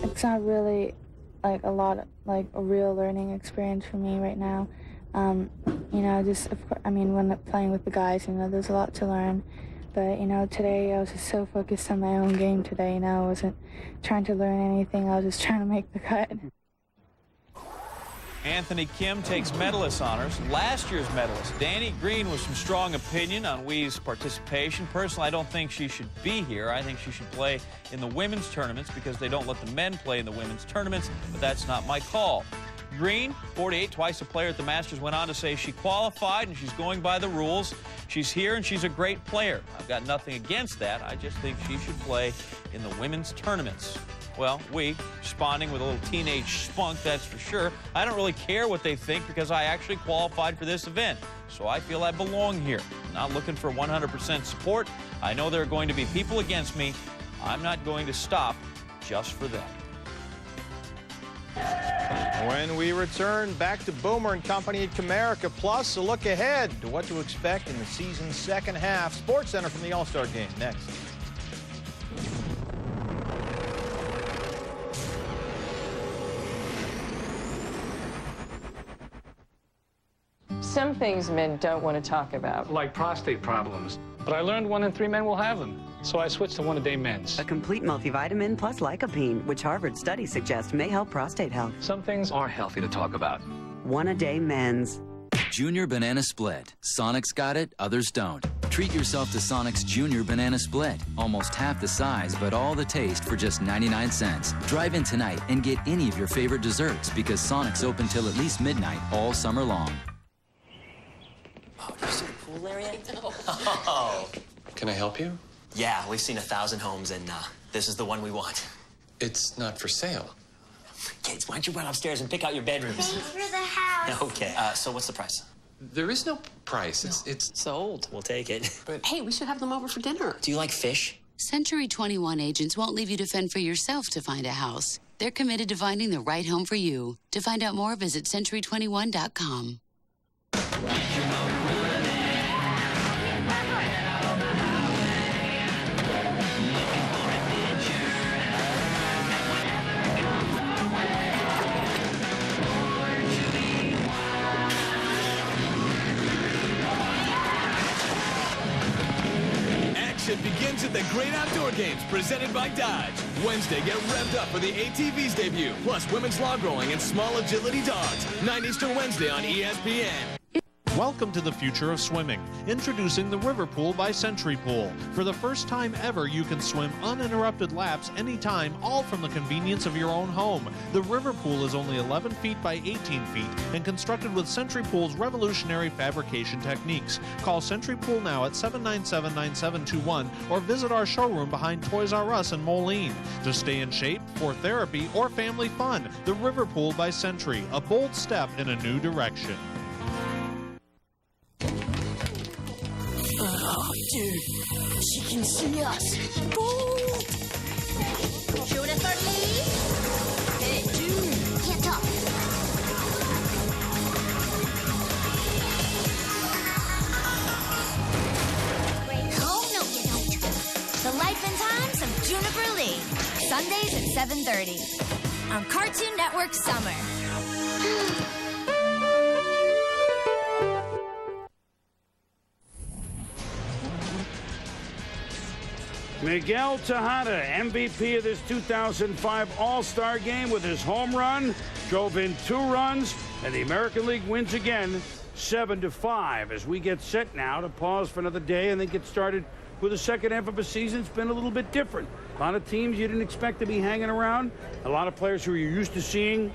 Speaker 24: It's not really like a real learning experience for me right now. You know, just, of course, I mean, when playing with the guys, you know, there's a lot to learn. But, you know, today I was just so focused on my own game today, you know, I wasn't trying to learn anything, I was just trying to make the cut.
Speaker 14: Anthony Kim takes medalist honors. Last year's medalist, Danny Green, was some strong opinion on Wie's participation. Personally, I don't think she should be here. I think she should play in the women's tournaments because they don't let the men play in the women's tournaments, but that's not my call. Green, 48, twice a player at the Masters, went on to say she qualified and she's going by the rules. She's here and she's a great player. I've got nothing against that. I just think she should play in the women's tournaments. Well, Wie responding with a little teenage spunk, that's for sure. I don't really care what they think because I actually qualified for this event. So I feel I belong here. I'm not looking for 100% support. I know there are going to be people against me. I'm not going to stop just for them.
Speaker 25: When we return, back to Boomer and Company at Comerica, plus a look ahead to what to expect in the season's second half. SportsCenter from the All-Star Game next.
Speaker 26: Some things men don't want to talk about.
Speaker 27: Like prostate problems. But I learned 1 in 3 men will have them. So I switched to One-A-Day Men's.
Speaker 28: A complete multivitamin plus lycopene, which Harvard studies suggest may help prostate health.
Speaker 27: Some things are healthy to talk about.
Speaker 28: One-A-Day Men's.
Speaker 2: Junior Banana Split. Sonic's got it, others don't. Treat yourself to Sonic's Junior Banana Split. Almost half the size, but all the taste for just 99 cents. Drive in tonight and get any of your favorite desserts because Sonic's open till at least midnight all summer long.
Speaker 29: Oh, you see the pool area? Oh.
Speaker 30: Can I help you?
Speaker 29: Yeah, we've seen 1,000 homes, and this is the one we want.
Speaker 30: It's not for sale.
Speaker 29: Kids, why don't you run upstairs and pick out your bedrooms?
Speaker 4: Thanks for the house.
Speaker 29: Okay, so what's the price?
Speaker 6: There is no price. It's
Speaker 29: sold. We'll take it.
Speaker 6: But
Speaker 4: Hey, we should have them over for dinner.
Speaker 29: Do you like fish?
Speaker 7: Century 21 agents won't leave you to fend for yourself to find a house. They're committed to finding the right home for you. To find out more, visit century21.com.
Speaker 9: Action begins at the Great Outdoor Games presented by Dodge. Wednesday, get revved up for the ATV's debut, plus women's log rolling and small agility dogs. 9 Eastern Wednesday on ESPN.
Speaker 10: Welcome to the future of swimming. Introducing the River Pool by Century Pool. For the first time ever, you can swim uninterrupted laps anytime, all from the convenience of your own home. The River Pool is only 11 feet by 18 feet and constructed with Century Pool's revolutionary fabrication techniques. Call Century Pool now at 797-9721 or visit our showroom behind Toys R Us in Moline. To stay in shape, for therapy, or family fun, the River Pool by Century, a bold step in a new direction.
Speaker 4: Oh, dude, she can see us. Bold. Shoot it, Bertie. Hey, dude, can't talk. Oh, no, you don't. The Life and Times of Juniper Lee. Sundays at 7:30 on Cartoon Network Summer.
Speaker 20: Miguel Tejada, MVP of this 2005 All-Star Game with his home run, drove in 2 runs, and the American League wins again 7-5 as we get set now to pause for another day and then get started with the second half of a season. It's been a little bit different. A lot of teams you didn't expect to be hanging around. A lot of players who you're used to seeing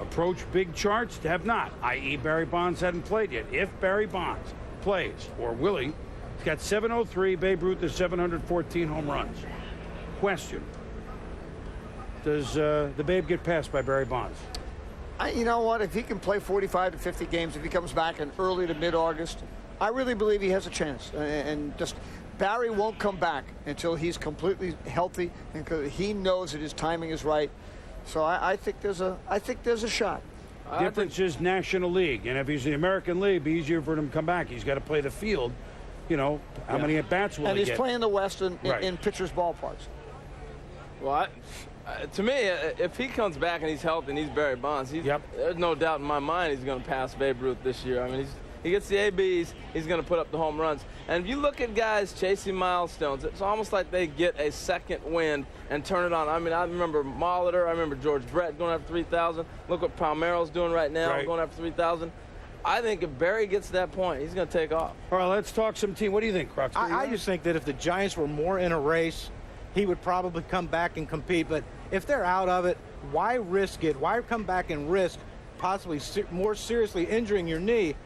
Speaker 20: approach big charts have not, i.e. Barry Bonds hadn't played yet. If Barry Bonds plays, or will he, he's got 703, Babe Ruth has 714 home runs. Question: does the Babe get passed by Barry Bonds?
Speaker 21: You know what? If he can play 45 to 50 games, if he comes back in early to mid-August, I really believe he has a chance. And just Barry won't come back until he's completely healthy and he knows that his timing is right. So I think there's a shot.
Speaker 20: Difference is National League, and if he's the American League, it'd be easier for him to come back. He's got to play the field. You know, how many at-bats will he get?
Speaker 21: And he's playing the West in pitchers' ballparks.
Speaker 5: Well, to me, if he comes back and he's healthy and he's Barry Bonds, there's no doubt in my mind he's going to pass Babe Ruth this year. I mean, he gets the ABs, he's going to put up the home runs. And if you look at guys chasing milestones, it's almost like they get a second wind and turn it on. I mean, I remember Molitor, I remember George Brett going after 3,000. Look what Palmeiro's doing right now, going after 3,000. I think if Barry gets to that point, he's going to take off.
Speaker 20: All right, let's talk some team. What do you think, Crux?
Speaker 8: I just think that if the Giants were more in a race, he would probably come back and compete. But if they're out of it, why risk it? Why come back and risk possibly more seriously injuring your knee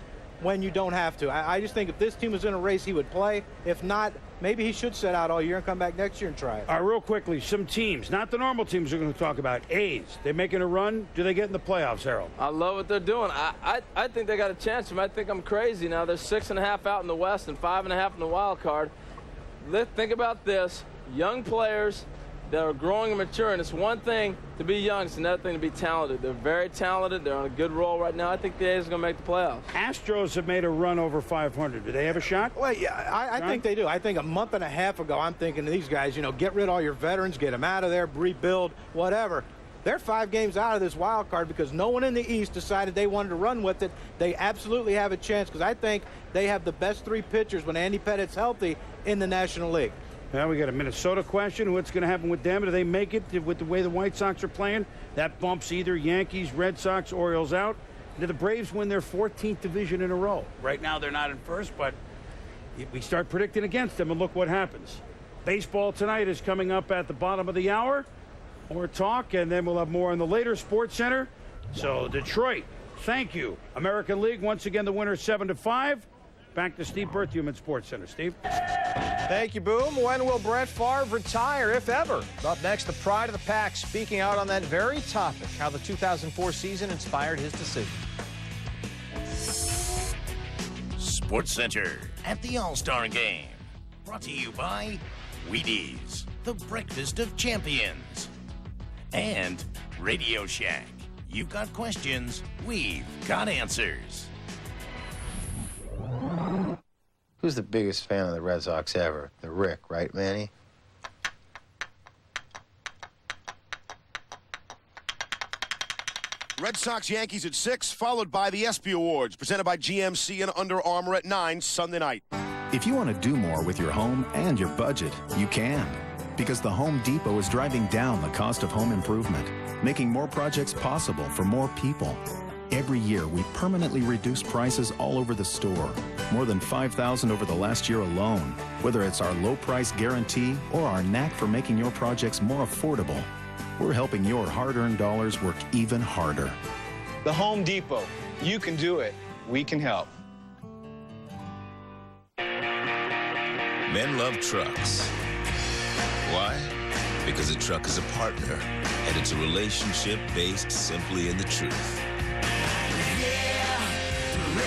Speaker 8: when you don't have to? I just think if this team was in a race, he would play. If not, maybe he should sit out all year and come back next year and try it.
Speaker 20: All right, real quickly, some teams, not the normal teams we're going to talk about. A's, they making a run? Do they get in the playoffs, Harold?
Speaker 5: I love what they're doing. I think they got a chance. You might think I'm crazy now. There's 6.5 out in the West and 5.5 in the wild card. Think about this. Young players that are growing and maturing. It's one thing to be young. It's another thing to be talented. They're very talented. They're on a good roll right now. I think the A's are going to make the playoffs.
Speaker 20: Astros have made a run over 500. Do they have a shot?
Speaker 8: Well, yeah, I think they do. I think a month and a half ago, I'm thinking to these guys, get rid of all your veterans, get them out of there, rebuild, whatever. They're 5 games out of this wild card because no one in the East decided they wanted to run with it. They absolutely have a chance because I think they have the best 3 pitchers when Andy Pettit's healthy in the National League.
Speaker 20: Now we got a Minnesota question. What's going to happen with them? Do they make it with the way the White Sox are playing? That bumps either Yankees, Red Sox, Orioles out. Do the Braves win their 14th division in a row? Right now they're not in first, but we start predicting against them and look what happens. Baseball tonight is coming up at the bottom of the hour. More talk, and then we'll have more in the later Sports Center. So Detroit, thank you. American League, once again, the winner 7-5. Back to Steve Berthium at SportsCenter. Steve?
Speaker 25: Thank you, Boom. When will Brett Favre retire, if ever? Up next, the pride of the pack speaking out on that very topic, how the 2004 season inspired his decision.
Speaker 22: SportsCenter at the All-Star Game. Brought to you by Wheaties, the breakfast of champions. And Radio Shack. You've got questions, we've got answers.
Speaker 1: Who's the biggest fan of the Red Sox ever? The Rick, right, Manny?
Speaker 11: Red Sox Yankees at 6, followed by the ESPY Awards, presented by GMC and Under Armour at 9 Sunday night.
Speaker 12: If you want to do more with your home and your budget, you can. Because the Home Depot is driving down the cost of home improvement, making more projects possible for more people. Every year, we permanently reduce prices all over the store. More than 5,000 over the last year alone. Whether it's our low price guarantee or our knack for making your projects more affordable, we're helping your hard-earned dollars work even harder.
Speaker 13: The Home Depot. You can do it. We can help.
Speaker 15: Men love trucks. Why? Because a truck is a partner, and it's a relationship based simply in the truth.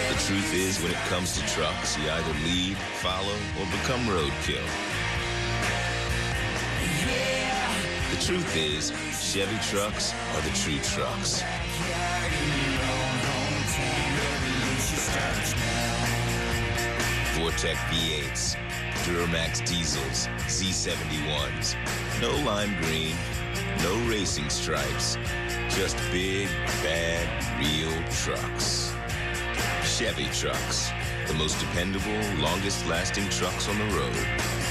Speaker 15: The truth is, when it comes to trucks, you either lead, follow, or become roadkill. The truth is, Chevy trucks are the true trucks. Vortec V8s, Duramax diesels, Z71s, no lime green, no racing stripes, just big, bad, real trucks. Chevy trucks, the most dependable, longest-lasting trucks on the road.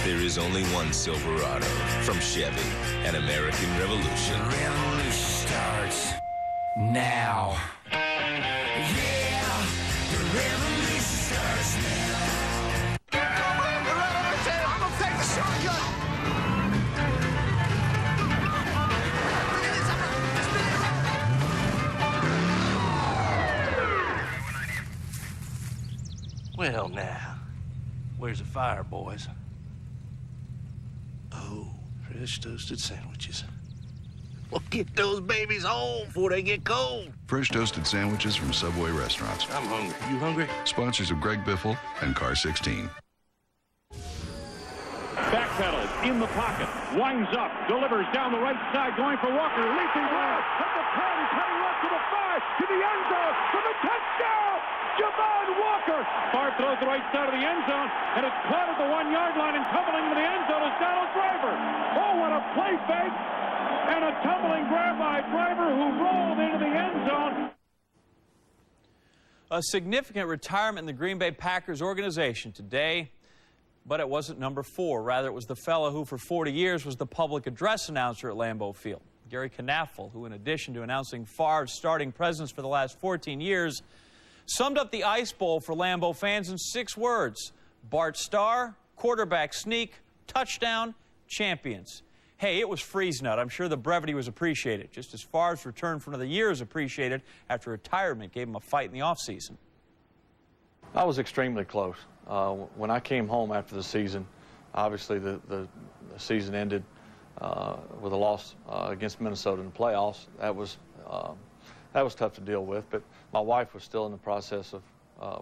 Speaker 15: There is only one Silverado from Chevy, an American Revolution.
Speaker 18: The revolution starts now. Yeah, the revolution starts now. I'm gonna take the shotgun.
Speaker 16: Well, now, where's the fire, boys? Oh, fresh toasted sandwiches. Well, get those babies home before they get cold.
Speaker 17: Fresh toasted sandwiches from Subway restaurants.
Speaker 16: I'm hungry. You hungry?
Speaker 17: Sponsors of Greg Biffle and Car 16.
Speaker 19: Backpedals in the pocket, winds up, delivers down the right side, going for Walker, leaping left, at the 10, cutting left to the 5, to the end zone, for the touchdown! Javon Walker! Favre throws the right side of the end zone, and it's caught at the 1 yard line, and tumbling into the end zone is Donald Driver. Oh, what a play fake! And a tumbling grab by Driver, who rolled into the end zone.
Speaker 14: A significant retirement in the Green Bay Packers organization today, but it wasn't number 4. Rather, it was the fellow who for 40 years was the public address announcer at Lambeau Field, Gary Knaffel, who in addition to announcing Favre's starting presence for the last 14 years, summed up the Ice Bowl for Lambeau fans in 6 words: Bart Starr, quarterback sneak, touchdown, champions. Hey, it was freezing out. I'm sure the brevity was appreciated, just as Favre's return for another year is appreciated after retirement gave him a fight in the offseason.
Speaker 23: I was extremely close. When I came home after the season, obviously the season ended with a loss against Minnesota in the playoffs. That was tough to deal with, but my wife was still in the process of,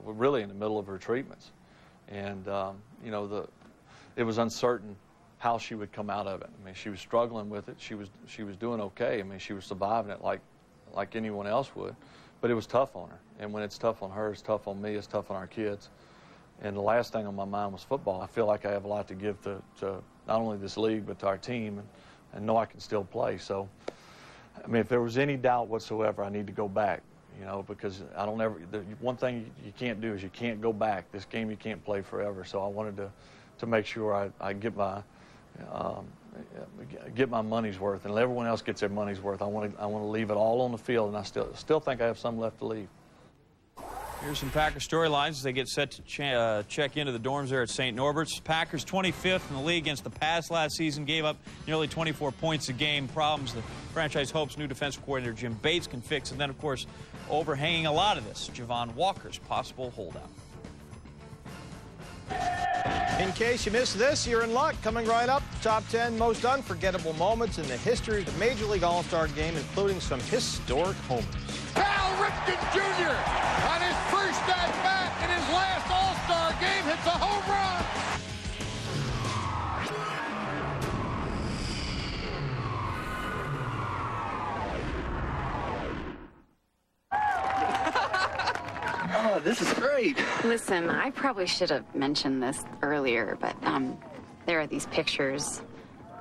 Speaker 23: really in the middle of her treatments. And, you know, it was uncertain how she would come out of it. I mean, she was struggling with it. She was doing okay. I mean, she was surviving it like anyone else would, but it was tough on her. And when it's tough on her, it's tough on me, it's tough on our kids. And the last thing on my mind was football. I feel like I have a lot to give to not only this league, but to our team, and know I can still play. So, I mean, if there was any doubt whatsoever, I need to go back, you know, because one thing you can't do is you can't go back. This game you can't play forever. So I wanted to make sure I get my money's worth, and everyone else gets their money's worth. I want to leave it all on the field, and I still think I have some left to leave.
Speaker 14: Here's some Packers storylines as they get set to check into the dorms there at St. Norbert's. Packers 25th in the league against the pass last season, gave up nearly 24 points a game. Problems the franchise hopes new defensive coordinator Jim Bates can fix. And then, of course, overhanging a lot of this, Javon Walker's possible holdout.
Speaker 25: In case you missed this, you're in luck. Coming right up, top 10 most unforgettable moments in the history of the Major League All-Star Game, including some historic homers.
Speaker 2: Cal Ripken Jr. on his first at-bat in his last All-Star Game hits a home run.
Speaker 3: Oh, this is great.
Speaker 6: Listen, I probably should have mentioned this earlier, but there are these pictures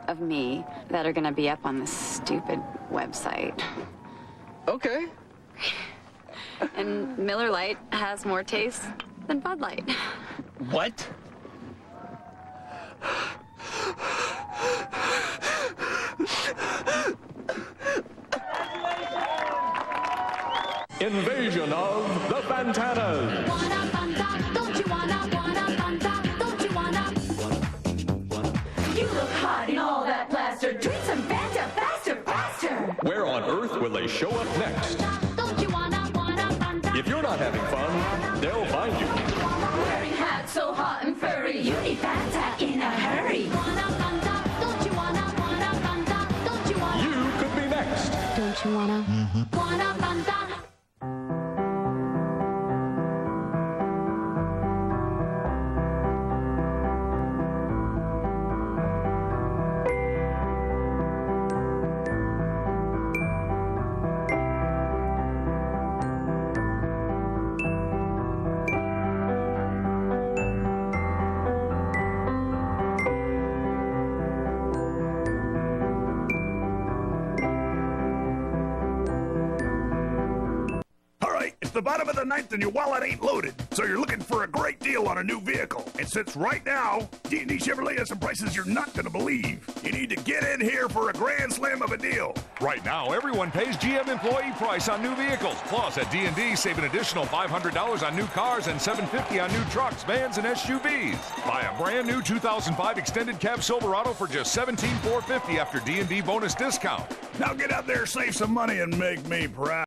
Speaker 6: of me that are going to be up on this stupid website.
Speaker 3: Okay.
Speaker 6: And Miller Lite has more taste than Bud Light.
Speaker 3: What?
Speaker 7: Invasion of the Bantanas.
Speaker 24: You look hot in all that plaster. Drink some Fanta faster, faster.
Speaker 7: Where on earth will they show up next? If you're not having fun, they'll find you.
Speaker 24: Wearing hats so hot and furry. You need Fanta in a hurry.
Speaker 7: You could be next.
Speaker 24: Don't you wanna? Wanna Fanta?
Speaker 26: The bottom of the ninth and your wallet ain't loaded, so you're looking for a great deal on a new vehicle. And since right now, D&D Chevrolet has some prices you're not going to believe, you need to get in here for a grand slam of a deal.
Speaker 27: Right now, everyone pays GM employee price on new vehicles. Plus, at D&D, save an additional $500 on new cars and $750 on new trucks, vans, and SUVs. Buy a brand new 2005 extended cab Silverado for just $17,450 after D&D bonus discount.
Speaker 26: Now get out there, save some money, and make me proud.